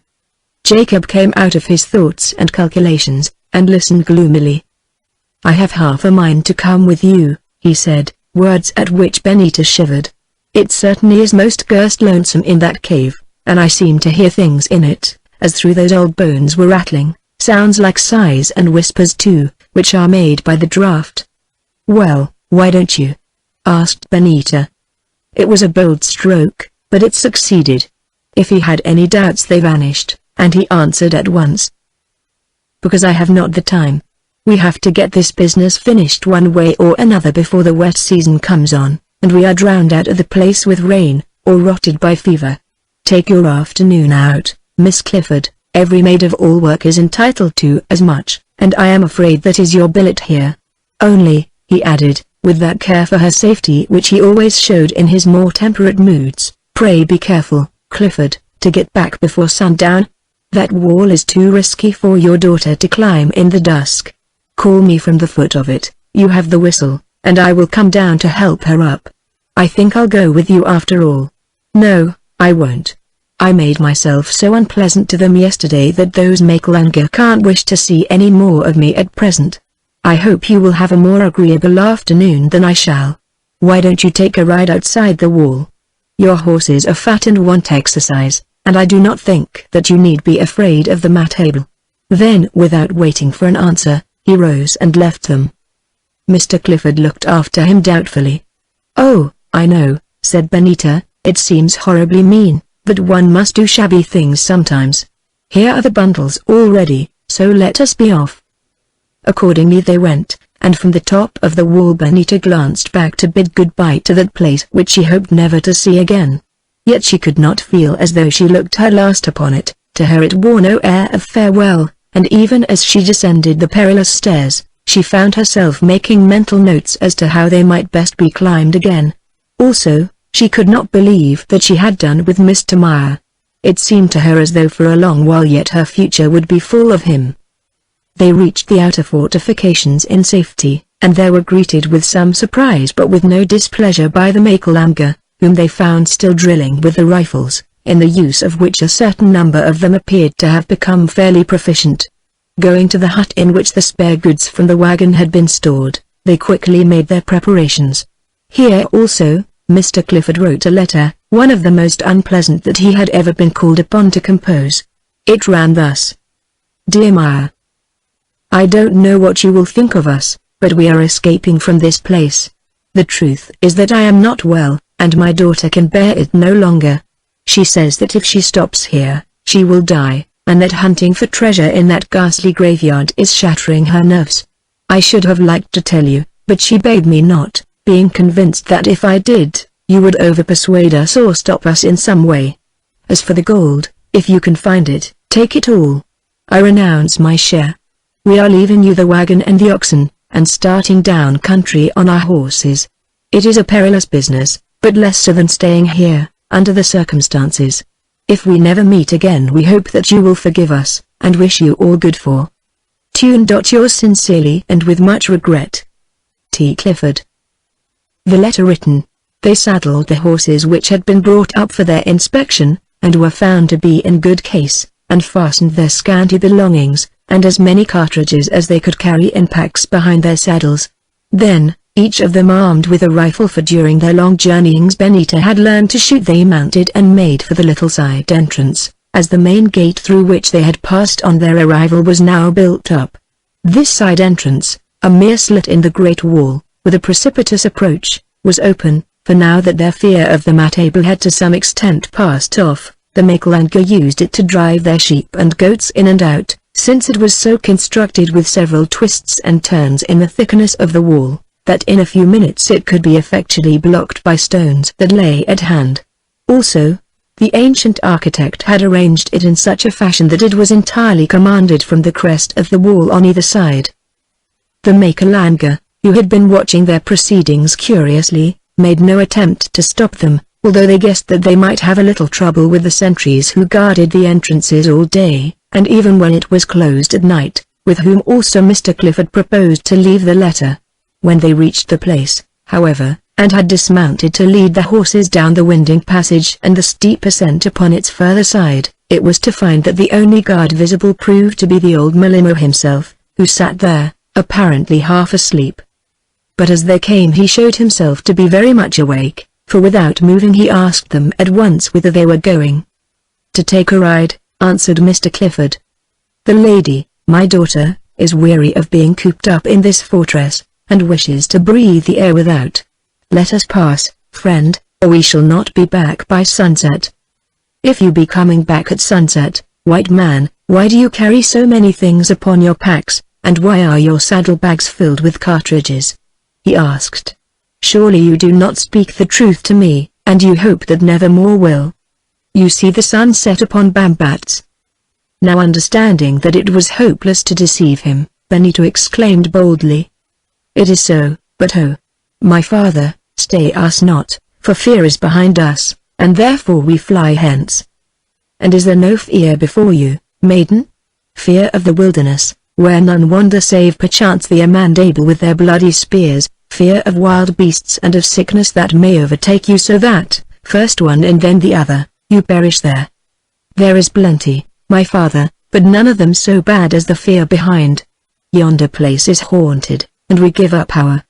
Jacob came out of his thoughts and calculations, and listened gloomily. "I have half a mind to come with you," he said, words at which Benita shivered. "It certainly is most cursed lonesome in that cave, and I seem to hear things in it, as through those old bones were rattling, sounds like sighs and whispers too, which are made by the draught." "Well, why don't you?" asked Benita. It was a bold stroke, but it succeeded. If he had any doubts they vanished, and he answered at once. "Because I have not the time. We have to get this business finished one way or another before the wet season comes on, and we are drowned out of the place with rain, or rotted by fever. Take your afternoon out, Miss Clifford. Every maid of all work is entitled to as much, and I am afraid that is your billet here. Only," he added, with that care for her safety which he always showed in his more temperate moods, "pray be careful, Clifford, to get back before sundown. That wall is too risky for your daughter to climb in the dusk. Call me from the foot of it, you have the whistle, and I will come down to help her up. I think I'll go with you after all." "No, I won't. I made myself so unpleasant to them yesterday that those Makalanga can't wish to see any more of me at present. I hope you will have a more agreeable afternoon than I shall. Why don't you take a ride outside the wall? Your horses are fat and want exercise, and I do not think that you need be afraid of the Matable." Then, without waiting for an answer, he rose and left them. Mr. Clifford looked after him doubtfully. "Oh, I know," said Benita, "it seems horribly mean, but one must do shabby things sometimes. Here are the bundles all ready, so let us be off." Accordingly they went, and from the top of the wall Benita glanced back to bid goodbye to that place which she hoped never to see again. Yet she could not feel as though she looked her last upon it. To her it wore no air of farewell, and even as she descended the perilous stairs, she found herself making mental notes as to how they might best be climbed again. Also, she could not believe that she had done with Mr. Meyer. It seemed to her as though for a long while yet her future would be full of him. They reached the outer fortifications in safety, and they were greeted with some surprise but with no displeasure by the Makalanga, whom they found still drilling with the rifles, in the use of which a certain number of them appeared to have become fairly proficient. Going to the hut in which the spare goods from the wagon had been stored, they quickly made their preparations. Here also, Mr. Clifford wrote a letter, one of the most unpleasant that he had ever been called upon to compose. It ran thus: "Dear Meyer, I don't know what you will think of us, but we are escaping from this place. The truth is that I am not well, and my daughter can bear it no longer. She says that if she stops here, she will die, and that hunting for treasure in that ghastly graveyard is shattering her nerves. I should have liked to tell you, but she bade me not, being convinced that if I did, you would overpersuade us or stop us in some way. As for the gold, if you can find it, take it all. I renounce my share. We are leaving you the wagon and the oxen, and starting down country on our horses. It is a perilous business, but less so than staying here, under the circumstances. If we never meet again we hope that you will forgive us, and wish you all good for. Yours sincerely and with much regret, T. Clifford." The letter written, they saddled the horses which had been brought up for their inspection, and were found to be in good case, and fastened their scanty belongings, and as many cartridges as they could carry in packs behind their saddles. Then, each of them armed with a rifle, for during their long journeyings Benita had learned to shoot, they mounted and made for the little side entrance, as the main gate through which they had passed on their arrival was now built up. This side entrance, a mere slit in the great wall, with a precipitous approach, was open, for now that their fear of the Matable had to some extent passed off, The Makalanga used it to drive their sheep and goats in and out, since it was so constructed with several twists and turns in the thickness of the wall, that in a few minutes it could be effectually blocked by stones that lay at hand. Also, the ancient architect had arranged it in such a fashion that it was entirely commanded from the crest of the wall on either side. The Makalanga, who had been watching their proceedings curiously, made no attempt to stop them, although they guessed that they might have a little trouble with the sentries who guarded the entrances all day, and even when it was closed at night, with whom also Mr. Clifford proposed to leave the letter. When they reached the place, however, and had dismounted to lead the horses down the winding passage and the steep ascent upon its further side, it was to find that the only guard visible proved to be the old Malimo himself, who sat there, apparently half asleep. But as they came he showed himself to be very much awake, for without moving he asked them at once whither they were going. "To take a ride," answered Mr. Clifford. "The lady, my daughter, is weary of being cooped up in this fortress, and wishes to breathe the air without. Let us pass, friend, or we shall not be back by sunset." "If you be coming back at sunset, white man, why do you carry so many things upon your packs, and why are your saddlebags filled with cartridges?" he asked. "Surely you do not speak the truth to me, and you hope that never more will. You see the sun set upon Bambats." Now understanding that it was hopeless to deceive him, Benita exclaimed boldly, "It is so, but oh, my father, stay us not, for fear is behind us, and therefore we fly hence." "And is there no fear before you, maiden?" "Fear of the wilderness, where none wander save perchance the Amandable with their bloody spears, fear of wild beasts and of sickness that may overtake you so that, first one and then the other, you perish there. There is plenty, my father, but none of them so bad as the fear behind. Yonder place is haunted, and we give up our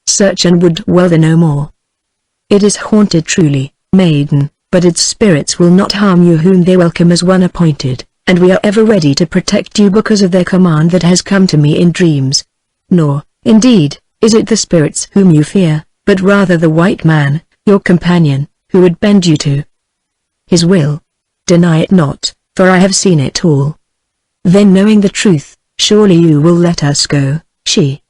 search and would dwell there no more." "It is haunted truly, maiden, but its spirits will not harm you whom they welcome as one appointed, and we are ever ready to protect you because of their command that has come to me in dreams. Nor, indeed, is it the spirits whom you fear, but rather the white man, your companion, who would bend you to his will. Deny it not, for I have seen it all." "Then knowing the truth, surely you will let us go," she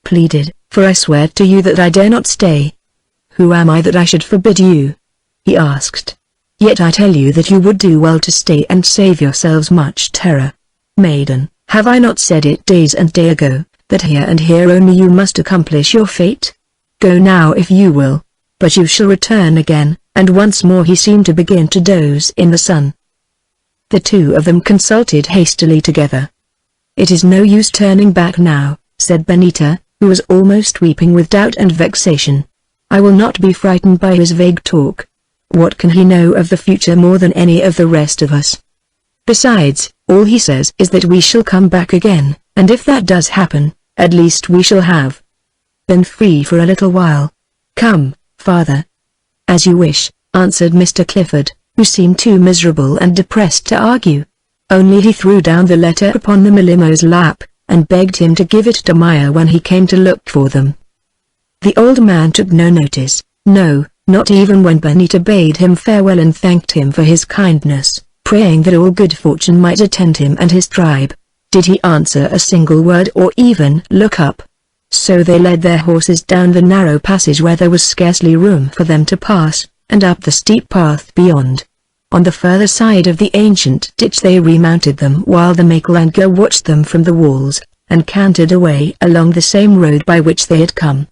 pleaded, "for I swear to you that I dare not stay." "Who am I that I should forbid you?" he asked. "Yet I tell you that you would do well to stay and save yourselves much terror. Maiden, have I not said it days and day ago, that here and here only you must accomplish your fate? Go now if you will, but you shall return again," and once more he seemed to begin to doze in the sun. The two of them consulted hastily together. "It is no use turning back now," said Benita, who was almost weeping with doubt and vexation. "I will not be frightened by his vague talk. What can he know of the future more than any of the rest of us? Besides, all he says is that we shall come back again, and if that does happen, at least we shall have been free for a little while. Come, father." "As you wish," answered Mr. Clifford, who seemed too miserable and depressed to argue. Only he threw down the letter upon the Malimo's lap, and begged him to give it to Maya when he came to look for them. The old man took no notice, no, not even when Benita bade him farewell and thanked him for his kindness, praying that all good fortune might attend him and his tribe. Did he answer a single word or even look up? So they led their horses down the narrow passage where there was scarcely room for them to pass, and up the steep path beyond. On the further side of the ancient ditch they remounted them while the Makalanga watched them from the walls, and cantered away along the same road by which they had come.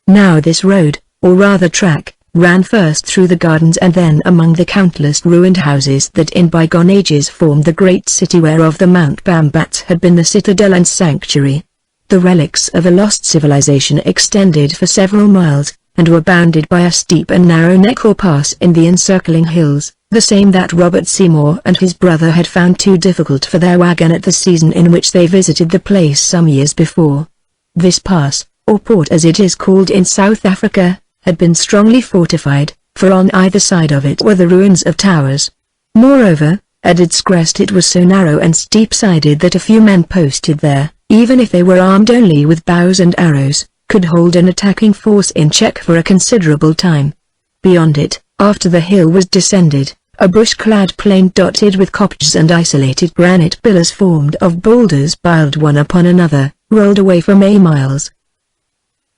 Now this road, or rather track, ran first through the gardens and then among the countless ruined houses that in bygone ages formed the great city whereof the Mount Bambats had been the citadel and sanctuary. The relics of a lost civilization extended for several miles, and were bounded by a steep and narrow neck or pass in the encircling hills, the same that Robert Seymour and his brother had found too difficult for their wagon at the season in which they visited the place some years before. This pass, or port as it is called in South Africa, had been strongly fortified, for on either side of it were the ruins of towers. Moreover, at its crest it was so narrow and steep-sided that a few men posted there, even if they were armed only with bows and arrows, could hold an attacking force in check for a considerable time. Beyond it, after the hill was descended, A bush-clad plain dotted with cottages and isolated granite pillars formed of boulders piled one upon another, rolled away for many miles.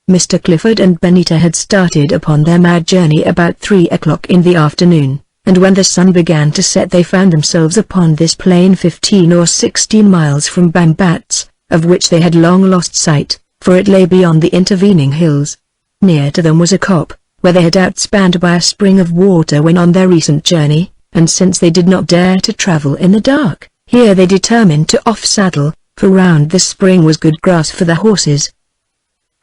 Mr. Clifford and Benita had started upon their mad journey about 3 o'clock in the afternoon, and when the sun began to set they found themselves upon this plain 15 or 16 miles from Bambatz, of which they had long lost sight, for it lay beyond the intervening hills. Near to them was a copse, where they had outspanned by a spring of water when on their recent journey, and since they did not dare to travel in the dark, here they determined to off-saddle, for round the spring was good grass for the horses.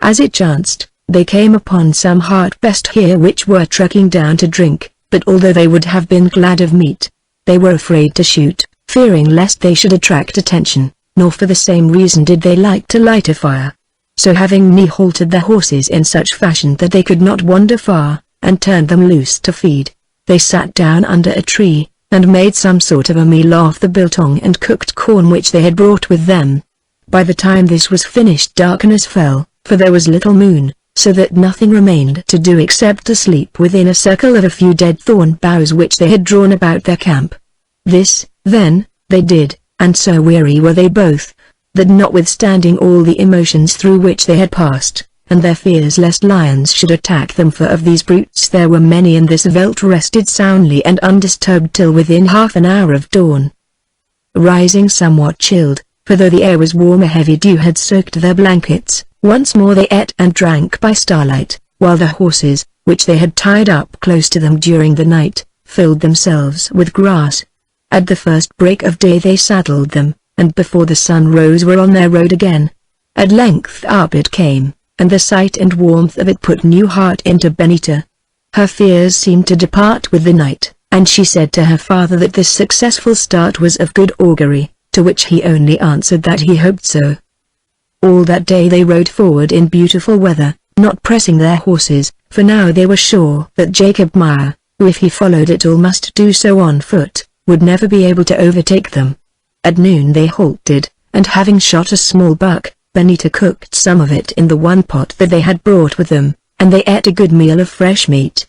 As it chanced, they came upon some hartebeest here which were trekking down to drink, but although they would have been glad of meat, they were afraid to shoot, fearing lest they should attract attention, nor for the same reason did they like to light a fire. So having halted their horses in such fashion that they could not wander far, and turned them loose to feed, they sat down under a tree, and made some sort of a meal off the biltong and cooked corn which they had brought with them. By the time this was finished darkness fell, for there was little moon, so that nothing remained to do except to sleep within a circle of a few dead thorn boughs which they had drawn about their camp. This, then, they did, and so weary were they both, that notwithstanding all the emotions through which they had passed, and their fears lest lions should attack them, for of these brutes there were many in this veldt, rested soundly and undisturbed till within half an hour of dawn. Rising somewhat chilled, for though the air was warm a heavy dew had soaked their blankets, once more they ate and drank by starlight, while the horses, which they had tied up close to them during the night, filled themselves with grass. At the first break of day they saddled them, and before the sun rose were on their road again. At length up it came, and the sight and warmth of it put new heart into Benita. Her fears seemed to depart with the night, and she said to her father that this successful start was of good augury, to which he only answered that he hoped so. All that day they rode forward in beautiful weather, not pressing their horses, for now they were sure that Jacob Meyer, who if he followed at all must do so on foot, would never be able to overtake them. At noon they halted, and having shot a small buck, Benita cooked some of it in the one pot that they had brought with them, and they ate a good meal of fresh meat.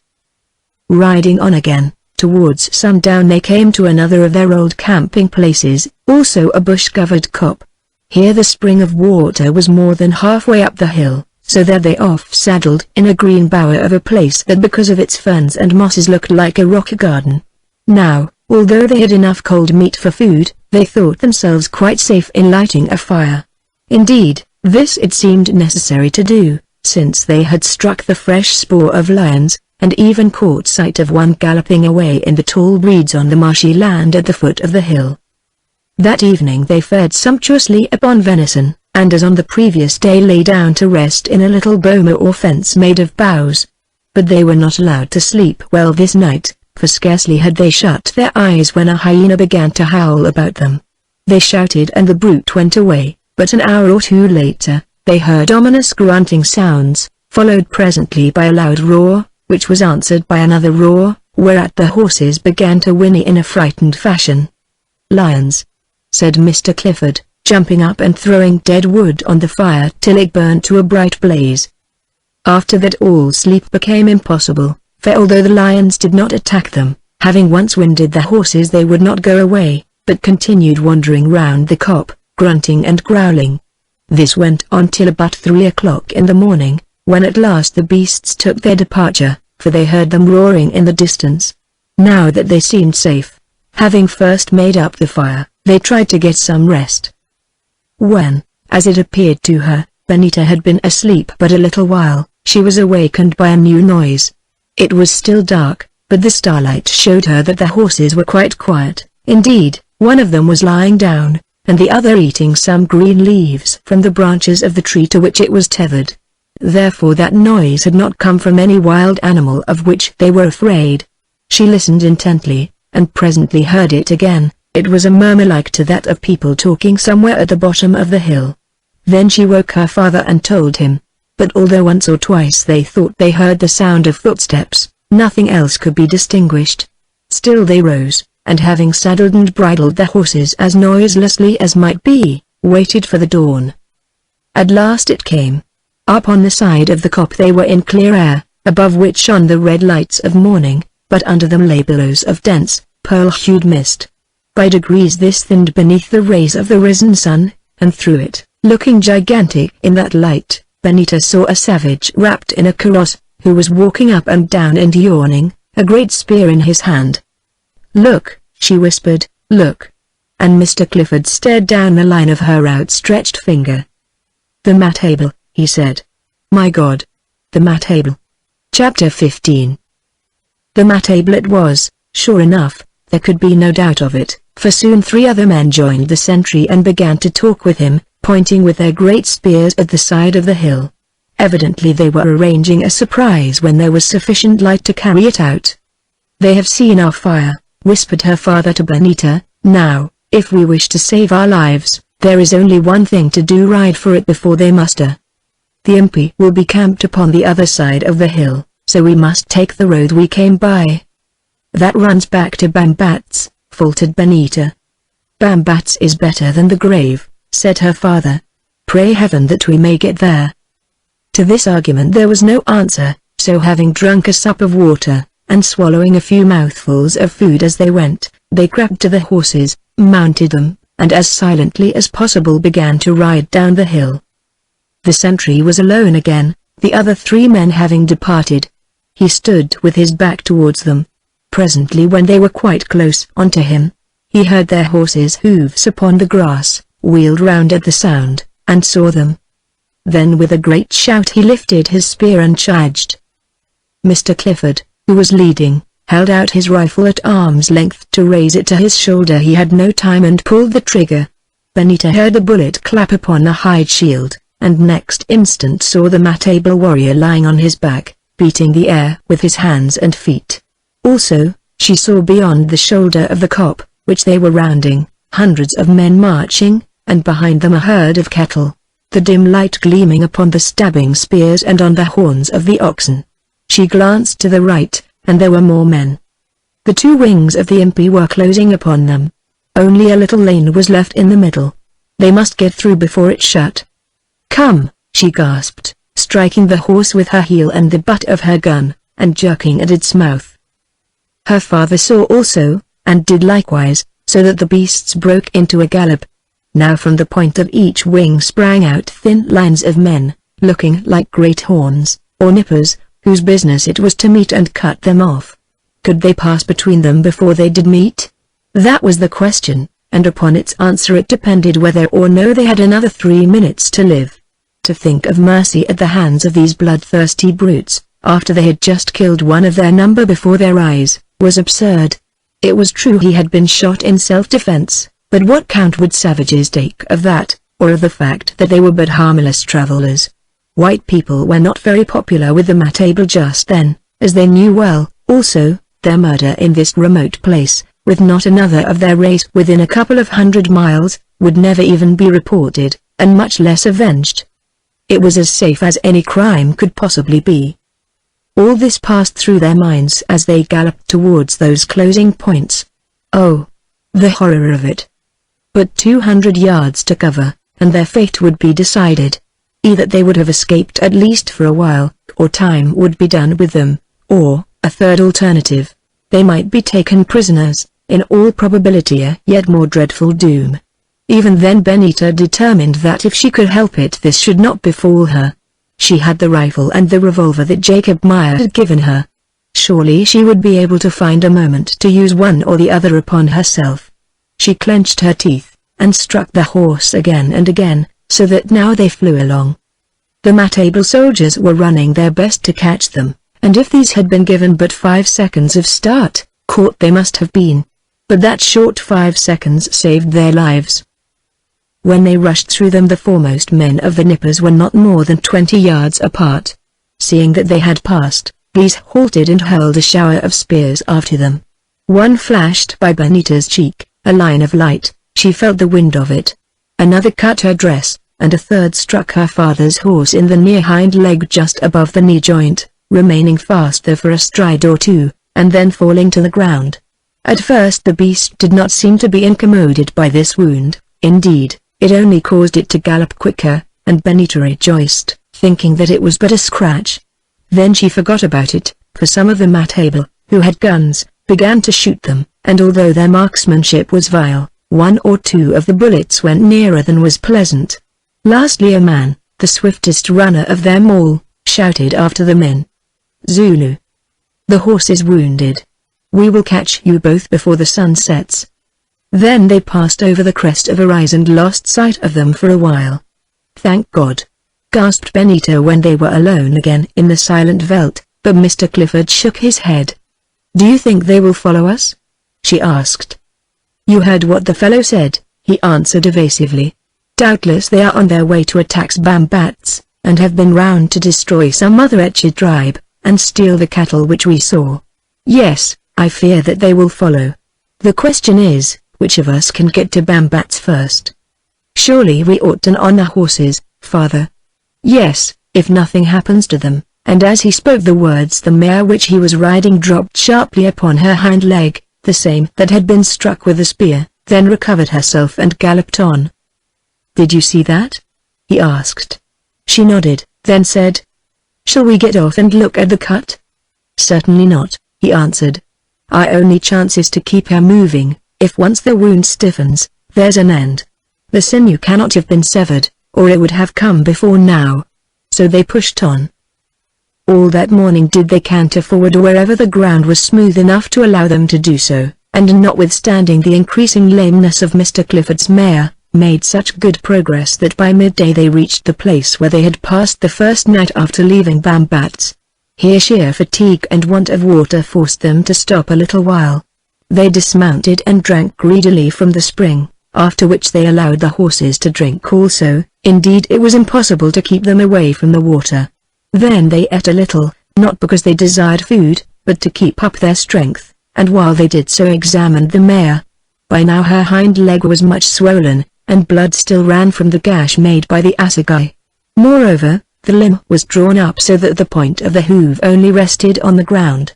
Riding on again, towards sundown they came to another of their old camping places, also a bush-covered copse. Here the spring of water was more than halfway up the hill, so there they off-saddled in a green bower of a place that because of its ferns and mosses looked like a rock garden. Now, although they had enough cold meat for food, they thought themselves quite safe in lighting a fire. Indeed, this it seemed necessary to do, since they had struck the fresh spoor of lions, and even caught sight of one galloping away in the tall reeds on the marshy land at the foot of the hill. That evening they fared sumptuously upon venison, and as on the previous day lay down to rest in a little boma or fence made of boughs. But they were not allowed to sleep well this night, for scarcely had they shut their eyes when a hyena began to howl about them. They shouted and the brute went away, but an hour or two later, they heard ominous grunting sounds, followed presently by a loud roar, which was answered by another roar, whereat the horses began to whinny in a frightened fashion. "Lions," said Mr. Clifford, jumping up and throwing dead wood on the fire till it burned to a bright blaze. After that all sleep became impossible, for although the lions did not attack them, having once winded the horses they would not go away, but continued wandering round the copse, grunting and growling. This went on till about 3 o'clock in the morning, when at last the beasts took their departure, for they heard them roaring in the distance. Now that they seemed safe, having first made up the fire, they tried to get some rest. When, as it appeared to her, Benita had been asleep but a little while, she was awakened by a new noise. It was still dark, but the starlight showed her that the horses were quite quiet. Indeed, one of them was lying down, and the other eating some green leaves from the branches of the tree to which it was tethered. Therefore that noise had not come from any wild animal of which they were afraid. She listened intently, and presently heard it again. It was a murmur like to that of people talking somewhere at the bottom of the hill. Then she woke her father and told him. But although once or twice they thought they heard the sound of footsteps, nothing else could be distinguished. Still they rose, and having saddled and bridled their horses as noiselessly as might be, waited for the dawn. At last it came. Up on the side of the copse they were in clear air, above which shone the red lights of morning, but under them lay billows of dense, pearl-hued mist. By degrees this thinned beneath the rays of the risen sun, and through it, looking gigantic in that light, Benita saw a savage wrapped in a kaross, who was walking up and down and yawning, a great spear in his hand. "Look," she whispered, "look." And Mr. Clifford stared down the line of her outstretched finger. "The mat table," he said. "My God! The mat table." Chapter 15. The mat table it was, sure enough, there could be no doubt of it, for soon 3 other men joined the sentry and began to talk with him, pointing with their great spears at the side of the hill. Evidently they were arranging a surprise when there was sufficient light to carry it out. "They have seen our fire," whispered her father to Benita. "Now, if we wish to save our lives, there is only one thing to do: ride for it before they muster. The impi will be camped upon the other side of the hill, so we must take the road we came by." "That runs back to Bambat's," faltered Benita. "Bambat's is better than the grave," said her father. "Pray heaven that we may get there." To this argument there was no answer, so having drunk a sup of water, and swallowing a few mouthfuls of food as they went, they crept to the horses, mounted them, and as silently as possible began to ride down the hill. The sentry was alone again, the other 3 men having departed. He stood with his back towards them. Presently, when they were quite close onto him, he heard their horses' hoofs upon the grass, wheeled round at the sound, and saw them. Then with a great shout he lifted his spear and charged. Mr. Clifford, who was leading, held out his rifle at arm's length to raise it to his shoulder. He had no time and pulled the trigger. Benita heard a bullet clap upon a hide shield, and next instant saw the mat-table warrior lying on his back, beating the air with his hands and feet. Also, she saw beyond the shoulder of the cop, which they were rounding, hundreds of men marching, and behind them a herd of cattle, the dim light gleaming upon the stabbing spears and on the horns of the oxen. She glanced to the right, and there were more men. The 2 wings of the impi were closing upon them. Only a little lane was left in the middle. They must get through before it shut. "Come," she gasped, striking the horse with her heel and the butt of her gun, and jerking at its mouth. Her father saw also, and did likewise, so that the beasts broke into a gallop. Now from the point of each wing sprang out thin lines of men, looking like great horns, or nippers, whose business it was to meet and cut them off. Could they pass between them before they did meet? That was the question, and upon its answer it depended whether or no they had another 3 minutes to live. To think of mercy at the hands of these bloodthirsty brutes, after they had just killed one of their number before their eyes, was absurd. It was true he had been shot in self-defense, but what count would savages take of that, or of the fact that they were but harmless travelers? White people were not very popular with the mat-table just then, as they knew well. Also, their murder in this remote place, with not another of their race within a couple of 100 miles, would never even be reported, and much less avenged. It was as safe as any crime could possibly be. All this passed through their minds as they galloped towards those closing points. Oh, the horror of it! But 200 yards to cover, and their fate would be decided. Either they would have escaped at least for a while, or time would be done with them, or, a third alternative, they might be taken prisoners, in all probability a yet more dreadful doom. Even then Benita determined that if she could help it this should not befall her. She had the rifle and the revolver that Jacob Meyer had given her. Surely she would be able to find a moment to use one or the other upon herself. She clenched her teeth, and struck the horse again and again, so that now they flew along. The mat-table soldiers were running their best to catch them, and if these had been given but 5 seconds of start, caught they must have been. But that short 5 seconds saved their lives. When they rushed through them the foremost men of the nippers were not more than 20 yards apart. Seeing that they had passed, these halted and hurled a shower of spears after them. One flashed by Benita's cheek, a line of light, she felt the wind of it. Another cut her dress, and a third struck her father's horse in the near hind leg just above the knee joint, remaining fast there for a stride or 2, and then falling to the ground. At first the beast did not seem to be incommoded by this wound, indeed, it only caused it to gallop quicker, and Benita rejoiced, thinking that it was but a scratch. Then she forgot about it, for some of the mat-table, who had guns, began to shoot them, and although their marksmanship was vile, one or two of the bullets went nearer than was pleasant. Lastly a man, the swiftest runner of them all, shouted after the men. "Zulu! The horse is wounded. We will catch you both before the sun sets." Then they passed over the crest of a rise and lost sight of them for a while. "Thank God!" gasped Benita when they were alone again in the silent veldt, but Mr. Clifford shook his head. "Do you think they will follow us?" she asked. "You heard what the fellow said," he answered evasively. "Doubtless they are on their way to attack Bambats, and have been round to destroy some other wretched tribe, and steal the cattle which we saw. Yes, I fear that they will follow. The question is, which of us can get to Bambats first? Surely we ought to on our horses, father." "Yes, if nothing happens to them," and as he spoke the words the mare which he was riding dropped sharply upon her hind leg, the same that had been struck with a spear, then recovered herself and galloped on. "Did you see that?" he asked. She nodded, then said, "Shall we get off and look at the cut?" "Certainly not," he answered. "Our only chance is to keep her moving. If once the wound stiffens, there's an end. The sinew cannot have been severed, or it would have come before now." So they pushed on. All that morning did they canter forward wherever the ground was smooth enough to allow them to do so, and notwithstanding the increasing lameness of Mr. Clifford's mare, made such good progress that by midday they reached the place where they had passed the first night after leaving Bambats. Here sheer fatigue and want of water forced them to stop a little while. They dismounted and drank greedily from the spring, after which they allowed the horses to drink also. Indeed it was impossible to keep them away from the water. Then they ate a little, not because they desired food, but to keep up their strength, and while they did so examined the mare. By now her hind leg was much swollen, and blood still ran from the gash made by the assegai. Moreover, the limb was drawn up so that the point of the hoof only rested on the ground.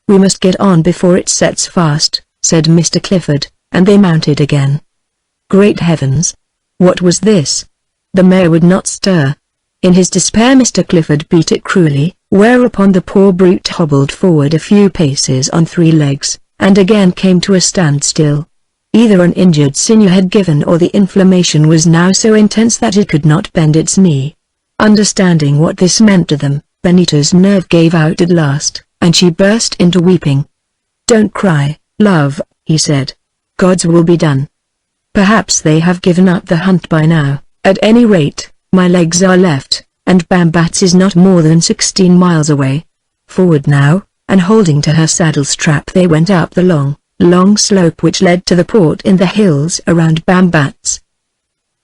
"We must get on before it sets fast," said Mr. Clifford, and they mounted again. Great heavens! What was this? The mare would not stir. In his despair Mr. Clifford beat it cruelly, whereupon the poor brute hobbled forward a few paces on 3 legs, and again came to a standstill. Either an injured sinew had given or the inflammation was now so intense that it could not bend its knee. Understanding what this meant to them, Benita's nerve gave out at last, and she burst into weeping. "Don't cry, love," he said. "God's will be done. Perhaps they have given up the hunt by now. At any rate, my legs are left, and Bambats is not more than 16 miles away. Forward now," and holding to her saddle strap they went up the long slope which led to the port in the hills around Bambats.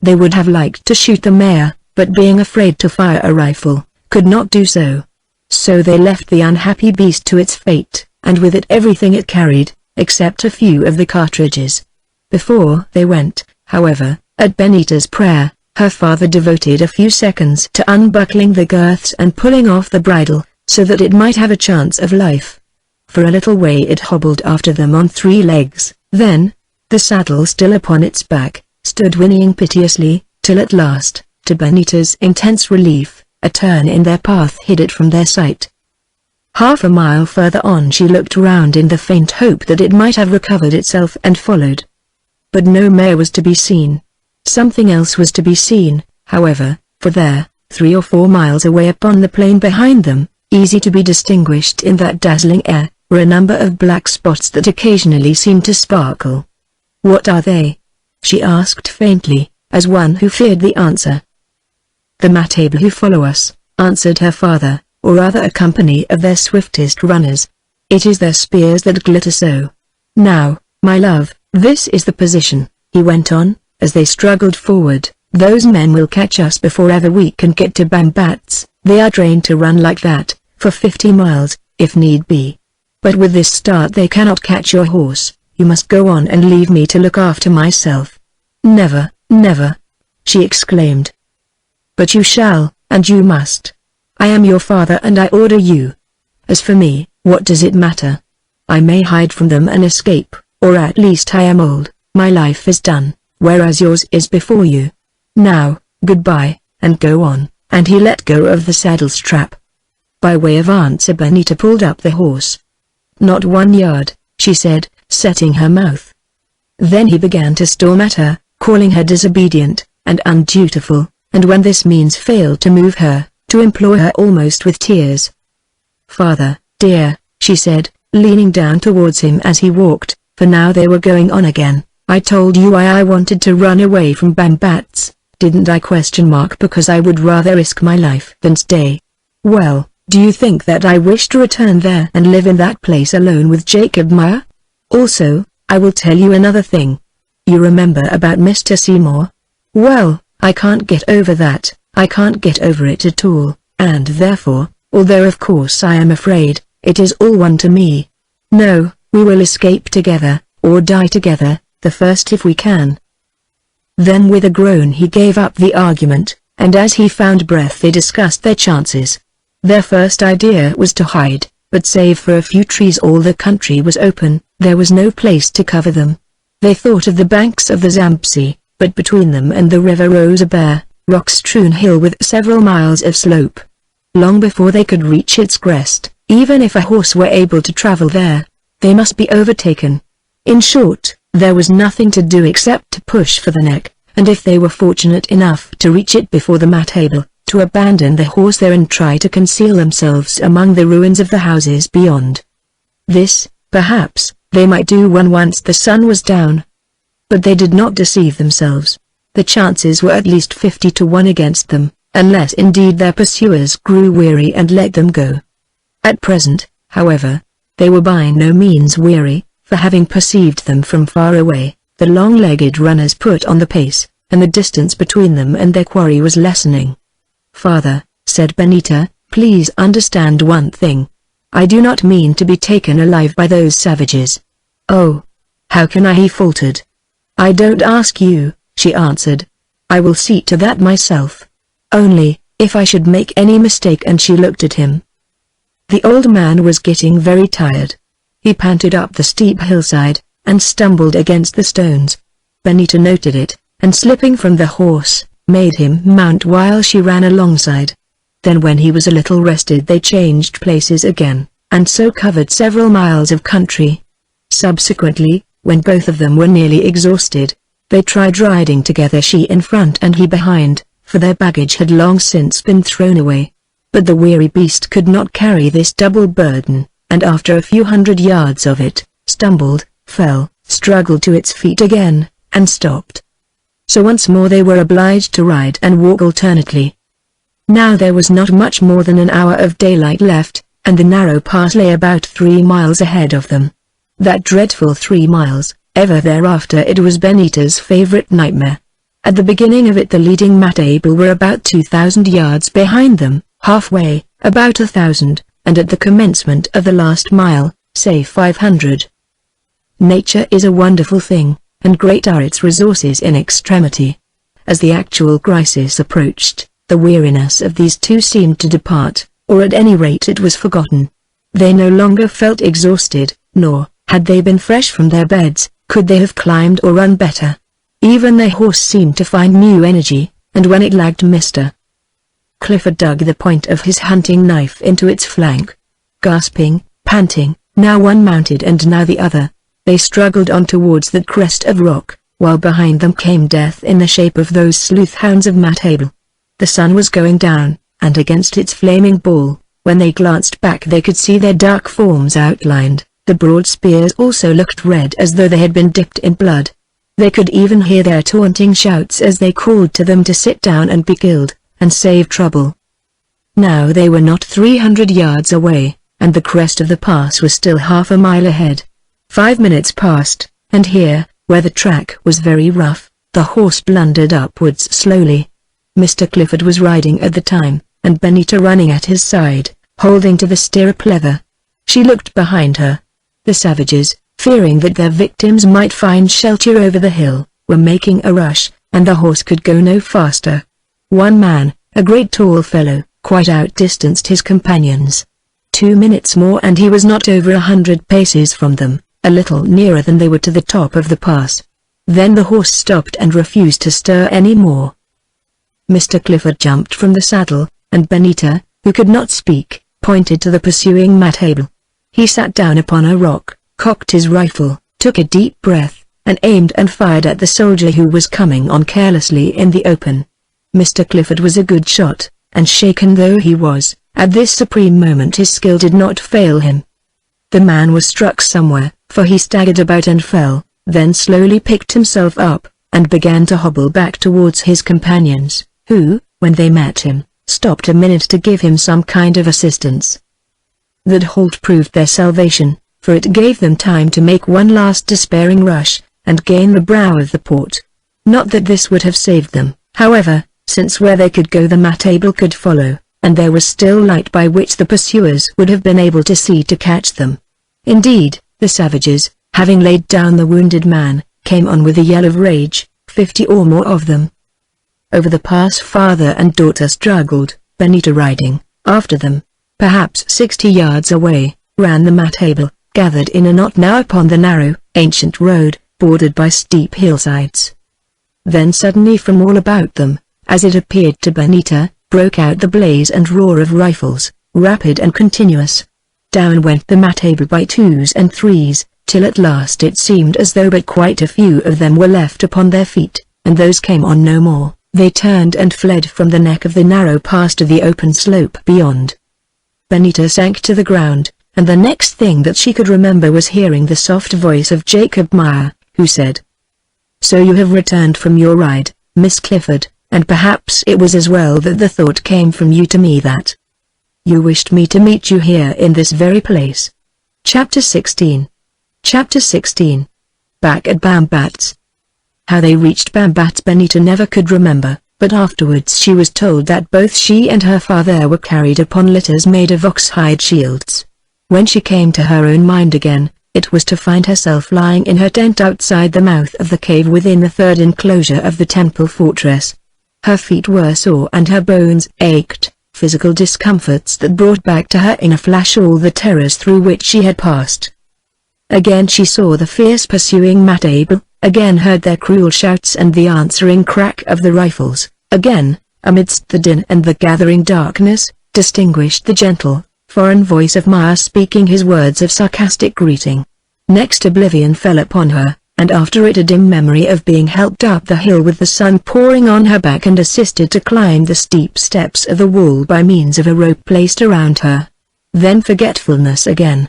They would have liked to shoot the mare, but being afraid to fire a rifle, could not do so. So they left the unhappy beast to its fate, and with it everything it carried, except a few of the cartridges. Before they went, however, at Benita's prayer, her father devoted a few seconds to unbuckling the girths and pulling off the bridle, so that it might have a chance of life. For a little way it hobbled after them on 3 legs, then, the saddle still upon its back, stood whinnying piteously, till at last, to Benita's intense relief, a turn in their path hid it from their sight. Half a mile further on she looked round in the faint hope that it might have recovered itself and followed. But no mare was to be seen. Something else was to be seen, however, for there, 3 or 4 miles away upon the plain behind them, easy to be distinguished in that dazzling air, were a number of black spots that occasionally seemed to sparkle. "What are they?" she asked faintly, as one who feared the answer. "The Matable who follow us," answered her father, "or rather a company of their swiftest runners. It is their spears that glitter so. Now, my love, this is the position," he went on, as they struggled forward. "Those men will catch us before ever we can get to Bambats. They are trained to run like that, for 50 miles, if need be. But with this start they cannot catch your horse. You must go on and leave me to look after myself." "Never, never!" she exclaimed. "But you shall, and you must. I am your father and I order you. As for me, what does it matter? I may hide from them and escape, or at least I am old, my life is done, whereas yours is before you. Now, goodbye, and go on," and he let go of the saddle strap. By way of answer Benita pulled up the horse. "Not 1 yard," she said, setting her mouth. Then he began to storm at her, calling her disobedient and undutiful, and when this means failed to move her, to implore her almost with tears. "Father, dear," she said, leaning down towards him as he walked, for now they were going on again, "I told you why I wanted to run away from Bambats, didn't I? Because I would rather risk my life than stay. Well, do you think that I wish to return there and live in that place alone with Jacob Meyer? Also, I will tell you another thing. You remember about Mr. Seymour? Well, I can't get over that, I can't get over it at all, and therefore, although of course I am afraid, it is all one to me. No, we will escape together, or die together, the first if we can." Then with a groan he gave up the argument, and as he found breath they discussed their chances. Their first idea was to hide, but save for a few trees all the country was open, there was no place to cover them. They thought of the banks of the Zambesi, but between them and the river rose a bare, rock-strewn hill with several miles of slope. Long before they could reach its crest, even if a horse were able to travel there, they must be overtaken. In short, there was nothing to do except to push for the neck, and if they were fortunate enough to reach it before the mat-table, to abandon the horse there and try to conceal themselves among the ruins of the houses beyond. This, perhaps, they might do when once the sun was down. But they did not deceive themselves. The chances were at least 50 to 1 against them, unless indeed their pursuers grew weary and let them go. At present, however, they were by no means weary, for having perceived them from far away, the long-legged runners put on the pace, and the distance between them and their quarry was lessening. "Father," said Benita, "please understand one thing. I do not mean to be taken alive by those savages." "Oh, how can I?" he faltered. "I don't ask you," she answered. "I will see to that myself. Only, if I should make any mistake," and she looked at him. The old man was getting very tired. He panted up the steep hillside, and stumbled against the stones. Benita noted it, and slipping from the horse, made him mount while she ran alongside. Then when he was a little rested they changed places again, and so covered several miles of country. Subsequently, when both of them were nearly exhausted, they tried riding together, she in front and he behind, for their baggage had long since been thrown away. But the weary beast could not carry this double burden, and after a few hundred yards of it, stumbled, fell, struggled to its feet again, and stopped. So once more they were obliged to ride and walk alternately. Now there was not much more than an hour of daylight left, and the narrow pass lay about 3 miles ahead of them. That dreadful 3 miles, ever thereafter it was Benita's favorite nightmare. At the beginning of it the leading mat-table were about 2,000 yards behind them, halfway, about 1,000, and at the commencement of the last mile, say 500. Nature is a wonderful thing, and great are its resources in extremity. As the actual crisis approached, the weariness of these two seemed to depart, or at any rate it was forgotten. They no longer felt exhausted, nor, had they been fresh from their beds, could they have climbed or run better. Even their horse seemed to find new energy, and when it lagged Mr. Clifford dug the point of his hunting knife into its flank. Gasping, panting, now one mounted and now the other, they struggled on towards that crest of rock, while behind them came death in the shape of those sleuth-hounds of Mat-Table. The sun was going down, and against its flaming ball, when they glanced back they could see their dark forms outlined. The broad spears also looked red as though they had been dipped in blood. They could even hear their taunting shouts as they called to them to sit down and be killed, and save trouble. Now they were not 300 yards away, and the crest of the pass was still half a mile ahead. 5 minutes passed, and here, where the track was very rough, the horse blundered upwards slowly. Mr. Clifford was riding at the time, and Benita running at his side, holding to the stirrup leather. She looked behind her. The savages, fearing that their victims might find shelter over the hill, were making a rush, and the horse could go no faster. One man, a great tall fellow, quite outdistanced his companions. 2 minutes more and he was not over 100 paces from them, a little nearer than they were to the top of the pass. Then the horse stopped and refused to stir any more. Mr. Clifford jumped from the saddle, and Benita, who could not speak, pointed to the pursuing Mat-Table. He sat down upon a rock, cocked his rifle, took a deep breath, and aimed and fired at the soldier who was coming on carelessly in the open. Mr. Clifford was a good shot, and shaken though he was, at this supreme moment his skill did not fail him. The man was struck somewhere, for he staggered about and fell, then slowly picked himself up, and began to hobble back towards his companions, who, when they met him, stopped a minute to give him some kind of assistance. That halt proved their salvation, for it gave them time to make one last despairing rush, and gain the brow of the port. Not that this would have saved them, however, since where they could go the matable could follow, and there was still light by which the pursuers would have been able to see to catch them. Indeed, the savages, having laid down the wounded man, came on with a yell of rage, 50 or more of them. Over the pass father and daughter struggled, Benita riding after them. Perhaps 60 yards away, ran the matable, gathered in a knot now upon the narrow, ancient road, bordered by steep hillsides. Then suddenly from all about them, as it appeared to Benita, broke out the blaze and roar of rifles, rapid and continuous. Down went the matable by twos and threes, till at last it seemed as though but quite a few of them were left upon their feet, and those came on no more. They turned and fled from the neck of the narrow pass to the open slope beyond. Benita sank to the ground, and the next thing that she could remember was hearing the soft voice of Jacob Meyer, who said, "So you have returned from your ride, Miss Clifford, and perhaps it was as well that the thought came from you to me that you wished me to meet you here in this very place." Chapter 16. Chapter 16. Back at Bambat's. How they reached Bambat's Benita never could remember, but afterwards she was told that both she and her father were carried upon litters made of ox-hide shields. When she came to her own mind again, it was to find herself lying in her tent outside the mouth of the cave within the third enclosure of the temple fortress. Her feet were sore and her bones ached, physical discomforts that brought back to her in a flash all the terrors through which she had passed. Again she saw the fierce pursuing matable, again heard their cruel shouts and the answering crack of the rifles, again, amidst the din and the gathering darkness, distinguished the gentle, foreign voice of Meyer speaking his words of sarcastic greeting. Next oblivion fell upon her, and after it a dim memory of being helped up the hill with the sun pouring on her back and assisted to climb the steep steps of the wall by means of a rope placed around her. Then forgetfulness again.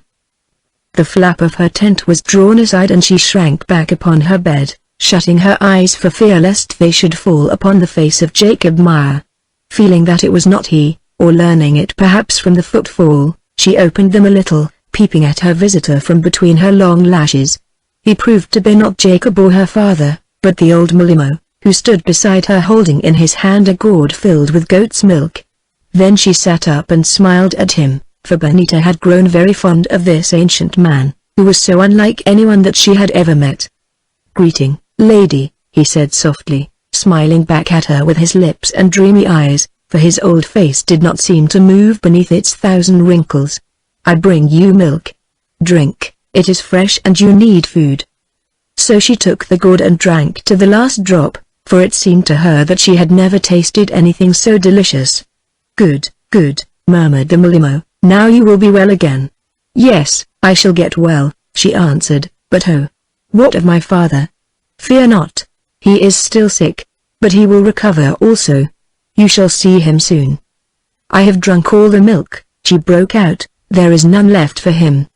The flap of her tent was drawn aside and she shrank back upon her bed, shutting her eyes for fear lest they should fall upon the face of Jacob Meyer. Feeling that it was not he, or learning it perhaps from the footfall, she opened them a little, peeping at her visitor from between her long lashes. He proved to be not Jacob or her father, but the old Mulimo, who stood beside her holding in his hand a gourd filled with goat's milk. Then she sat up and smiled at him, for Benita had grown very fond of this ancient man, who was so unlike anyone that she had ever met. "Greeting, lady," he said softly, smiling back at her with his lips and dreamy eyes, for his old face did not seem to move beneath its 1,000 wrinkles. "I bring you milk. Drink, it is fresh and you need food." So she took the gourd and drank to the last drop, for it seemed to her that she had never tasted anything so delicious. "Good, good," murmured the Mulimo, "now you will be well again." "Yes, I shall get well," she answered, "but oh, what of my father?" "Fear not. He is still sick, but he will recover also. You shall see him soon." "I have drunk all the milk," she broke out, "there is none left for him."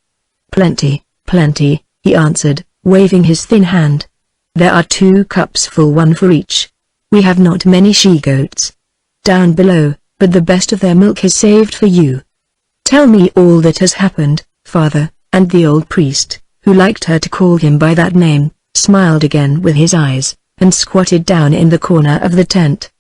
"Plenty, plenty," he answered, waving his thin hand. "There are 2 cups full, one for each. We have not many she-goats down below, but the best of their milk is saved for you. Tell me all that has happened, father," and the old priest, who liked her to call him by that name, smiled again with his eyes, and squatted down in the corner of the tent.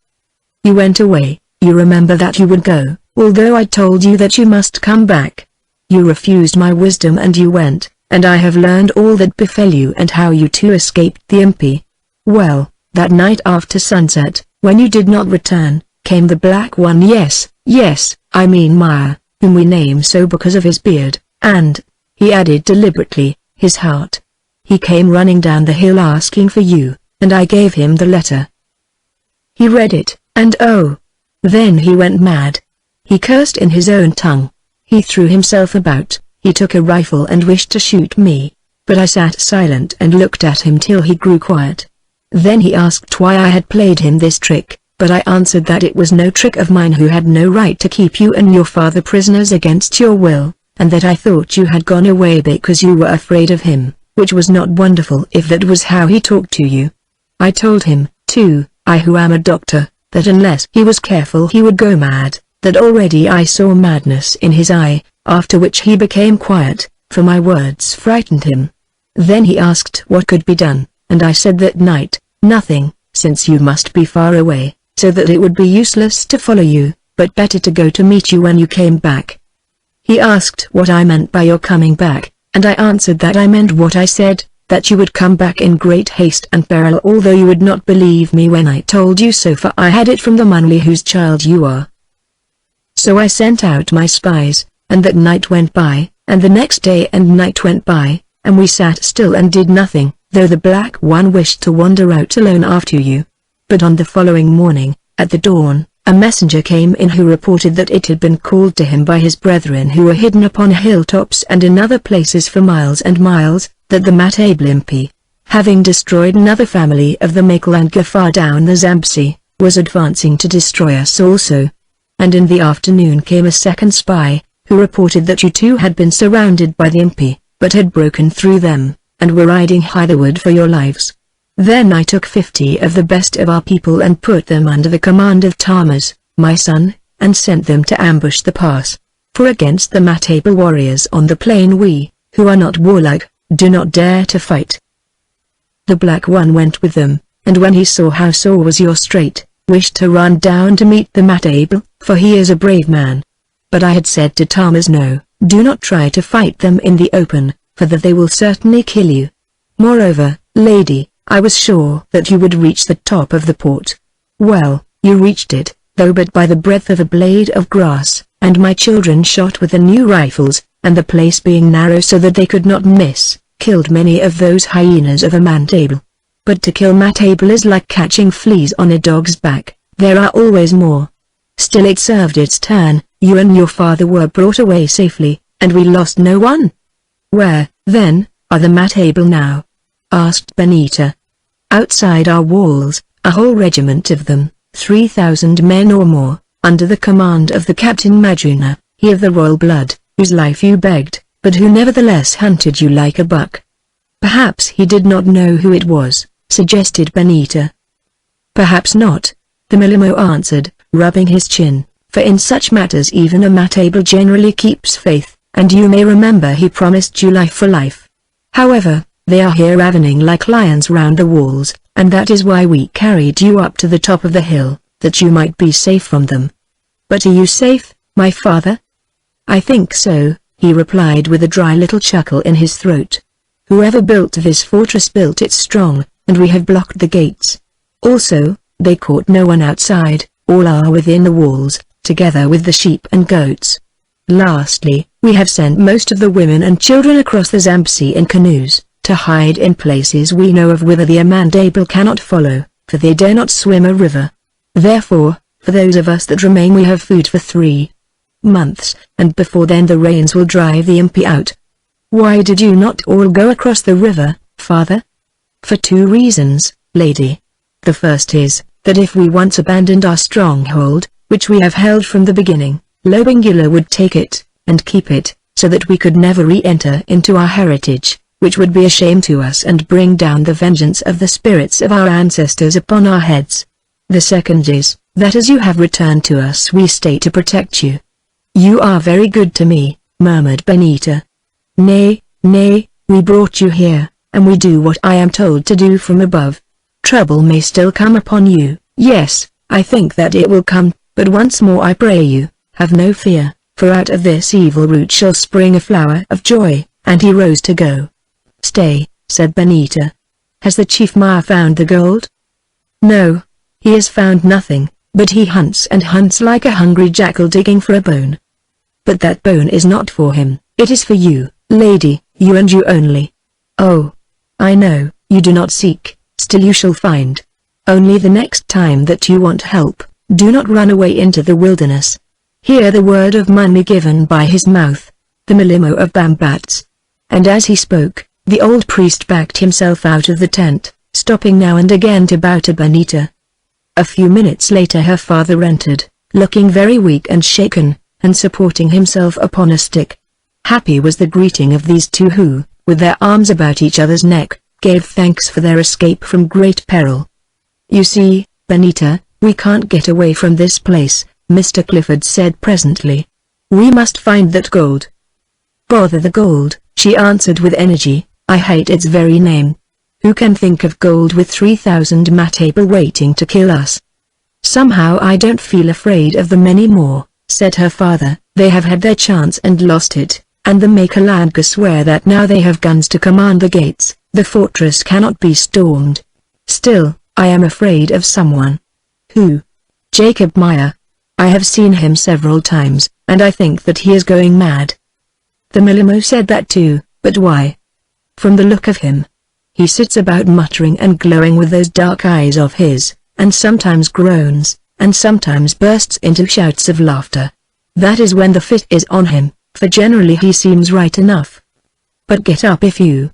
"You went away, you remember that you would go, although I told you that you must come back. You refused my wisdom and you went, and I have learned all that befell you and how you two escaped the impi. Well, that night after sunset, when you did not return, came the Black One. Yes, I mean Meyer, whom we name so because of his beard, and," he added deliberately, "his heart. He came running down the hill asking for you, and I gave him the letter. He read it, and oh! Then he went mad. He cursed in his own tongue. He threw himself about, he took a rifle and wished to shoot me. but I sat silent and looked at him till he grew quiet. Then he asked why I had played him this trick, but I answered that it was no trick of mine, who had no right to keep you and your father prisoners against your will, and that I thought you had gone away because you were afraid of him, which was not wonderful if that was how he talked to you. I told him, too, I who am a doctor, that unless he was careful he would go mad, that already I saw madness in his eye, after which he became quiet, for my words frightened him. Then he asked what could be done, and I said that night, nothing, since you must be far away, so that it would be useless to follow you, but better to go to meet you when you came back. He asked what I meant by your coming back, and I answered that I meant what I said, that you would come back in great haste and peril, although you would not believe me when I told you so, for I had it from the Manly whose child you are. So I sent out my spies, and that night went by, and the next day and night went by, and we sat still and did nothing, though the Black One wished to wander out alone after you. But on the following morning, at the dawn, a messenger came in who reported that it had been called to him by his brethren who were hidden upon hilltops and in other places for miles and miles, that the Matablimpi, having destroyed another family of the Mikl and Gafar down the Zambesi, was advancing to destroy us also. And in the afternoon came a second spy, who reported that you too had been surrounded by the Impi, but had broken through them, and were riding hitherward for your lives. Then I took 50 of the best of our people and put them under the command of Tamas, my son, and sent them to ambush the pass. For against the Matable warriors on the plain we, who are not warlike, do not dare to fight. The Black One went with them, and when he saw how sore was your strait, wished to run down to meet the Matable, for he is a brave man. But I had said to Tamas, no, do not try to fight them in the open, for that they will certainly kill you. Moreover, lady, I was sure that you would reach the top of the port. Well, you reached it, though but by the breadth of a blade of grass, and my children shot with the new rifles, and the place being narrow so that they could not miss, killed many of those hyenas of a Matable. But to kill Matable is like catching fleas on a dog's back, there are always more. Still it served its turn, you and your father were brought away safely, and we lost no one. Where, then, are the Matable now? Asked Benita. Outside our walls, a whole regiment of them, 3,000 men or more, under the command of the Captain Majuna, he of the royal blood, whose life you begged, but who nevertheless hunted you like a buck. Perhaps he did not know who it was, suggested Benita. Perhaps not, the Milimo answered, rubbing his chin, for in such matters even a Matable generally keeps faith, and you may remember he promised you life for life. However, they are here ravening like lions round the walls, and that is why we carried you up to the top of the hill, that you might be safe from them. But are you safe, my father? I think so, he replied with a dry little chuckle in his throat. Whoever built this fortress built it strong, and we have blocked the gates. Also, they caught no one outside, all are within the walls, together with the sheep and goats. Lastly, we have sent most of the women and children across the Zambesi in canoes, to hide in places we know of whither the Amandable cannot follow, for they dare not swim a river. Therefore, for those of us that remain we have food for 3 months, and before then the rains will drive the Impi out. Why did you not all go across the river, father? For 2 reasons, lady. The first is, that if we once abandoned our stronghold, which we have held from the beginning, Lobengula would take it, and keep it, so that we could never re-enter into our heritage, which would be a shame to us and bring down the vengeance of the spirits of our ancestors upon our heads. The second is, that as you have returned to us we stay to protect you. You are very good to me, murmured Benita. Nay, nay, we brought you here, and we do what I am told to do from above. Trouble may still come upon you, yes, I think that it will come, but once more I pray you, have no fear, for out of this evil root shall spring a flower of joy, and he rose to go. Stay, said Benita. Has the Chief Maya found the gold? No, he has found nothing, but he hunts and hunts like a hungry jackal digging for a bone. But that bone is not for him, it is for you, lady, you and you only. Oh, I know, you do not seek, still you shall find. Only the next time that you want help, do not run away into the wilderness. Hear the word of Mani given by his mouth, the Milimo of Bambats. And as he spoke, The old priest backed himself out of the tent, stopping now and again to bow to Benita. A few minutes later her father entered, looking very weak and shaken, and supporting himself upon a stick. Happy was the greeting of these two who, with their arms about each other's neck, gave thanks for their escape from great peril. "You see, Benita, we can't get away from this place," Mr. Clifford said presently. "We must find that gold." "Bother the gold," she answered with energy, "I hate its very name. Who can think of gold with 3,000 people waiting to kill us?" "Somehow I don't feel afraid of them anymore," said her father. "They have had their chance and lost it, and the MagneonBooks swear that now they have guns to command the gates, the fortress cannot be stormed. Still, I am afraid of someone." "Who?" "Jacob Meyer. I have seen him several times, and I think that he is going mad." The Milimo said that too, but why? "From the look of him. He sits about muttering and glowing with those dark eyes of his, and sometimes groans, and sometimes bursts into shouts of laughter. That is when the fit is on him, for generally he seems right enough. But get up if you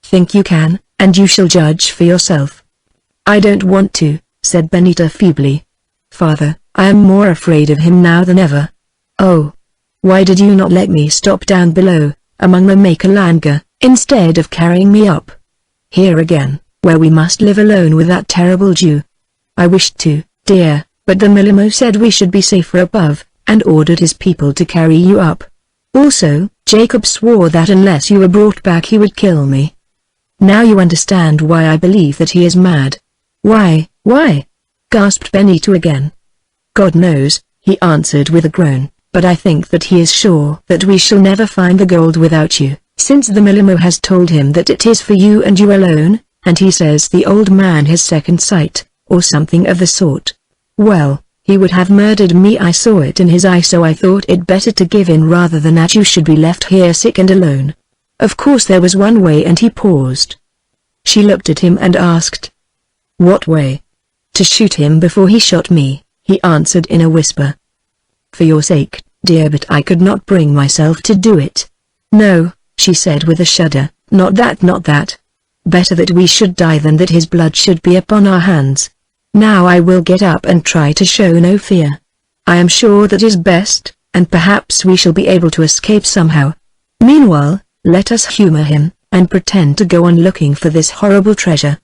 think you can, and you shall judge for yourself." "I don't want to," said Benita feebly. "Father, I am more afraid of him now than ever." "Oh. Why did you not let me stop down below, among the MagneonBooks, instead of carrying me up here again, where we must live alone with that terrible Jew?" "I wished to, dear, but the Milimo said we should be safer above, and ordered his people to carry you up. Also, Jacob swore that unless you were brought back he would kill me. Now you understand why I believe that he is mad." "Why?" gasped Benita again. "God knows," he answered with a groan, "but I think that he is sure that we shall never find the gold without you, since the Milimo has told him that it is for you and you alone, and he says the old man has second sight, or something of the sort. Well, he would have murdered me. I saw it in his eye, so I thought it better to give in rather than that you should be left here sick and alone. Of course there was one way," and he paused. She looked at him and asked, "What way?" "To shoot him before he shot me," he answered in a whisper. "For your sake, dear, but I could not bring myself to do it." "No," she said with a shudder, not that. "Better that we should die than that his blood should be upon our hands. Now I will get up and try to show no fear. I am sure that is best, and perhaps we shall be able to escape somehow. Meanwhile, let us humor him, and pretend to go on looking for this horrible treasure."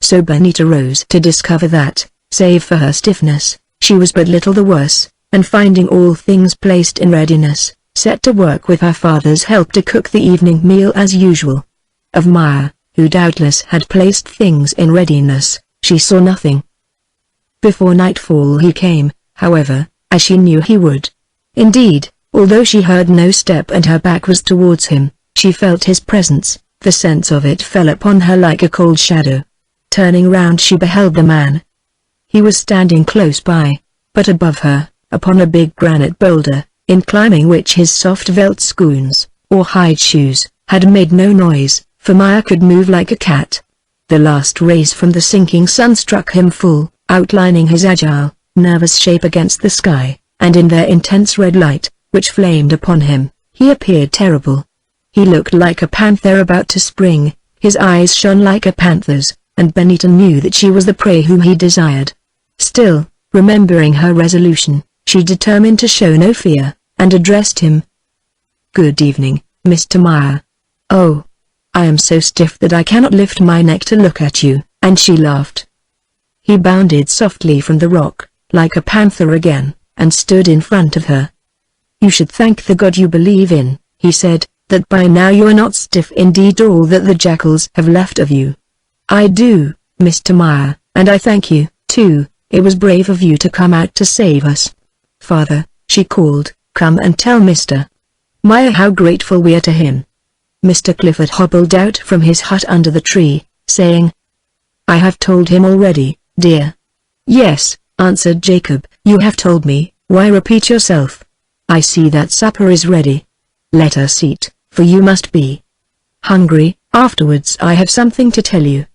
So Benita rose to discover that, save for her stiffness, she was but little the worse, and finding all things placed in readiness, set to work with her father's help to cook the evening meal as usual. Of Meyer, who doubtless had placed things in readiness, she saw nothing. Before nightfall he came, however, as she knew he would. Indeed, although she heard no step and her back was towards him, she felt his presence. The sense of it fell upon her like a cold shadow. Turning round she beheld the man. He was standing close by, but above her, upon a big granite boulder, in climbing which his soft felt scoons, or hide shoes, had made no noise, for Meyer could move like a cat. The last rays from the sinking sun struck him full, outlining his agile, nervous shape against the sky, and in their intense red light, which flamed upon him, he appeared terrible. He looked like a panther about to spring, his eyes shone like a panther's, and Benita knew that she was the prey whom he desired. Still, remembering her resolution, she determined to show no fear, and addressed him. "Good evening, Mr. Meyer." "Oh, I am so stiff that I cannot lift my neck to look at you," and she laughed. He bounded softly from the rock, like a panther again, and stood in front of her. "You should thank the God you believe in," he said, "that by now you are not stiff indeed, all that the jackals have left of you." "I do, Mr. Meyer, and I thank you, too. It was brave of you to come out to save us." "Father," she called, "come and tell Mr. Meyer how grateful we are to him." Mr. Clifford hobbled out from his hut under the tree, saying, "I have told him already, dear." "Yes," answered Jacob, "you have told me. Why repeat yourself? I see that supper is ready. Let us eat, for you must be hungry. Afterwards I have something to tell you."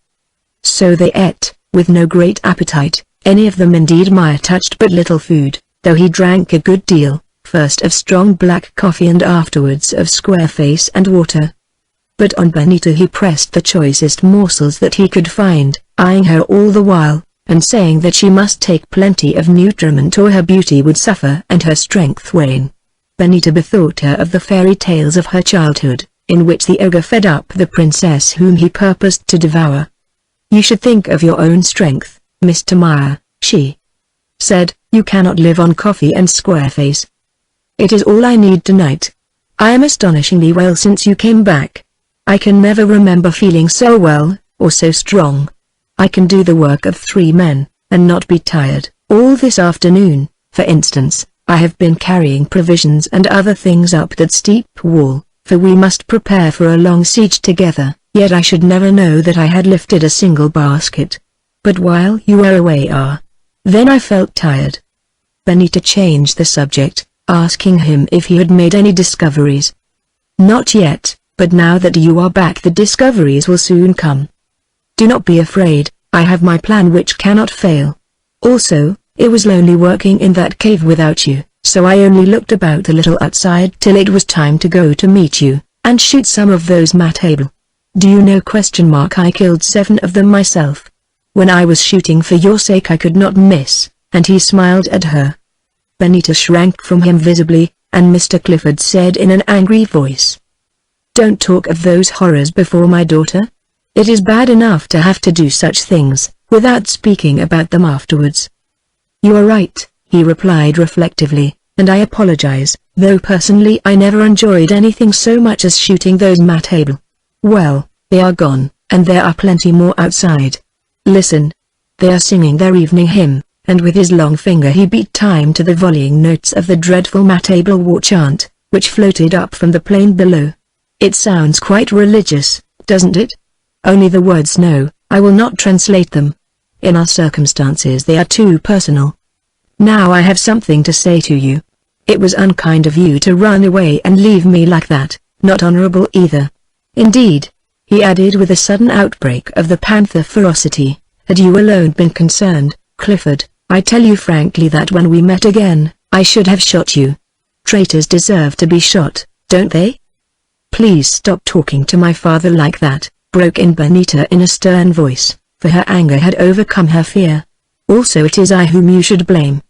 So they ate, with no great appetite, any of them. Indeed Meyer touched but little food, though he drank a good deal, first of strong black coffee and afterwards of square face and water. But on Benita he pressed the choicest morsels that he could find, eyeing her all the while, and saying that she must take plenty of nutriment or her beauty would suffer and her strength wane. Benita bethought her of the fairy tales of her childhood, in which the ogre fed up the princess whom he purposed to devour. "You should think of your own strength, Mr. Meyer," she said. "You cannot live on coffee and square face. It is all I need tonight. I am astonishingly well since you came back. I can never remember feeling so well, or so strong. I can do the work of 3 men, and not be tired. All this afternoon, for instance, I have been carrying provisions and other things up that steep wall, for we must prepare for a long siege together, yet I should never know that I had lifted a single basket. But while you were away then I felt tired." Benita changed the subject, asking him if he had made any discoveries. "Not yet, but now that you are back the discoveries will soon come. Do not be afraid, I have my plan which cannot fail. Also, it was lonely working in that cave without you, so I only looked about a little outside till it was time to go to meet you, and shoot some of those matable. Do you know ? I killed 7 of them myself. When I was shooting for your sake I could not miss," and he smiled at her. Benita shrank from him visibly, and Mr. Clifford said in an angry voice, "Don't talk of those horrors before my daughter. It is bad enough to have to do such things, without speaking about them afterwards." "You are right," he replied reflectively, "and I apologize, though personally I never enjoyed anything so much as shooting those matable. Well, they are gone, and there are plenty more outside. Listen. They are singing their evening hymn," and with his long finger he beat time to the volleying notes of the dreadful matable war chant, which floated up from the plain below. "It sounds quite religious, doesn't it? Only the words no, I will not translate them. In our circumstances they are too personal. Now I have something to say to you. It was unkind of you to run away and leave me like that, not honorable either. Indeed," he added with a sudden outbreak of the panther ferocity, "had you alone been concerned, Clifford, I tell you frankly that when we met again, I should have shot you. Traitors deserve to be shot, don't they?" "Please stop talking to my father like that," broke in Benita in a stern voice, for her anger had overcome her fear. "Also it is I whom you should blame."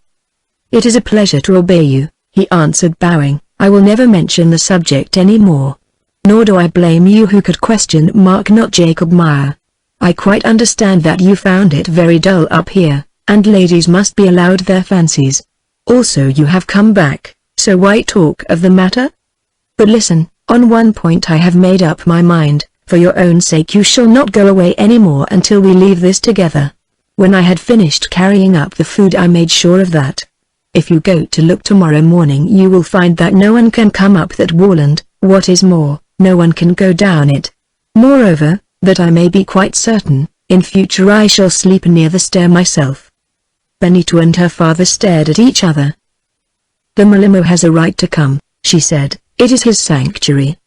"It is a pleasure to obey you," he answered bowing. "I will never mention the subject any more. Nor do I blame you who could ? Not Jacob Meyer. I quite understand that you found it very dull up here, and ladies must be allowed their fancies. Also you have come back, so why talk of the matter? But listen, on one point I have made up my mind. For your own sake you shall not go away any more until we leave this together." When I had finished carrying up the food I made sure of that. "If you go to look tomorrow morning you will find that no one can come up that wall and, what is more, no one can go down it. Moreover, that I may be quite certain, in future I shall sleep near the stair myself." Benita and her father stared at each other. "The Malimo has a right to come," she said, "it is his sanctuary.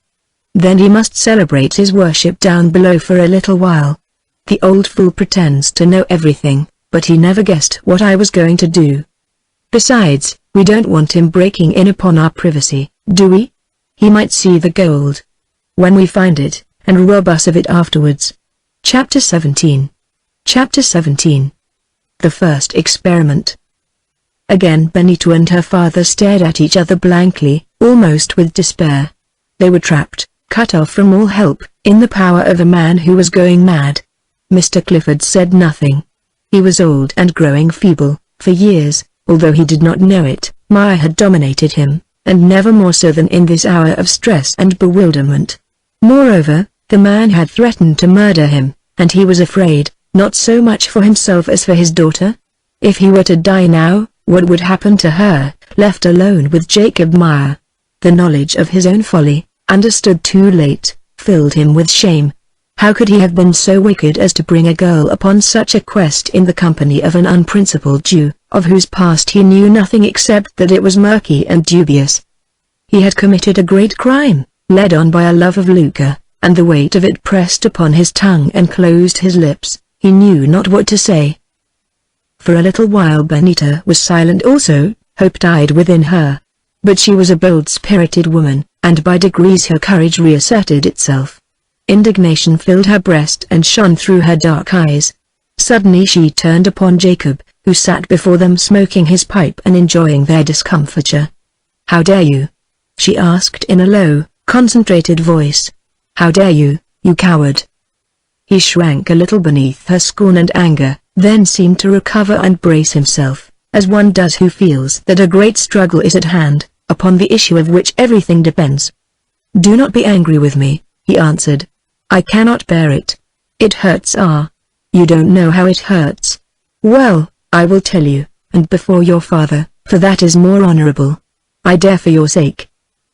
Then he must celebrate his worship down below for a little while. The old fool pretends to know everything, but he never guessed what I was going to do. Besides, we don't want him breaking in upon our privacy, do we? He might see the gold when we find it, and rob us of it afterwards." Chapter 17. Chapter 17. The First Experiment. Again Benita and her father stared at each other blankly, almost with despair. They were trapped, cut off from all help, in the power of a man who was going mad. Mr. Clifford said nothing. He was old and growing feeble. For years, although he did not know it, Meyer had dominated him, and never more so than in this hour of stress and bewilderment. Moreover, the man had threatened to murder him, and he was afraid, not so much for himself as for his daughter. If he were to die now, what would happen to her, left alone with Jacob Meyer? The knowledge of his own folly, understood too late, filled him with shame. How could he have been so wicked as to bring a girl upon such a quest in the company of an unprincipled Jew, of whose past he knew nothing except that it was murky and dubious? He had committed a great crime, led on by a love of lucre, and the weight of it pressed upon his tongue and closed his lips. He knew not what to say. For a little while Benita was silent also. Hope died within her. But she was a bold-spirited woman, and by degrees her courage reasserted itself. Indignation filled her breast and shone through her dark eyes. Suddenly she turned upon Jacob, who sat before them smoking his pipe and enjoying their discomfiture. "How dare you?" she asked in a low, concentrated voice. "How dare you, you coward?" He shrank a little beneath her scorn and anger, then seemed to recover and brace himself, as one does who feels that a great struggle is at hand, upon the issue of which everything depends. "Do not be angry with me," he answered. "I cannot bear it. It hurts. You don't know how it hurts. Well, I will tell you, and before your father, for that is more honorable. I dare for your sake."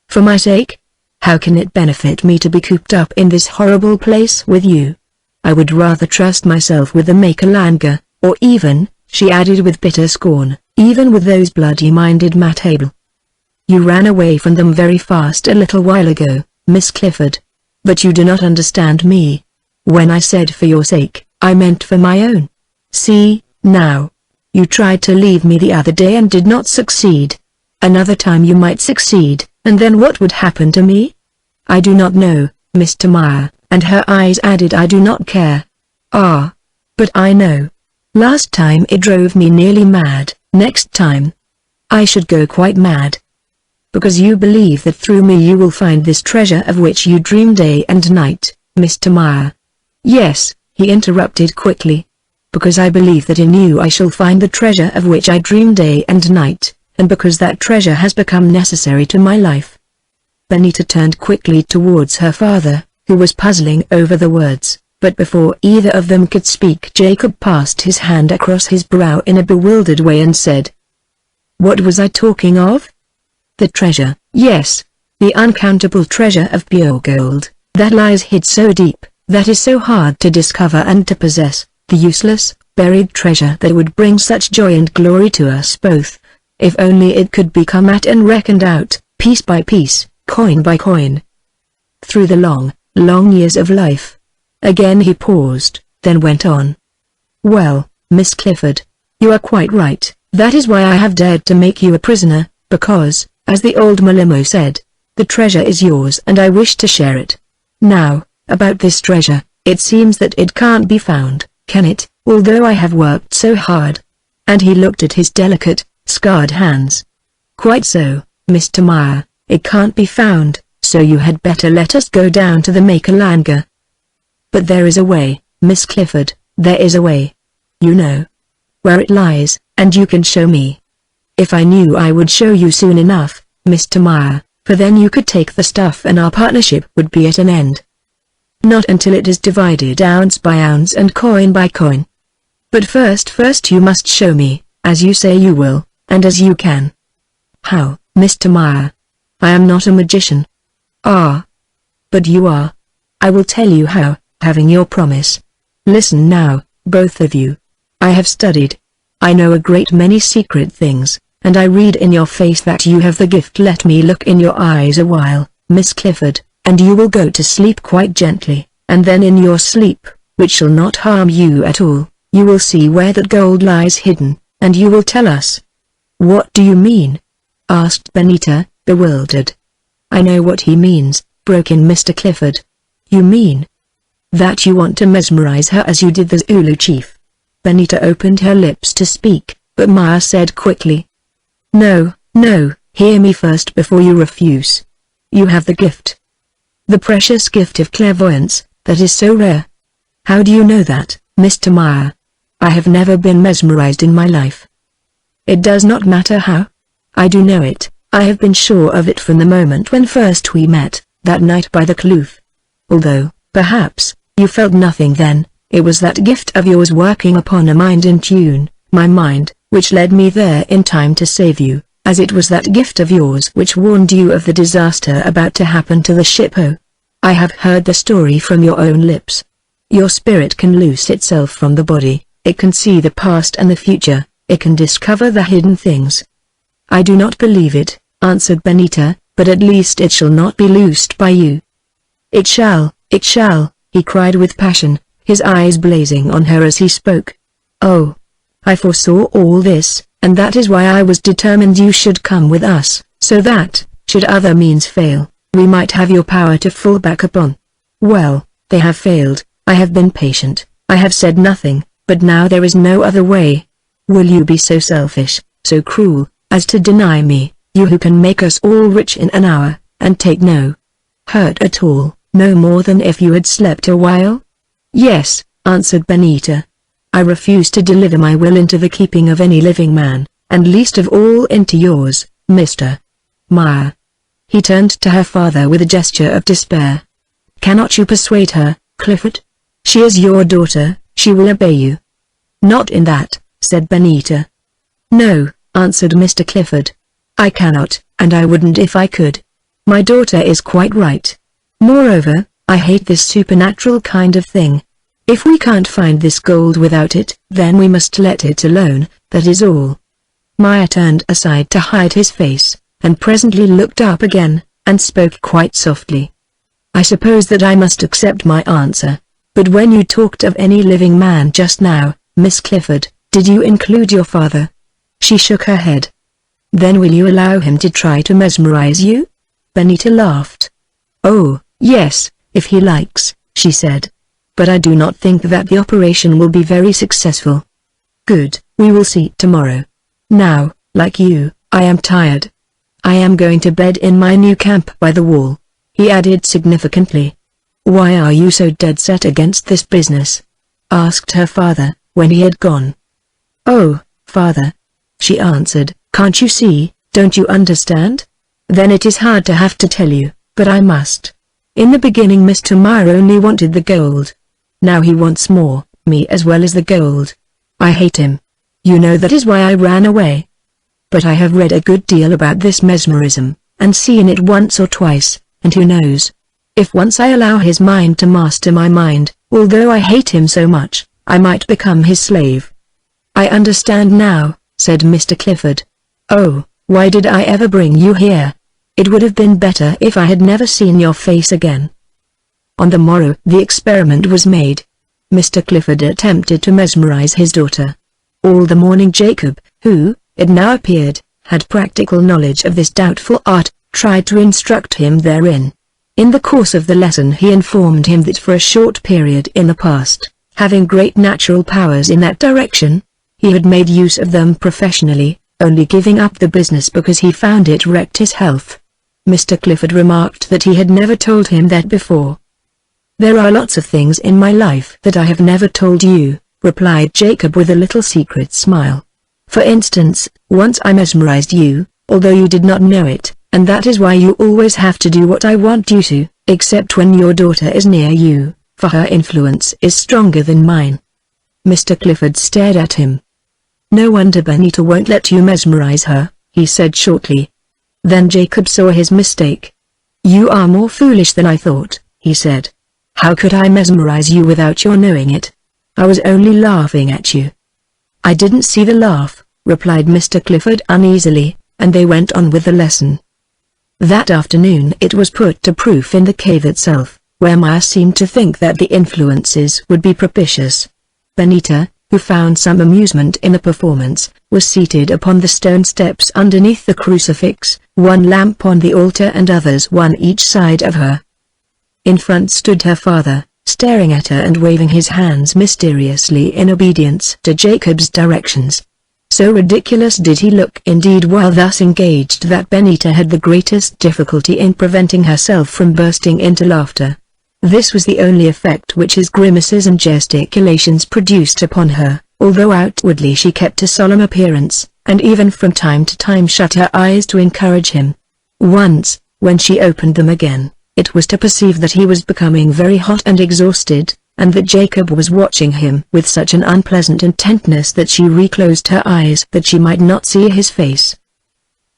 "For my sake? How can it benefit me to be cooped up in this horrible place with you? I would rather trust myself with the Maker, or even," she added with bitter scorn, "even with those bloody-minded Mathable. You ran away from them very fast a little while ago, Miss Clifford. But you do not understand me. When I said for your sake, I meant for my own. See, now. You tried to leave me the other day and did not succeed. Another time you might succeed, and then what would happen to me? I do not know, Mr. Meyer," and her eyes added, "I do not care. But I know. Last time it drove me nearly mad, next time I should go quite mad. Because you believe that through me you will find this treasure of which you dream day and night, Mr. Meyer." "Yes," he interrupted quickly. "Because I believe that in you I shall find the treasure of which I dream day and night, and because that treasure has become necessary to my life." Benita turned quickly towards her father, who was puzzling over the words, but before either of them could speak Jacob passed his hand across his brow in a bewildered way and said, "What was I talking of?" "The treasure, yes, the uncountable treasure of pure gold, that lies hid so deep, that is so hard to discover and to possess, the useless, buried treasure that would bring such joy and glory to us both, if only it could be come at and reckoned out, piece by piece, coin by coin. Through the long, long years of life." Again he paused, then went on. "Well, Miss Clifford, you are quite right. That is why I have dared to make you a prisoner, because, as the old Malimo said, the treasure is yours and I wish to share it. Now, about this treasure, it seems that it can't be found, can it, although I have worked so hard?" And he looked at his delicate, scarred hands. "Quite so, Mr. Meyer, it can't be found, so you had better let us go down to the Maker. But there is a way, Miss Clifford, there is a way. You know where it lies, and you can show me. If I knew I would show you soon enough, Mr. Meyer, for then you could take the stuff and our partnership would be at an end. Not until it is divided ounce by ounce and coin by coin. But first you must show me, as you say you will, and as you can." "How, Mr. Meyer? I am not a magician." "But you are. I will tell you how, having your promise. Listen now, both of you. I have studied. I know a great many secret things, and I read in your face that you have the gift. Let me look in your eyes a while, Miss Clifford, and you will go to sleep quite gently, and then in your sleep, which shall not harm you at all, you will see where that gold lies hidden, and you will tell us." "What do you mean?" asked Benita, bewildered. "I know what he means," broke in Mr. Clifford. "You mean that you want to mesmerize her as you did the Zulu chief?" Benita opened her lips to speak, but Meyer said quickly, No, hear me first before you refuse. You have the gift. The precious gift of clairvoyance, that is so rare. How do you know that, Mr. Meyer? I have never been mesmerized in my life." "It does not matter how. I do know it. I have been sure of it from the moment when first we met, that night by the kloof. Although, perhaps, you felt nothing then, it was that gift of yours working upon a mind in tune, my mind, which led me there in time to save you, as it was that gift of yours which warned you of the disaster about to happen to the ship. Oh, I have heard the story from your own lips. Your spirit can loose itself from the body, it can see the past and the future, it can discover the hidden things." "I do not believe it," answered Benita, "but at least it shall not be loosed by you." It shall," he cried with passion, his eyes blazing on her as he spoke. "Oh, I foresaw all this, and that is why I was determined you should come with us, so that, should other means fail, we might have your power to fall back upon. Well, They have failed. I have been patient. I have said nothing, but now there is no other way. Will you be so selfish, so cruel, as to deny me, you who can make us all rich in an hour, and take no hurt at all, no more than if you had slept a while? Yes, answered Benita. I refuse to deliver my will into the keeping of any living man, and least of all into yours, Mr. Meyer. He turned to her father with a gesture of despair. Cannot you persuade her, Clifford? She is your daughter, she will obey you. Not in that, said Benita. No, answered Mr. Clifford. I cannot, and I wouldn't if I could. My daughter is quite right. Moreover, I hate this supernatural kind of thing. If we can't find this gold without it, then we must let it alone, that is all. Meyer turned aside to hide his face, and presently looked up again, and spoke quite softly. I suppose that I must accept my answer. But when you talked of any living man just now, Miss Clifford, did you include your father? She shook her head. Then will you allow him to try to mesmerize you? Benita laughed. Oh, yes, if he likes, she said. But I do not think that the operation will be very successful. Good, we will see tomorrow. Now, like you, I am tired. I am going to bed in my new camp by the wall, he added significantly. Why are you so dead set against this business? Asked her father, when he had gone. Oh, father, she answered, can't you see, don't you understand? Then it is hard to have to tell you, but I must. In the beginning Mr. Meyer only wanted the gold. Now he wants more, me as well as the gold. I hate him. You know that is why I ran away. But I have read a good deal about this mesmerism, and seen it once or twice, and who knows? If once I allow his mind to master my mind, although I hate him so much, I might become his slave. I understand now, said Mr. Clifford. Oh, why did I ever bring you here? It would have been better if I had never seen your face again. On the morrow the experiment was made. Mr. Clifford attempted to mesmerize his daughter. All the morning Jacob, who, it now appeared, had practical knowledge of this doubtful art, tried to instruct him therein. In the course of the lesson he informed him that for a short period in the past, having great natural powers in that direction, he had made use of them professionally, only giving up the business because he found it wrecked his health. Mr. Clifford remarked that he had never told him that before. There are lots of things in my life that I have never told you, replied Jacob with a little secret smile. For instance, once I mesmerized you, although you did not know it, and that is why you always have to do what I want you to, except when your daughter is near you, for her influence is stronger than mine. Mr. Clifford stared at him. No wonder Benita won't let you mesmerize her, he said shortly. Then Jacob saw his mistake. You are more foolish than I thought, he said. How could I mesmerize you without your knowing it? I was only laughing at you. I didn't see the laugh, replied Mr. Clifford uneasily, and they went on with the lesson. That afternoon it was put to proof in the cave itself, where Meyer seemed to think that the influences would be propitious. Benita, who found some amusement in the performance, was seated upon the stone steps underneath the crucifix, one lamp on the altar and others one each side of her. In front stood her father, staring at her and waving his hands mysteriously in obedience to Jacob's directions. So ridiculous did he look indeed while thus engaged that Benita had the greatest difficulty in preventing herself from bursting into laughter. This was the only effect which his grimaces and gesticulations produced upon her, although outwardly she kept a solemn appearance, and even from time to time shut her eyes to encourage him. Once, when she opened them again, it was to perceive that he was becoming very hot and exhausted, and that Jacob was watching him with such an unpleasant intentness that she reclosed her eyes that she might not see his face.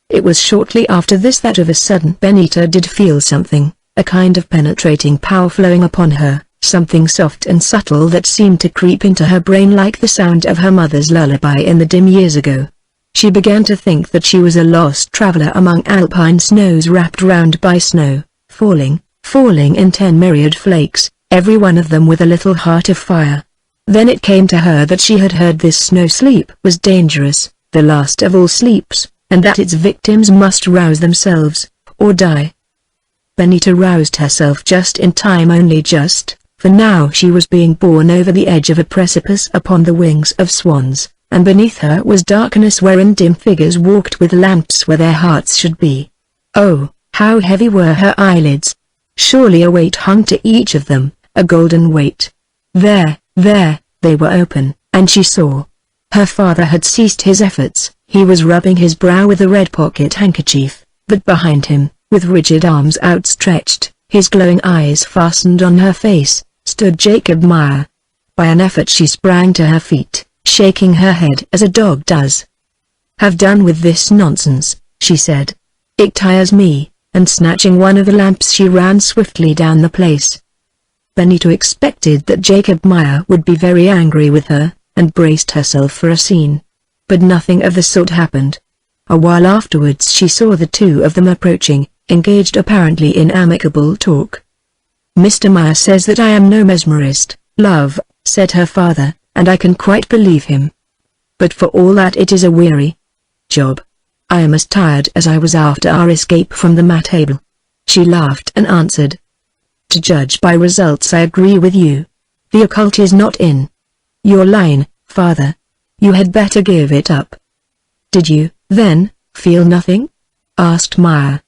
It was shortly after this that of a sudden Benita did feel something, a kind of penetrating power flowing upon her, something soft and subtle that seemed to creep into her brain like the sound of her mother's lullaby in the dim years ago. She began to think that she was a lost traveler among alpine snows wrapped round by snow, falling in 10 myriad flakes, every one of them with a little heart of fire. Then it came to her that she had heard this snow sleep was dangerous, the last of all sleeps, and that its victims must rouse themselves, or die. Benita roused herself just in time, only just, for now she was being borne over the edge of a precipice upon the wings of swans, and beneath her was darkness wherein dim figures walked with lamps where their hearts should be. Oh, how heavy were her eyelids! Surely a weight hung to each of them, a golden weight. There, they were open, and she saw. Her father had ceased his efforts, he was rubbing his brow with a red pocket handkerchief, but behind him, with rigid arms outstretched, his glowing eyes fastened on her face, stood Jacob Meyer. By an effort she sprang to her feet, shaking her head as a dog does. "Have done with this nonsense," she said. "It tires me," and snatching one of the lamps she ran swiftly down the place. Benita expected that Jacob Meyer would be very angry with her, and braced herself for a scene. But nothing of the sort happened. A while afterwards she saw the two of them approaching, engaged apparently in amicable talk. "Mr. Meyer says that I am no mesmerist, love," said her father, "and I can quite believe him. But for all that it is a weary job. I am as tired as I was after our escape from the mat table." She laughed and answered, "To judge by results I agree with you. The occult is not in your line, father. You had better give it up." "Did you, then, feel nothing?" asked Meyer.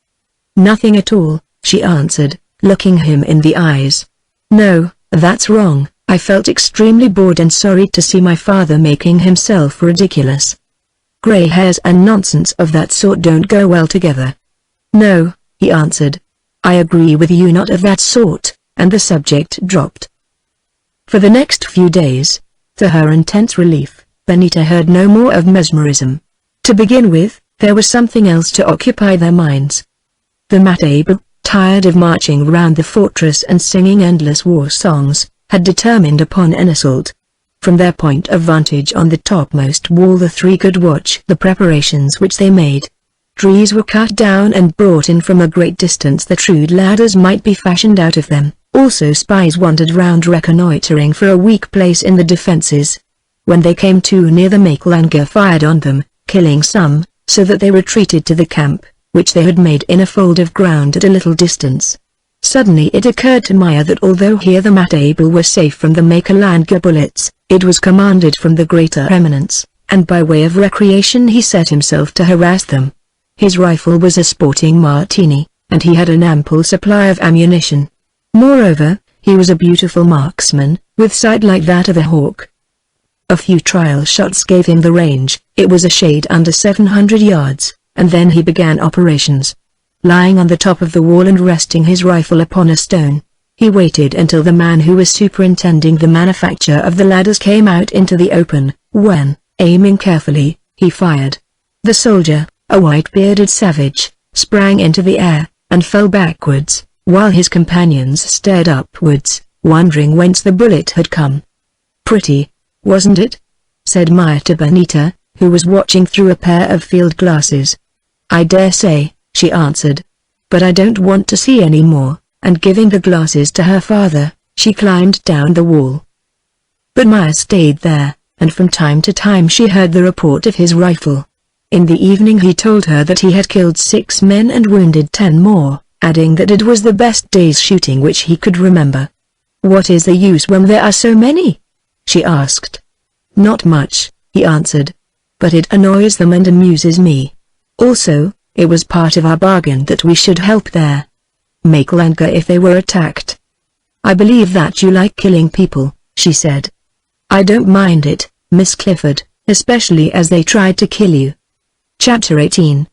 "Nothing at all," she answered, looking him in the eyes. "No, that's wrong. I felt extremely bored and sorry to see my father making himself ridiculous. Gray hairs and nonsense of that sort don't go well together." "No," he answered. "I agree with you, not of that sort," and the subject dropped. For the next few days, to her intense relief, Benita heard no more of mesmerism. To begin with, there was something else to occupy their minds. The Matable, tired of marching round the fortress and singing endless war songs, had determined upon an assault. From their point of vantage on the topmost wall the three could watch the preparations which they made. Trees were cut down and brought in from a great distance that rude ladders might be fashioned out of them. Also spies wandered round reconnoitering for a weak place in the defences. When they came too near the Makelanga fired on them, killing some, so that they retreated to the camp, which they had made in a fold of ground at a little distance. Suddenly it occurred to Meyer that although here the Matable were safe from the Makelanga bullets, it was commanded from the greater eminence, and by way of recreation he set himself to harass them. His rifle was a sporting Martini, and he had an ample supply of ammunition. Moreover, he was a beautiful marksman, with sight like that of a hawk. A few trial shots gave him the range. It was a shade under 700 yards, and then he began operations. Lying on the top of the wall and resting his rifle upon a stone, he waited until the man who was superintending the manufacture of the ladders came out into the open, when, aiming carefully, he fired. The soldier, a white-bearded savage, sprang into the air, and fell backwards, while his companions stared upwards, wondering whence the bullet had come. "Pretty, wasn't it?" said Meyer to Benita, who was watching through a pair of field glasses. "I dare say," she answered. "But I don't want to see any more," and giving the glasses to her father, she climbed down the wall. But Meyer stayed there, and from time to time she heard the report of his rifle. In the evening he told her that he had killed 6 men and wounded 10 more, adding that it was the best day's shooting which he could remember. "What is the use when there are so many?" she asked. "Not much," he answered. "But it annoys them and amuses me. Also, it was part of our bargain that we should help their Makelanga if they were attacked." "I believe that you like killing people," she said. "I don't mind it, Miss Clifford, especially as they tried to kill you." Chapter 18.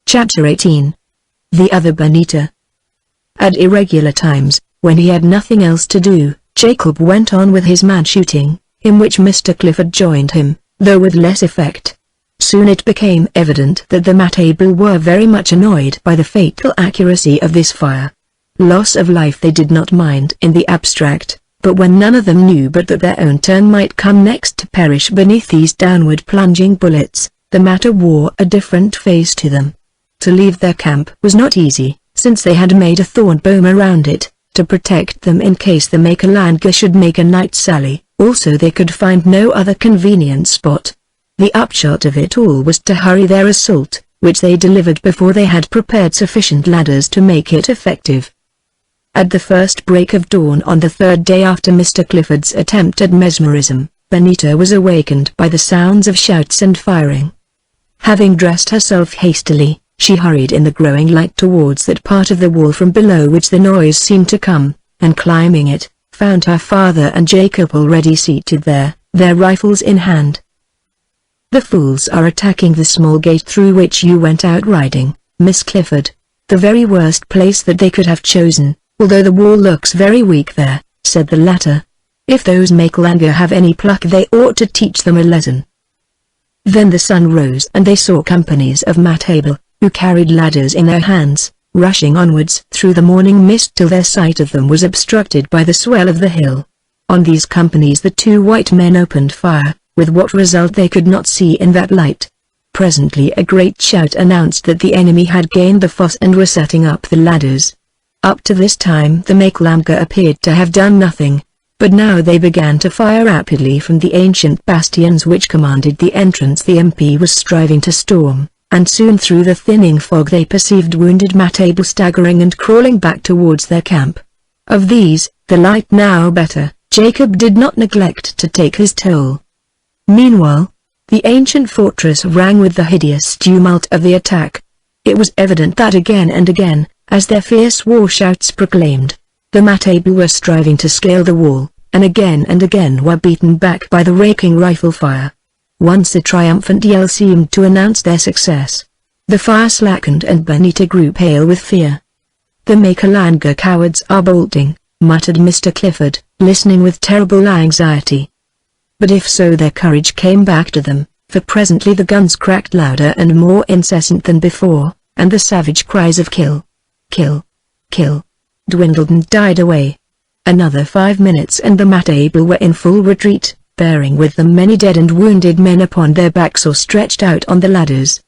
Chapter 18. The Other Benita. At irregular times, when he had nothing else to do, Jacob went on with his mad shooting, in which Mr. Clifford joined him, though with less effect. Soon it became evident that the Matable were very much annoyed by the fatal accuracy of this fire. Loss of life they did not mind in the abstract, but when none of them knew but that their own turn might come next to perish beneath these downward plunging bullets, the matter wore a different face to them. To leave their camp was not easy, since they had made a thorn boma around it, to protect them in case the Makelanga should make a night sally. Also they could find no other convenient spot. The upshot of it all was to hurry their assault, which they delivered before they had prepared sufficient ladders to make it effective. At the first break of dawn on the third day after Mr. Clifford's attempt at mesmerism, Benita was awakened by the sounds of shouts and firing. Having dressed herself hastily, she hurried in the growing light towards that part of the wall from below which the noise seemed to come, and climbing it, found her father and Jacob already seated there, their rifles in hand. "The fools are attacking the small gate through which you went out riding, Miss Clifford. The very worst place that they could have chosen, although the wall looks very weak there," said the latter. "If those Maklanger have any pluck they ought to teach them a lesson." Then the sun rose and they saw companies of Matable, who carried ladders in their hands, rushing onwards through the morning mist till their sight of them was obstructed by the swell of the hill. On these companies the two white men opened fire, with what result they could not see in that light. Presently a great shout announced that the enemy had gained the fosse and were setting up the ladders. Up to this time the Maklanger appeared to have done nothing, but now they began to fire rapidly from the ancient bastions which commanded the entrance the MP was striving to storm, and soon through the thinning fog they perceived wounded Matable staggering and crawling back towards their camp. Of these, the light now better, Jacob did not neglect to take his toll. Meanwhile, the ancient fortress rang with the hideous tumult of the attack. It was evident that again and again, as their fierce war shouts proclaimed, the Matable were striving to scale the wall, and again were beaten back by the raking rifle fire. Once a triumphant yell seemed to announce their success. The fire slackened and Benita grew pale with fear. "The Maklanger cowards are bolting," muttered Mr. Clifford, listening with terrible anxiety. But if so their courage came back to them, for presently the guns cracked louder and more incessant than before, and the savage cries of "Kill! Kill! Kill!" dwindled and died away. Another 5 minutes and the Matable were in full retreat, bearing with them many dead and wounded men upon their backs or stretched out on the ladders.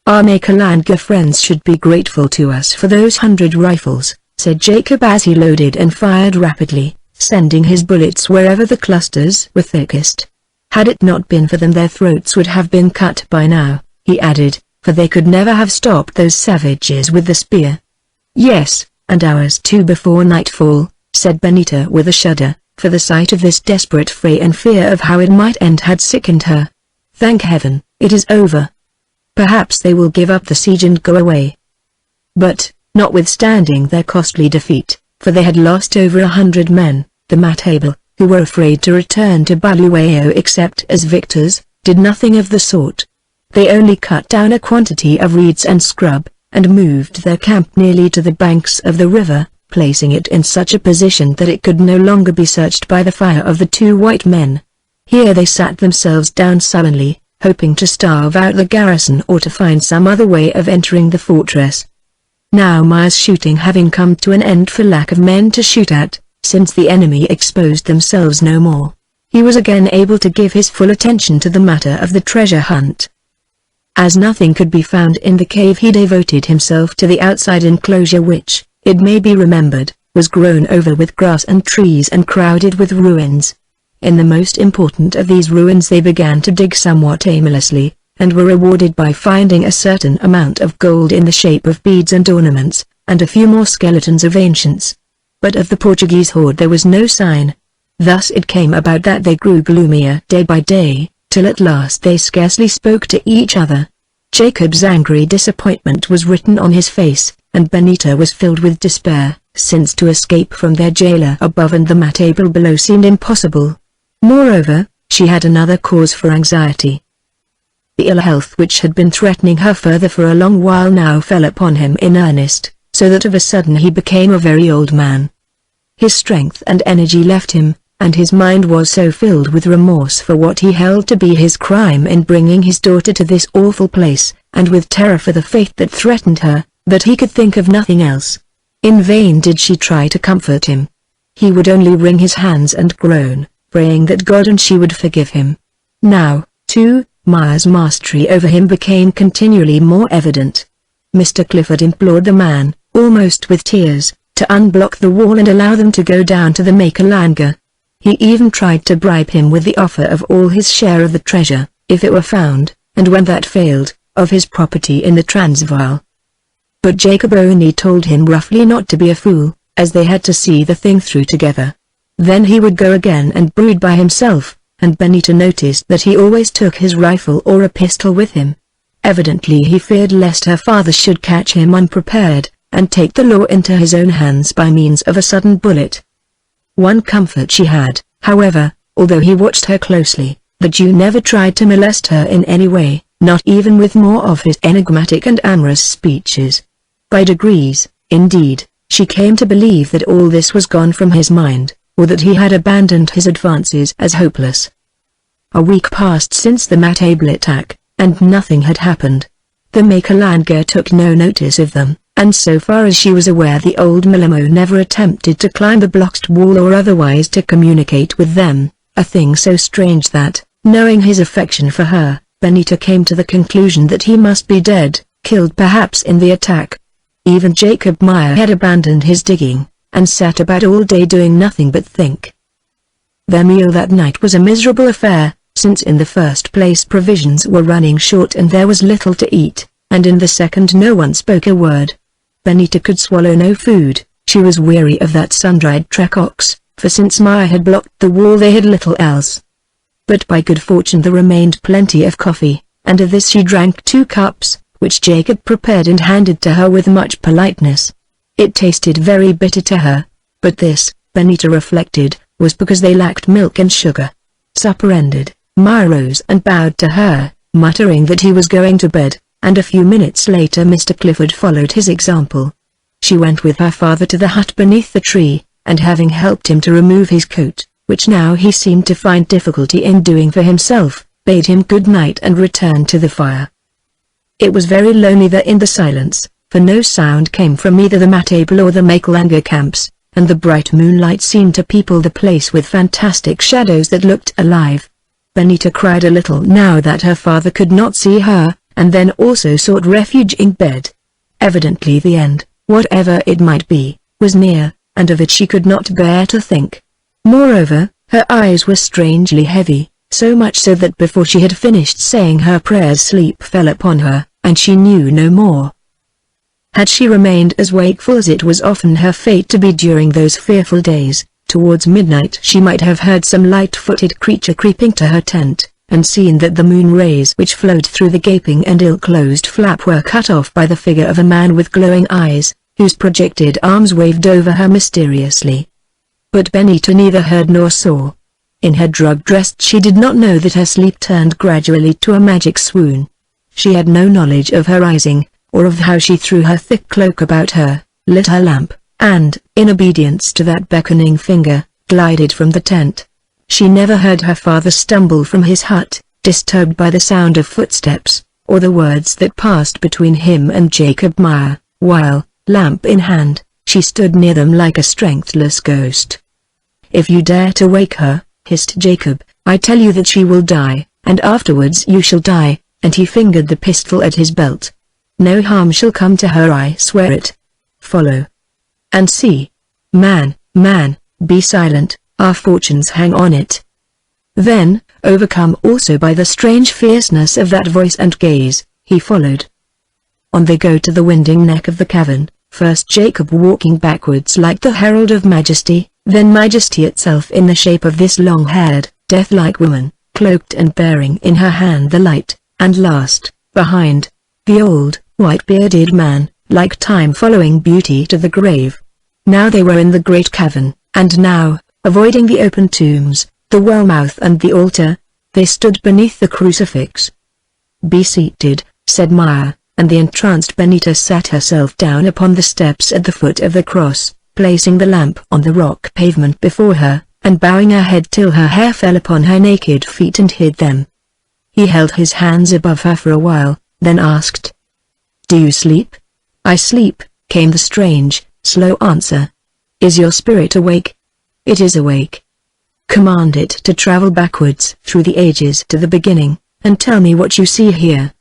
"Our Maklanger friends should be grateful to us for those 100 rifles," said Jacob as he loaded and fired rapidly, sending his bullets wherever the clusters were thickest. "Had it not been for them their throats would have been cut by now," he added, "for they could never have stopped those savages with the spear." "Yes, and ours too before nightfall," said Benita with a shudder, for the sight of this desperate fray and fear of how it might end had sickened her. "Thank heaven, it is over. Perhaps they will give up the siege and go away." But, notwithstanding their costly defeat, for they had lost over 100 men, the Matable, who were afraid to return to Buluwayo except as victors, did nothing of the sort. They only cut down a quantity of reeds and scrub, and moved their camp nearly to the banks of the river, placing it in such a position that it could no longer be searched by the fire of the two white men. Here they sat themselves down sullenly, hoping to starve out the garrison or to find some other way of entering the fortress. Now Myers' shooting having come to an end for lack of men to shoot at, since the enemy exposed themselves no more, he was again able to give his full attention to the matter of the treasure hunt. As nothing could be found in the cave he devoted himself to the outside enclosure which, it may be remembered, was grown over with grass and trees and crowded with ruins. In the most important of these ruins they began to dig somewhat aimlessly, and were rewarded by finding a certain amount of gold in the shape of beads and ornaments, and a few more skeletons of ancients. But of the Portuguese horde there was no sign. Thus it came about that they grew gloomier day by day, till at last they scarcely spoke to each other. Jacob's angry disappointment was written on his face, and Benita was filled with despair, since to escape from their jailer above and the Matable below seemed impossible. Moreover, she had another cause for anxiety. The ill health which had been threatening her further for a long while now fell upon him in earnest, so that of a sudden he became a very old man. His strength and energy left him, and his mind was so filled with remorse for what he held to be his crime in bringing his daughter to this awful place, and with terror for the fate that threatened her, that he could think of nothing else. In vain did she try to comfort him. He would only wring his hands and groan, praying that God and she would forgive him. Now, too, Myers' mastery over him became continually more evident. Mr. Clifford implored the man, almost with tears, to unblock the wall and allow them to go down to the Maklanger. He even tried to bribe him with the offer of all his share of the treasure, if it were found, and when that failed, of his property in the Transvaal. But Jacob only told him roughly not to be a fool, as they had to see the thing through together. Then he would go again and brood by himself, and Benita noticed that he always took his rifle or a pistol with him. Evidently he feared lest her father should catch him unprepared, and take the law into his own hands by means of a sudden bullet. One comfort she had, however, although he watched her closely, the Jew never tried to molest her in any way, not even with more of his enigmatic and amorous speeches. By degrees, indeed, she came to believe that all this was gone from his mind, or that he had abandoned his advances as hopeless. A week passed since the Matable attack, and nothing had happened. The Makalanger took no notice of them, and so far as she was aware the old Milimo never attempted to climb the blocked wall or otherwise to communicate with them, a thing so strange that, knowing his affection for her, Benita came to the conclusion that he must be dead, killed perhaps in the attack. Even Jacob Meyer had abandoned his digging, and sat about all day doing nothing but think. Their meal that night was a miserable affair, since in the first place provisions were running short and there was little to eat, and in the second no one spoke a word. Benita could swallow no food. She was weary of that sun-dried trek ox, for since Meyer had blocked the wall they had little else. But by good fortune there remained plenty of coffee, and of this she drank 2 cups, which Jacob prepared and handed to her with much politeness. It tasted very bitter to her, but this, Benita reflected, was because they lacked milk and sugar. Supper ended, Meyer rose and bowed to her, muttering that he was going to bed, and a few minutes later Mr. Clifford followed his example. She went with her father to the hut beneath the tree, and having helped him to remove his coat, which now he seemed to find difficulty in doing for himself, bade him good night and returned to the fire. It was very lonely there in the silence, for no sound came from either the Matable or the Makalanger camps, and the bright moonlight seemed to people the place with fantastic shadows that looked alive. Benita cried a little now that her father could not see her, and then also sought refuge in bed. Evidently the end, whatever it might be, was near, and of it she could not bear to think. Moreover, her eyes were strangely heavy, so much so that before she had finished saying her prayers sleep fell upon her, and she knew no more. Had she remained as wakeful as it was often her fate to be during those fearful days, towards midnight she might have heard some light-footed creature creeping to her tent, and seen that the moon rays which flowed through the gaping and ill-closed flap were cut off by the figure of a man with glowing eyes, whose projected arms waved over her mysteriously. But Benita neither heard nor saw. In her drug-dressed she did not know that her sleep turned gradually to a magic swoon. She had no knowledge of her rising, or of how she threw her thick cloak about her, lit her lamp, and, in obedience to that beckoning finger, glided from the tent. She never heard her father stumble from his hut, disturbed by the sound of footsteps, or the words that passed between him and Jacob Meyer, while, lamp in hand, she stood near them like a strengthless ghost. "If you dare to wake her," hissed Jacob, "I tell you that she will die, and afterwards you shall die," and he fingered the pistol at his belt. "No harm shall come to her, I swear it. Follow. And see. Man, be silent, our fortunes hang on it." Then, overcome also by the strange fierceness of that voice and gaze, he followed. On they go to the winding neck of the cavern, first Jacob walking backwards like the herald of majesty, then majesty itself in the shape of this long-haired, death-like woman, cloaked and bearing in her hand the light, and last, behind, the old, white-bearded man, like time following beauty to the grave. Now they were in the great cavern, and now, avoiding the open tombs, the well-mouth and the altar, they stood beneath the crucifix. "Be seated," said Meyer, and the entranced Benita sat herself down upon the steps at the foot of the cross, placing the lamp on the rock pavement before her, and bowing her head till her hair fell upon her naked feet and hid them. He held his hands above her for a while, then asked, "Do you sleep?" "I sleep," came the strange, slow answer. "Is your spirit awake?" "It is awake." "Command it to travel backwards through the ages to the beginning, and tell me what you see here."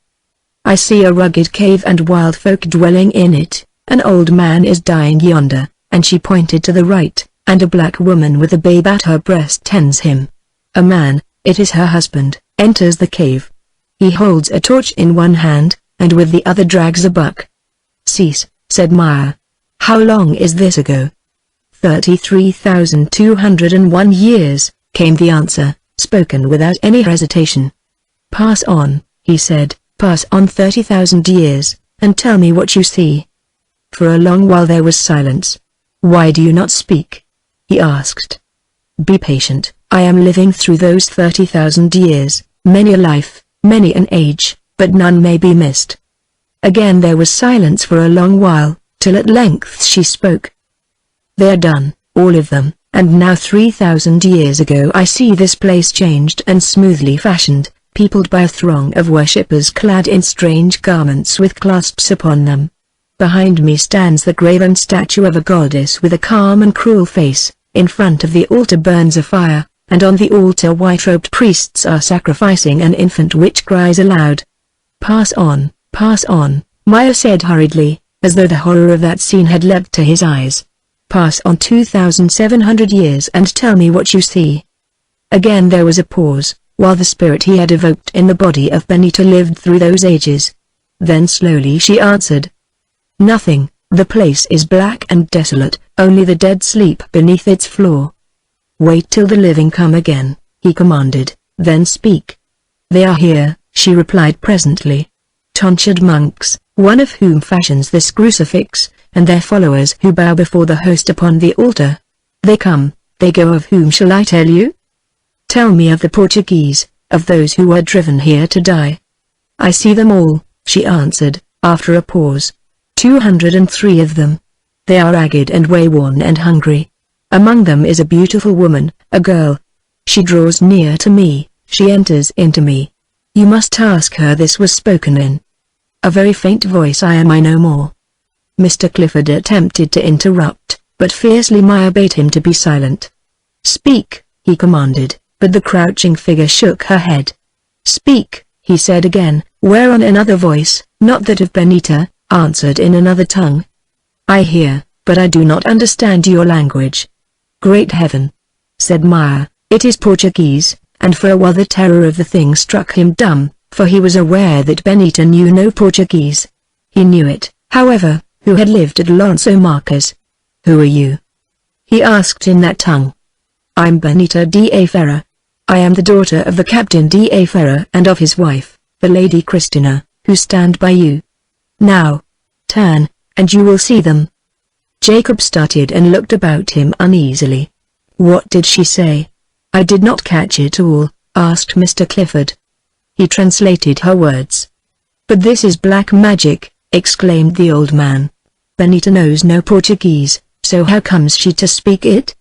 "I see a rugged cave and wild folk dwelling in it. An old man is dying yonder," and she pointed to the right, "and a black woman with a babe at her breast tends him. A man, it is her husband, enters the cave. He holds a torch in one hand, and with the other drags a buck." "Cease," said Meyer. "How long is this ago?" 33,201 years, came the answer, spoken without any hesitation. Pass on, he said, pass on 30,000 years, and tell me what you see. For a long while there was silence. Why do you not speak? He asked. Be patient, I am living through those 30,000 years, many a life, many an age, but none may be missed. Again there was silence for a long while, till at length she spoke. They are done, all of them, and now 3,000 years ago I see this place changed and smoothly fashioned, peopled by a throng of worshippers clad in strange garments with clasps upon them. Behind me stands the graven statue of a goddess with a calm and cruel face. In front of the altar burns a fire, and on the altar white-robed priests are sacrificing an infant which cries aloud. Pass on, Maya said hurriedly, as though the horror of that scene had leapt to his eyes. Pass on 2,700 years and tell me what you see. Again there was a pause, while the spirit he had evoked in the body of Benita lived through those ages. Then slowly she answered. Nothing, the place is black and desolate, only the dead sleep beneath its floor. Wait till the living come again, he commanded, then speak. They are here, she replied presently. Tonsured monks, one of whom fashions this crucifix, and their followers who bow before the host upon the altar. They come, they go, of whom shall I tell you? Tell me of the Portuguese, of those who were driven here to die. I see them all, she answered, after a pause. 203 of them. They are ragged and wayworn and hungry. Among them is a beautiful woman, a girl. She draws near to me, she enters into me. You must ask her. This was spoken in a very faint voice. I no more. Mr. Clifford attempted to interrupt, but fiercely Maya bade him to be silent. Speak, he commanded, but the crouching figure shook her head. Speak, he said again, whereon another voice, not that of Benita, answered in another tongue. I hear, but I do not understand your language. Great heaven, said Maya, it is Portuguese, and for a while the terror of the thing struck him dumb, for he was aware that Benita knew no Portuguese. He knew it, however, who had lived at Alonso Marques. Who are you? He asked in that tongue. I'm Benita de Ferrer. I am the daughter of the Captain de Ferrer and of his wife, the Lady Christina, who stand by you. Now, turn, and you will see them. Jacob started and looked about him uneasily. What did she say? I did not catch it all, asked Mr. Clifford. He translated her words. But this is black magic, exclaimed the old man. Benita knows no Portuguese, so how comes she to speak it?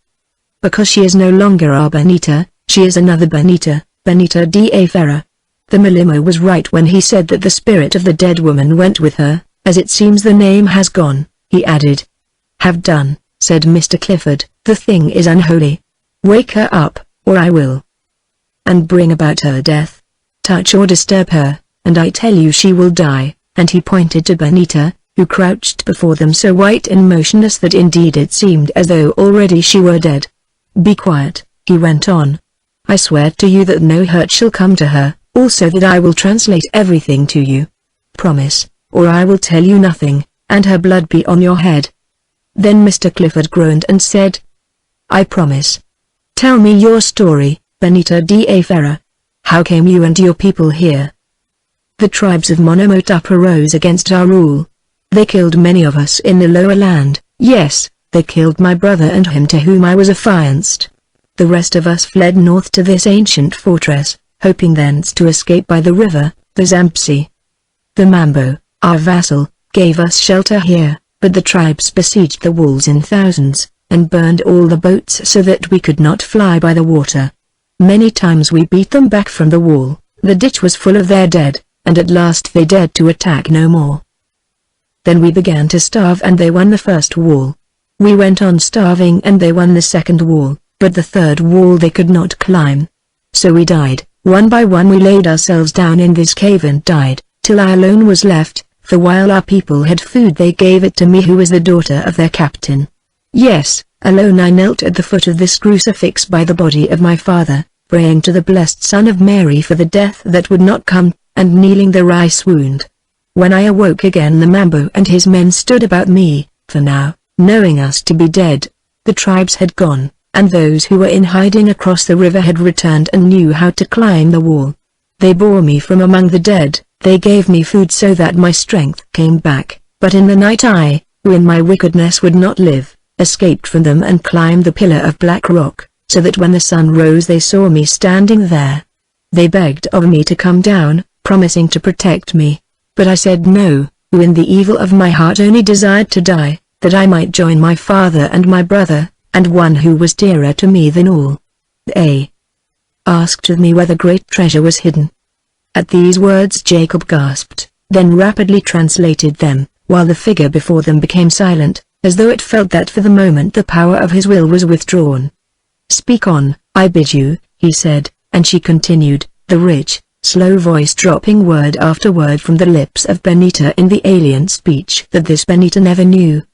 Because she is no longer our Benita, she is another Benita, Benita de Ferrer. The Malimo was right when he said that the spirit of the dead woman went with her, as it seems the name has gone, he added. Have done, said Mr. Clifford, the thing is unholy. Wake her up, or I will. And bring about her death. Touch or disturb her, and I tell you she will die, and he pointed to Benita, who crouched before them so white and motionless that indeed it seemed as though already she were dead. Be quiet, he went on. I swear to you that no hurt shall come to her. Also that I will translate everything to you. Promise, or I will tell you nothing, and her blood be on your head. Then Mr. Clifford groaned and said, I promise. Tell me your story, Benita de Ferrer. How came you and your people here? The tribes of Monomotapa rose against our rule. They killed many of us in the lower land. Yes, they killed my brother and him to whom I was affianced. The rest of us fled north to this ancient fortress, hoping thence to escape by the river, the Zambesi. The Mambo, our vassal, gave us shelter here, but the tribes besieged the walls in thousands, and burned all the boats so that we could not fly by the water. Many times we beat them back from the wall, the ditch was full of their dead, and at last they dared to attack no more. Then we began to starve and they won the first wall. We went on starving and they won the second wall, but the third wall they could not climb. So we died. One by one we laid ourselves down in this cave and died, till I alone was left, for while our people had food they gave it to me who was the daughter of their captain. Yes, alone I knelt at the foot of this crucifix by the body of my father, praying to the blessed Son of Mary for the death that would not come, and kneeling there I swooned. When I awoke again the Mambo and his men stood about me, for now, knowing us to be dead, The tribes had gone, and those who were in hiding across the river had returned and knew how to climb the wall. They bore me from among the dead, they gave me food so that my strength came back, but in the night I, who in my wickedness would not live, escaped from them and climbed the pillar of black rock, so that when the sun rose they saw me standing there. They begged of me to come down, promising to protect me. But I said no, who in the evil of my heart only desired to die, that I might join my father and my brother, and one who was dearer to me than all. They asked of me where the great treasure was hidden. At these words Jacob gasped, then rapidly translated them, while the figure before them became silent, as though it felt that for the moment the power of his will was withdrawn. "Speak on, I bid you," he said, and she continued, the rich, slow voice dropping word after word from the lips of Benita in the alien speech that this Benita never knew.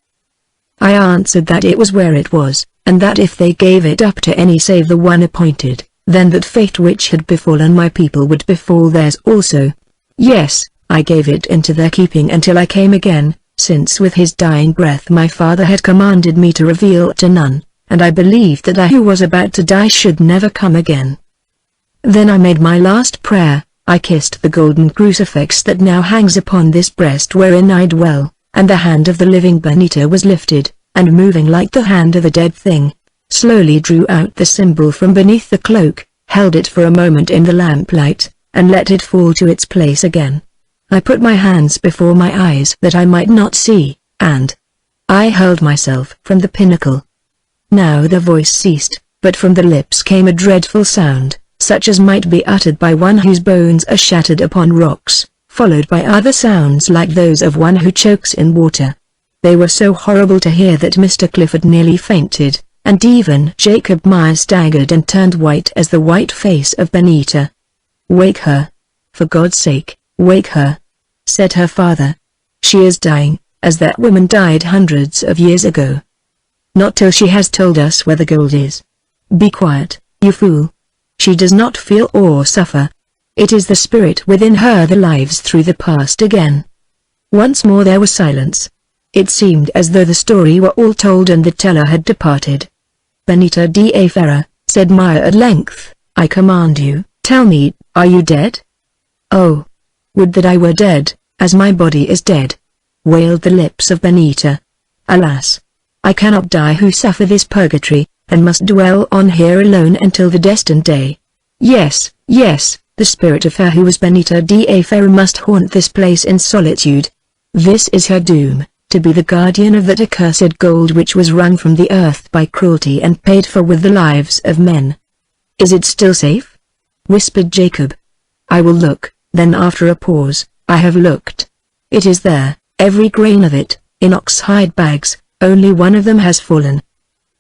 I answered that it was where it was, and that if they gave it up to any save the one appointed, then that fate which had befallen my people would befall theirs also. Yes, I gave it into their keeping until I came again, since with his dying breath my father had commanded me to reveal it to none, and I believed that I who was about to die should never come again. Then I made my last prayer, I kissed the golden crucifix that now hangs upon this breast wherein I dwell, and the hand of the living Benita was lifted, and moving like the hand of a dead thing, slowly drew out the symbol from beneath the cloak, held it for a moment in the lamplight, and let it fall to its place again. I put my hands before my eyes that I might not see, and I hurled myself from the pinnacle. Now the voice ceased, but from the lips came a dreadful sound, such as might be uttered by one whose bones are shattered upon rocks, followed by other sounds like those of one who chokes in water. They were so horrible to hear that Mr. Clifford nearly fainted, and even Jacob Meyer staggered and turned white as the white face of Benita. "Wake her. For God's sake, wake her," said her father. "She is dying, as that woman died hundreds of years ago. Not till she has told us where the gold is. Be quiet, you fool. She does not feel or suffer. It is the spirit within her that lives through the past again." Once more there was silence. It seemed as though the story were all told and the teller had departed. "Benita da Ferrer," said Meyer at length, "I command you, tell me, are you dead?" "Oh, would that I were dead, as my body is dead," wailed the lips of Benita. "Alas! I cannot die who suffer this purgatory, and must dwell on here alone until the destined day. Yes, yes, the spirit of her who was Benita da Ferrer must haunt this place in solitude. This is her doom, to be the guardian of that accursed gold which was wrung from the earth by cruelty and paid for with the lives of men." "Is it still safe?" whispered Jacob. "I will look." Then after a pause, "I have looked. It is there, every grain of it, in ox-hide bags, only one of them has fallen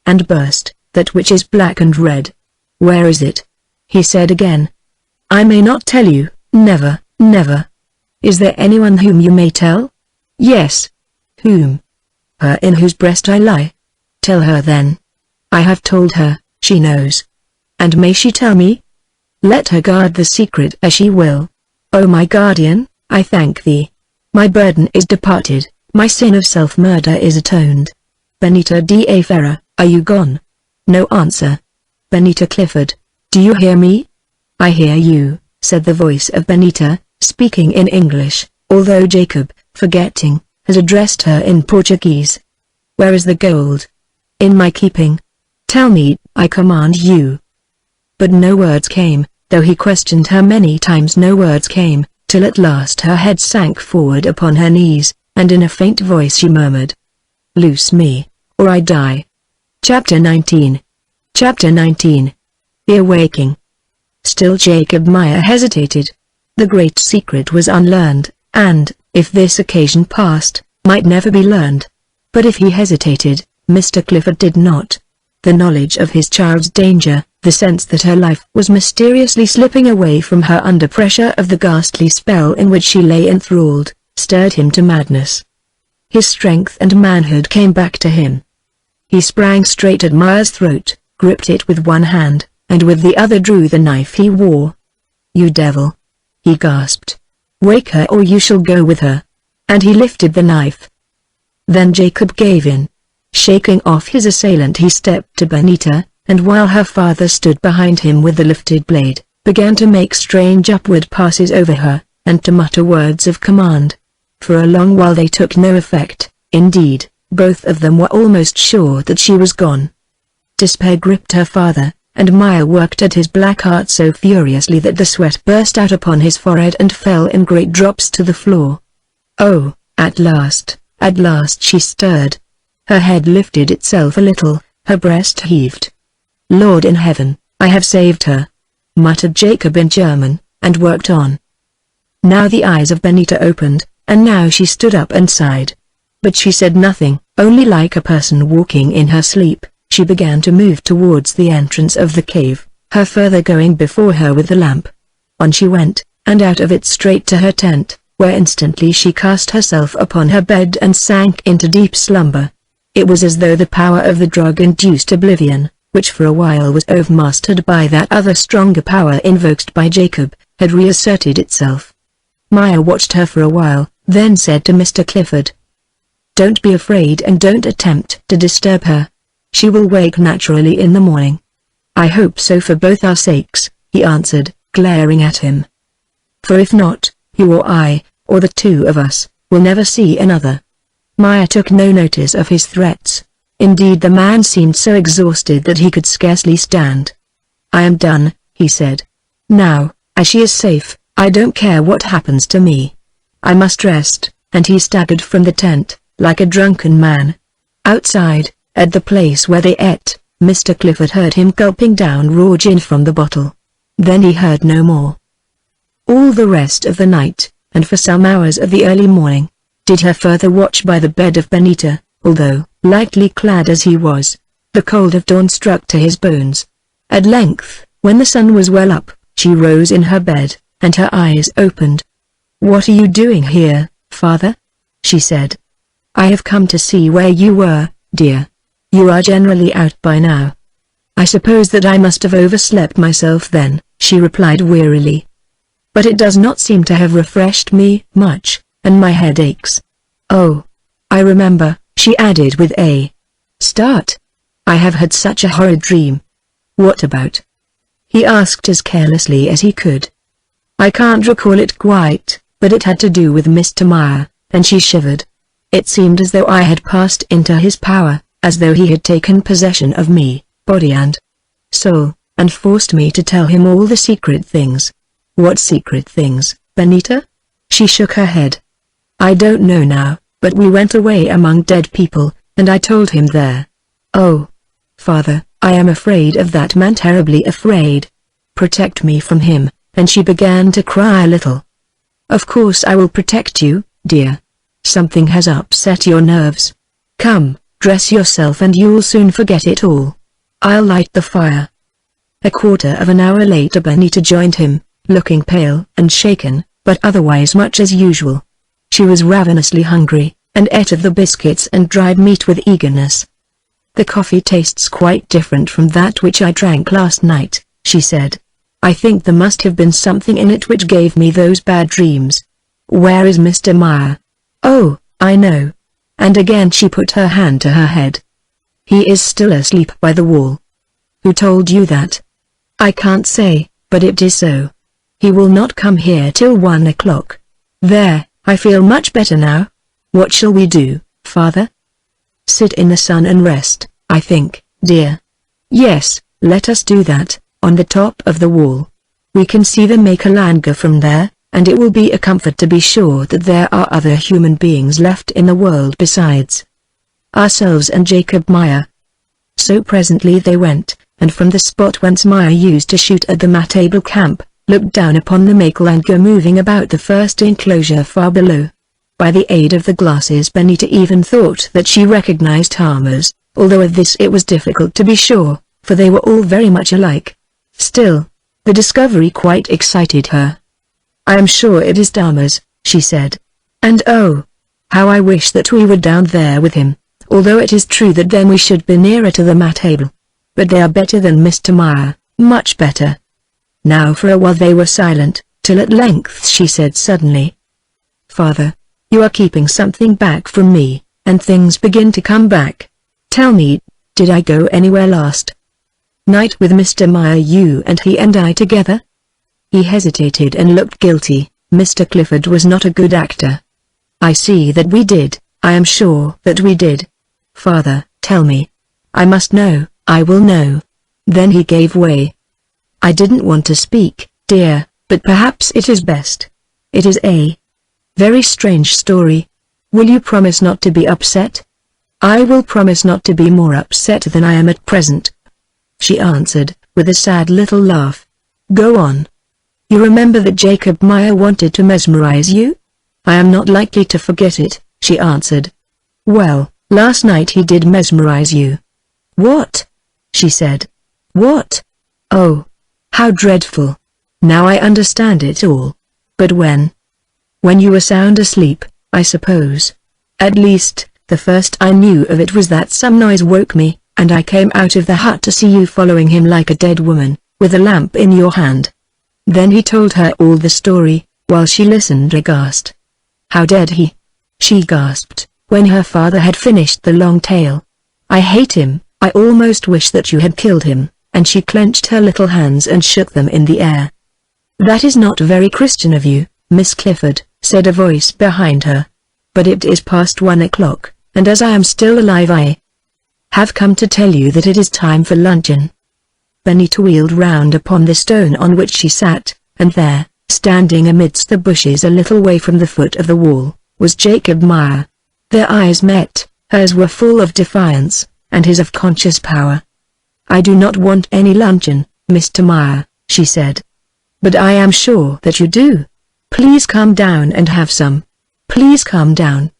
and burst, that which is black and red." "Where is it?" he said again. "I may not tell you, never, never." "Is there anyone whom you may tell?" "Yes." "Whom?" "Her in whose breast I lie." "Tell her then." "I have told her, she knows." "And may she tell me?" "Let her guard the secret as she will." "O my guardian, I thank thee. My burden is departed, my sin of self-murder is atoned." "Benita da Ferrer, are you gone?" No answer. "Benita Clifford, do you hear me?" "I hear you," said the voice of Benita, speaking in English, although Jacob, forgetting, had addressed her in Portuguese. "Where is the gold?" "In my keeping." "Tell me, I command you." But no words came, though he questioned her many times no words came, till at last her head sank forward upon her knees, and in a faint voice she murmured, "Loose me, or I die." Chapter 19. Chapter 19. The Awaking. Still Jacob Meyer hesitated. The great secret was unlearned, and, if this occasion passed, might never be learned. But if he hesitated, Mr. Clifford did not. The knowledge of his child's danger, the sense that her life was mysteriously slipping away from her under pressure of the ghastly spell in which she lay enthralled, stirred him to madness. His strength and manhood came back to him. He sprang straight at Meyer's throat, gripped it with one hand, and with the other drew the knife he wore. "You devil!" he gasped. "Wake her or you shall go with her." And he lifted the knife. Then Jacob gave in. Shaking off his assailant, he stepped to Benita, and while her father stood behind him with the lifted blade, began to make strange upward passes over her, and to mutter words of command. For a long while they took no effect. Indeed, both of them were almost sure that she was gone. Despair gripped her father, and Maya worked at his black heart so furiously that the sweat burst out upon his forehead and fell in great drops to the floor. Oh, at last she stirred. Her head lifted itself a little, her breast heaved. Lord in heaven, I have saved her, muttered Jacob in German, and worked on. Now the eyes of Benita opened, and now she stood up and sighed. But she said nothing, only like a person walking in her sleep, she began to move towards the entrance of the cave, her father going before her with the lamp. On she went, and out of it straight to her tent, where instantly she cast herself upon her bed and sank into deep slumber. It was as though the power of the drug-induced oblivion, which for a while was overmastered by that other stronger power invoked by Jacob, had reasserted itself. Maya watched her for a while, then said to Mr. Clifford, "Don't be afraid and don't attempt to disturb her. She will wake naturally in the morning." "I hope so for both our sakes," he answered, glaring at him. "For if not, you or I, or the two of us, will never see another." Maya took no notice of his threats. Indeed, the man seemed so exhausted that he could scarcely stand. "I am done," he said. "Now, as she is safe, I don't care what happens to me. I must rest," and he staggered from the tent, like a drunken man. Outside, at the place where they ate, Mr. Clifford heard him gulping down raw gin from the bottle. Then he heard no more. All the rest of the night, and for some hours of the early morning, did her father watch by the bed of Benita, although, lightly clad as he was, the cold of dawn struck to his bones. At length, when the sun was well up, she rose in her bed, and her eyes opened. "What are you doing here, father?" she said. "I have come to see where you were, dear. You are generally out by now." "I suppose that I must have overslept myself then," she replied wearily. "But it does not seem to have refreshed me much, and my head aches. Oh, I remember," she added with a start. "I have had such a horrid dream." "What about?" he asked as carelessly as he could. "I can't recall it quite, but it had to do with Mr. Meyer," and she shivered. "It seemed as though I had passed into his power, as though he had taken possession of me, body and soul, and forced me to tell him all the secret things." "What secret things, Benita?" She shook her head. "I don't know now, but we went away among dead people, and I told him there." "Oh, father, I am afraid of that man, terribly afraid. Protect me from him," and she began to cry a little. "Of course I will protect you, dear. Something has upset your nerves. Come, dress yourself and you'll soon forget it all. I'll light the fire." A quarter of an hour later Benita joined him, looking pale and shaken, but otherwise much as usual. She was ravenously hungry, and ate of the biscuits and dried meat with eagerness. "The coffee tastes quite different from that which I drank last night," she said. "I think there must have been something in it which gave me those bad dreams. Where is Mr. Meyer?" "Oh, I know." And again she put her hand to her head. "He is still asleep by the wall." "Who told you that?" "I can't say, but it is so. He will not come here till 1 o'clock. There, I feel much better now. What shall we do, father?" "Sit in the sun and rest, I think, dear." "Yes, let us do that, on the top of the wall. We can see the Makalanga from there, and it will be a comfort to be sure that there are other human beings left in the world besides ourselves and Jacob Meyer." So presently they went, and from the spot whence Meyer used to shoot at the Matable camp, looked down upon the Makalanga moving about the first enclosure far below. By the aid of the glasses Benita even thought that she recognized Hamas, although of this it was difficult to be sure, for they were all very much alike. Still, the discovery quite excited her. "I am sure it is Dharma's," she said. "And oh, how I wish that we were down there with him, although it is true that then we should be nearer to the Matable. But they are better than Mr. Meyer, much better." Now for a while they were silent, till at length she said suddenly, "Father, you are keeping something back from me, and things begin to come back Tell me, did I go anywhere last night with Mr. Meyer, you and he and I together? He hesitated and looked guilty. Mr. Clifford was not a good actor. I see that we did. I am sure that we did. Father, tell me. I must know. I will know. Then he gave way. I didn't want to speak, dear, but perhaps it is best. It is a very strange story. Will you promise not to be upset? I will promise not to be more upset than I am at present, she answered, with a sad little laugh. Go on. You remember that Jacob Meyer wanted to mesmerize you? I am not likely to forget it, she answered. Well, last night he did mesmerize you. What? She said. What? Oh, how dreadful. Now I understand it all. But when? When you were sound asleep, I suppose. At least, the first I knew of it was that some noise woke me, and I came out of the hut to see you following him like a dead woman, with a lamp in your hand. Then he told her all the story, while she listened aghast. How dead he? She gasped, when her father had finished the long tale. I hate him, I almost wish that you had killed him, and she clenched her little hands and shook them in the air. That is not very Christian of you, Miss Clifford, said a voice behind her. But it is past 1 o'clock, and as I am still alive I have come to tell you that it is time for luncheon. Benita wheeled round upon the stone on which she sat, and there, standing amidst the bushes a little way from the foot of the wall, was Jacob Meyer. Their eyes met, hers were full of defiance, and his of conscious power. I do not want any luncheon, Mr. Meyer, she said. But I am sure that you do. Please come down and have some. Please come down.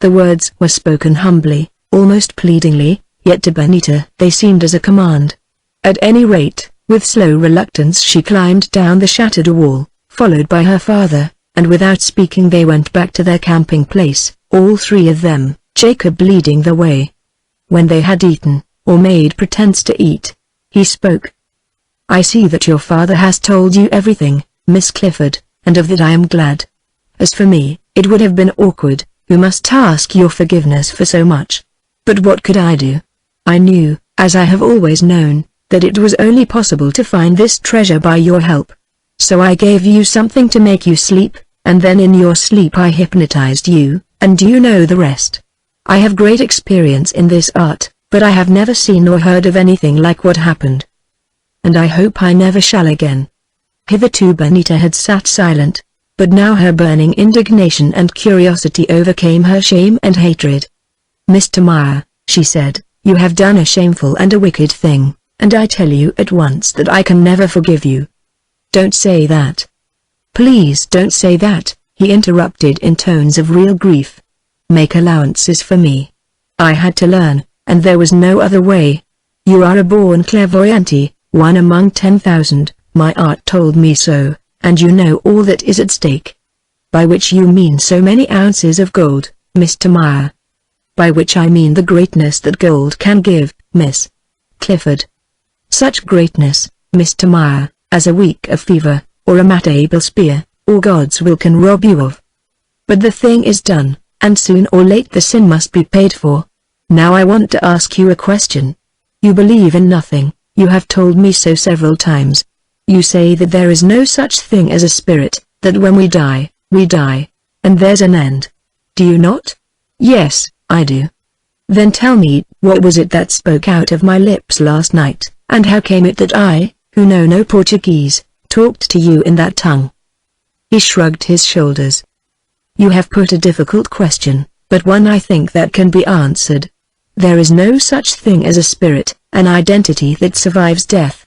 The words were spoken humbly, almost pleadingly, yet to Benita they seemed as a command. At any rate, with slow reluctance she climbed down the shattered wall, followed by her father, and without speaking they went back to their camping place, all three of them, Jacob leading the way. When they had eaten, or made pretense to eat, he spoke. I see that your father has told you everything, Miss Clifford, and of that I am glad. As for me, it would have been awkward, who must ask your forgiveness for so much. But what could I do? I knew, as I have always known, that it was only possible to find this treasure by your help. So I gave you something to make you sleep, and then in your sleep I hypnotized you, and you know the rest. I have great experience in this art, but I have never seen or heard of anything like what happened. And I hope I never shall again. Hitherto Benita had sat silent, but now her burning indignation and curiosity overcame her shame and hatred. Mr. Meyer, she said, you have done a shameful and a wicked thing, and I tell you at once that I can never forgive you. Don't say that. Please don't say that, he interrupted in tones of real grief. Make allowances for me. I had to learn, and there was no other way. You are a born clairvoyante, one among 10,000, my art told me so, and you know all that is at stake. By which you mean so many ounces of gold, Mr. Meyer. By which I mean the greatness that gold can give, Miss Clifford. Such greatness, Mr. Meyer, as a week of fever, or a matable spear, or God's will can rob you of. But the thing is done, and soon or late the sin must be paid for. Now I want to ask you a question. You believe in nothing, you have told me so several times. You say that there is no such thing as a spirit, that when we die, and there's an end. Do you not? Yes, I do. Then tell me, what was it that spoke out of my lips last night, and how came it that I, who know no Portuguese, talked to you in that tongue? He shrugged his shoulders. You have put a difficult question, but one I think that can be answered. There is no such thing as a spirit, an identity that survives death.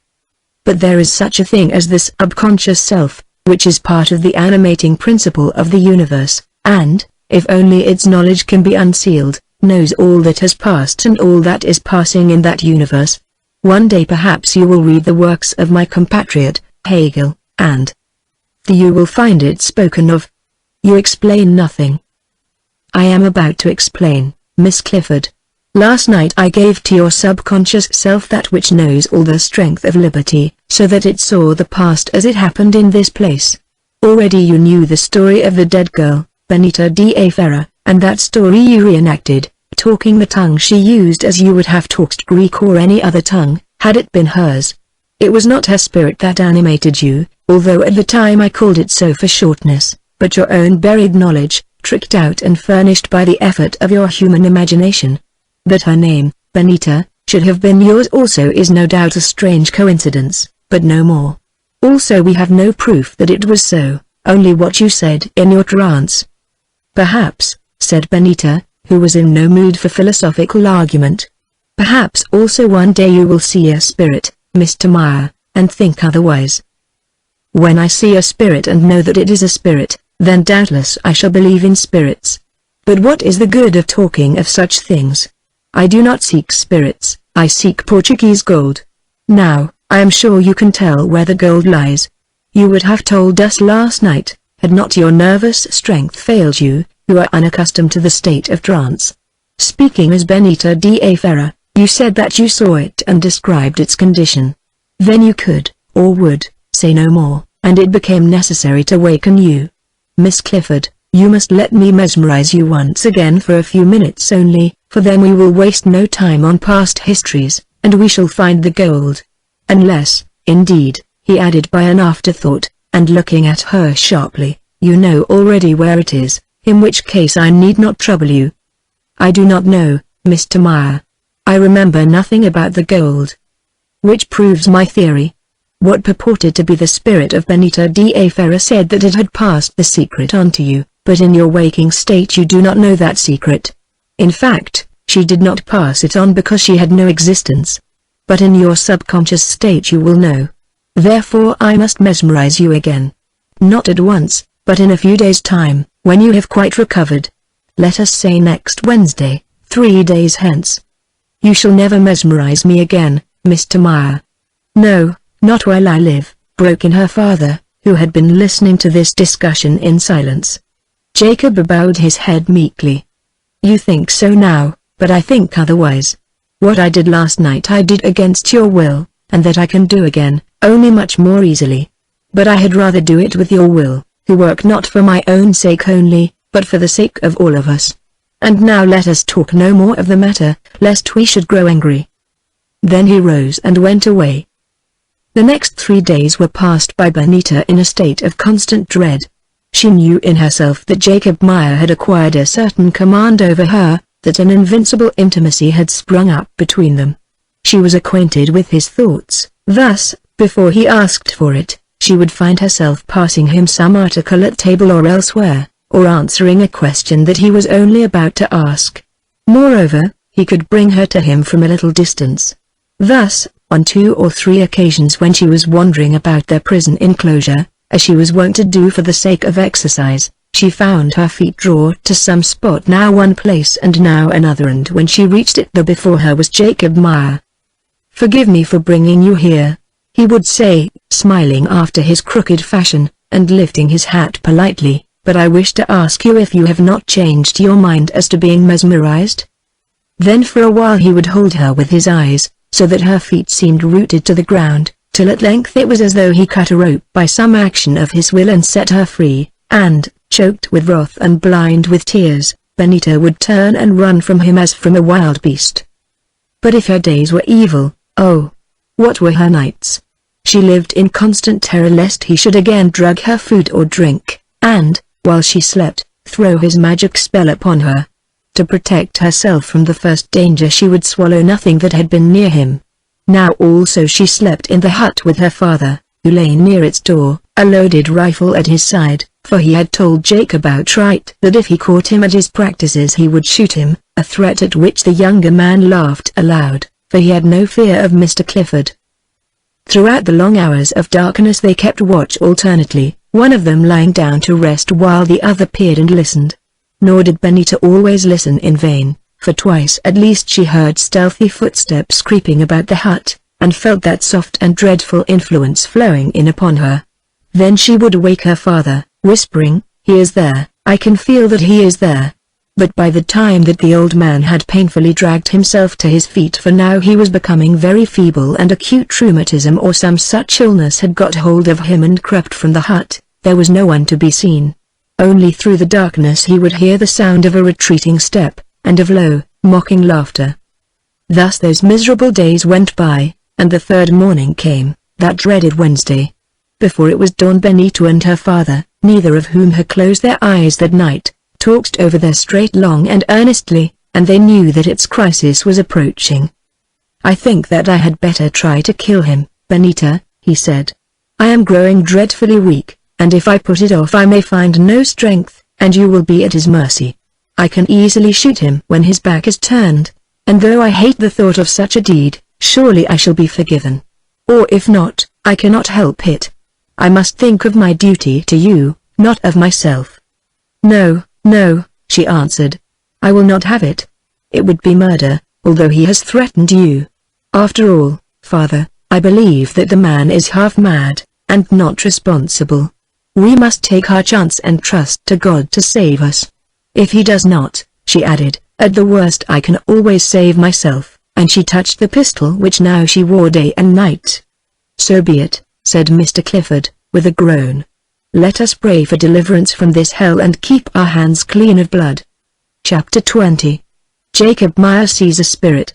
But there is such a thing as this subconscious self, which is part of the animating principle of the universe, and, if only its knowledge can be unsealed, knows all that has passed and all that is passing in that universe. One day perhaps you will read the works of my compatriot, Haggard, and you will find it spoken of. You explain nothing. I am about to explain, Miss Clifford. Last night I gave to your subconscious self that which knows all the strength of liberty, so that it saw the past as it happened in this place. Already you knew the story of the dead girl, Benita de Ferrer, and that story you reenacted, talking the tongue she used as you would have talked Greek or any other tongue, had it been hers. It was not her spirit that animated you, although at the time I called it so for shortness, but your own buried knowledge, tricked out and furnished by the effort of your human imagination. That her name, Benita, should have been yours also is no doubt a strange coincidence, but no more. Also we have no proof that it was so, only what you said in your trance. Perhaps, said Benita, who was in no mood for philosophical argument. Perhaps also one day you will see a spirit, Mr. Meyer, and think otherwise. When I see a spirit and know that it is a spirit, then doubtless I shall believe in spirits. But what is the good of talking of such things? I do not seek spirits, I seek Portuguese gold. Now, I am sure you can tell where the gold lies. You would have told us last night, had not your nervous strength failed you, who are unaccustomed to the state of trance. Speaking as Benita da Ferra, you said that you saw it and described its condition. Then you could, or would, say no more, and it became necessary to waken you. Miss Clifford, you must let me mesmerize you once again for a few minutes only, for then we will waste no time on past histories, and we shall find the gold. Unless, indeed, he added by an afterthought, and looking at her sharply, you know already where it is, in which case I need not trouble you. I do not know, Mr. Meyer. I remember nothing about the gold. Which proves my theory. What purported to be the spirit of Benita da Ferra said that it had passed the secret on to you, but in your waking state you do not know that secret. In fact, she did not pass it on because she had no existence. But in your subconscious state you will know. Therefore I must mesmerize you again. Not at once, but in a few days' time, when you have quite recovered. Let us say next Wednesday, 3 days hence. You shall never mesmerize me again, Mr. Meyer. No, not while I live, broke in her father, who had been listening to this discussion in silence. Jacob bowed his head meekly. You think so now, but I think otherwise. What I did last night I did against your will, and that I can do again, only much more easily. But I had rather do it with your will, who work not for my own sake only, but for the sake of all of us. And now let us talk no more of the matter, lest we should grow angry. Then he rose and went away. The next 3 days were passed by Benita in a state of constant dread. She knew in herself that Jacob Meyer had acquired a certain command over her, that an invincible intimacy had sprung up between them. She was acquainted with his thoughts, thus, before he asked for it, she would find herself passing him some article at table or elsewhere, or answering a question that he was only about to ask. Moreover, he could bring her to him from a little distance. Thus, on 2 or 3 occasions when she was wandering about their prison enclosure, as she was wont to do for the sake of exercise, she found her feet draw to some spot now one place and now another, and when she reached it there before her was Jacob Meyer. Forgive me for bringing you here, he would say, smiling after his crooked fashion, and lifting his hat politely, but I wish to ask you if you have not changed your mind as to being mesmerized? Then for a while he would hold her with his eyes, so that her feet seemed rooted to the ground, till at length it was as though he cut a rope by some action of his will and set her free, and, choked with wrath and blind with tears, Benita would turn and run from him as from a wild beast. But if her days were evil, oh, what were her nights? She lived in constant terror lest he should again drug her food or drink, and, while she slept, throw his magic spell upon her. To protect herself from the first danger she would swallow nothing that had been near him. Now also she slept in the hut with her father, who lay near its door, a loaded rifle at his side, for he had told Jacob outright that if he caught him at his practices he would shoot him, a threat at which the younger man laughed aloud, for he had no fear of Mr. Clifford. Throughout the long hours of darkness they kept watch alternately, one of them lying down to rest while the other peered and listened. Nor did Benita always listen in vain, for twice at least she heard stealthy footsteps creeping about the hut, and felt that soft and dreadful influence flowing in upon her. Then she would wake her father, whispering, "He is there, I can feel that he is there." But by the time that the old man had painfully dragged himself to his feet, for now he was becoming very feeble and acute rheumatism or some such illness had got hold of him and crept from the hut, there was no one to be seen. Only through the darkness he would hear the sound of a retreating step, and of low, mocking laughter. Thus those miserable days went by, and the third morning came, that dreaded Wednesday. Before it was dawn, Benita and her father, neither of whom had closed their eyes that night, talked over their straight long and earnestly, and they knew that its crisis was approaching. "I think that I had better try to kill him, Benita," he said. "I am growing dreadfully weak, and if I put it off I may find no strength, and you will be at his mercy. I can easily shoot him when his back is turned, and though I hate the thought of such a deed, surely I shall be forgiven. Or if not, I cannot help it. I must think of my duty to you, not of myself." "No, no," she answered. "I will not have it. It would be murder, although he has threatened you. After all, father, I believe that the man is half mad, and not responsible. We must take our chance and trust to God to save us. If he does not," she added, "at the worst I can always save myself," and she touched the pistol which now she wore day and night. "So be it," said Mr. Clifford, with a groan. "Let us pray for deliverance from this hell and keep our hands clean of blood." Chapter 20. Jacob Meyer sees a spirit.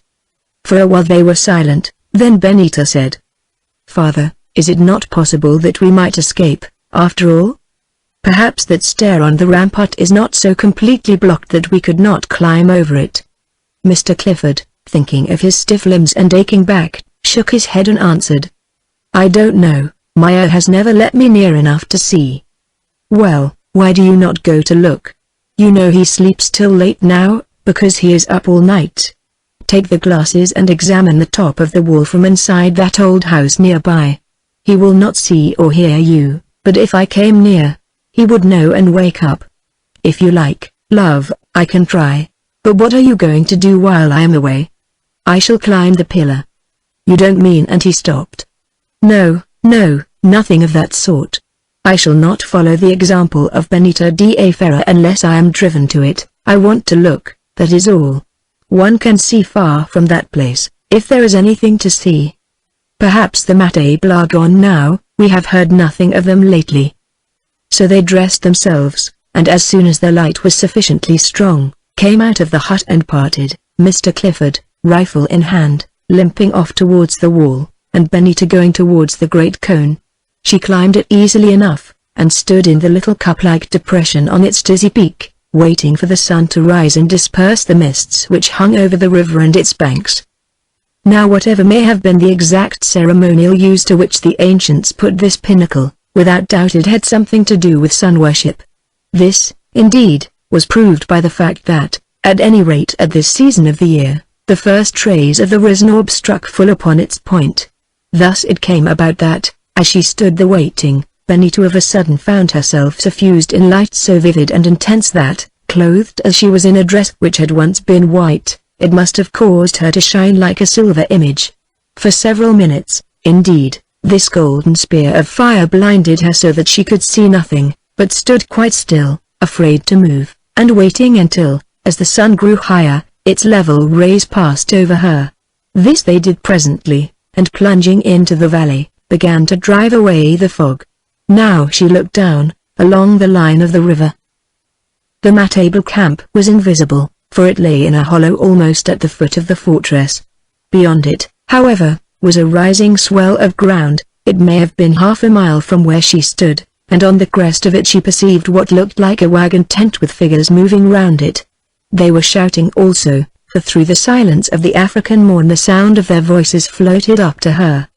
For a while they were silent, then Benita said, "Father, is it not possible that we might escape, after all? Perhaps that stair on the rampart is not so completely blocked that we could not climb over it." Mr. Clifford, thinking of his stiff limbs and aching back, shook his head and answered, "I don't know, Meyer has never let me near enough to see." "Well, why do you not go to look? You know he sleeps till late now, because he is up all night. Take the glasses and examine the top of the wall from inside that old house nearby. He will not see or hear you, but if I came near, he would know and wake up. If you like, love, I can try. But what are you going to do while I am away?" "I shall climb the pillar." "You don't mean—" and he stopped. "No, no, nothing of that sort. I shall not follow the example of Benita da Ferrer unless I am driven to it. I want to look, that is all. One can see far from that place, if there is anything to see. Perhaps the Matable are gone now, we have heard nothing of them lately." So they dressed themselves, and as soon as the light was sufficiently strong, came out of the hut and parted, Mr. Clifford, rifle in hand, limping off towards the wall, and Benita going towards the great cone. She climbed it easily enough, and stood in the little cup-like depression on its dizzy peak, waiting for the sun to rise and disperse the mists which hung over the river and its banks. Now whatever may have been the exact ceremonial use to which the ancients put this pinnacle, without doubt it had something to do with sun worship. This, indeed, was proved by the fact that, at any rate at this season of the year, the first rays of the risen orb struck full upon its point. Thus it came about that, as she stood there waiting, Benita of a sudden found herself suffused in light so vivid and intense that, clothed as she was in a dress which had once been white, it must have caused her to shine like a silver image. For several minutes, indeed, this golden spear of fire blinded her so that she could see nothing, but stood quite still, afraid to move, and waiting until, as the sun grew higher, its level rays passed over her. This they did presently, and plunging into the valley, began to drive away the fog. Now she looked down, along the line of the river. The Matable camp was invisible, for it lay in a hollow almost at the foot of the fortress. Beyond it, however, was a rising swell of ground. It may have been half a mile from where she stood, and on the crest of it she perceived what looked like a wagon tent with figures moving round it. They were shouting also, for through the silence of the African morn the sound of their voices floated up to her.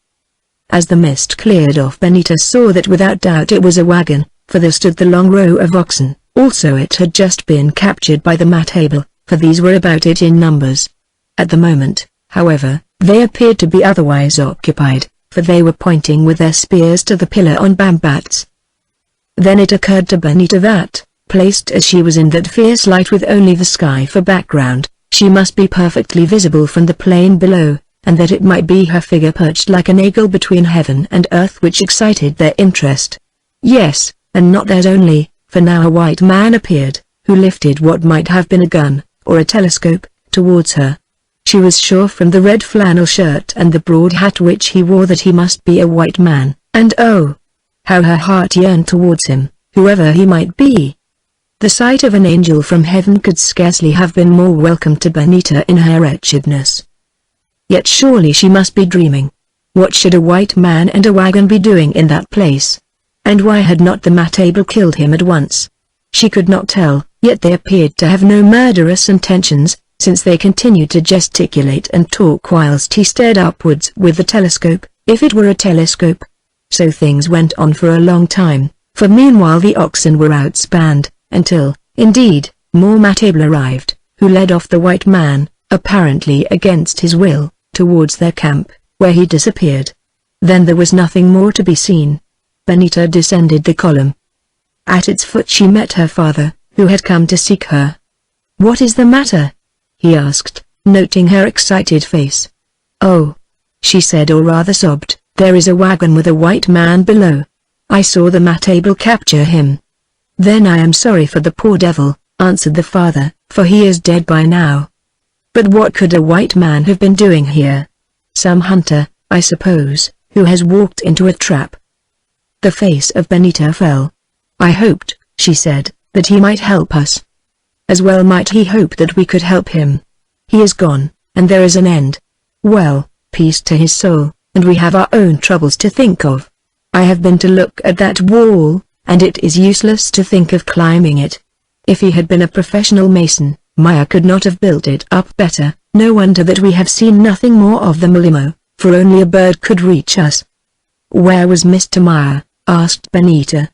As the mist cleared off, Benita saw that without doubt it was a wagon, for there stood the long row of oxen. Also it had just been captured by the Matable, for these were about it in numbers. At the moment, however, they appeared to be otherwise occupied, for they were pointing with their spears to the pillar on bambats. Then it occurred to Benita that, placed as she was in that fierce light with only the sky for background, she must be perfectly visible from the plain below, and that it might be her figure perched like an eagle between heaven and earth which excited their interest. Yes, and not theirs only, for now a white man appeared, who lifted what might have been a gun, or a telescope, towards her. She was sure from the red flannel shirt and the broad hat which he wore that he must be a white man, and oh! how her heart yearned towards him, whoever he might be. The sight of an angel from heaven could scarcely have been more welcome to Benita in her wretchedness. Yet surely she must be dreaming. What should a white man and a wagon be doing in that place? And why had not the matable killed him at once? She could not tell, yet they appeared to have no murderous intentions, since they continued to gesticulate and talk whilst he stared upwards with the telescope, if it were a telescope. So things went on for a long time, for meanwhile the oxen were outspanned, until, indeed, more matable arrived, who led off the white man, apparently against his will, towards their camp, where he disappeared. Then there was nothing more to be seen. Benita descended the column. At its foot she met her father, who had come to seek her. "What is the matter?" he asked, noting her excited face. "Oh," she said, or rather sobbed, "there is a wagon with a white man below. I saw the matable capture him." "Then I am sorry for the poor devil," answered the father, "for he is dead by now." "But what could a white man have been doing here? Some hunter, I suppose, who has walked into a trap." The face of Benita fell. "I hoped," she said, "that he might help us. As well might he hope that we could help him. He is gone, and there is an end. Well, peace to his soul, and we have our own troubles to think of. I have been to look at that wall, and it is useless to think of climbing it. If he had been a professional mason, Maya could not have built it up better. No wonder that we have seen nothing more of the Mulimo, for only a bird could reach us." "Where was Mr. Maya?" asked Benita.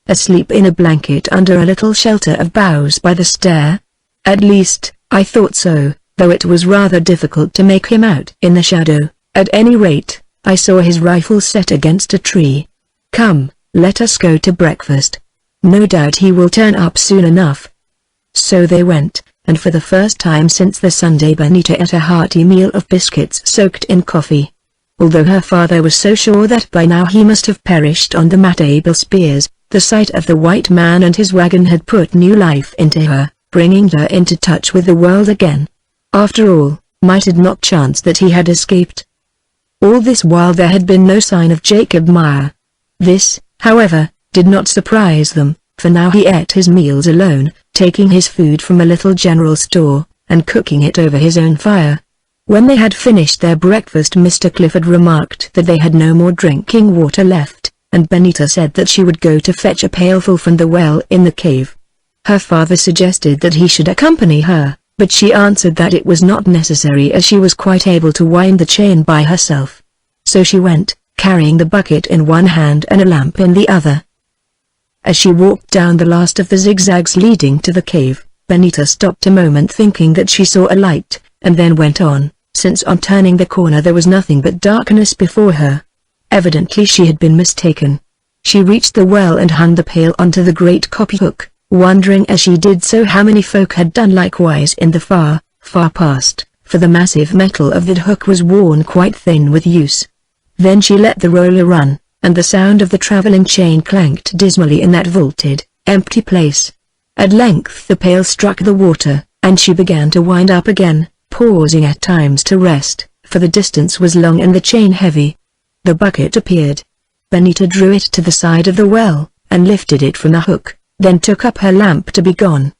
"Asleep in a blanket under a little shelter of boughs by the stair. At least, I thought so, though it was rather difficult to make him out in the shadow. At any rate, I saw his rifle set against a tree. Come, let us go to breakfast. No doubt he will turn up soon enough." So they went, and for the first time since the Sunday Benita ate a hearty meal of biscuits soaked in coffee. Although her father was so sure that by now he must have perished on the matable spears, the sight of the white man and his wagon had put new life into her, bringing her into touch with the world again. After all, might it not chance that he had escaped? All this while there had been no sign of Jacob Meyer. This, however, did not surprise them, for now he ate his meals alone, taking his food from a little general store, and cooking it over his own fire. When they had finished their breakfast, Mr. Clifford remarked that they had no more drinking water left, and Benita said that she would go to fetch a pailful from the well in the cave. Her father suggested that he should accompany her, but she answered that it was not necessary as she was quite able to wind the chain by herself. So she went, carrying the bucket in one hand and a lamp in the other. As she walked down the last of the zigzags leading to the cave, Benita stopped a moment thinking that she saw a light, and then went on, since on turning the corner there was nothing but darkness before her. Evidently she had been mistaken. She reached the well and hung the pail onto the great copy hook, wondering as she did so how many folk had done likewise in the far, far past, for the massive metal of that hook was worn quite thin with use. Then she let the roller run, and the sound of the traveling chain clanked dismally in that vaulted, empty place. At length the pail struck the water, and she began to wind up again, pausing at times to rest, for the distance was long and the chain heavy. The bucket appeared. Benita drew it to the side of the well, and lifted it from the hook, then took up her lamp to be gone.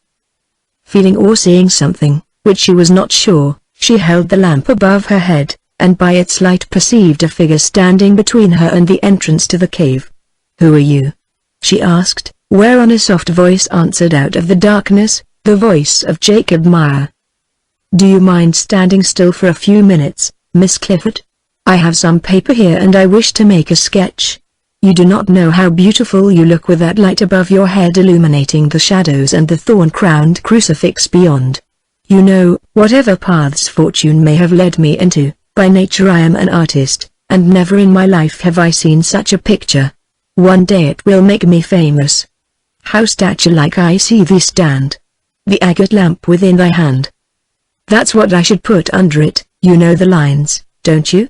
Feeling or seeing something, which she was not sure, she held the lamp above her head, and by its light perceived a figure standing between her and the entrance to the cave. "Who are you?" she asked, whereon a soft voice answered out of the darkness, the voice of Jacob Meyer. "Do you mind standing still for a few minutes, Miss Clifford? I have some paper here and I wish to make a sketch. You do not know how beautiful you look with that light above your head illuminating the shadows and the thorn-crowned crucifix beyond. You know, whatever paths fortune may have led me into, by nature I am an artist, and never in my life have I seen such a picture. One day it will make me famous. How statue-like I see thee stand. The agate lamp within thy hand. That's what I should put under it. You know the lines, don't you?"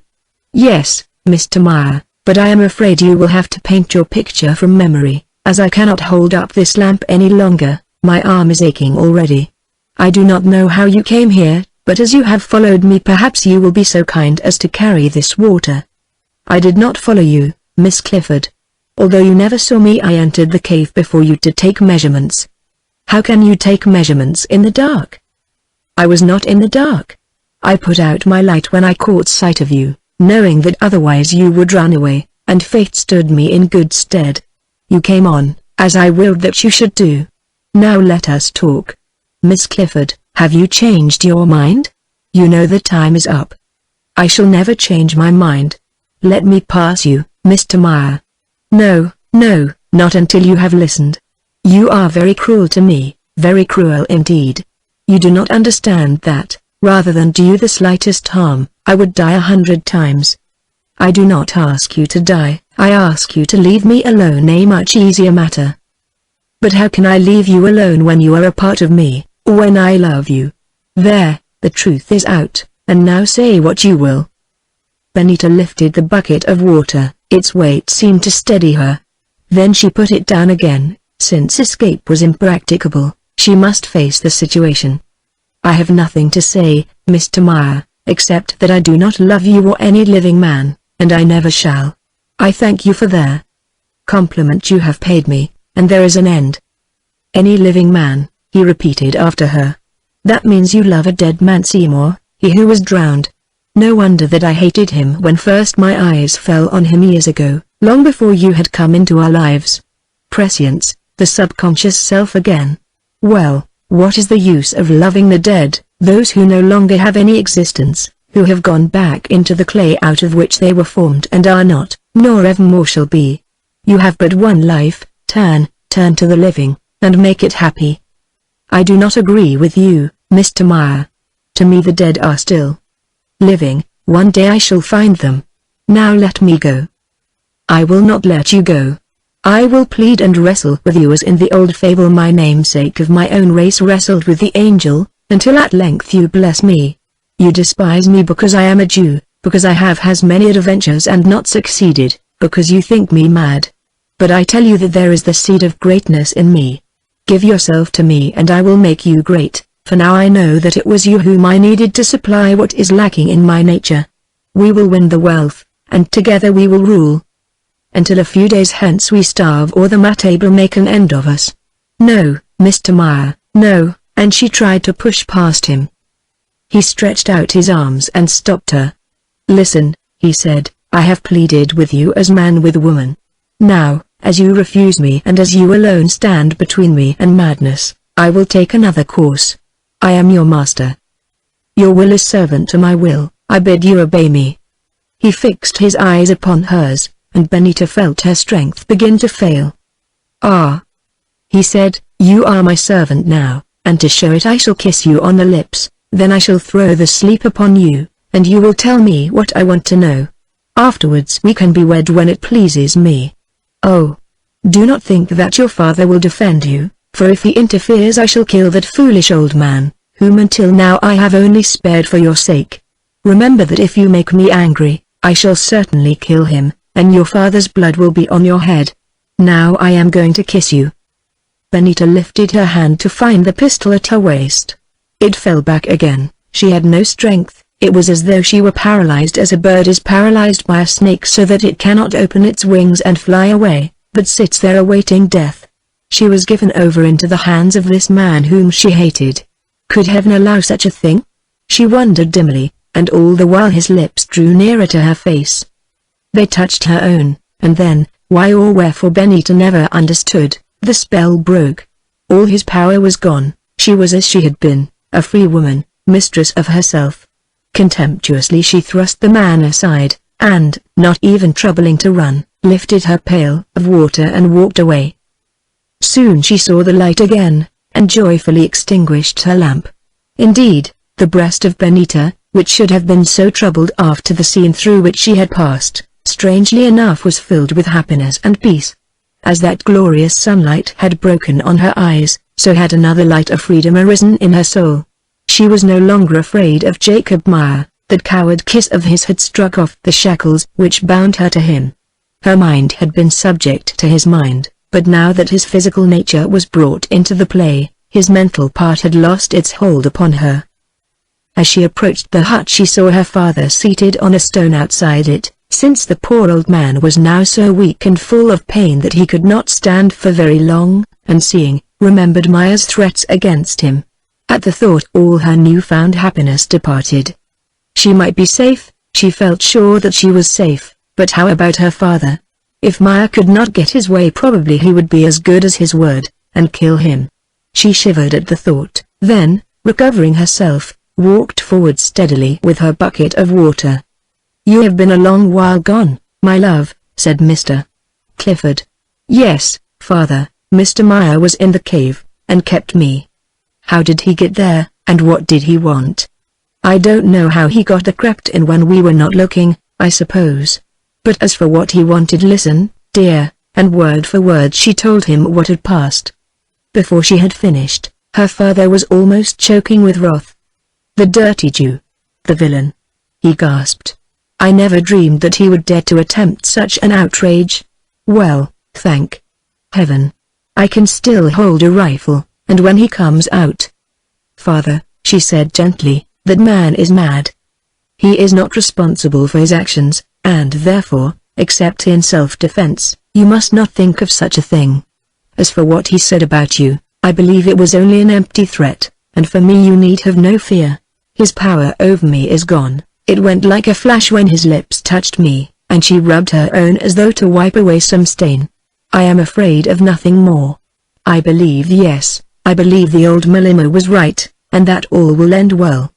"Yes, Mr. Meyer, but I am afraid you will have to paint your picture from memory, as I cannot hold up this lamp any longer. My arm is aching already. I do not know how you came here, but as you have followed me perhaps you will be so kind as to carry this water." "I did not follow you, Miss Clifford. Although you never saw me I entered the cave before you to take measurements." How can you take measurements in the dark? I was not in the dark. I put out my light when I caught sight of you, knowing that otherwise you would run away, and fate stood me in good stead. You came on, as I willed that you should do. Now let us talk. Miss Clifford, have you changed your mind? You know the time is up. I shall never change my mind. Let me pass you, Mr. Meyer. No, no, not until you have listened. You are very cruel to me, very cruel indeed. You do not understand that, rather than do you the slightest harm, I would die 100 times. I do not ask you to die, I ask you to leave me alone, a much easier matter. But how can I leave you alone when you are a part of me, or when I love you? There, the truth is out, and now say what you will. Benita lifted the bucket of water, its weight seemed to steady her. Then she put it down again, since escape was impracticable, she must face the situation. I have nothing to say, Mr. Meyer, except that I do not love you or any living man, and I never shall. I thank you for the compliment you have paid me, and there is an end. Any living man, he repeated after her. That means you love a dead man, Seymour, he who was drowned. No wonder that I hated him when first my eyes fell on him years ago, long before you had come into our lives. Prescience, the subconscious self again. Well, what is the use of loving the dead, those who no longer have any existence, who have gone back into the clay out of which they were formed and are not, nor evermore shall be? You have but one life, turn to the living, and make it happy. I do not agree with you, Mr. Meyer. To me the dead are still living. One day I shall find them. Now let me go. I will not let you go. I will plead and wrestle with you as in the old fable my namesake of my own race wrestled with the angel, until at length you bless me. You despise me because I am a Jew, because I have had many adventures and not succeeded, because you think me mad. But I tell you that there is the seed of greatness in me. Give yourself to me and I will make you great, for now I know that it was you whom I needed to supply what is lacking in my nature. We will win the wealth, and together we will rule. Until a few days hence we starve or the Mate will make an end of us. No, Mr. Meyer, no, and she tried to push past him. He stretched out his arms and stopped her. Listen, he said, I have pleaded with you as man with woman. Now, as you refuse me and as you alone stand between me and madness, I will take another course. I am your master. Your will is servant to my will, I bid you obey me. He fixed his eyes upon hers, and Benita felt her strength begin to fail. Ah, he said, you are my servant now, and to show it I shall kiss you on the lips, then I shall throw the sleep upon you, and you will tell me what I want to know. Afterwards we can be wed when it pleases me. Oh, do not think that your father will defend you, for if he interferes I shall kill that foolish old man, whom until now I have only spared for your sake. Remember that if you make me angry, I shall certainly kill him, and your father's blood will be on your head. Now I am going to kiss you. Benita lifted her hand to find the pistol at her waist. It fell back again, she had no strength, it was as though she were paralyzed as a bird is paralyzed by a snake so that it cannot open its wings and fly away, but sits there awaiting death. She was given over into the hands of this man whom she hated. Could heaven allow such a thing? She wondered dimly, and all the while his lips drew nearer to her face. They touched her own, and then, why or wherefore Benita never understood, the spell broke. All his power was gone, she was as she had been, a free woman, mistress of herself. Contemptuously she thrust the man aside, and, not even troubling to run, lifted her pail of water and walked away. Soon she saw the light again, and joyfully extinguished her lamp. Indeed, the breast of Benita, which should have been so troubled after the scene through which she had passed, strangely enough was filled with happiness and peace. As that glorious sunlight had broken on her eyes, so had another light of freedom arisen in her soul. She was no longer afraid of Jacob Meyer, that coward kiss of his had struck off the shackles which bound her to him. Her mind had been subject to his mind, but now that his physical nature was brought into the play, his mental part had lost its hold upon her. As she approached the hut she saw her father seated on a stone outside it, since the poor old man was now so weak and full of pain that he could not stand for very long, and seeing, remembered Maya's threats against him. At the thought all her newfound happiness departed. She might be safe, she felt sure that she was safe, but how about her father? If Maya could not get his way, probably he would be as good as his word, and kill him. She shivered at the thought, then, recovering herself, walked forward steadily with her bucket of water. "You have been a long while gone, my love," said Mr. Clifford. "Yes, father, Mr. Maya was in the cave, and kept me." "How did he get there, and what did he want?" "I don't know how he got there. Crept in when we were not looking, I suppose. But as for what he wanted, listen, dear," and word for word she told him what had passed. Before she had finished, her father was almost choking with wrath. "The dirty Jew! The villain!" he gasped. "I never dreamed that he would dare to attempt such an outrage. Well, thank heaven, I can still hold a rifle, and when he comes out—" "Father," she said gently, "that man is mad. He is not responsible for his actions, and therefore, except in self-defense, you must not think of such a thing. As for what he said about you, I believe it was only an empty threat, and for me you need have no fear. His power over me is gone. It went like a flash when his lips touched me," and she rubbed her own as though to wipe away some stain. "I am afraid of nothing more. I believe, yes, I believe the old Malimo was right, and that all will end well."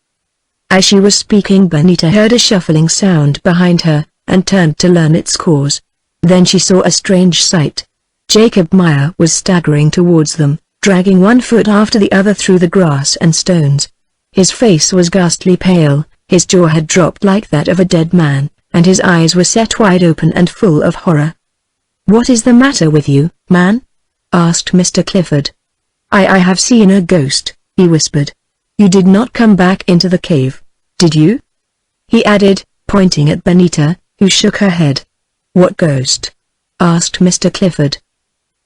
As she was speaking, Benita heard a shuffling sound behind her, and turned to learn its cause. Then she saw a strange sight. Jacob Maya was staggering towards them, dragging one foot after the other through the grass and stones. His face was ghastly pale, his jaw had dropped like that of a dead man, and his eyes were set wide open and full of horror. "What is the matter with you, man?" asked Mr. Clifford. I have seen a ghost," he whispered. "You did not come back into the cave, did you?" he added, pointing at Benita, who shook her head. "What ghost?" asked Mr. Clifford.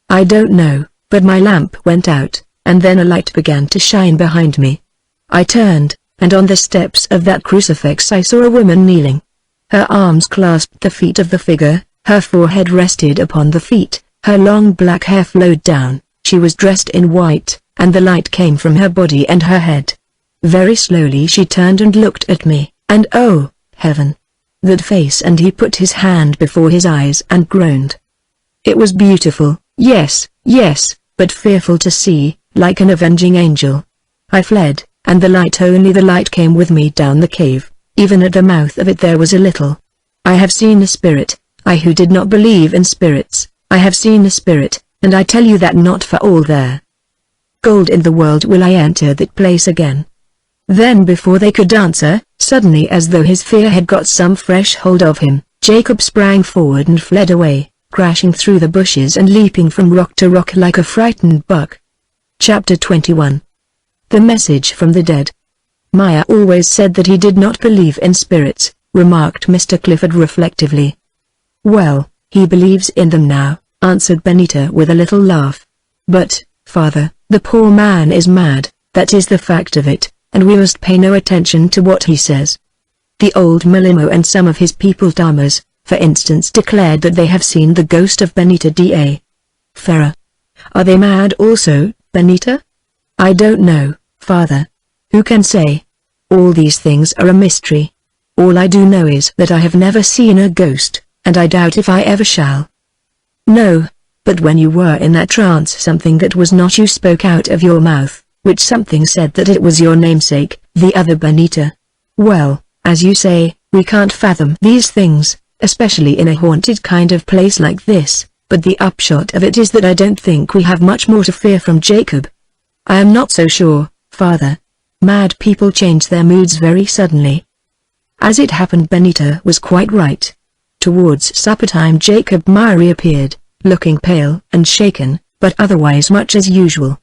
"I don't know, but my lamp went out, and then a light began to shine behind me. I turned, and on the steps of that crucifix I saw a woman kneeling. Her arms clasped the feet of the figure, her forehead rested upon the feet, her long black hair flowed down, she was dressed in white, and the light came from her body and her head. Very slowly she turned and looked at me, and oh, heaven! That face!" and he put his hand before his eyes and groaned. "It was beautiful, yes, yes, but fearful to see, like an avenging angel. I fled, and only the light came with me down the cave. Even at the mouth of it there was a little. I have seen a spirit, I who did not believe in spirits, I have seen a spirit, and I tell you that not for all there gold in the world will I enter that place again." Then before they could answer, suddenly as though his fear had got some fresh hold of him, Jacob sprang forward and fled away, crashing through the bushes and leaping from rock to rock like a frightened buck. Chapter 21. The Message from the Dead. "Maya always said that he did not believe in spirits," remarked Mr. Clifford reflectively. "Well, he believes in them now," answered Benita with a little laugh. "But, father, the poor man is mad, that is the fact of it, and we must pay no attention to what he says. The old Malimo and some of his people Damas, for instance, declared that they have seen the ghost of Benita da Ferrer. Are they mad also, Benita?" "I don't know, father. Who can say? All these things are a mystery. All I do know is that I have never seen a ghost, and I doubt if I ever shall." "No, but when you were in that trance something that was not you spoke out of your mouth, which something said that it was your namesake, the other Benita. Well, as you say, we can't fathom these things, especially in a haunted kind of place like this, but the upshot of it is that I don't think we have much more to fear from Jacob." "I am not so sure, father. Mad people change their moods very suddenly." As it happened, Benita was quite right. Towards supper time Jacob Maya reappeared, looking pale and shaken, but otherwise much as usual.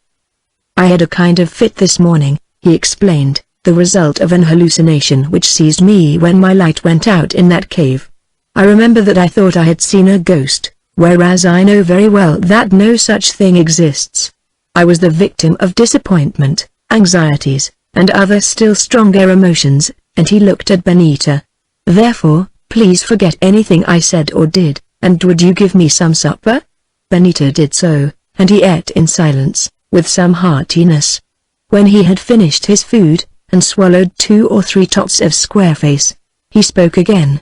"I had a kind of fit this morning," he explained, "the result of an hallucination which seized me when my light went out in that cave. I remember that I thought I had seen a ghost, whereas I know very well that no such thing exists. I was the victim of disappointment, anxieties, and other still stronger emotions," and he looked at Benita. "Therefore, please forget anything I said or did, and would you give me some supper?" Benita did so, and he ate in silence. with some heartiness. When he had finished his food, and swallowed 2 or 3 tots of Squareface, he spoke again.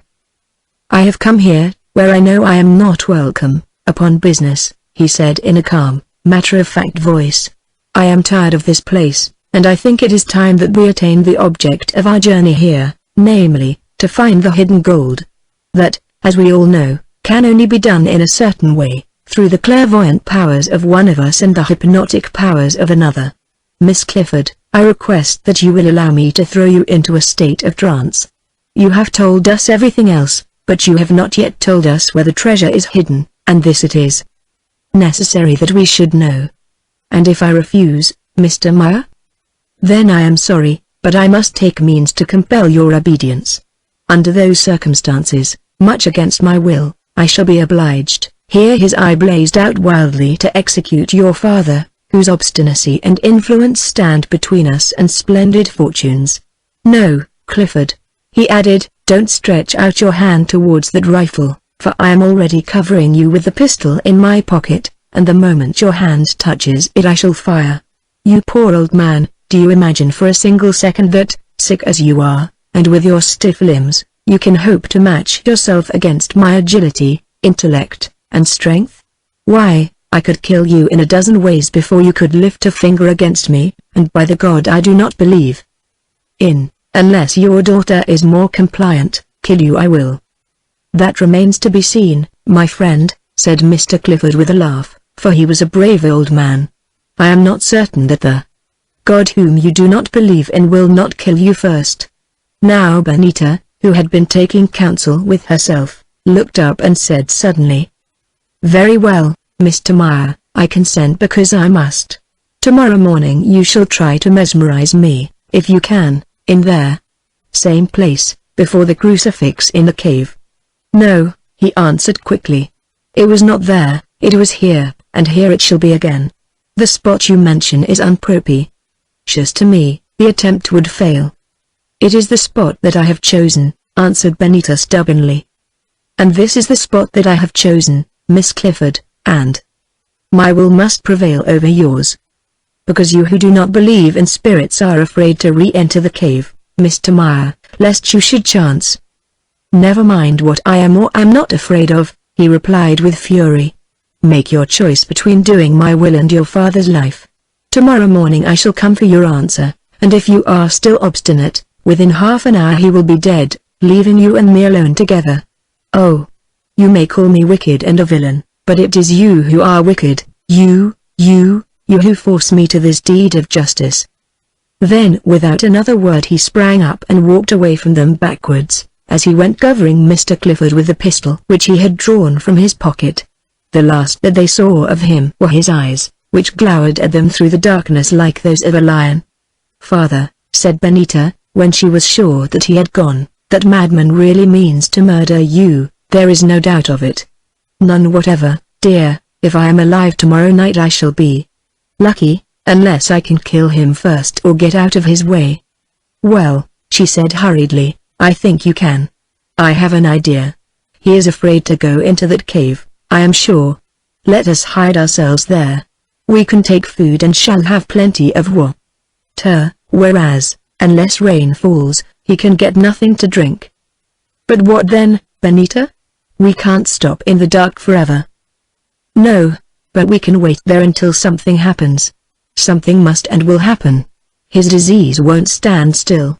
"I have come here, where I know I am not welcome, upon business," he said in a calm, matter-of-fact voice. "I am tired of this place, and I think it is time that we attain the object of our journey here, namely, to find the hidden gold. That, as we all know, can only be done in a certain way, through the clairvoyant powers of one of us and the hypnotic powers of another. Miss Clifford, I request that you will allow me to throw you into a state of trance. You have told us everything else, but you have not yet told us where the treasure is hidden, and this it is necessary that we should know. And if I refuse, Mr. Meyer? Then I am sorry, but I must take means to compel your obedience. Under those circumstances, much against my will, I shall be obliged," here his eye blazed out wildly, "to execute your father, whose obstinacy and influence stand between us and splendid fortunes. No, Clifford," he added, "don't stretch out your hand towards that rifle, for I am already covering you with the pistol in my pocket, and the moment your hand touches it I shall fire. You poor old man, do you imagine for a single second that, sick as you are, and with your stiff limbs, you can hope to match yourself against my agility, intellect, and strength? Why, I could kill you in a dozen ways before you could lift a finger against me, and by the God I do not believe in, unless your daughter is more compliant, kill you I will." "That remains to be seen, my friend," said Mr. Clifford with a laugh, for he was a brave old man. "I am not certain that the God whom you do not believe in will not kill you first." Now Benita, who had been taking counsel with herself, looked up and said suddenly, "Very well, Mr. Meyer, I consent because I must. Tomorrow morning you shall try to mesmerize me, if you can, in there same place, before the crucifix in the cave." "No," he answered quickly. "It was not there, it was here, and here it shall be again. The spot you mention is unpropitious to me, the attempt would fail." "It is the spot that I have chosen," answered Benita stubbornly. "And this is the spot that I have chosen, Miss Clifford, and my will must prevail over yours. Because you who do not believe in spirits are afraid to re-enter the cave, Mr. Meyer, lest you should chance." "Never mind what I am or am not afraid of," he replied with fury. "Make your choice between doing my will and your father's life. Tomorrow morning I shall come for your answer, and if you are still obstinate, within half an hour he will be dead, leaving you and me alone together. Oh, you may call me wicked and a villain, but it is you who are wicked, you who force me to this deed of justice." Then without another word he sprang up and walked away from them backwards, as he went covering Mr. Clifford with the pistol which he had drawn from his pocket. The last that they saw of him were his eyes, which glowered at them through the darkness like those of a lion. "Father," said Benita, when she was sure that he had gone, "that madman really means to murder you, there is no doubt of it." "None whatever, dear, if I am alive tomorrow night I shall be lucky, unless I can kill him first or get out of his way." "Well," she said hurriedly, "I think you can. I have an idea. He is afraid to go into that cave, I am sure. Let us hide ourselves there. We can take food and shall have plenty of water, whereas, unless rain falls, he can get nothing to drink." "But what then, Benita? We can't stop in the dark forever." "No, but we can wait there until something happens. Something must and will happen. His disease won't stand still.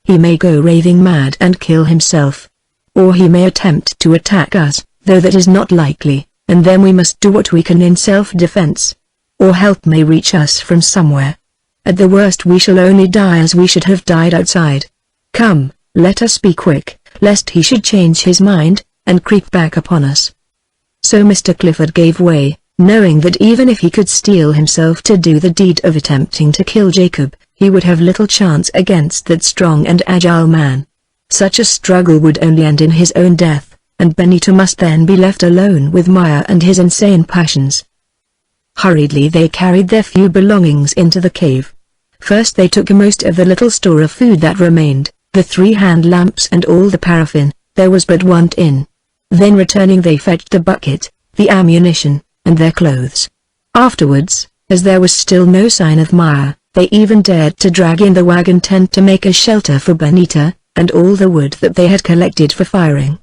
He may go raving mad and kill himself. Or he may attempt to attack us, though that is not likely, and then we must do what we can in self-defense. Or help may reach us from somewhere. At the worst we shall only die as we should have died outside. Come, let us be quick, lest he should change his mind, and creep back upon us." So Mr. Clifford gave way, knowing that even if he could steel himself to do the deed of attempting to kill Jacob, he would have little chance against that strong and agile man. Such a struggle would only end in his own death, and Benita must then be left alone with Meyer and his insane passions. Hurriedly they carried their few belongings into the cave. First they took most of the little store of food that remained, the 3 hand lamps and all the paraffin, there was but one tin. Then returning they fetched the bucket, the ammunition, and their clothes. Afterwards, As there was still no sign of Maya, they even dared to drag in the wagon tent to make a shelter for Benita, and all the wood that they had collected for firing.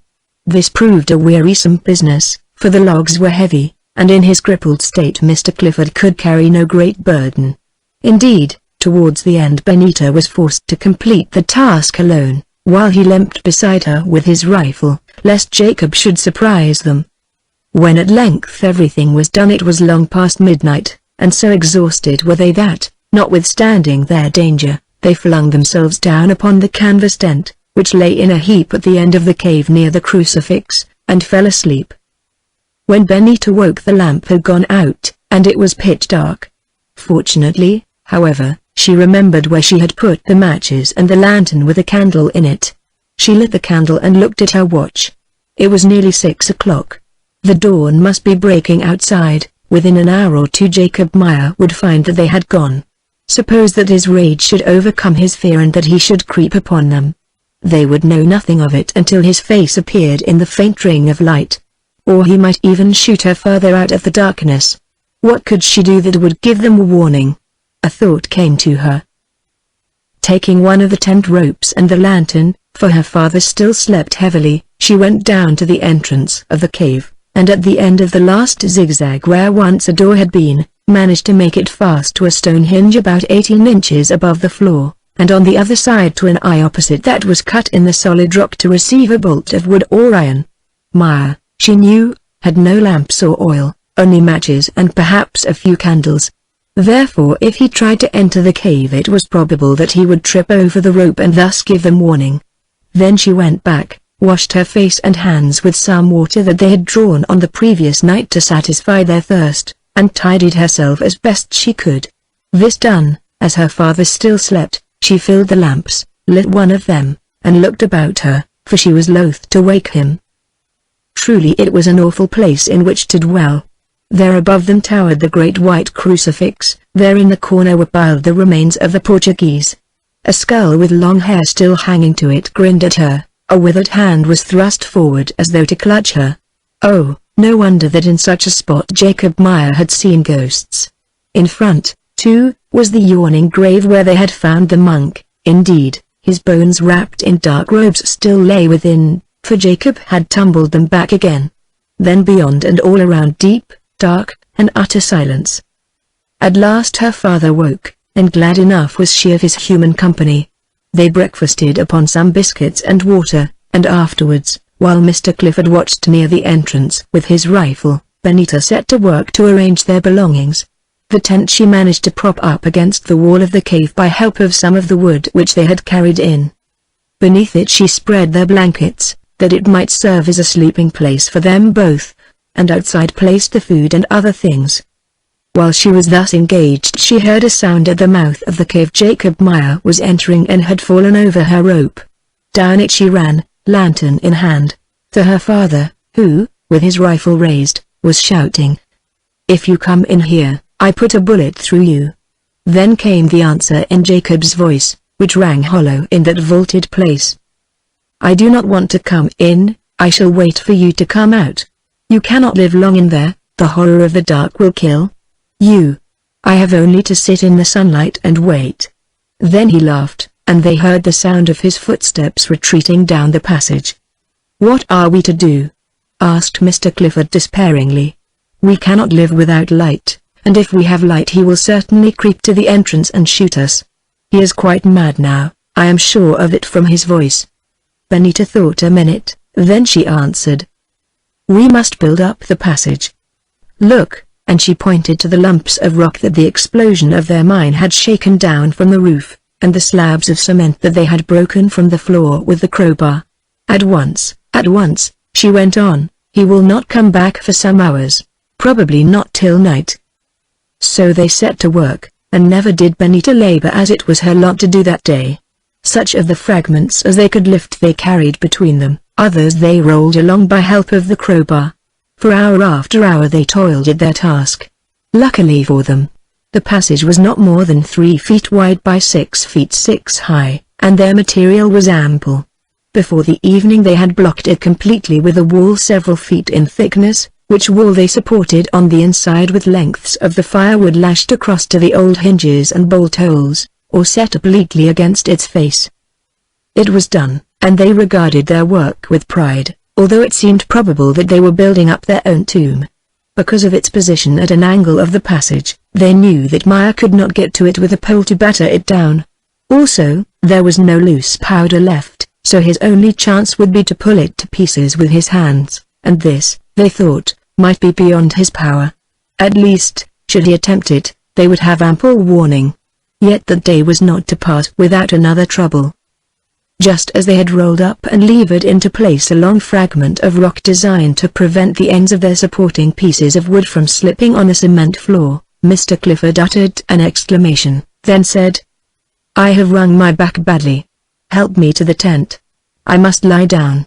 This proved a wearisome business, for the logs were heavy, and in his crippled state Mr. Clifford could carry no great burden. Indeed, towards the end Benita was forced to complete the task alone, while he limped beside her with his rifle, lest Jacob should surprise them. When at length everything was done it was long past midnight, and so exhausted were they that, notwithstanding their danger, they flung themselves down upon the canvas tent, which lay in a heap at the end of the cave near the crucifix, and fell asleep. When Benita woke the lamp had gone out, and it was pitch dark. Fortunately, however, she remembered where she had put the matches and the lantern with a candle in it. She lit the candle and looked at her watch. It was nearly 6 o'clock. The dawn must be breaking outside. Within an hour or two Jacob Meyer would find that they had gone. Suppose that his rage should overcome his fear and that he should creep upon them. They would know nothing of it until his face appeared in the faint ring of light. Or he might even shoot her further out of the darkness. What could she do that would give them a warning? A thought came to her. Taking one of the tent ropes and the lantern, for her father still slept heavily, she went down to the entrance of the cave, and at the end of the last zigzag where once a door had been, managed to make it fast to a stone hinge about 18 inches above the floor, and on the other side to an eye opposite that was cut in the solid rock to receive a bolt of wood or iron. Maya, she knew, had no lamps or oil, only matches and perhaps a few candles. Therefore if he tried to enter the cave it was probable that he would trip over the rope and thus give them warning. Then she went back, washed her face and hands with some water that they had drawn on the previous night to satisfy their thirst, and tidied herself as best she could. This done, as her father still slept, she filled the lamps, lit one of them, and looked about her, for she was loath to wake him. Truly it was an awful place in which to dwell. There above them towered the great white crucifix, there in the corner were piled the remains of the Portuguese. A skull with long hair still hanging to it grinned at her, a withered hand was thrust forward as though to clutch her. Oh, no wonder that in such a spot Jacob Meyer had seen ghosts. In front, too, was the yawning grave where they had found the monk. Indeed, his bones wrapped in dark robes still lay within, for Jacob had tumbled them back again. Then beyond and all around deep, dark, and utter silence. At last her father woke, and glad enough was she of his human company. They breakfasted upon some biscuits and water, and afterwards, while Mr. Clifford watched near the entrance with his rifle, Benita set to work to arrange their belongings. The tent she managed to prop up against the wall of the cave by help of some of the wood which they had carried in. Beneath it she spread their blankets, that it might serve as a sleeping place for them both, and outside placed the food and other things. While she was thus engaged she heard a sound at the mouth of the cave. Jacob Meyer was entering and had fallen over her rope. Down it she ran, lantern in hand, to her father, who, with his rifle raised, was shouting, "If you come in here, I put a bullet through you." Then came the answer in Jacob's voice, which rang hollow in that vaulted place. "I do not want to come in, I shall wait for you to come out. You cannot live long in there, the horror of the dark will kill you. I have only to sit in the sunlight and wait." Then he laughed, and they heard the sound of his footsteps retreating down the passage. "What are we to do?" asked Mr. Clifford despairingly. "We cannot live without light, and if we have light he will certainly creep to the entrance and shoot us. He is quite mad now, I am sure of it from his voice." Benita thought a minute, then she answered, "We must build up the passage. Look," and she pointed to the lumps of rock that the explosion of their mine had shaken down from the roof, and the slabs of cement that they had broken from the floor with the crowbar. At once," she went on, "he will not come back for some hours, probably not till night." So they set to work, and never did Benita labor as it was her lot to do that day. Such of the fragments as they could lift they carried between them, others they rolled along by help of the crowbar. For hour after hour they toiled at their task. Luckily for them, the passage was not more than 3 feet wide by 6 feet 6 high, and their material was ample. Before the evening they had blocked it completely with a wall several feet in thickness, which wall they supported on the inside with lengths of the firewood lashed across to the old hinges and bolt holes, or set obliquely against its face. It was done, and they regarded their work with pride, although it seemed probable that they were building up their own tomb. Because of its position at an angle of the passage, they knew that Maya could not get to it with a pole to batter it down. Also, there was no loose powder left, so his only chance would be to pull it to pieces with his hands, and this, they thought, might be beyond his power. At least, should he attempt it, they would have ample warning. Yet that day was not to pass without another trouble. Just as they had rolled up and levered into place a long fragment of rock designed to prevent the ends of their supporting pieces of wood from slipping on the cement floor, Mr. Clifford uttered an exclamation, then said, "I have wrung my back badly. Help me to the tent. I must lie down."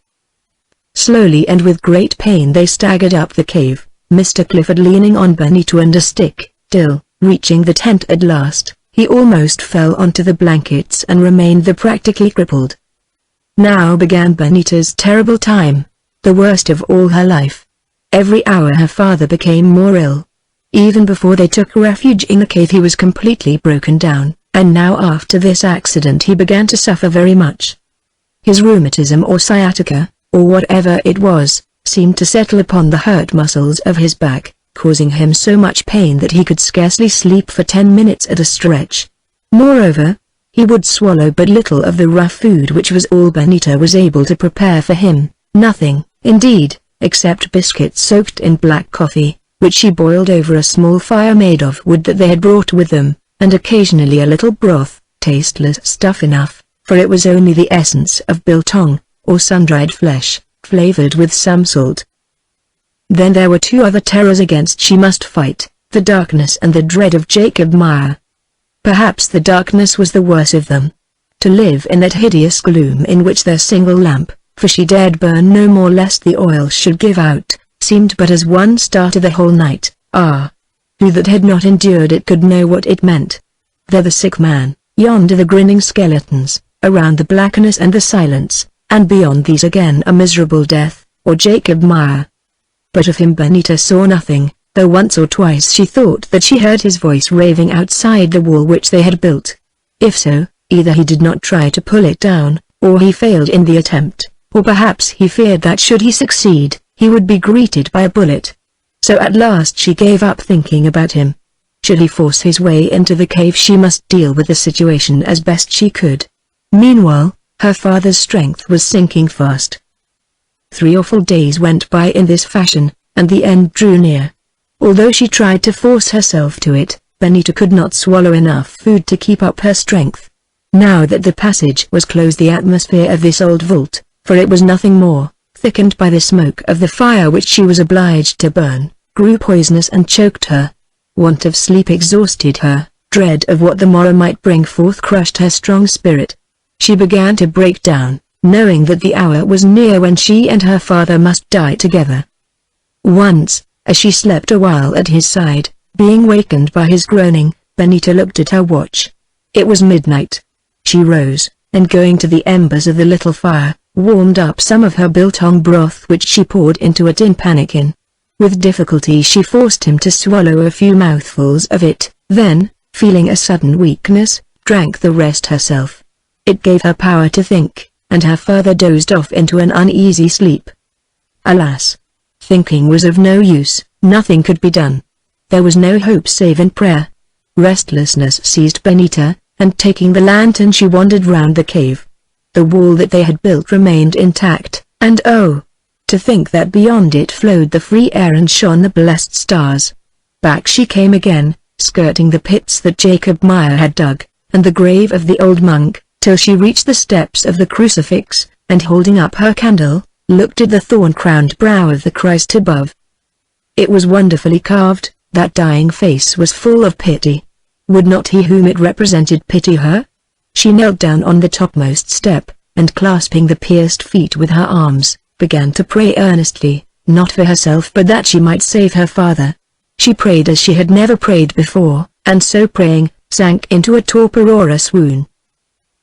Slowly and with great pain they staggered up the cave, Mr. Clifford leaning on Benita and a stick, till, reaching the tent at last, he almost fell onto the blankets and remained there practically crippled. Now began Benita's terrible time, the worst of all her life. Every hour her father became more ill. Even before they took refuge in the cave he was completely broken down, and now after this accident he began to suffer very much. His rheumatism or sciatica, or whatever it was, seemed to settle upon the hurt muscles of his back, causing him so much pain that he could scarcely sleep for 10 minutes at a stretch. Moreover, he would swallow but little of the rough food which was all Benita was able to prepare for him, nothing, indeed, except biscuits soaked in black coffee, which she boiled over a small fire made of wood that they had brought with them, and occasionally a little broth, tasteless stuff enough, for it was only the essence of biltong, or sun-dried flesh, flavored with some salt. Then there were two other terrors against she must fight, the darkness and the dread of Jacob Meyer. Perhaps the darkness was the worse of them. To live in that hideous gloom in which their single lamp, for she dared burn no more lest the oil should give out, seemed but as one star to the whole night. Who that had not endured it could know what it meant. There the sick man, yonder the grinning skeletons, around the blackness and the silence, and beyond these again a miserable death, or Jacob Meyer. But of him Benita saw nothing, though once or twice she thought that she heard his voice raving outside the wall which they had built. If so, either he did not try to pull it down, or he failed in the attempt, or perhaps he feared that should he succeed, he would be greeted by a bullet. So at last she gave up thinking about him. Should he force his way into the cave she must deal with the situation as best she could. Meanwhile, her father's strength was sinking fast. 3 awful days went by in this fashion, and the end drew near. Although she tried to force herself to it, Benita could not swallow enough food to keep up her strength. Now that the passage was closed the atmosphere of this old vault, for it was nothing more, thickened by the smoke of the fire which she was obliged to burn, grew poisonous and choked her. Want of sleep exhausted her, dread of what the morrow might bring forth crushed her strong spirit. She began to break down, knowing that the hour was near when she and her father must die together. Once, as she slept a while at his side, being wakened by his groaning, Benita looked at her watch. It was midnight. She rose, and going to the embers of the little fire, warmed up some of her biltong broth which she poured into a tin pannikin. With difficulty she forced him to swallow a few mouthfuls of it, then, feeling a sudden weakness, drank the rest herself. It gave her power to think, and her father dozed off into an uneasy sleep. Alas! Thinking was of no use, nothing could be done. There was no hope save in prayer. Restlessness seized Benita, and taking the lantern she wandered round the cave. The wall that they had built remained intact, and oh! to think that beyond it flowed the free air and shone the blessed stars. Back she came again, skirting the pits that Jacob Meyer had dug, and the grave of the old monk, till she reached the steps of the crucifix, and holding up her candle, looked at the thorn-crowned brow of the Christ above. It was wonderfully carved, that dying face was full of pity. Would not he whom it represented pity her? She knelt down on the topmost step, and clasping the pierced feet with her arms, began to pray earnestly, not for herself but that she might save her father. She prayed as she had never prayed before, and so praying, sank into a torpor or a swoon.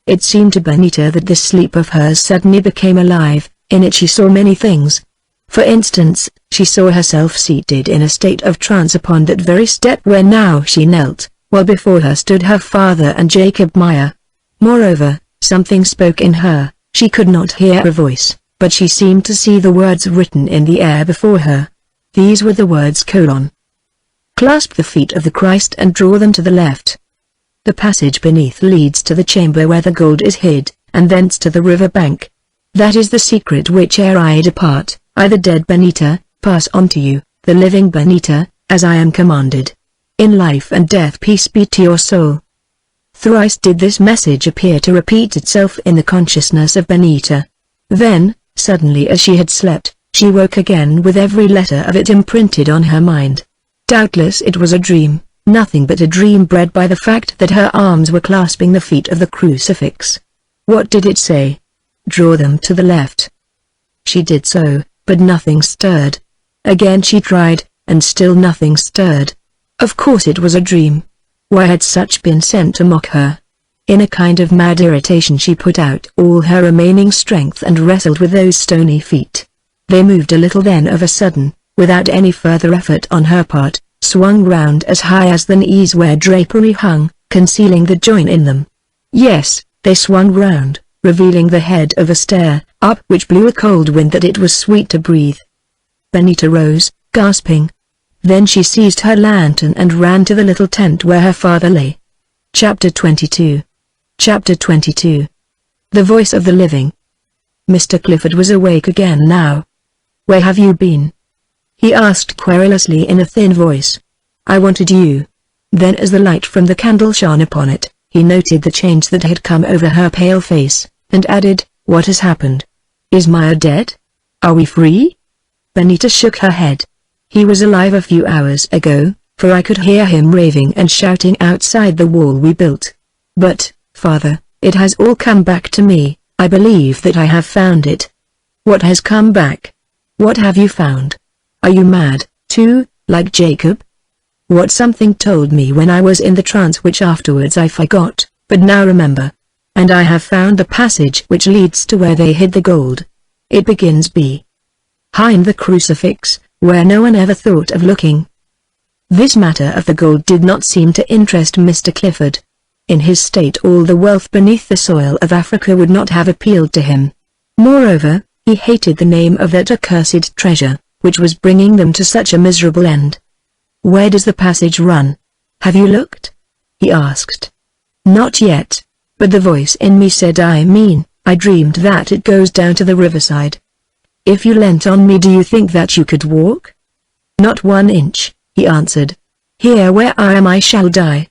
It seemed to Benita that this sleep of hers suddenly became alive. In it she saw many things. For instance, She saw herself seated in a state of trance upon that very step where now she knelt, while before her stood her father and Jacob Meyer. Moreover, something spoke in her. She could not hear a voice, but she seemed to see the words written in the air before her. These were the words: clasp the feet of the Christ and draw them to the left. The passage beneath leads to the chamber where the gold is hid, and thence to the river bank. That is the secret which ere I depart, I the dead Benita, pass on to you, the living Benita, as I am commanded. In life and death peace be to your soul. Thrice did this message appear to repeat itself in the consciousness of Benita. Then, suddenly as she had slept, she woke again with every letter of it imprinted on her mind. Doubtless it was a dream, nothing but a dream bred by the fact that her arms were clasping the feet of the crucifix. What did it say? Draw them to the left. She did so, but nothing stirred. Again she tried, and still nothing stirred. Of course it was a dream. Why had such been sent to mock her? In a kind of mad irritation she put out all her remaining strength and wrestled with those stony feet. They moved a little, then of a sudden, without any further effort on her part, swung round as high as the knees where drapery hung, concealing the join in them. Yes, they swung round, revealing the head of a stair, up which blew a cold wind that it was sweet to breathe. Benita rose, gasping. Then she seized her lantern and ran to the little tent where her father lay. Chapter 22. Chapter 22. The Voice of the Living. Mr. Clifford was awake again now. "Where have you been?" he asked querulously in a thin voice. "I wanted you." Then as the light from the candle shone upon it, he noted the change that had come over her pale face, and added, "What has happened? Is Meyer dead? Are we free?" Benita shook her head. "He was alive a few hours ago, for I could hear him raving and shouting outside the wall we built. But, father, it has all come back to me. I believe that I have found it." "What has come back? What have you found? Are you mad, too, like Jacob?" "What something told me when I was in the trance which afterwards I forgot, but now remember. And I have found the passage which leads to where they hid the gold. It begins behind the crucifix, where no one ever thought of looking." This matter of the gold did not seem to interest Mr. Clifford. In his state all the wealth beneath the soil of Africa would not have appealed to him. Moreover, he hated the name of that accursed treasure, which was bringing them to such a miserable end. "Where does the passage run? Have you looked?" he asked. "Not yet, but the voice in me said I dreamed that it goes down to the riverside." "If you leant on me, do you think that you could walk?" "Not 1 inch, he answered. "Here where I am I shall die."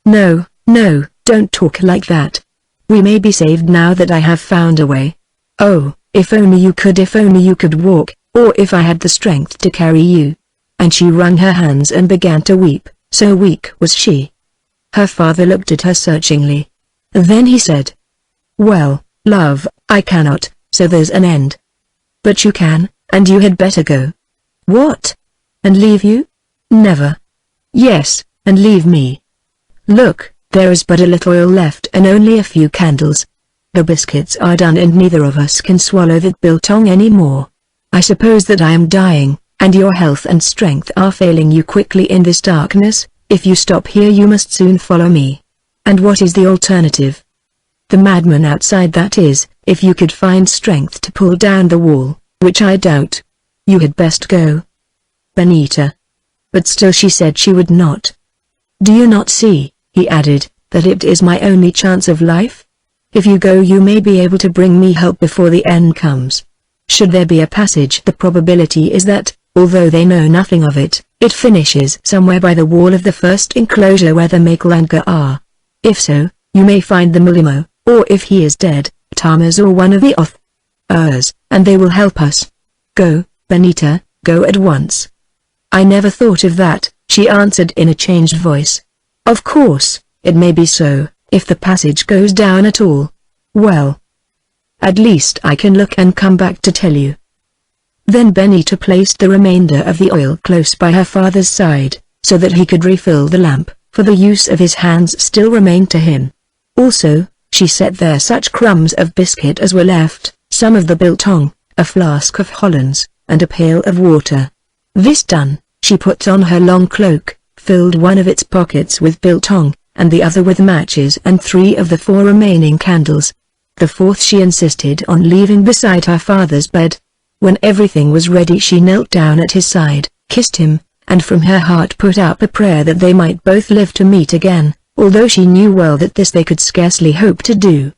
"No, no, don't talk like that. We may be saved now that I have found a way. Oh, if only you could walk, or if I had the strength to carry you." And she wrung her hands and began to weep, so weak was she. Her father looked at her searchingly. Then he said, "Well, love, I cannot, so there's an end." "But you can, and you had better go." "What? And leave you?" "Never." "Yes, and leave me. Look, there is but a little oil left and only a few candles. The biscuits are done and neither of us can swallow that biltong any more. I suppose that I am dying, and your health and strength are failing you quickly in this darkness. If you stop here you must soon follow me. And what is the alternative?" "The madman outside, that is, if you could find strength to pull down the wall, which I doubt. You had best go." Benita. But still she said she would not. "Do you not see," he added, "that it is my only chance of life? If you go you may be able to bring me help before the end comes. Should there be a passage, the probability is that, although they know nothing of it, it finishes somewhere by the wall of the first enclosure where the Makelanga are. If so, you may find the Mulimo, or if he is dead, Tamas or one of the Others, and they will help us. Go, Benita, go at once." "I never thought of that," she answered in a changed voice. "Of course, it may be so, if the passage goes down at all. Well, at least I can look and come back to tell you." Then Benita placed the remainder of the oil close by her father's side, so that he could refill the lamp, for the use of his hands still remained to him. Also, she set there such crumbs of biscuit as were left, some of the biltong, a flask of Hollands, and a pail of water. This done, she put on her long cloak, filled one of its pockets with biltong, and the other with matches and 3 of the 4 remaining candles. The 4th she insisted on leaving beside her father's bed. When everything was ready she knelt down at his side, kissed him, and from her heart put up a prayer that they might both live to meet again, although she knew well that this they could scarcely hope to do.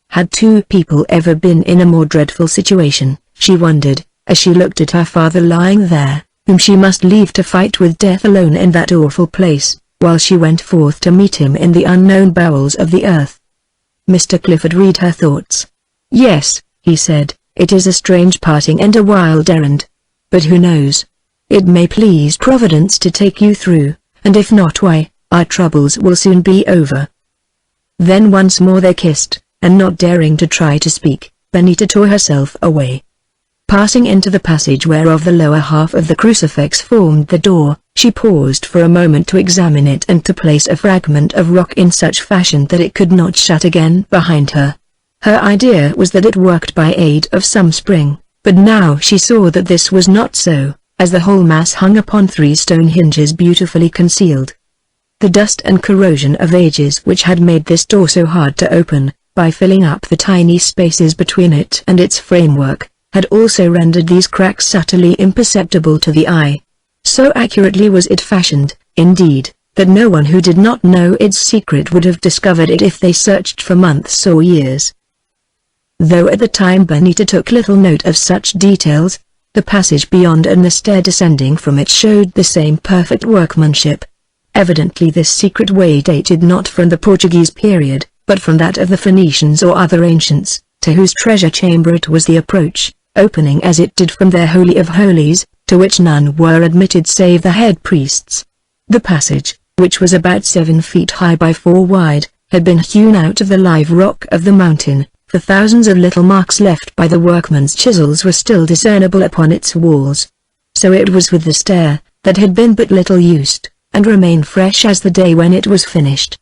Had 2 people ever been in a more dreadful situation, she wondered, as she looked at her father lying there, whom she must leave to fight with death alone in that awful place, while she went forth to meet him in the unknown bowels of the earth. Mr. Clifford read her thoughts. "Yes," he said, "it is a strange parting and a wild errand. But who knows? It may please Providence to take you through, and if not, why, our troubles will soon be over." Then once more they kissed, and not daring to try to speak, Benita tore herself away. Passing into the passage whereof the lower half of the crucifix formed the door, she paused for a moment to examine it and to place a fragment of rock in such fashion that it could not shut again behind her. Her idea was that it worked by aid of some spring, but now she saw that this was not so, as the whole mass hung upon 3 stone hinges beautifully concealed. The dust and corrosion of ages which had made this door so hard to open, by filling up the tiny spaces between it and its framework, had also rendered these cracks subtly imperceptible to the eye. So accurately was it fashioned, indeed, that no one who did not know its secret would have discovered it if they searched for months or years. Though at the time Benita took little note of such details, the passage beyond and the stair descending from it showed the same perfect workmanship. Evidently this secret way dated not from the Portuguese period, but from that of the Phoenicians or other ancients, to whose treasure chamber it was the approach, opening as it did from their Holy of Holies, to which none were admitted save the head priests. The passage, which was about 7 feet high by 4 wide, had been hewn out of the live rock of the mountain, for thousands of little marks left by the workmen's chisels were still discernible upon its walls. So it was with the stair, that had been but little used, and remained fresh as the day when it was finished.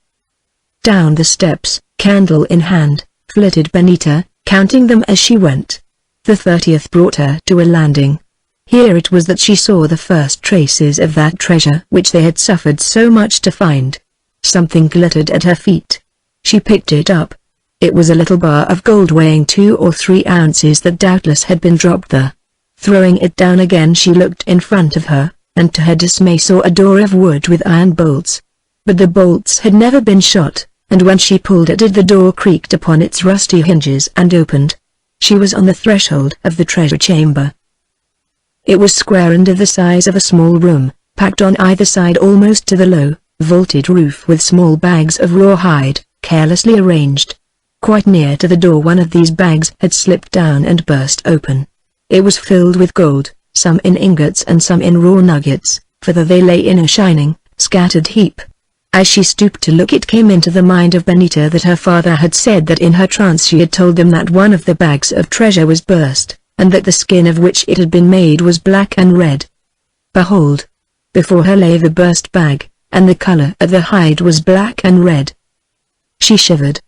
Down the steps, candle in hand, flitted Benita, counting them as she went. The 30th brought her to a landing. Here it was that she saw the first traces of that treasure which they had suffered so much to find. Something glittered at her feet. She picked it up. It was a little bar of gold weighing 2 or 3 ounces that doubtless had been dropped there. Throwing it down again she looked in front of her, and to her dismay saw a door of wood with iron bolts. But the bolts had never been shot, and when she pulled at it the door creaked upon its rusty hinges and opened. She was on the threshold of the treasure chamber. It was square and of the size of a small room, packed on either side almost to the low, vaulted roof with small bags of rawhide, carelessly arranged. Quite near to the door one of these bags had slipped down and burst open. It was filled with gold, some in ingots and some in raw nuggets, for they lay in a shining, scattered heap. As she stooped to look it came into the mind of Benita that her father had said that in her trance she had told them that one of the bags of treasure was burst, and that the skin of which it had been made was black and red. Behold! Before her lay the burst bag, and the color of the hide was black and red. She shivered.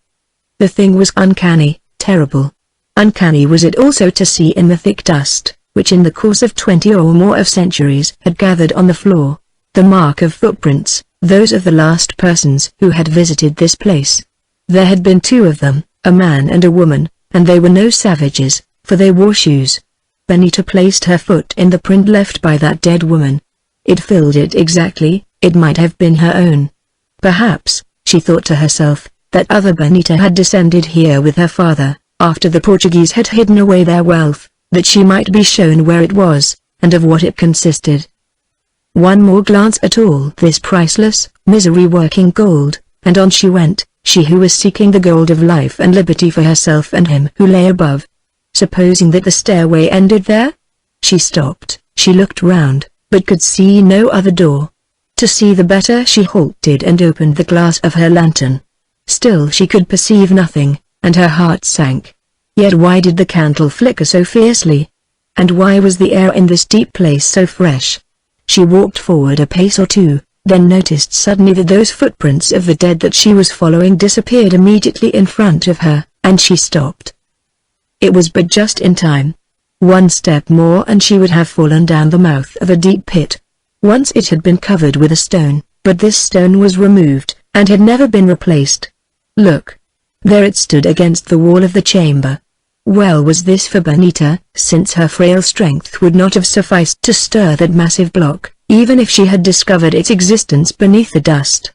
The thing was uncanny, terrible. Uncanny was it also to see in the thick dust, which in the course of 20 or more of centuries had gathered on the floor, the mark of footprints, those of the last persons who had visited this place. There had been 2 of them, a man and a woman, and they were no savages, for they wore shoes. Benita placed her foot in the print left by that dead woman. It filled it exactly, it might have been her own. Perhaps, she thought to herself, that other Benita had descended here with her father, after the Portuguese had hidden away their wealth, that she might be shown where it was, and of what it consisted. One more glance at all this priceless, misery-working gold, and on she went, she who was seeking the gold of life and liberty for herself and him who lay above. Supposing that the stairway ended there? She stopped, she looked round, but could see no other door. To see the better she halted and opened the glass of her lantern. Still she could perceive nothing, and her heart sank. Yet why did the candle flicker so fiercely? And why was the air in this deep place so fresh? She walked forward a pace or 2, then noticed suddenly that those footprints of the dead that she was following disappeared immediately in front of her, and she stopped. It was but just in time. One step more and she would have fallen down the mouth of a deep pit. Once it had been covered with a stone, but this stone was removed, and had never been replaced. Look! There it stood against the wall of the chamber. Well was this for Benita, since her frail strength would not have sufficed to stir that massive block, even if she had discovered its existence beneath the dust.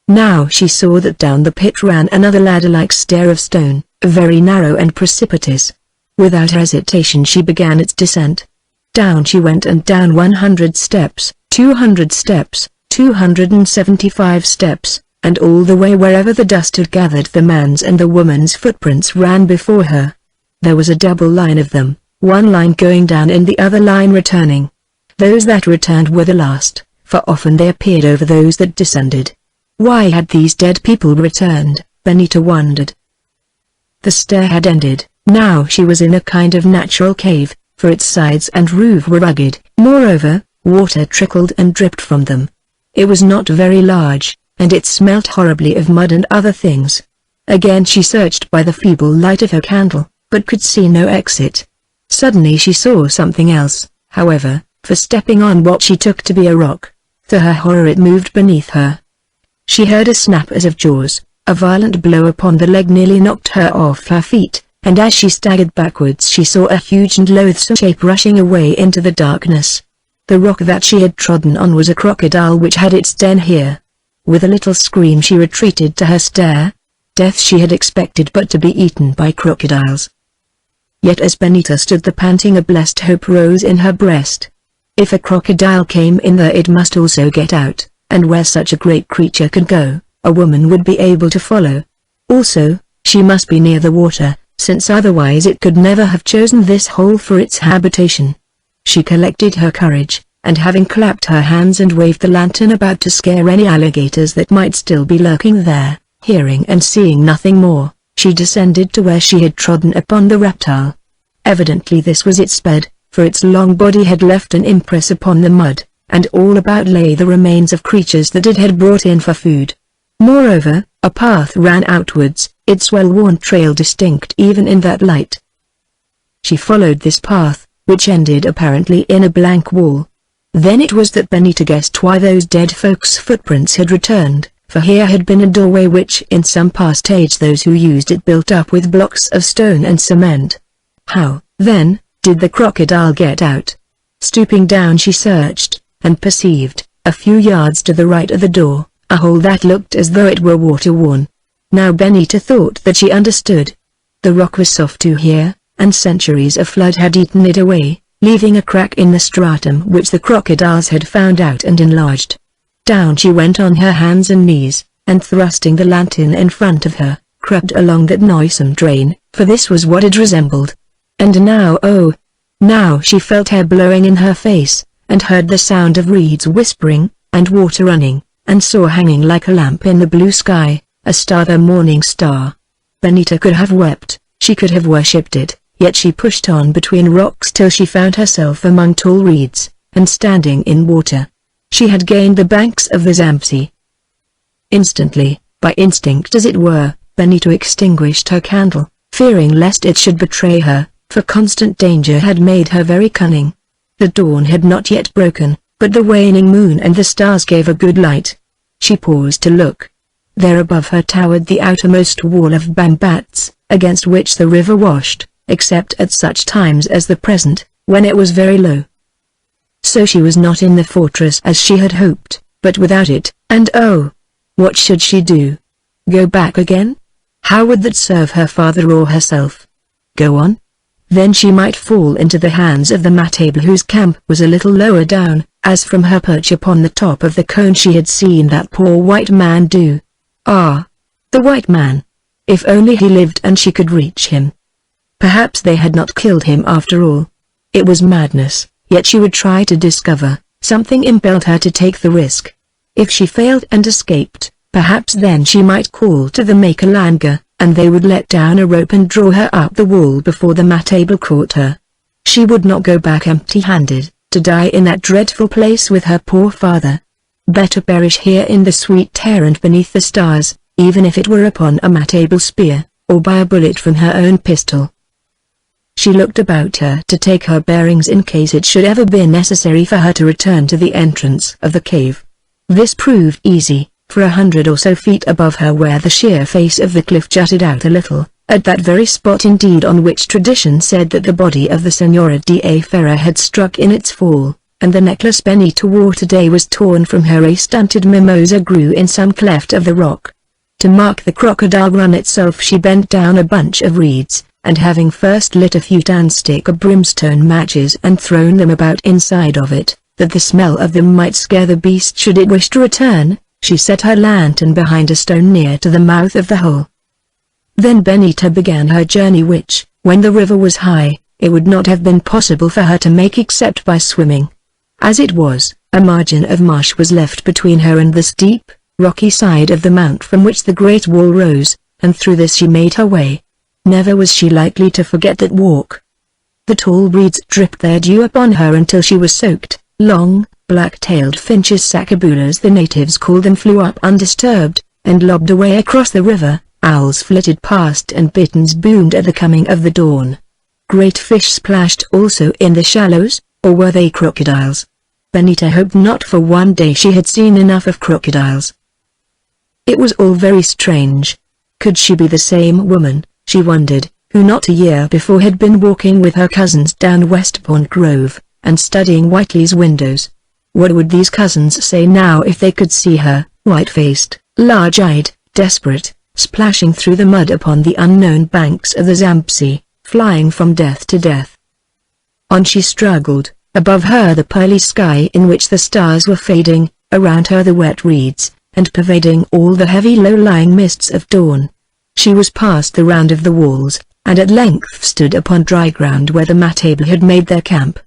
Now she saw that down the pit ran another ladder-like stair of stone, very narrow and precipitous. Without hesitation she began its descent. Down she went and down 100 steps, 200 steps, 275 steps, and all the way wherever the dust had gathered the man's and the woman's footprints ran before her. There was a double line of them, one line going down and the other line returning. Those that returned were the last, for often they appeared over those that descended. Why had these dead people returned, Benita wondered. The stair had ended. Now she was in a kind of natural cave, for its sides and roof were rugged. Moreover, water trickled and dripped from them. It was not very large, and it smelt horribly of mud and other things. Again she searched by the feeble light of her candle, but could see no exit. Suddenly she saw something else, however, for stepping on what she took to be a rock. To her horror it moved beneath her. She heard a snap as of jaws. A violent blow upon the leg nearly knocked her off her feet, and as she staggered backwards she saw a huge and loathsome shape rushing away into the darkness. The rock that she had trodden on was a crocodile which had its den here. With a little scream she retreated to her stair. Death she had expected, but to be eaten by crocodiles. Yet as Benita stood there panting, a blessed hope rose in her breast. If a crocodile came in there it must also get out, and where such a great creature could go, a woman would be able to follow. Also, she must be near the water, since otherwise it could never have chosen this hole for its habitation. She collected her courage, and having clapped her hands and waved the lantern about to scare any alligators that might still be lurking there, hearing and seeing nothing more, she descended to where she had trodden upon the reptile. Evidently this was its bed, for its long body had left an impress upon the mud, and all about lay the remains of creatures that it had brought in for food. Moreover, a path ran outwards, its well-worn trail distinct even in that light. She followed this path, which ended apparently in a blank wall. Then it was that Benita guessed why those dead folks' footprints had returned, for here had been a doorway which in some past age those who used it built up with blocks of stone and cement. How, then, did the crocodile get out? Stooping down she searched, and perceived, a few yards to the right of the door, a hole that looked as though it were water-worn. Now Benita thought that she understood. The rock was soft to here, and centuries of flood had eaten it away, leaving a crack in the stratum which the crocodiles had found out and enlarged. Down she went on her hands and knees, and thrusting the lantern in front of her, crept along that noisome drain, for this was what it resembled. And now now she felt air blowing in her face, and heard the sound of reeds whispering, and water running, and saw hanging like a lamp in the blue sky, a star, the morning star. Benita could have wept, she could have worshipped it, yet she pushed on between rocks till she found herself among tall reeds, and standing in water. She had gained the banks of the Zambesi. Instantly, by instinct as it were, Benita extinguished her candle, fearing lest it should betray her, for constant danger had made her very cunning. The dawn had not yet broken, but the waning moon and the stars gave a good light. She paused to look. There above her towered the outermost wall of bambats, against which the river washed, except at such times as the present, when it was very low. So she was not in the fortress as she had hoped, but without it, and oh! What should she do? Go back again? How would that serve her father or herself? Go on? Then she might fall into the hands of the Matable, whose camp was a little lower down, as from her perch upon the top of the cone she had seen that poor white man do. Ah! The white man! If only he lived and she could reach him. Perhaps they had not killed him after all. It was madness, yet she would try to discover. Something impelled her to take the risk. If she failed and escaped, perhaps then she might call to the Makalanga, and they would let down a rope and draw her up the wall before the Matable caught her. She would not go back empty-handed, to die in that dreadful place with her poor father. Better perish here in the sweet air and beneath the stars, even if it were upon a Matable spear, or by a bullet from her own pistol. She looked about her to take her bearings in case it should ever be necessary for her to return to the entrance of the cave. This proved easy, for 100 or so feet above her where the sheer face of the cliff jutted out a little, at that very spot indeed on which tradition said that the body of the Senora de Ferrer had struck in its fall, and the necklace Benita wore today was torn from her, a stunted mimosa grew in some cleft of the rock. To mark the crocodile run itself she bent down a bunch of reeds, and having first lit a few tandstick of brimstone matches and thrown them about inside of it, that the smell of them might scare the beast should it wish to return, she set her lantern behind a stone near to the mouth of the hole. Then Benita began her journey which, when the river was high, it would not have been possible for her to make except by swimming. As it was, a margin of marsh was left between her and the steep, rocky side of the mount from which the great wall rose, and through this she made her way. Never was she likely to forget that walk. The tall reeds dripped their dew upon her until she was soaked. Long, black-tailed finches, sacaboulas the natives call them, flew up undisturbed, and lobbed away across the river. Owls flitted past and bitterns boomed at the coming of the dawn. Great fish splashed also in the shallows, or were they crocodiles? Benita hoped not, for one day she had seen enough of crocodiles. It was all very strange. Could she be the same woman, she wondered, who not a year before had been walking with her cousins down Westbourne Grove, and studying Whiteley's windows? What would these cousins say now if they could see her, white-faced, large-eyed, desperate, splashing through the mud upon the unknown banks of the Zambesi, flying from death to death? On she struggled, above her the pearly sky in which the stars were fading, around her the wet reeds, and pervading all the heavy low-lying mists of dawn. She was past the round of the walls, and at length stood upon dry ground where the Matable had made their camp.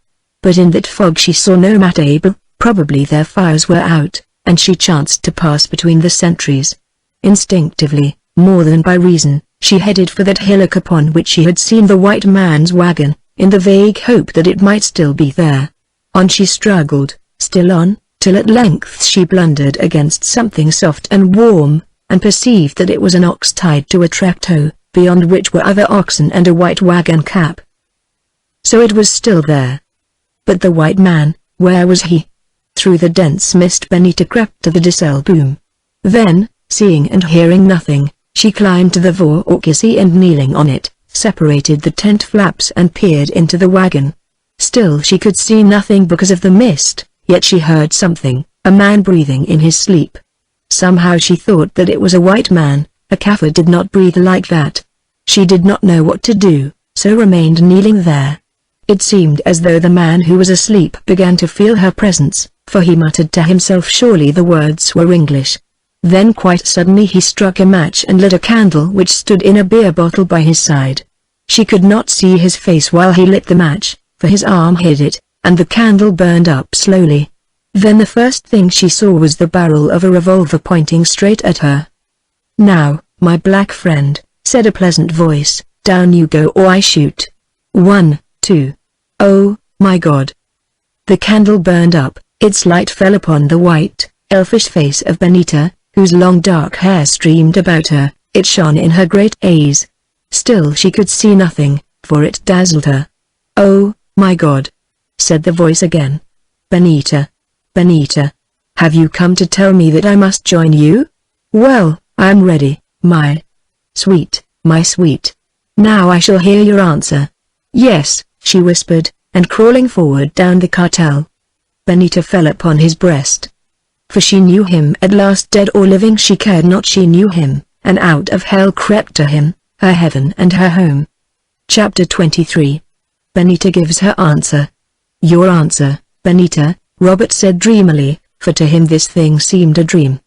But in that fog she saw no Matable, probably their fires were out, and she chanced to pass between the sentries. Instinctively, more than by reason, she headed for that hillock upon which she had seen the white man's wagon, in the vague hope that it might still be there. On she struggled, still on, till at length she blundered against something soft and warm, and perceived that it was an ox tied to a trapdoor, beyond which were other oxen and a white wagon cap. So it was still there. But the white man, where was he? Through the dense mist Benita crept to the diesel boom. Then, seeing and hearing nothing, she climbed to the vorauxy and kneeling on it, separated the tent flaps and peered into the wagon. Still she could see nothing because of the mist, yet she heard something, a man breathing in his sleep. Somehow she thought that it was a white man. A Kaffir did not breathe like that. She did not know what to do, so remained kneeling there. It seemed as though the man who was asleep began to feel her presence, for he muttered to himself, surely the words were English. Then quite suddenly he struck a match and lit a candle which stood in a beer bottle by his side. She could not see his face while he lit the match, for his arm hid it, and the candle burned up slowly. Then the first thing she saw was the barrel of a revolver pointing straight at her. "Now, my black friend," said a pleasant voice, "down you go or I shoot. 1, 2. Oh, my God." The candle burned up, its light fell upon the white, elfish face of Benita, whose long dark hair streamed about her. It shone in her great eyes. Still she could see nothing, for it dazzled her. "Oh, my God," said the voice again. "Benita. Benita. Have you come to tell me that I must join you? Well, I am ready, my sweet, my sweet. Now I shall hear your answer." "Yes," she whispered, and crawling forward down the cartel, Benita fell upon his breast. For she knew him at last, dead or living she cared not, she knew him, and out of hell crept to him, her heaven and her home. Chapter 23. Benita gives her answer. "Your answer, Benita," Robert said dreamily, for to him this thing seemed a dream.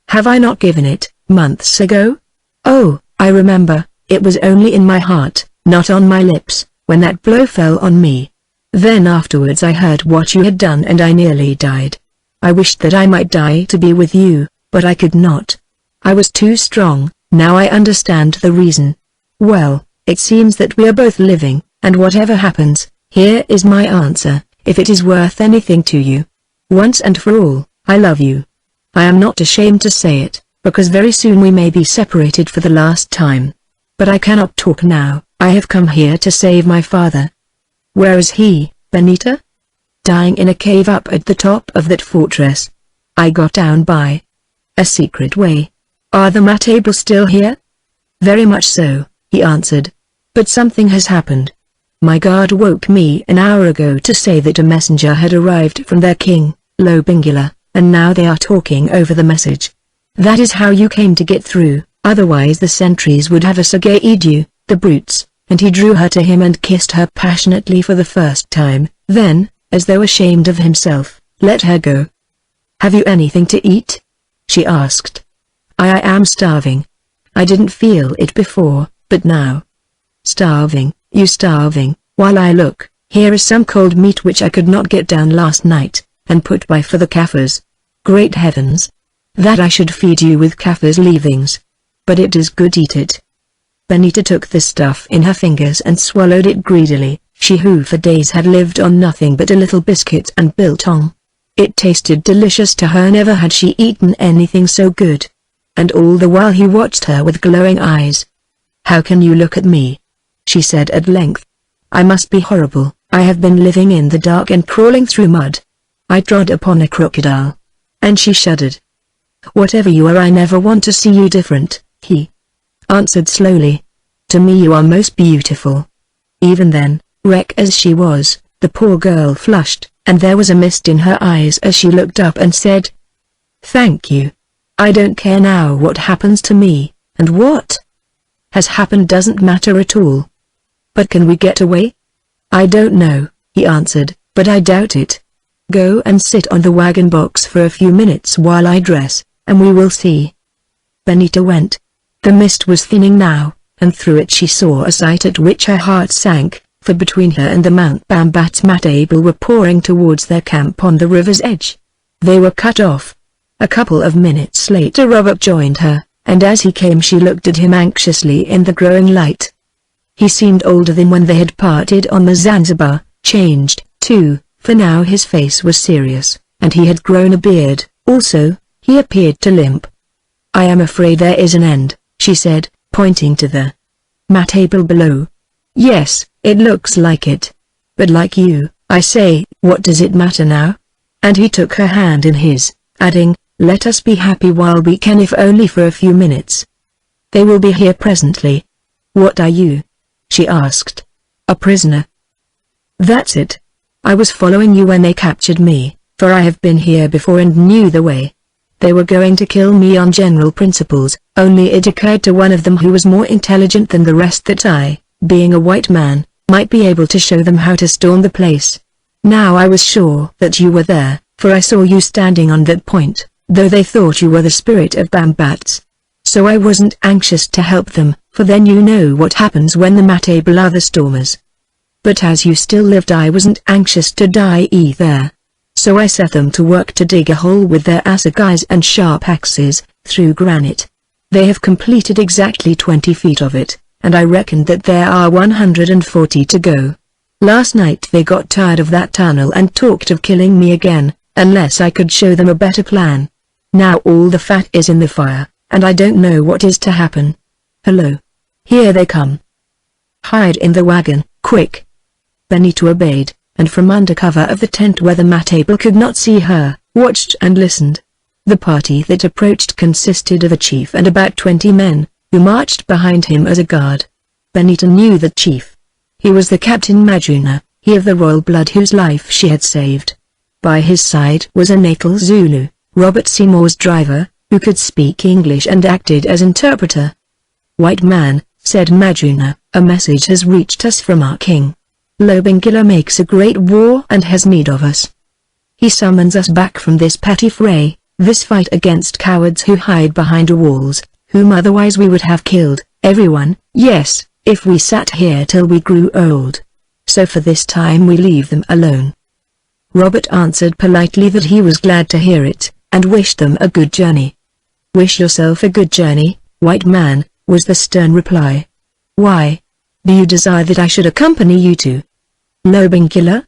"Have I not given it, months ago? Oh, I remember, it was only in my heart, not on my lips, when that blow fell on me. Then afterwards I heard what you had done and I nearly died. I wished that I might die to be with you, but I could not. I was too strong. Now I understand the reason. Well, it seems that we are both living, and whatever happens, here is my answer, if it is worth anything to you. Once and for all, I love you. I am not ashamed to say it, because very soon we may be separated for the last time. But I cannot talk now, I have come here to save my father. Where is he, Benita? Dying in a cave up at the top of that fortress. I got down by a secret way. Are the Matables still here? Very much so, he answered. But something has happened. My guard woke me an hour ago to say that a messenger had arrived from their king, Lobingula, and now they are talking over the message. That is how you came to get through, otherwise the sentries would have assagayed you, the brutes, and he drew her to him and kissed her passionately for the first time, then, as though ashamed of himself, let her go. Have you anything to eat? She asked. I am starving. I didn't feel it before, but now. Starving, you starving, while I look, here is some cold meat which I could not get down last night, and put by for the Kaffirs. Great heavens! That I should feed you with Kaffirs' leavings. But it is good, eat it. Benita took the stuff in her fingers and swallowed it greedily, she who for days had lived on nothing but a little biscuit and biltong. It tasted delicious to her, never had she eaten anything so good. And all the while he watched her with glowing eyes. How can you look at me? She said at length. I must be horrible, I have been living in the dark and crawling through mud. I trod upon a crocodile. And she shuddered. Whatever you are, I never want to see you different, he answered slowly. To me you are most beautiful. Even then, wreck as she was, the poor girl flushed, and there was a mist in her eyes as she looked up and said, Thank you. I don't care now what happens to me, and what has happened doesn't matter at all. But can we get away? I don't know, he answered, but I doubt it. Go and sit on the wagon box for a few minutes while I dress, and we will see. Benita went. The mist was thinning now, and through it she saw a sight at which her heart sank, for between her and the Mount Bambat's Matable were pouring towards their camp on the river's edge. They were cut off. A couple of minutes later Robert joined her, and as he came she looked at him anxiously in the growing light. He seemed older than when they had parted on the Zanzibar, changed, too, for now his face was serious, and he had grown a beard, also, he appeared to limp. I am afraid there is an end, she said, pointing to the Matable below. Yes, it looks like it. But like you, I say, what does it matter now? And he took her hand in his, adding, let us be happy while we can, if only for a few minutes. They will be here presently. What are you? She asked. A prisoner. That's it. I was following you when they captured me, for I have been here before and knew the way. They were going to kill me on general principles, only it occurred to one of them who was more intelligent than the rest that I, being a white man, might be able to show them how to storm the place. Now I was sure that you were there, for I saw you standing on that point, though they thought you were the spirit of Bambats. So I wasn't anxious to help them, for then you know what happens when the Matable are the stormers. But as you still lived I wasn't anxious to die either. So I set them to work to dig a hole with their assegais and sharp axes, through granite. They have completed exactly 20 feet of it, and I reckon that there are 140 to go. Last night they got tired of that tunnel and talked of killing me again, unless I could show them a better plan. Now all the fat is in the fire, and I don't know what is to happen. Hello. Here they come. Hide in the wagon, quick. Benita obeyed, and from under cover of the tent where the Matable could not see her, watched and listened. The party that approached consisted of a chief and about 20 men, who marched behind him as a guard. Benita knew the chief. He was the Captain Majuna, he of the royal blood whose life she had saved. By his side was a natal Zulu, Robert Seymour's driver, who could speak English and acted as interpreter. White man, said Majuna, a message has reached us from our king. Lobingula makes a great war and has need of us. He summons us back from this petty fray, this fight against cowards who hide behind walls, whom otherwise we would have killed, everyone, yes, if we sat here till we grew old. So for this time we leave them alone. Robert answered politely that he was glad to hear it, and wished them a good journey. Wish yourself a good journey, white man, was the stern reply. Why? Do you desire that I should accompany you to Lobingula?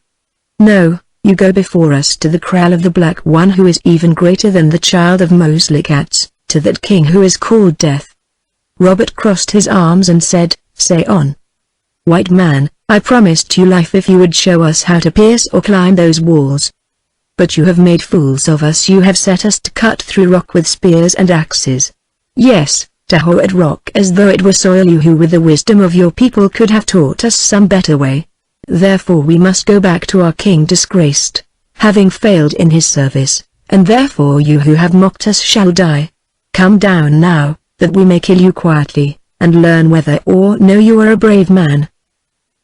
No, you go before us to the kraal of the Black One who is even greater than the child of Moslikats, to that king who is called Death. Robert crossed his arms and said, say on. White man, I promised you life if you would show us how to pierce or climb those walls. But you have made fools of us. You have set us to cut through rock with spears and axes. Yes, to hoe at rock as though it were soil. You who with the wisdom of your people could have taught us some better way. Therefore we must go back to our king disgraced, having failed in his service, and therefore you who have mocked us shall die. Come down now, that we may kill you quietly, and learn whether or no you are a brave man.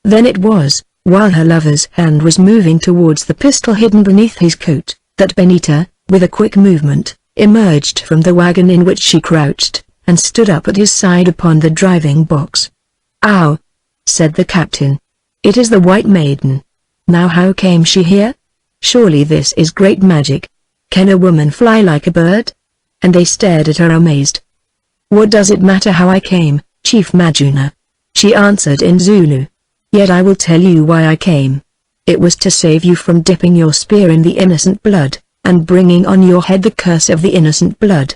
Then it was, while her lover's hand was moving towards the pistol hidden beneath his coat, that Benita, with a quick movement, emerged from the wagon in which she crouched, and stood up at his side upon the driving box. "Ow!" said the captain. "It is the White Maiden. Now how came she here? Surely this is great magic. Can a woman fly like a bird?" And they stared at her amazed. "What does it matter how I came, Chief Maguna?" she answered in Zulu. "Yet I will tell you why I came. It was to save you from dipping your spear in the innocent blood, and bringing on your head the curse of the innocent blood.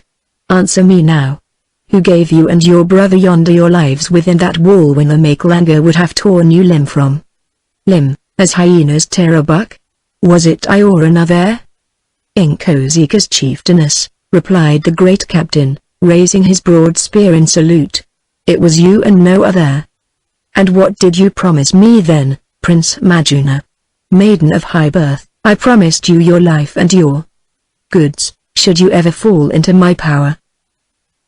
Answer me now. Who gave you and your brother yonder your lives within that wall when the Makalanga would have torn you limb from limb, as hyenas tear a buck? Was it I or another?" "Inkosika's chieftainess," replied the great captain, raising his broad spear in salute. "It was you and no other." "And what did you promise me then, Prince Maguna? Maiden of high birth, I promised you your life and your goods, should you ever fall into my power.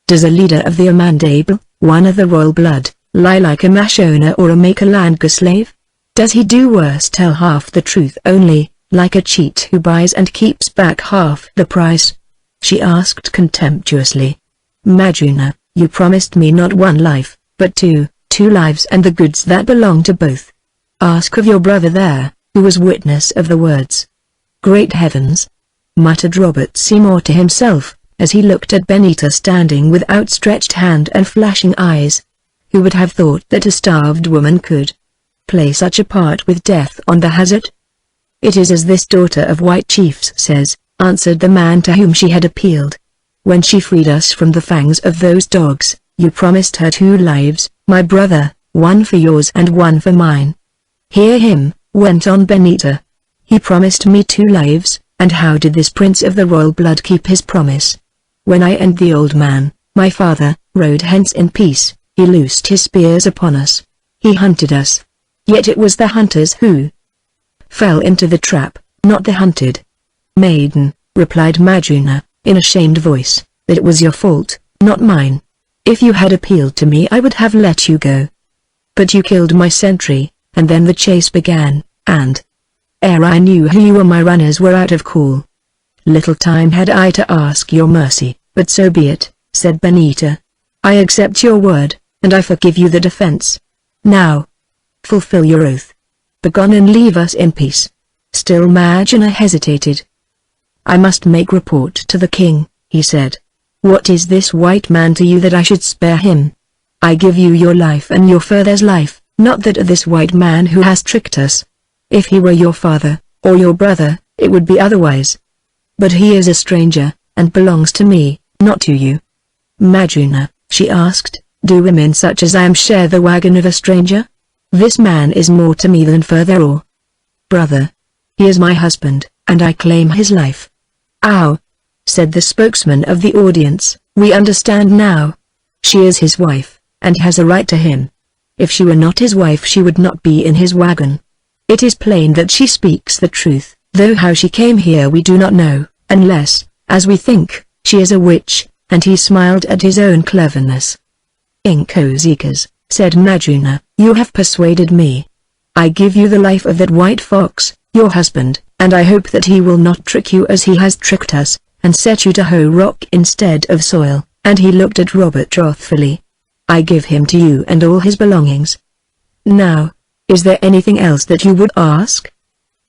Does a leader of the Amandable, one of the royal blood, lie like a Mashona or a Makalanga slave? Does he do worse, tell half the truth only, like a cheat who buys and keeps back half the price?" she asked contemptuously. "Maguna, you promised me not one life, but two lives and the goods that belong to both. Ask of your brother there, who was witness of the words." "Great heavens!" muttered Robert Seymour to himself, as he looked at Benita standing with outstretched hand and flashing eyes. Who would have thought that a starved woman could play such a part with death on the hazard? "It is as this daughter of white chiefs says," answered the man to whom she had appealed. "When she freed us from the fangs of those dogs, you promised her 2 lives, my brother, 1 for yours and 1 for mine." "Hear him," went on Benita. "He promised me 2 lives, and how did this prince of the royal blood keep his promise? When I and the old man, my father, rode hence in peace, he loosed his spears upon us. He hunted us. Yet it was the hunters who fell into the trap, not the hunted." "Maiden," replied Maguna, in a shamed voice, "that it was your fault, not mine. If you had appealed to me I would have let you go. But you killed my sentry, and then the chase began, and ere I knew who you were my runners were out of call. Little time had I to ask your mercy, but so be it," said Benita. "I accept your word, and I forgive you the defense. Now, fulfill your oath. Begone and leave us in peace." Still Maguna hesitated. "I must make report to the king," he said. "What is this white man to you that I should spare him? I give you your life and your father's life, not that of this white man who has tricked us. If he were your father, or your brother, it would be otherwise. But he is a stranger, and belongs to me, not to you." "Maguna," she asked, "do women such as I am share the wagon of a stranger? This man is more to me than father or brother. He is my husband, and I claim his life." "Ow!" said the spokesman of the audience, "we understand now. She is his wife, and has a right to him. If she were not his wife she would not be in his wagon. It is plain that she speaks the truth, though how she came here we do not know, unless, as we think, she is a witch," and he smiled at his own cleverness. "Inkosikas," said Maguna, "you have persuaded me. I give you the life of that white fox, your husband, and I hope that he will not trick you as he has tricked us, and set you to hoe rock instead of soil," and he looked at Robert wrathfully. "I give him to you and all his belongings. Now, is there anything else that you would ask?"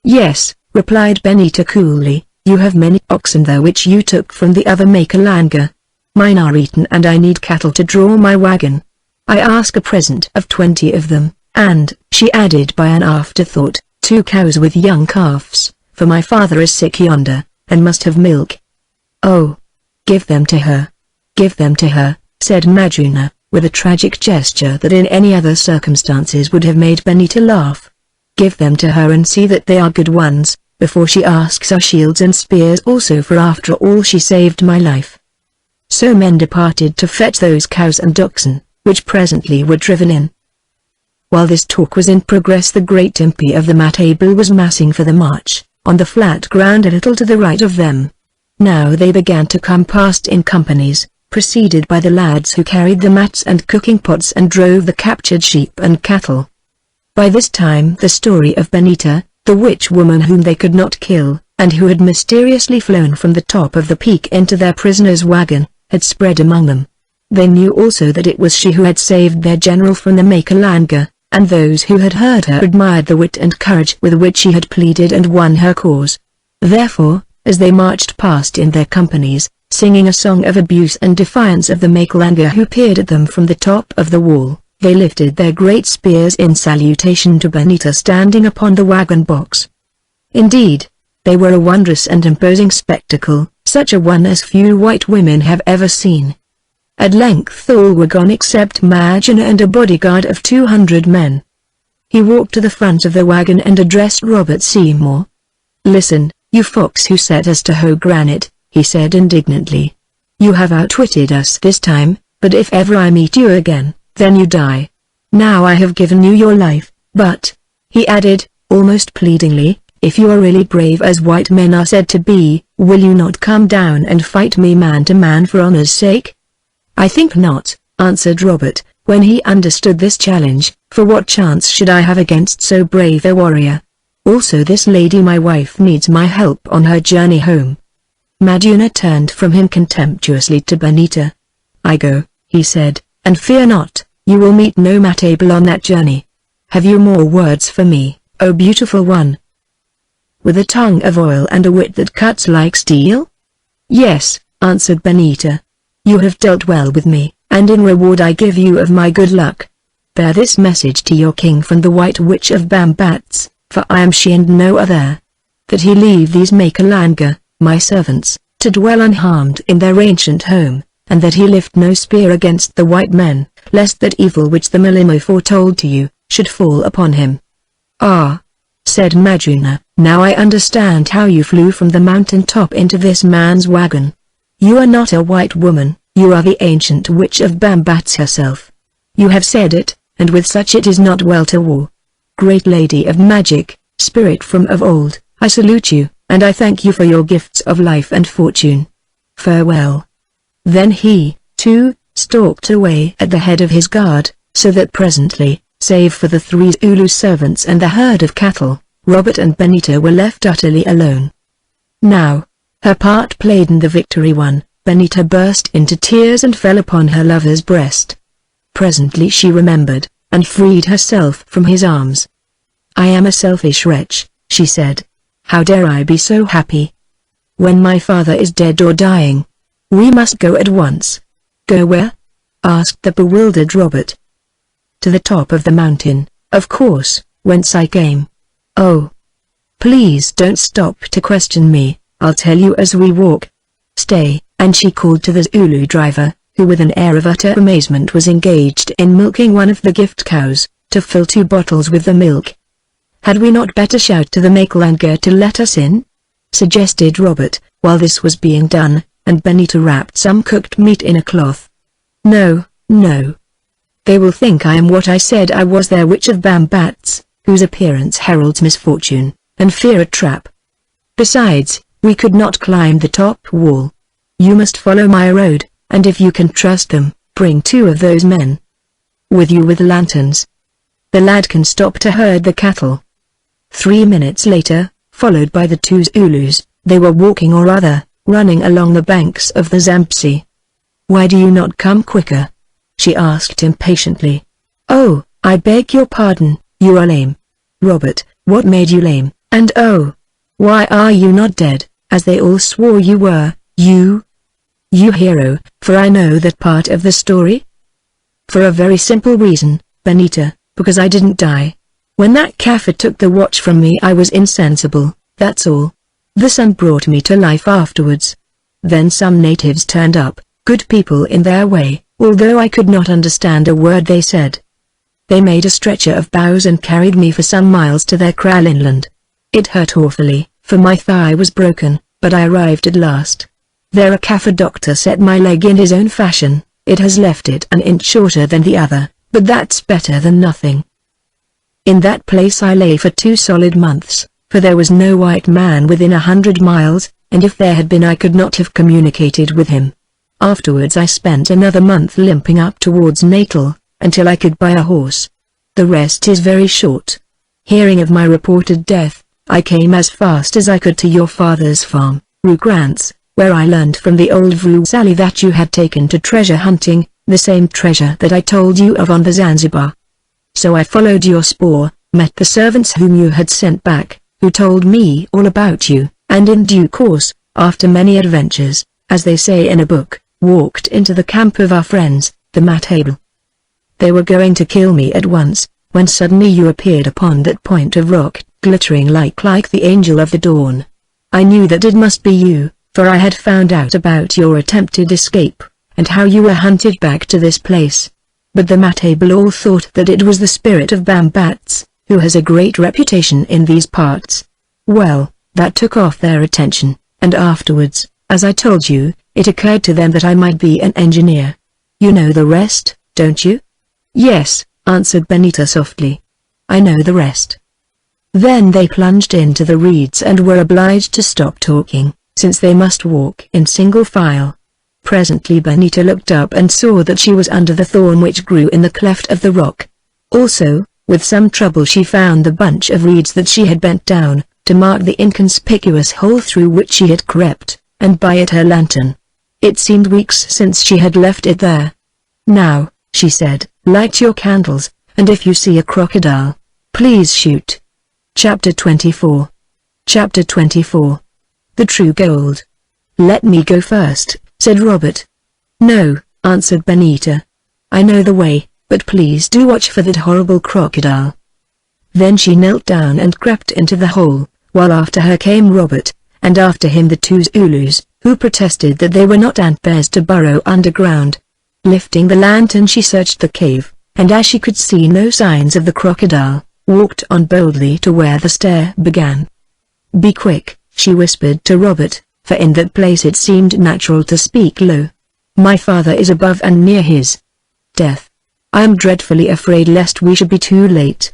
"Yes," replied Benita coolly, "you have many oxen there which you took from the other Makalanga. Mine are eaten and I need cattle to draw my wagon. I ask a present of 20 of them, and," she added by an afterthought, 2 cows with young calves, for my father is sick yonder, and must have milk." "Oh, give them to her. Give them to her," said Maguna, with a tragic gesture that in any other circumstances would have made Benita laugh. "Give them to her and see that they are good ones, before she asks our shields and spears also, for after all she saved my life." So men departed to fetch those cows and oxen, which presently were driven in. While this talk was in progress, the great impi of the table was massing for the march, on the flat ground a little to the right of them. Now they began to come past in companies, preceded by the lads who carried the mats and cooking pots and drove the captured sheep and cattle. By this time the story of Benita, the witch woman whom they could not kill, and who had mysteriously flown from the top of the peak into their prisoner's wagon, had spread among them. They knew also that it was she who had saved their general from the Makalanga, and those who had heard her admired the wit and courage with which she had pleaded and won her cause. Therefore, as they marched past in their companies, singing a song of abuse and defiance of the Makalanga who peered at them from the top of the wall, they lifted their great spears in salutation to Benita standing upon the wagon box. Indeed, they were a wondrous and imposing spectacle, such a one as few white women have ever seen. At length all were gone except Magneon and a bodyguard of 200 men. He walked to the front of the wagon and addressed Robert Seymour. "Listen, you fox who set us to hoe granite," he said indignantly. "You have outwitted us this time, but if ever I meet you again, then you die. Now I have given you your life, but," he added, almost pleadingly, "if you are really brave as white men are said to be, will you not come down and fight me man to man for honor's sake?" "I think not," answered Robert, when he understood this challenge, "for what chance should I have against so brave a warrior? Also this lady my wife needs my help on her journey home." Magneon turned from him contemptuously to Benita. "I go," he said, "and fear not, you will meet no table on that journey. Have you more words for me, O beautiful one? With a tongue of oil and a wit that cuts like steel?" "Yes," answered Benita. "You have dealt well with me, and in reward I give you of my good luck. Bear this message to your king from the White Witch of Bambats, for I am she and no other. That he leave these Makalanga, my servants, to dwell unharmed in their ancient home, and that he lift no spear against the white men, lest that evil which the Malimo foretold to you, should fall upon him." "Ah," said Magneon, "now I understand how you flew from the mountain top into this man's wagon. You are not a white woman, you are the ancient witch of Bambats herself. You have said it, and with such it is not well to war. Great lady of magic, spirit from of old, I salute you, and I thank you for your gifts of life and fortune. Farewell." Then he, too, stalked away at the head of his guard, so that presently, save for the 3 Zulu servants and the herd of cattle, Robert and Benita were left utterly alone. Now, her part played and the victory won, Benita burst into tears and fell upon her lover's breast. Presently she remembered, and freed herself from his arms. "I am a selfish wretch," she said. "How dare I be so happy? When my father is dead or dying. We must go at once." "Go where?" asked the bewildered Robert. "To the top of the mountain, of course, whence I came." "Oh. Please don't stop to question me, I'll tell you as we walk. Stay," and she called to the Zulu driver, who with an air of utter amazement was engaged in milking one of the gift cows, to fill 2 bottles with the milk. "Had we not better shout to the Makalanga to let us in?" suggested Robert, while this was being done, and Benita wrapped some cooked meat in a cloth. "No, no. They will think I am what I said I was, their witch of Bambats, whose appearance heralds misfortune, and fear a trap. Besides, we could not climb the top wall. You must follow my road, and if you can trust them, bring 2 of those men with you with lanterns. The lad can stop to herd the cattle." 3 minutes later, followed by the 2 Zulus, they were walking or rather, running along the banks of the Zambesi. "Why do you not come quicker?" she asked impatiently. "Oh, I beg your pardon, you are lame." "Robert, what made you lame, and oh, why are you not dead, as they all swore you were, you hero, for I know that part of the story?" "For a very simple reason, Benita, because I didn't die. When that Kaffir took the watch from me I was insensible, that's all. The sun brought me to life afterwards. Then some natives turned up, good people in their way, although I could not understand a word they said. They made a stretcher of boughs and carried me for some miles to their kraal inland. It hurt awfully, for my thigh was broken, but I arrived at last. There a Kaffir doctor set my leg in his own fashion. It has left it an inch shorter than the other, but that's better than nothing. In that place I lay for 2 solid months, for there was no white man within 100 miles, and if there had been I could not have communicated with him. Afterwards I spent another month limping up towards Natal, until I could buy a horse. The rest is very short. Hearing of my reported death, I came as fast as I could to your father's farm, Rugrants, where I learned from the old Vrouw Sally that you had taken to treasure hunting, the same treasure that I told you of on the Zanzibar. So I followed your spoor, met the servants whom you had sent back, who told me all about you, and in due course, after many adventures, as they say in a book, walked into the camp of our friends, the Matable. They were going to kill me at once, when suddenly you appeared upon that point of rock, glittering like the angel of the dawn. I knew that it must be you, for I had found out about your attempted escape, and how you were hunted back to this place. But the Matable all thought that it was the spirit of Bambats, who has a great reputation in these parts. Well, that took off their attention, and afterwards, as I told you, it occurred to them that I might be an engineer. You know the rest, don't you? Yes, answered Benita softly. I know the rest. Then they plunged into the reeds and were obliged to stop talking, since they must walk in single file. Presently Benita looked up and saw that she was under the thorn which grew in the cleft of the rock. Also, with some trouble she found the bunch of reeds that she had bent down, to mark the inconspicuous hole through which she had crept, and by it her lantern. It seemed weeks since she had left it there. Now, she said, light your candles, and if you see a crocodile, please shoot. Chapter 24. Chapter 24. The True Gold. Let me go first, said Robert. No, answered Benita. I know the way, but please do watch for that horrible crocodile. Then she knelt down and crept into the hole, while after her came Robert, and after him the 2 Zulus, who protested that they were not ant bears to burrow underground. Lifting the lantern she searched the cave, and as she could see no signs of the crocodile, walked on boldly to where the stair began. Be quick, she whispered to Robert, for in that place it seemed natural to speak low. My father is above and near his death. I am dreadfully afraid lest we should be too late.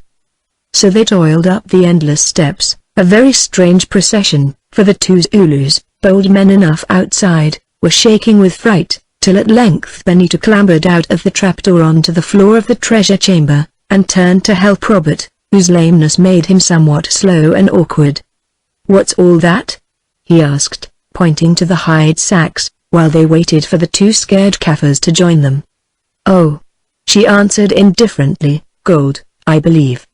So they toiled up the endless steps, a very strange procession, for the 2 Zulus, bold men enough outside, were shaking with fright, till at length Benita clambered out of the trapdoor onto the floor of the treasure chamber, and turned to help Robert, whose lameness made him somewhat slow and awkward. What's all that? He asked, pointing to the hide sacks, while they waited for the 2 scared Kaffirs to join them. Oh, she answered indifferently, gold, I believe.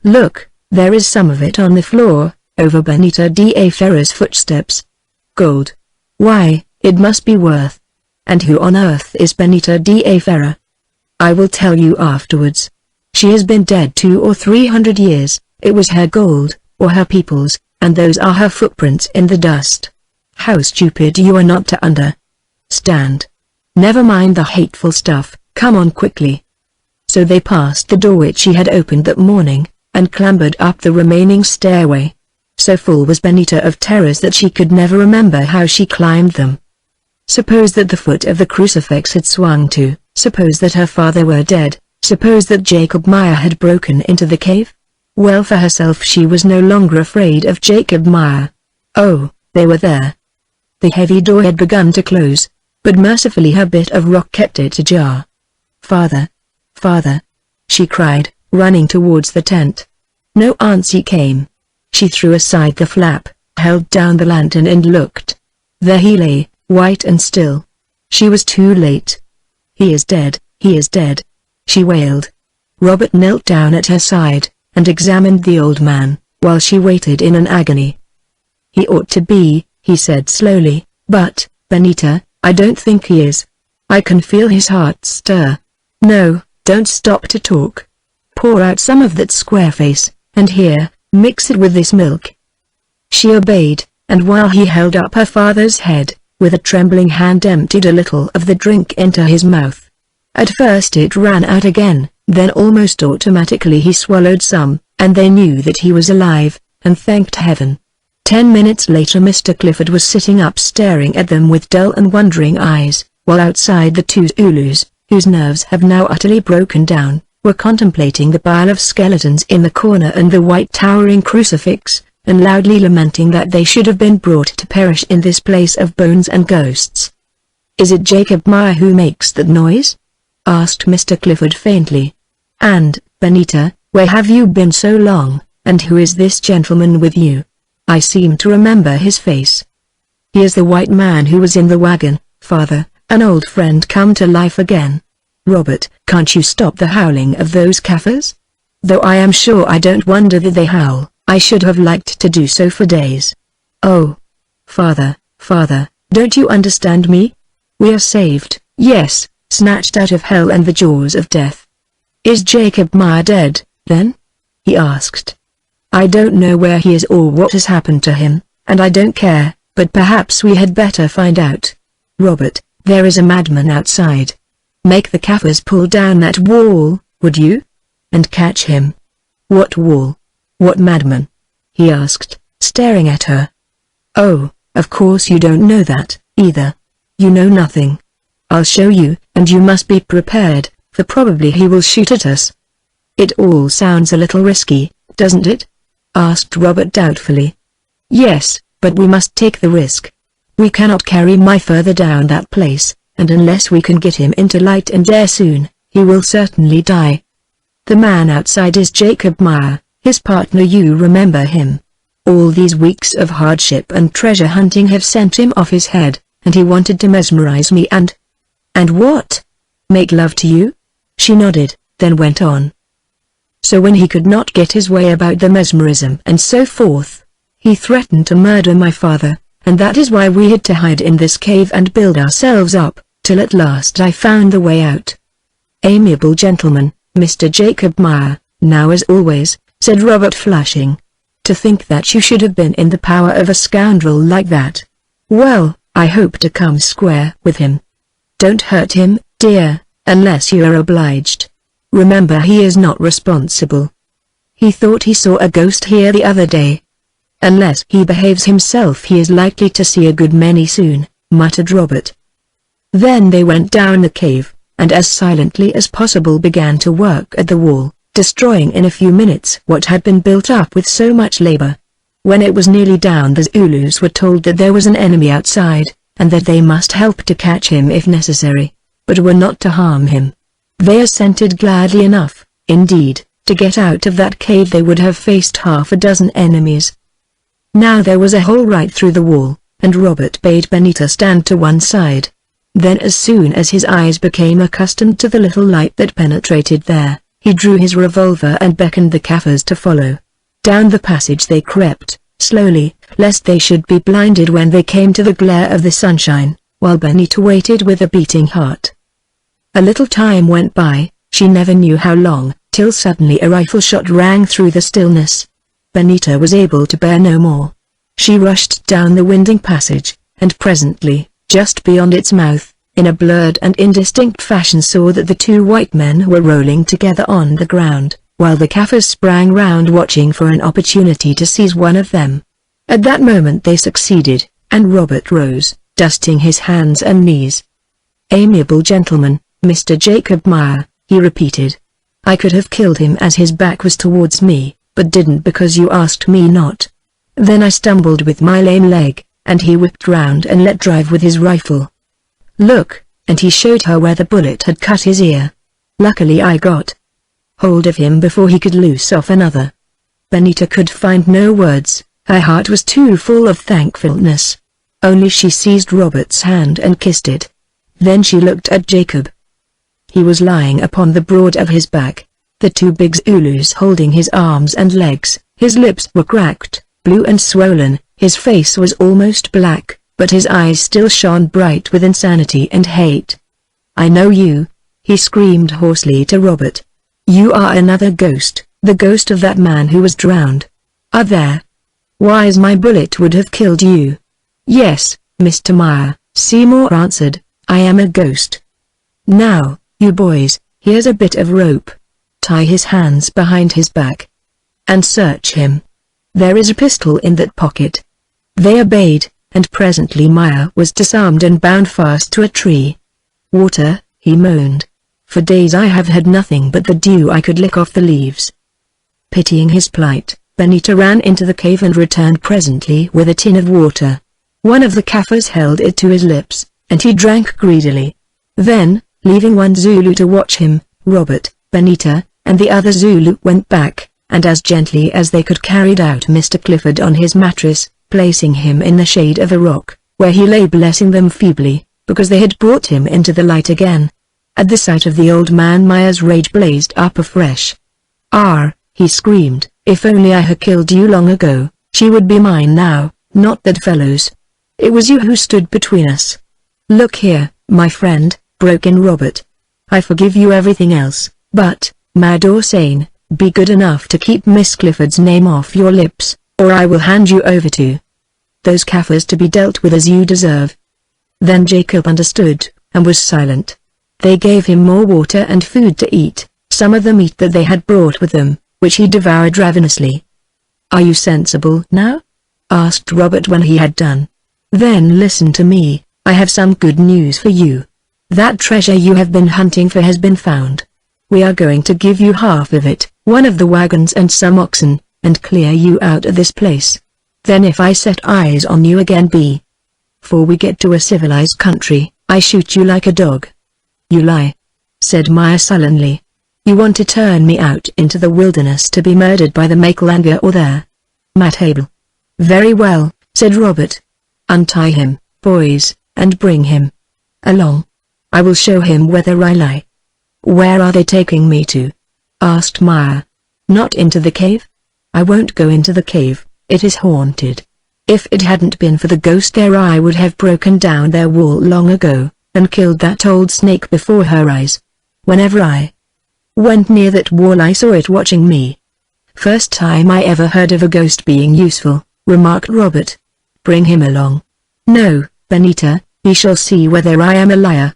Look, there is some of it on the floor, over Benita da Ferra's footsteps. Gold. Why, it must be worth. And who on earth is Benita da Ferra? I will tell you afterwards. She has been dead 200 or 300 years, it was her gold, or her people's, and those are her footprints in the dust. How stupid you are not to understand. Never mind the hateful stuff, come on quickly. So they passed the door which she had opened that morning, and clambered up the remaining stairway. So full was Benita of terrors that she could never remember how she climbed them. Suppose that the foot of the crucifix had swung to, suppose that her father were dead, suppose that Jacob Meyer had broken into the cave? Well, for herself she was no longer afraid of Jacob Meyer. Oh, they were there. The heavy door had begun to close, but mercifully her bit of rock kept it ajar. Father! Father! She cried, running towards the tent. No answer came. She threw aside the flap, held down the lantern and looked. There he lay, white and still. She was too late. He is dead, he is dead, she wailed. Robert knelt down at her side, and examined the old man, while she waited in an agony. He ought to be, he said slowly, but, Benita, I don't think he is. I can feel his heart stir. No, don't stop to talk. Pour out some of that square face, and here, mix it with this milk. She obeyed, and while he held up her father's head, with a trembling hand emptied a little of the drink into his mouth. At first it ran out again, then almost automatically he swallowed some, and they knew that he was alive, and thanked heaven. 10 minutes later Mr. Clifford was sitting up staring at them with dull and wondering eyes, while outside the two Zulus, whose nerves have now utterly broken down, were contemplating the pile of skeletons in the corner and the white towering crucifix, and loudly lamenting that they should have been brought to perish in this place of bones and ghosts. "Is it Jacob Meyer who makes that noise?" asked Mr. Clifford faintly. "And, Benita, where have you been so long, and who is this gentleman with you? I seem to remember his face." "He is the white man who was in the wagon, father, an old friend come to life again. Robert, can't you stop the howling of those Kaffirs? Though I am sure I don't wonder that they howl, I should have liked to do so for days." "Oh, father, don't you understand me? We are saved, yes, snatched out of hell and the jaws of death." "Is Jacob Meyer dead, then?" he asked. "I don't know where he is or what has happened to him, and I don't care, but perhaps we had better find out. Robert, there is a madman outside. Make the Kaffirs pull down that wall, would you? And catch him." "What wall? What madman?" he asked, staring at her. "Oh, of course you don't know that, either. You know nothing. I'll show you, and you must be prepared, for probably he will shoot at us." "It all sounds a little risky, doesn't it?" asked Robert doubtfully. "Yes, but we must take the risk. We cannot carry my further down that place, and unless we can get him into light and air soon, he will certainly die. The man outside is Jacob Meyer, his partner. You remember him. All these weeks of hardship and treasure hunting have sent him off his head, and he wanted to mesmerize me and what? Make love to you?" She nodded, then went on. "So when he could not get his way about the mesmerism and so forth, he threatened to murder my father, and that is why we had to hide in this cave and build ourselves up, till at last I found the way out." "Amiable gentleman, Mr. Jacob Meyer, now as always," said Robert flushing. "To think that you should have been in the power of a scoundrel like that. Well, I hope to come square with him. Don't hurt him, dear, unless you are obliged. Remember he is not responsible. He thought he saw a ghost here the other day. Unless he behaves himself he is likely to see a good many soon," muttered Robert. Then they went down the cave, and as silently as possible began to work at the wall, destroying in a few minutes what had been built up with so much labor. When it was nearly down the Zulus were told that there was an enemy outside, and that they must help to catch him if necessary, but were not to harm him. They assented gladly enough. Indeed, to get out of that cave they would have faced half a dozen enemies. Now there was a hole right through the wall, and Robert bade Benita stand to one side. Then as soon as his eyes became accustomed to the little light that penetrated there, he drew his revolver and beckoned the Kaffirs to follow. Down the passage they crept, slowly, lest they should be blinded when they came to the glare of the sunshine, while Benita waited with a beating heart. A little time went by, she never knew how long, till suddenly a rifle shot rang through the stillness. Benita was able to bear no more. She rushed down the winding passage, and presently, just beyond its mouth, in a blurred and indistinct fashion saw that the two white men were rolling together on the ground, while the Kaffirs sprang round watching for an opportunity to seize one of them. At that moment they succeeded, and Robert rose, dusting his hands and knees. "Amiable gentleman, Mr. Jacob Meyer," he repeated. "I could have killed him as his back was towards me, but didn't because you asked me not. Then I stumbled with my lame leg, and he whipped round and let drive with his rifle. Look," and he showed her where the bullet had cut his ear. "Luckily I got hold of him before he could loose off another." Benita could find no words, her heart was too full of thankfulness. Only she seized Robert's hand and kissed it. Then she looked at Jacob. He was lying upon the broad of his back, the two big Zulus holding his arms and legs. His lips were cracked, blue and swollen, his face was almost black, but his eyes still shone bright with insanity and hate. "I know you," he screamed hoarsely to Robert. "You are another ghost, the ghost of that man who was drowned. Are there? Wise my bullet would have killed you." "Yes, Mr. Meyer," Seymour answered, "I am a ghost." "Now, "You boys, here's a bit of rope. Tie his hands behind his back. And search him. There is a pistol in that pocket." They obeyed, and presently Maya was disarmed and bound fast to a tree. "Water," he moaned. "For days I have had nothing but the dew I could lick off the leaves." Pitying his plight, Benita ran into the cave and returned presently with a tin of water. One of the Kaffirs held it to his lips, and he drank greedily. Then, leaving one Zulu to watch him, Robert, Benita, and the other Zulu went back, and as gently as they could carried out Mr. Clifford on his mattress, placing him in the shade of a rock, where he lay blessing them feebly, because they had brought him into the light again. At the sight of the old man Maya's rage blazed up afresh. "Ah!" he screamed, "if only I had killed you long ago, she would be mine now, not that fellow's. It was you who stood between us." "Look here, my friend," broke in Robert. "I forgive you everything else, but, mad or sane, be good enough to keep Miss Clifford's name off your lips, or I will hand you over to those Kaffirs to be dealt with as you deserve." Then Jacob understood, and was silent. They gave him more water and food to eat, some of the meat that they had brought with them, which he devoured ravenously. "Are you sensible now?" asked Robert when he had done. "Then listen to me, I have some good news for you. That treasure you have been hunting for has been found. We are going to give you half of it, one of the wagons and some oxen, and clear you out of this place. Then if I set eyes on you again before we get to a civilized country, I shoot you like a dog." "You lie," said Maya sullenly. "You want to turn me out into the wilderness to be murdered by the Makelanga or their Mathable." "Very well," said Robert. "Untie him, boys, and bring him along. I will show him whether I lie." "Where are they taking me to?" asked Maya. "Not into the cave? I won't go into the cave, it is haunted. If it hadn't been for the ghost there I would have broken down their wall long ago, and killed that old snake before her eyes. Whenever I went near that wall I saw it watching me." "First time I ever heard of a ghost being useful," remarked Robert. "Bring him along." "No, Benita, he shall see whether I am a liar."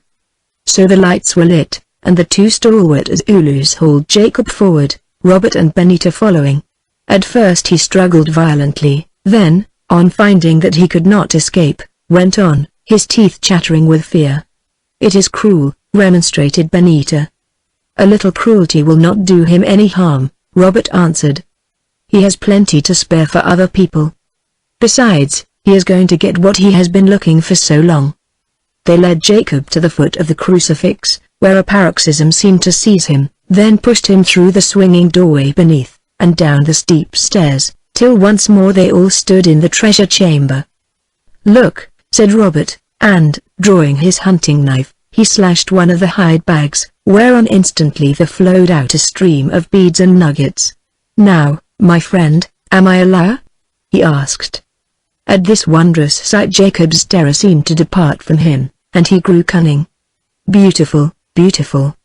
So the lights were lit, and the two stalwart Zulus hauled Jacob forward, Robert and Benita following. At first he struggled violently, then, on finding that he could not escape, went on, his teeth chattering with fear. "It is cruel," remonstrated Benita. "A little cruelty will not do him any harm," Robert answered. "He has plenty to spare for other people. Besides, he is going to get what he has been looking for so long." They led Jacob to the foot of the crucifix, where a paroxysm seemed to seize him, then pushed him through the swinging doorway beneath, and down the steep stairs, till once more they all stood in the treasure chamber. "Look," said Robert, and, drawing his hunting knife, he slashed one of the hide bags, whereon instantly there flowed out a stream of beads and nuggets. "Now, my friend, am I a liar?" he asked. At this wondrous sight Jacob's terror seemed to depart from him, and he grew cunning. "Beautiful, beautiful,"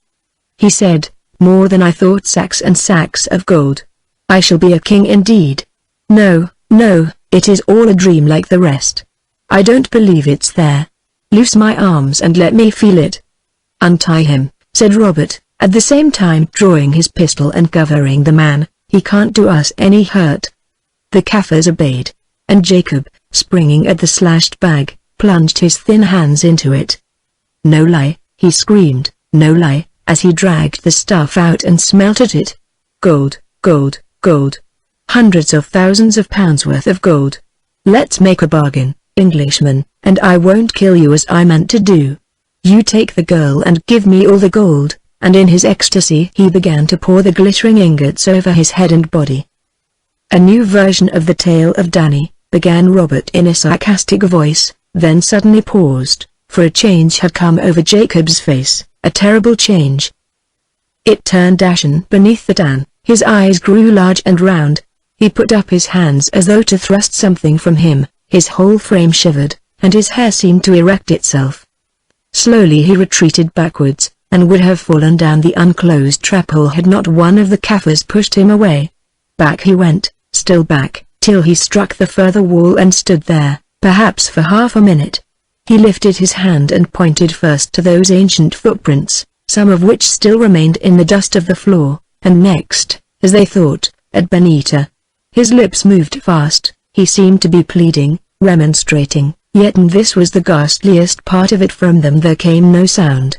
he said, "more than I thought. Sacks and sacks of gold. I shall be a king indeed. No, no, it is all a dream like the rest. I don't believe it's there. Loose my arms and let me feel it." "Untie him," said Robert, at the same time drawing his pistol and covering the man. "He can't do us any hurt." The Kaffirs obeyed, and Jacob, springing at the slashed bag, plunged his thin hands into it. "No lie," he screamed, "no lie," as he dragged the stuff out and smelt at it. "Gold, gold, gold. Hundreds of thousands of pounds worth of gold. Let's make a bargain, Englishman, and I won't kill you as I meant to do. You take the girl and give me all the gold," and in his ecstasy he began to pour the glittering ingots over his head and body. "A new version of the tale of Danny," began Robert in a sarcastic voice, then suddenly paused, for a change had come over Jacob's face, a terrible change. It turned ashen beneath the tan, his eyes grew large and round. He put up his hands as though to thrust something from him, his whole frame shivered, and his hair seemed to erect itself. Slowly he retreated backwards, and would have fallen down the unclosed trap-hole had not one of the Kaffirs pushed him away. Back he went, still back, till he struck the further wall and stood there, perhaps for half a minute. He lifted his hand and pointed first to those ancient footprints, some of which still remained in the dust of the floor, and next, as they thought, at Benita. His lips moved fast, he seemed to be pleading, remonstrating, yet and this was the ghastliest part of it, from them there came no sound.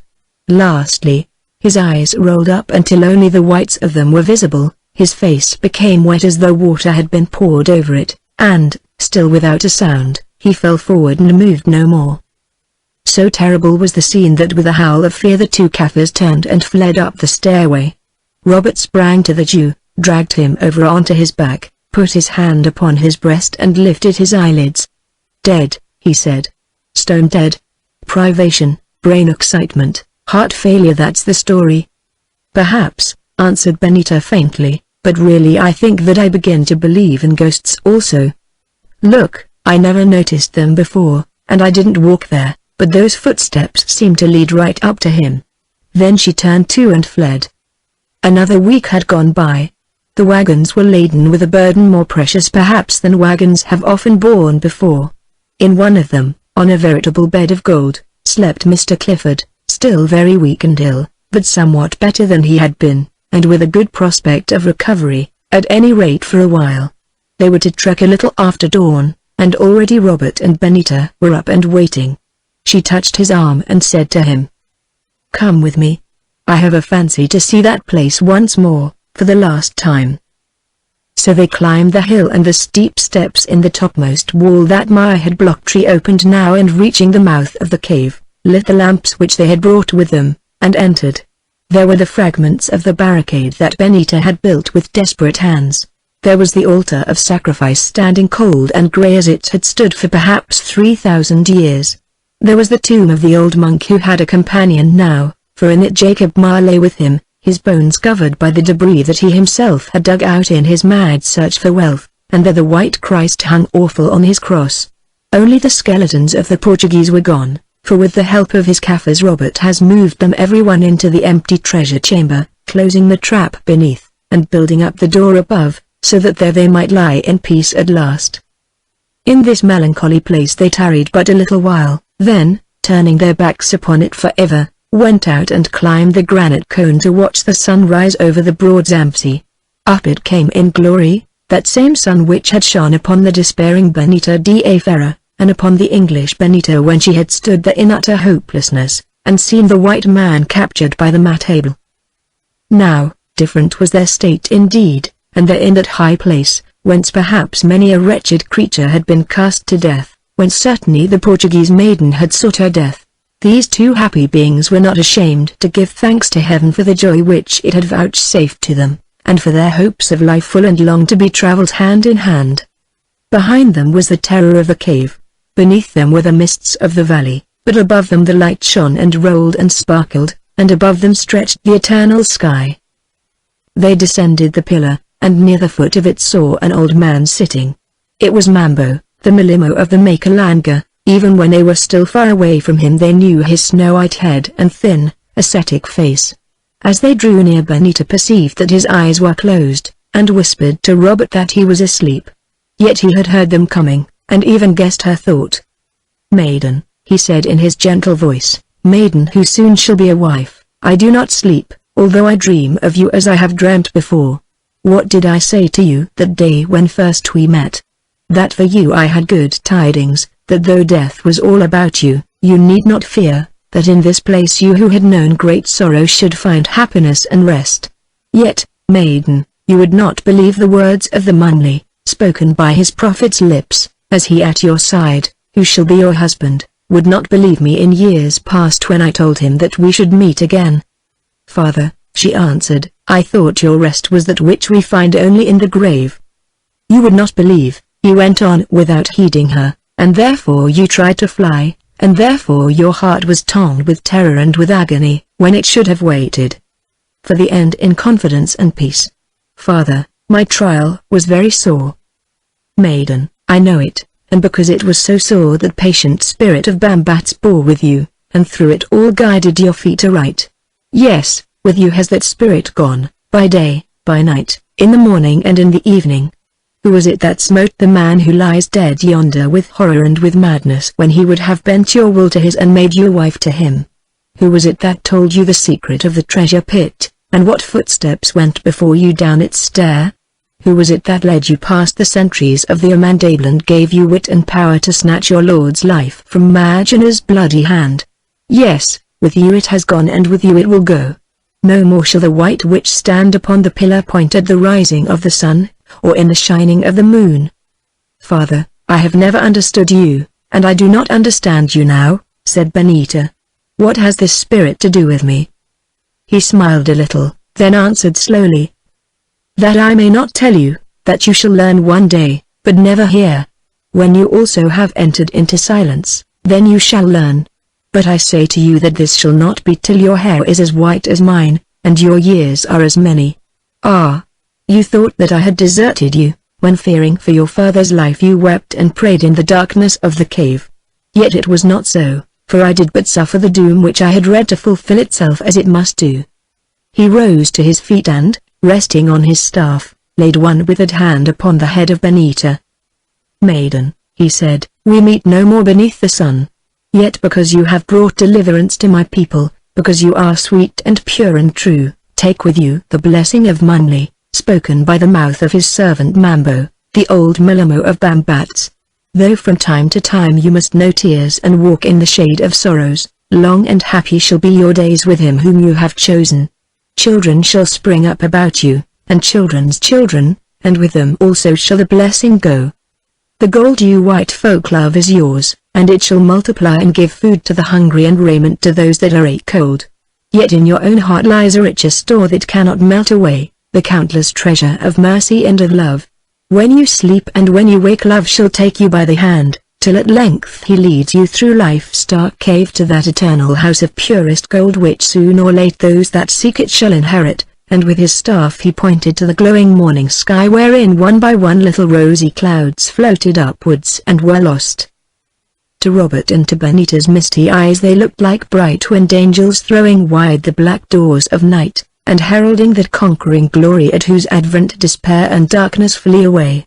Lastly, his eyes rolled up until only the whites of them were visible, his face became wet as though water had been poured over it, and, still without a sound, he fell forward and moved no more. So terrible was the scene that with a howl of fear the two Kaffirs turned and fled up the stairway. Robert sprang to the Jew, dragged him over onto his back, put his hand upon his breast and lifted his eyelids. "Dead," he said. "Stone dead. Privation, brain excitement, heart failure, that's the story." "Perhaps," answered Benita faintly, "but really I think that I begin to believe in ghosts also. Look, I never noticed them before, and I didn't walk there, but those footsteps seem to lead right up to him." Then she turned to and fled. Another week had gone by. The wagons were laden with a burden more precious perhaps than wagons have often borne before. In one of them, on a veritable bed of gold, slept Mr. Clifford, still very weak and ill, but somewhat better than he had been, and with a good prospect of recovery, at any rate for a while. They were to trek a little after dawn, and already Robert and Benita were up and waiting. She touched his arm and said to him, "Come with me. I have a fancy to see that place once more, for the last time." So they climbed the hill, and the steep steps in the topmost wall that Maya had blocked tree opened now, and reaching the mouth of the cave, lit the lamps which they had brought with them, and entered. There were the fragments of the barricade that Benita had built with desperate hands. There was the altar of sacrifice standing cold and grey as it had stood for perhaps 3,000 years. There was the tomb of the old monk who had a companion now, for in it Jacob Marr lay with him, his bones covered by the debris that he himself had dug out in his mad search for wealth, and there the white Christ hung awful on his cross. Only the skeletons of the Portuguese were gone, for with the help of his Kaffirs Robert has moved them everyone into the empty treasure chamber, closing the trap beneath, and building up the door above, so that there they might lie in peace at last. In this melancholy place they tarried but a little while, then, turning their backs upon it forever, went out and climbed the granite cone to watch the sun rise over the broad Zambesi. Up it came in glory, that same sun which had shone upon the despairing Benita da Ferra, and upon the English Benita when she had stood there in utter hopelessness, and seen the white man captured by the Matable. Now, different was their state indeed, and their in that high place, whence perhaps many a wretched creature had been cast to death, whence certainly the Portuguese maiden had sought her death. These two happy beings were not ashamed to give thanks to heaven for the joy which it had vouchsafed to them, and for their hopes of life full and long to be travelled hand in hand. Behind them was the terror of the cave. Beneath them were the mists of the valley, but above them the light shone and rolled and sparkled, and above them stretched the eternal sky. They descended the pillar, and near the foot of it saw an old man sitting. It was Mambo, the Milimo of the Makalanga. Even when they were still far away from him they knew his snow-white head and thin, ascetic face. As they drew near Benita perceived that his eyes were closed, and whispered to Robert that he was asleep. Yet he had heard them coming, and even guessed her thought. "Maiden," he said in his gentle voice, "maiden who soon shall be a wife, I do not sleep, although I dream of you as I have dreamt before. What did I say to you that day when first we met? That for you I had good tidings, that though death was all about you, you need not fear, that in this place you who had known great sorrow should find happiness and rest. Yet, maiden, you would not believe the words of the Munli, spoken by his prophet's lips, as he at your side, who shall be your husband, would not believe me in years past when I told him that we should meet again." "Father," she answered, "I thought your rest was that which we find only in the grave." "You would not believe," he went on without heeding her, "and therefore you tried to fly, and therefore your heart was torn with terror and with agony, when it should have waited for the end in confidence and peace. Father, my trial was very sore. Maiden, I know it, and because it was so sore that patient spirit of Bambat's bore with you, and through it all guided your feet aright. Yes, with you has that spirit gone, by day, by night, in the morning and in the evening. Who was it that smote the man who lies dead yonder with horror and with madness when he would have bent your will to his and made you a wife to him? Who was it that told you the secret of the treasure pit, and what footsteps went before you down its stair? Who was it that led you past the sentries of the Amandable and gave you wit and power to snatch your lord's life from Magneon's bloody hand? Yes, with you it has gone and with you it will go. No more shall the White Witch stand upon the pillar point at the rising of the sun, or in the shining of the moon. Father, I have never understood you, and I do not understand you now, said Benita. What has this spirit to do with me? He smiled a little, then answered slowly. That I may not tell you, that you shall learn one day, but never here. When you also have entered into silence, then you shall learn. But I say to you that this shall not be till your hair is as white as mine, and your years are as many. Ah! You thought that I had deserted you, when fearing for your father's life you wept and prayed in the darkness of the cave. Yet it was not so, for I did but suffer the doom which I had read to fulfill itself as it must do. He rose to his feet and, resting on his staff, laid one withered hand upon the head of Benita. Maiden, he said, we meet no more beneath the sun. Yet because you have brought deliverance to my people, because you are sweet and pure and true, take with you the blessing of Manly, spoken by the mouth of his servant Mambo, the old Milamo of Bambats. Though from time to time you must know tears and walk in the shade of sorrows, long and happy shall be your days with him whom you have chosen. Children shall spring up about you, and children's children, and with them also shall the blessing go. The gold you white folk love is yours, and it shall multiply and give food to the hungry and raiment to those that are cold. Yet in your own heart lies a richer store that cannot melt away, the countless treasure of mercy and of love. When you sleep and when you wake love shall take you by the hand, till at length he leads you through life's dark cave to that eternal house of purest gold which soon or late those that seek it shall inherit, and with his staff he pointed to the glowing morning sky wherein one by one little rosy clouds floated upwards and were lost. To Robert and to Benita's misty eyes they looked like bright winged angels throwing wide the black doors of night, and heralding that conquering glory at whose advent despair and darkness flee away.